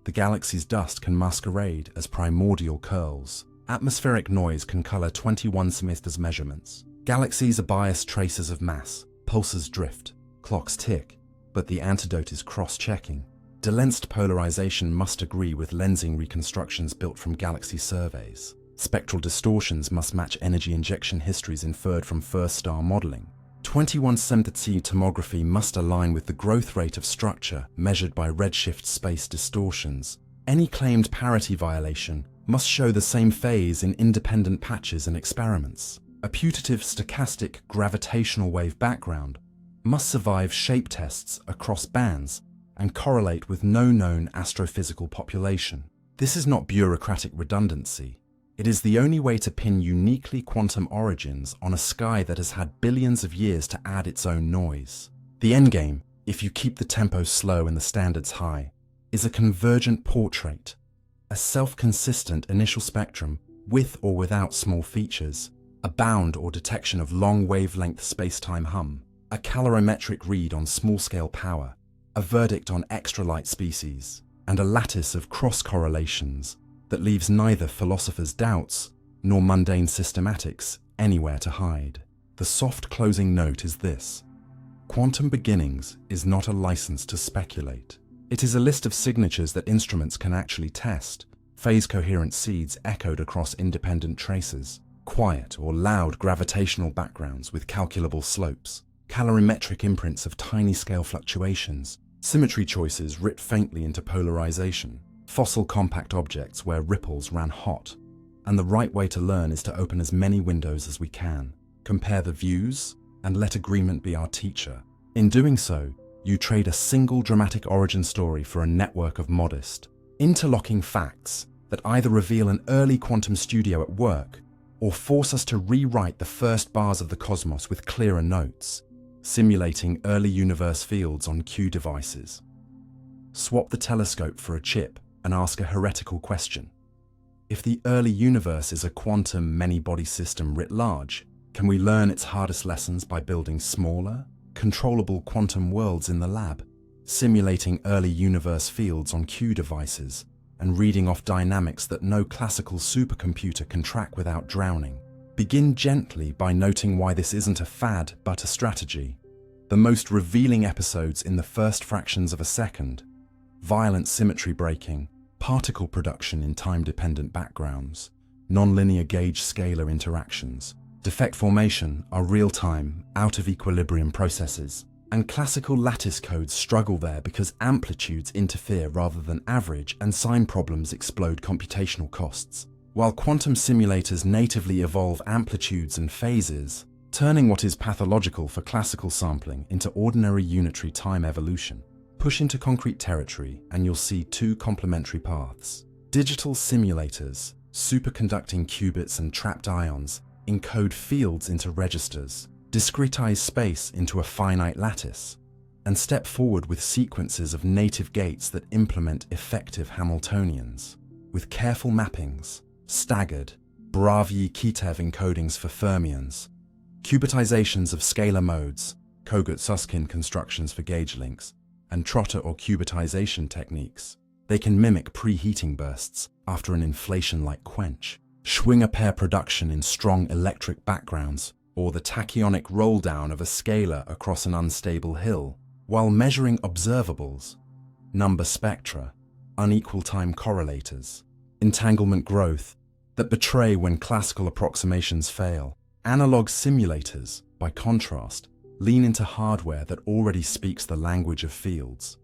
The galaxy's dust can masquerade as primordial curls. Atmospheric noise can color 21 semesters measurements. Galaxies are biased traces of mass. Pulsars drift. Clocks tick. But the antidote is cross-checking. Delensed polarization must agree with lensing reconstructions built from galaxy surveys. Spectral distortions must match energy injection histories inferred from first-star modeling. 2170 tomography must align with the growth rate of structure measured by redshift space distortions. Any claimed parity violation must show the same phase in independent patches and experiments. A putative stochastic gravitational wave background must survive shape tests across bands and correlate with no known astrophysical population. This is not bureaucratic redundancy. It is the only way to pin uniquely quantum origins on a sky that has had billions of years to add its own noise. The endgame, if you keep the tempo slow and the standards high, is a convergent portrait, a self-consistent initial spectrum with or without small features, a bound or detection of long wavelength space-time hum, a calorimetric read on small-scale power, a verdict on extra-light species, and a lattice of cross-correlations that leaves neither philosophers' doubts nor mundane systematics anywhere to hide. The soft closing note is this: quantum beginnings is not a license to speculate. It is a list of signatures that instruments can actually test, phase-coherent seeds echoed across independent traces, quiet or loud gravitational backgrounds with calculable slopes, calorimetric imprints of tiny scale fluctuations, symmetry choices writ faintly into polarization, fossil compact objects where ripples ran hot. And the right way to learn is to open as many windows as we can, compare the views, and let agreement be our teacher. In doing so, you trade a single dramatic origin story for a network of modest, interlocking facts that either reveal an early quantum studio at work or force us to rewrite the first bars of the cosmos with clearer notes, simulating early universe fields on Q devices. Swap the telescope for a chip and ask a heretical question. If the early universe is a quantum many-body system writ large, can we learn its hardest lessons by building smaller, controllable quantum worlds in the lab, simulating early universe fields on Q devices, and reading off dynamics that no classical supercomputer can track without drowning? Begin gently by noting why this isn't a fad but a strategy. The most revealing episodes in the first fractions of a second, violent symmetry breaking, particle production in time-dependent backgrounds, nonlinear gauge scalar interactions, defect formation are real-time, out-of-equilibrium processes, and classical lattice codes struggle there because amplitudes interfere rather than average and sign problems explode computational costs. While quantum simulators natively evolve amplitudes and phases, turning what is pathological for classical sampling into ordinary unitary time evolution. Push into concrete territory and you'll see two complementary paths. Digital simulators, superconducting qubits and trapped ions, encode fields into registers, discretize space into a finite lattice, and step forward with sequences of native gates that implement effective Hamiltonians, with careful mappings, staggered, Bravyi-Kitev encodings for fermions, qubitizations of scalar modes, Kogut-Susskind constructions for gauge links, and Trotter or qubitization techniques. They can mimic preheating bursts after an inflation-like quench, Schwinger pair production in strong electric backgrounds, or the tachyonic roll-down of a scalar across an unstable hill, while measuring observables, number spectra, unequal time correlators, entanglement growth that betray when classical approximations fail. Analog simulators, by contrast, lean into hardware that already speaks the language of fields.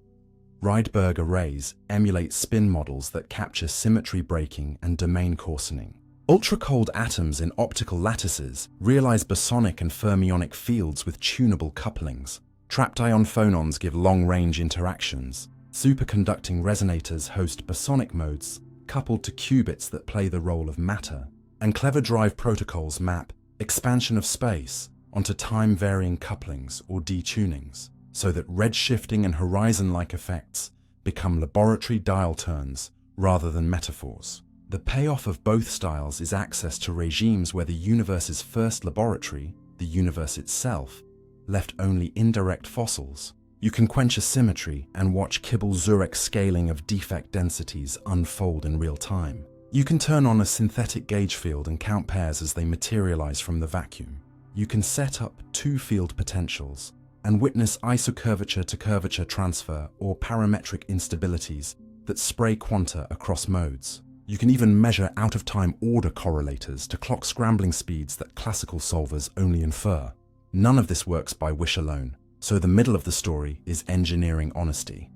Rydberg arrays emulate spin models that capture symmetry breaking and domain coarsening. Ultra-cold atoms in optical lattices realize bosonic and fermionic fields with tunable couplings. Trapped ion phonons give long-range interactions. Superconducting resonators host bosonic modes coupled to qubits that play the role of matter. And clever drive protocols map expansion of space onto time-varying couplings or detunings, so that redshifting and horizon-like effects become laboratory dial turns rather than metaphors. The payoff of both styles is access to regimes where the universe's first laboratory, the universe itself, left only indirect fossils. You can quench asymmetry and watch Kibble-Zurek scaling of defect densities unfold in real time. You can turn on a synthetic gauge field and count pairs as they materialize from the vacuum. You can set up two field potentials and witness isocurvature to curvature transfer or parametric instabilities that spray quanta across modes. You can even measure out-of-time order correlators to clock scrambling speeds that classical solvers only infer. None of this works by wish alone, so the middle of the story is engineering honesty.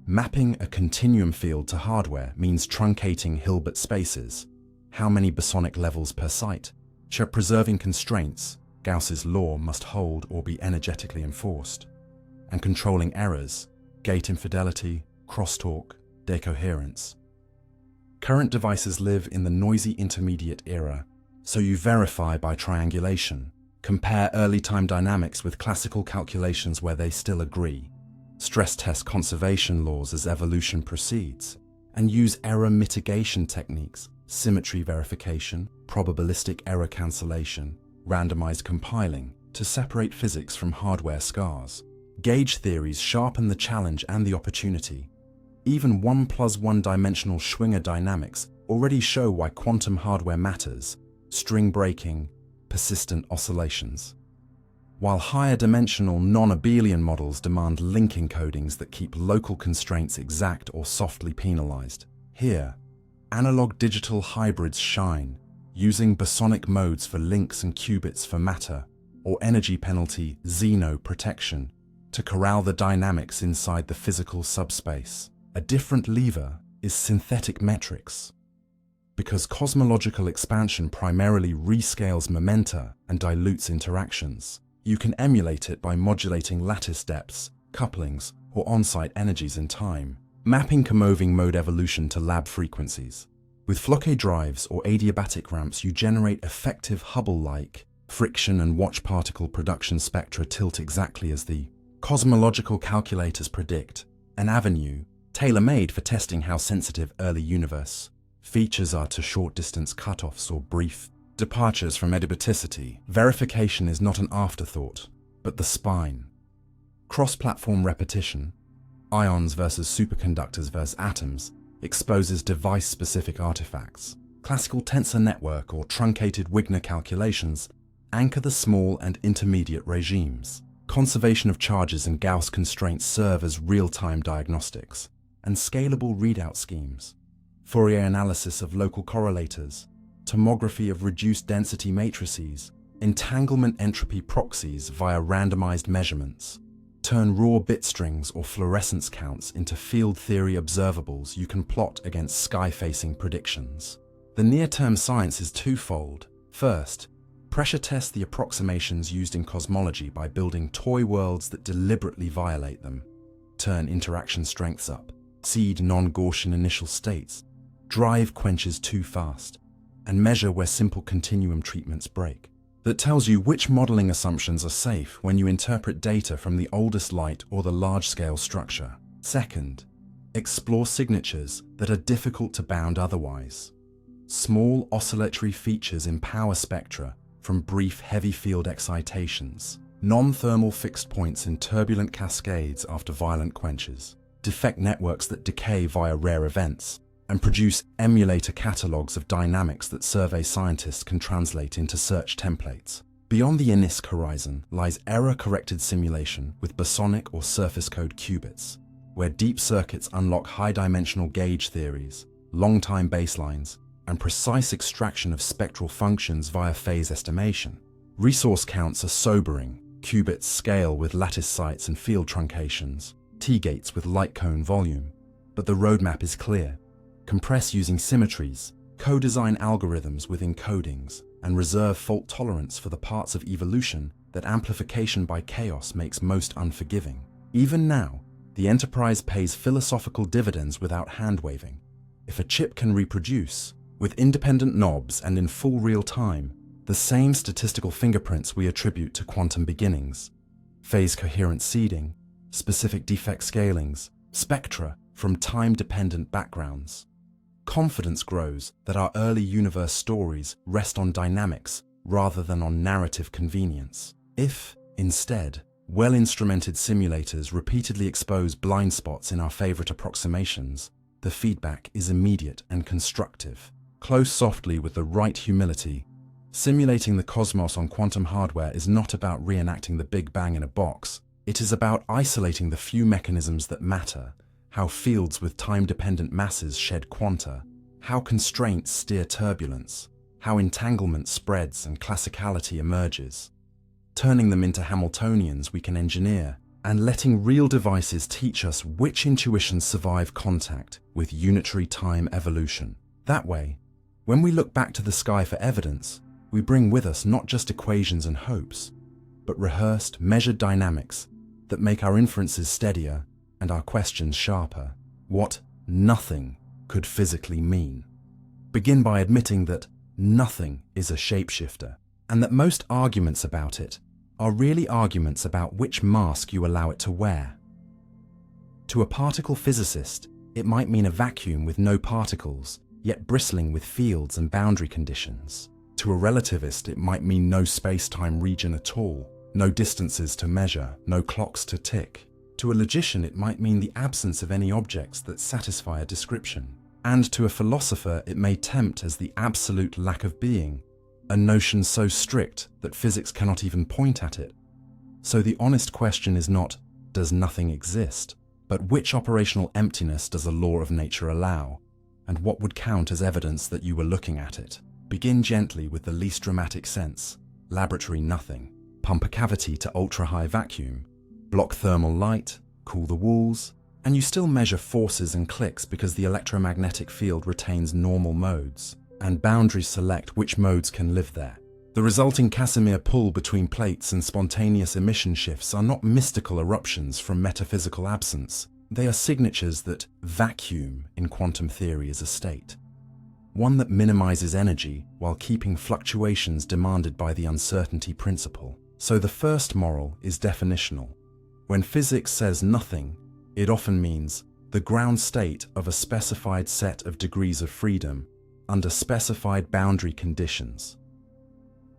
Mapping a continuum field to hardware means truncating Hilbert spaces, how many bosonic levels per site, preserving constraints, Gauss's law must hold or be energetically enforced, and controlling errors, gate infidelity, crosstalk, decoherence. Current devices live in the noisy intermediate era, so you verify by triangulation, compare early time dynamics with classical calculations where they still agree, stress test conservation laws as evolution proceeds, and use error mitigation techniques, symmetry verification, probabilistic error cancellation, randomized compiling, to separate physics from hardware scars. Gauge theories sharpen the challenge and the opportunity. Even 1 + 1 dimensional Schwinger dynamics already show why quantum hardware matters: string breaking, persistent oscillations. While higher dimensional non-abelian models demand link encodings that keep local constraints exact or softly penalized. Here, analog-digital hybrids shine, using bosonic modes for links and qubits for matter, or energy penalty Zeno protection, to corral the dynamics inside the physical subspace. A different lever is synthetic metrics. Because cosmological expansion primarily rescales momenta and dilutes interactions, you can emulate it by modulating lattice depths, couplings, or on-site energies in time, mapping comoving mode evolution to lab frequencies. With Floquet drives or adiabatic ramps, you generate effective Hubble-like friction and watch particle production spectra tilt exactly as the cosmological calculators predict, an avenue tailor-made for testing how sensitive early universe features are to short-distance cutoffs or brief departures from adiabaticity. Verification is not an afterthought, but the spine. Cross-platform repetition, ions versus superconductors versus atoms, exposes device-specific artifacts. Classical tensor network or truncated Wigner calculations anchor the small and intermediate regimes. Conservation of charges and Gauss constraints serve as real-time diagnostics, and scalable readout schemes. Fourier analysis of local correlators, tomography of reduced density matrices, entanglement entropy proxies via randomized measurements. Turn raw bit strings or fluorescence counts into field theory observables you can plot against sky-facing predictions. The near-term science is twofold. First, pressure test the approximations used in cosmology by building toy worlds that deliberately violate them. Turn interaction strengths up, seed non-Gaussian initial states, drive quenches too fast, and measure where simple continuum treatments break. That tells you which modeling assumptions are safe when you interpret data from the oldest light or the large-scale structure. Second, explore signatures that are difficult to bound otherwise. Small oscillatory features in power spectra from brief heavy field excitations, non-thermal fixed points in turbulent cascades after violent quenches, defect networks that decay via rare events, and produce emulator catalogs of dynamics that survey scientists can translate into search templates. Beyond the INISC horizon lies error-corrected simulation with bosonic or surface code qubits, where deep circuits unlock high-dimensional gauge theories, long-time baselines, and precise extraction of spectral functions via phase estimation. Resource counts are sobering. Qubits scale with lattice sites and field truncations, T-gates with light cone volume. But the roadmap is clear. Compress using symmetries, co-design algorithms with encodings, and reserve fault tolerance for the parts of evolution that amplification by chaos makes most unforgiving. Even now, the enterprise pays philosophical dividends without hand-waving. If a chip can reproduce, with independent knobs and in full real time, the same statistical fingerprints we attribute to quantum beginnings, phase coherent seeding, specific defect scalings, spectra from time-dependent backgrounds, confidence grows that our early universe stories rest on dynamics rather than on narrative convenience. If, instead, well-instrumented simulators repeatedly expose blind spots in our favorite approximations, the feedback is immediate and constructive. Close softly with the right humility. Simulating the cosmos on quantum hardware is not about reenacting the Big Bang in a box. It is about isolating the few mechanisms that matter, how fields with time-dependent masses shed quanta, how constraints steer turbulence, how entanglement spreads and classicality emerges. turning them into Hamiltonians we can engineer, and letting real devices teach us which intuitions survive contact with unitary time evolution. That way, when we look back to the sky for evidence, we bring with us not just equations and hopes, but rehearsed, measured dynamics that make our inferences steadier and our questions sharper. What nothing could physically mean. Begin by admitting that nothing is a shapeshifter, and that most arguments about it are really arguments about which mask you allow it to wear. To a particle physicist, it might mean a vacuum with no particles, yet bristling with fields and boundary conditions. To a relativist, it might mean no space-time region at all, no distances to measure, no clocks to tick. To a logician, it might mean the absence of any objects that satisfy a description. And to a philosopher, it may tempt as the absolute lack of being, a notion so strict that physics cannot even point at it. So the honest question is not, does nothing exist, but which operational emptiness does a law of nature allow, and what would count as evidence that you were looking at it? Begin gently with the least dramatic sense, laboratory nothing. Pump a cavity to ultra-high vacuum, block thermal light, cool the walls, and you still measure forces and clicks because the electromagnetic field retains normal modes, and boundaries select which modes can live there. The resulting Casimir pull between plates and spontaneous emission shifts are not mystical eruptions from metaphysical absence. They are signatures that vacuum in quantum theory is a state. One that minimizes energy while keeping fluctuations demanded by the uncertainty principle. So the first moral is definitional. When physics says nothing, it often means the ground state of a specified set of degrees of freedom under specified boundary conditions.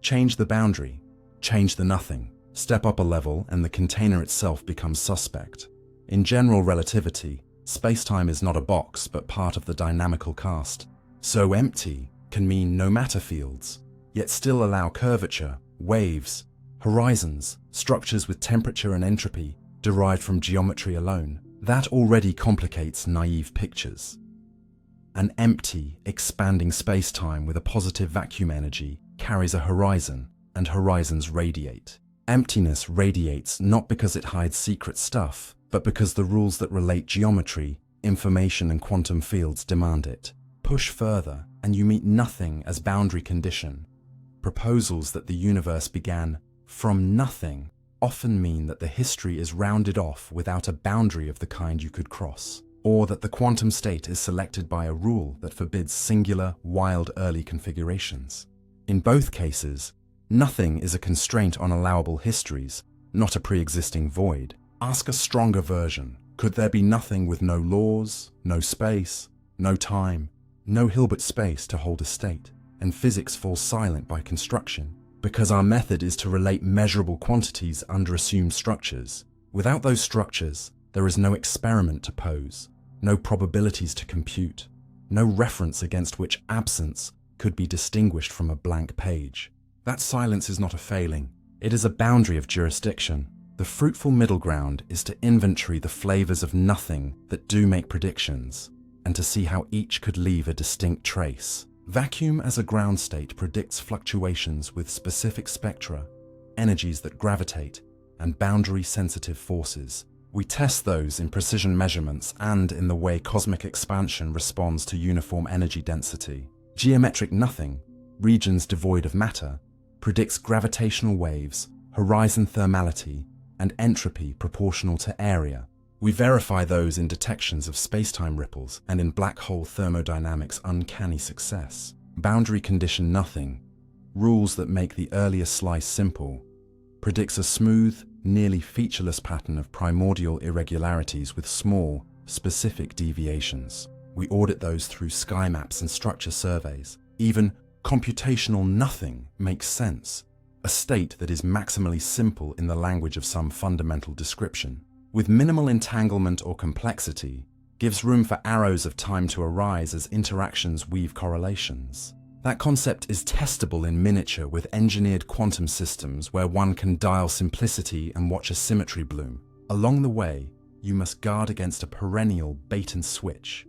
Change the boundary, change the nothing, step up a level and the container itself becomes suspect. In general relativity, space-time is not a box but part of the dynamical cast. So empty can mean no matter fields, yet still allow curvature, waves, horizons, structures with temperature and entropy derived from geometry alone. That already complicates naive pictures. An empty, expanding space-time with a positive vacuum energy carries a horizon, and horizons radiate. Emptiness radiates not because it hides secret stuff, but because the rules that relate geometry, information and quantum fields demand it. Push further, and you meet nothing as boundary condition. Proposals that the universe began from nothing often mean that the history is rounded off without a boundary of the kind you could cross, or that the quantum state is selected by a rule that forbids singular, wild early configurations. In both cases, nothing is a constraint on allowable histories, not a pre-existing void. Ask a stronger version. Could there be nothing with no laws, no space, no time, no Hilbert space to hold a state? And physics falls silent by construction, because our method is to relate measurable quantities under assumed structures. Without those structures, there is no experiment to pose, no probabilities to compute, no reference against which absence could be distinguished from a blank page. That silence is not a failing, it is a boundary of jurisdiction. The fruitful middle ground is to inventory the flavors of nothing that do make predictions, and to see how each could leave a distinct trace. Vacuum as a ground state predicts fluctuations with specific spectra, energies that gravitate, and boundary-sensitive forces. We test those in precision measurements and in the way cosmic expansion responds to uniform energy density. Geometric nothing, regions devoid of matter, predicts gravitational waves, horizon thermality, and entropy proportional to area. We verify those in detections of spacetime ripples and in black hole thermodynamics' uncanny success. Boundary condition nothing, rules that make the earliest slice simple, predicts a smooth, nearly featureless pattern of primordial irregularities with small, specific deviations. We audit those through sky maps and structure surveys. Even computational nothing makes sense, a state that is maximally simple in the language of some fundamental description, with minimal entanglement or complexity, gives room for arrows of time to arise as interactions weave correlations. That concept is testable in miniature with engineered quantum systems where one can dial simplicity and watch a symmetry bloom. Along the way, you must guard against a perennial bait and switch,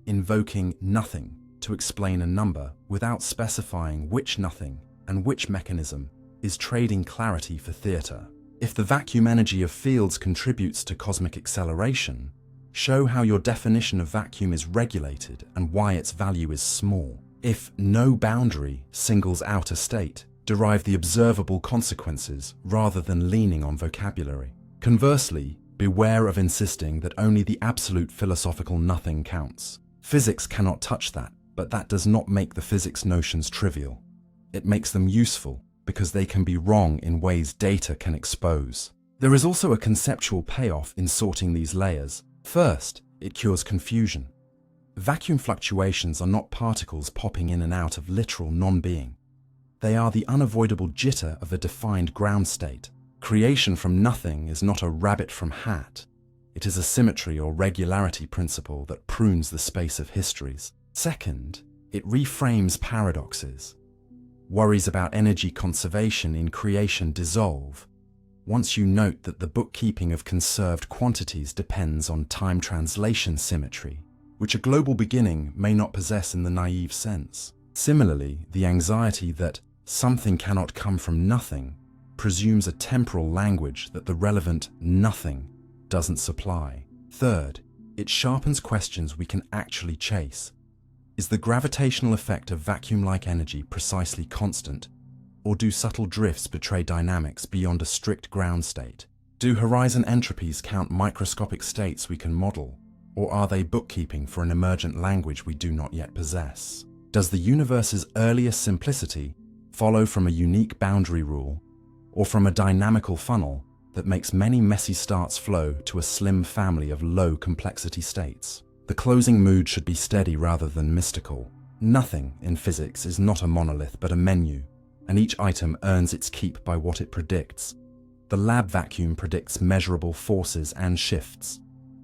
invoking nothing to explain a number without specifying which nothing and which mechanism is trading clarity for theatre. If the vacuum energy of fields contributes to cosmic acceleration, show how your definition of vacuum is regulated and why its value is small. If no boundary singles out a state, derive the observable consequences rather than leaning on vocabulary. Conversely, beware of insisting that only the absolute philosophical nothing counts. Physics cannot touch that, but that does not make the physics notions trivial. It makes them useful because they can be wrong in ways data can expose. There is also a conceptual payoff in sorting these layers. First, it cures confusion. Vacuum fluctuations are not particles popping in and out of literal non-being. They are the unavoidable jitter of a defined ground state. Creation from nothing is not a rabbit from hat. It is a symmetry or regularity principle that prunes the space of histories. Second, it reframes paradoxes. Worries about energy conservation in creation dissolve once you note that the bookkeeping of conserved quantities depends on time translation symmetry, which a global beginning may not possess in the naive sense. Similarly, the anxiety that something cannot come from nothing presumes a temporal language that the relevant nothing doesn't supply. Third, it sharpens questions we can actually chase. Is the gravitational effect of vacuum-like energy precisely constant, or do subtle drifts betray dynamics beyond a strict ground state? Do horizon entropies count microscopic states we can model, or are they bookkeeping for an emergent language we do not yet possess? Does the universe's earliest simplicity follow from a unique boundary rule, or from a dynamical funnel that makes many messy starts flow to a slim family of low complexity states? The closing mood should be steady rather than mystical. Nothing in physics is not a monolith but a menu, and each item earns its keep by what it predicts. The lab vacuum predicts measurable forces and shifts.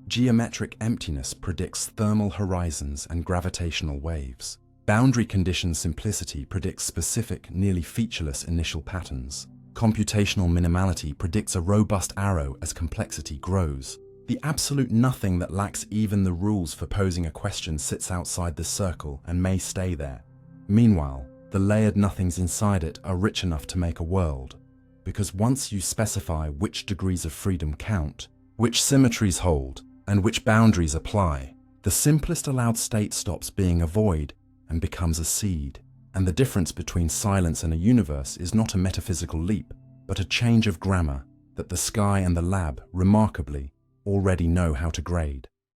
Geometric emptiness predicts thermal horizons and gravitational waves. Boundary condition simplicity predicts specific, nearly featureless initial patterns. Computational minimality predicts a robust arrow as complexity grows. The absolute nothing that lacks even the rules for posing a question sits outside the circle and may stay there. Meanwhile, the layered nothings inside it are rich enough to make a world, because once you specify which degrees of freedom count, which symmetries hold, and which boundaries apply, the simplest allowed state stops being a void and becomes a seed. And the difference between silence and a universe is not a metaphysical leap, but a change of grammar that the sky and the lab, remarkably, already know how to grade.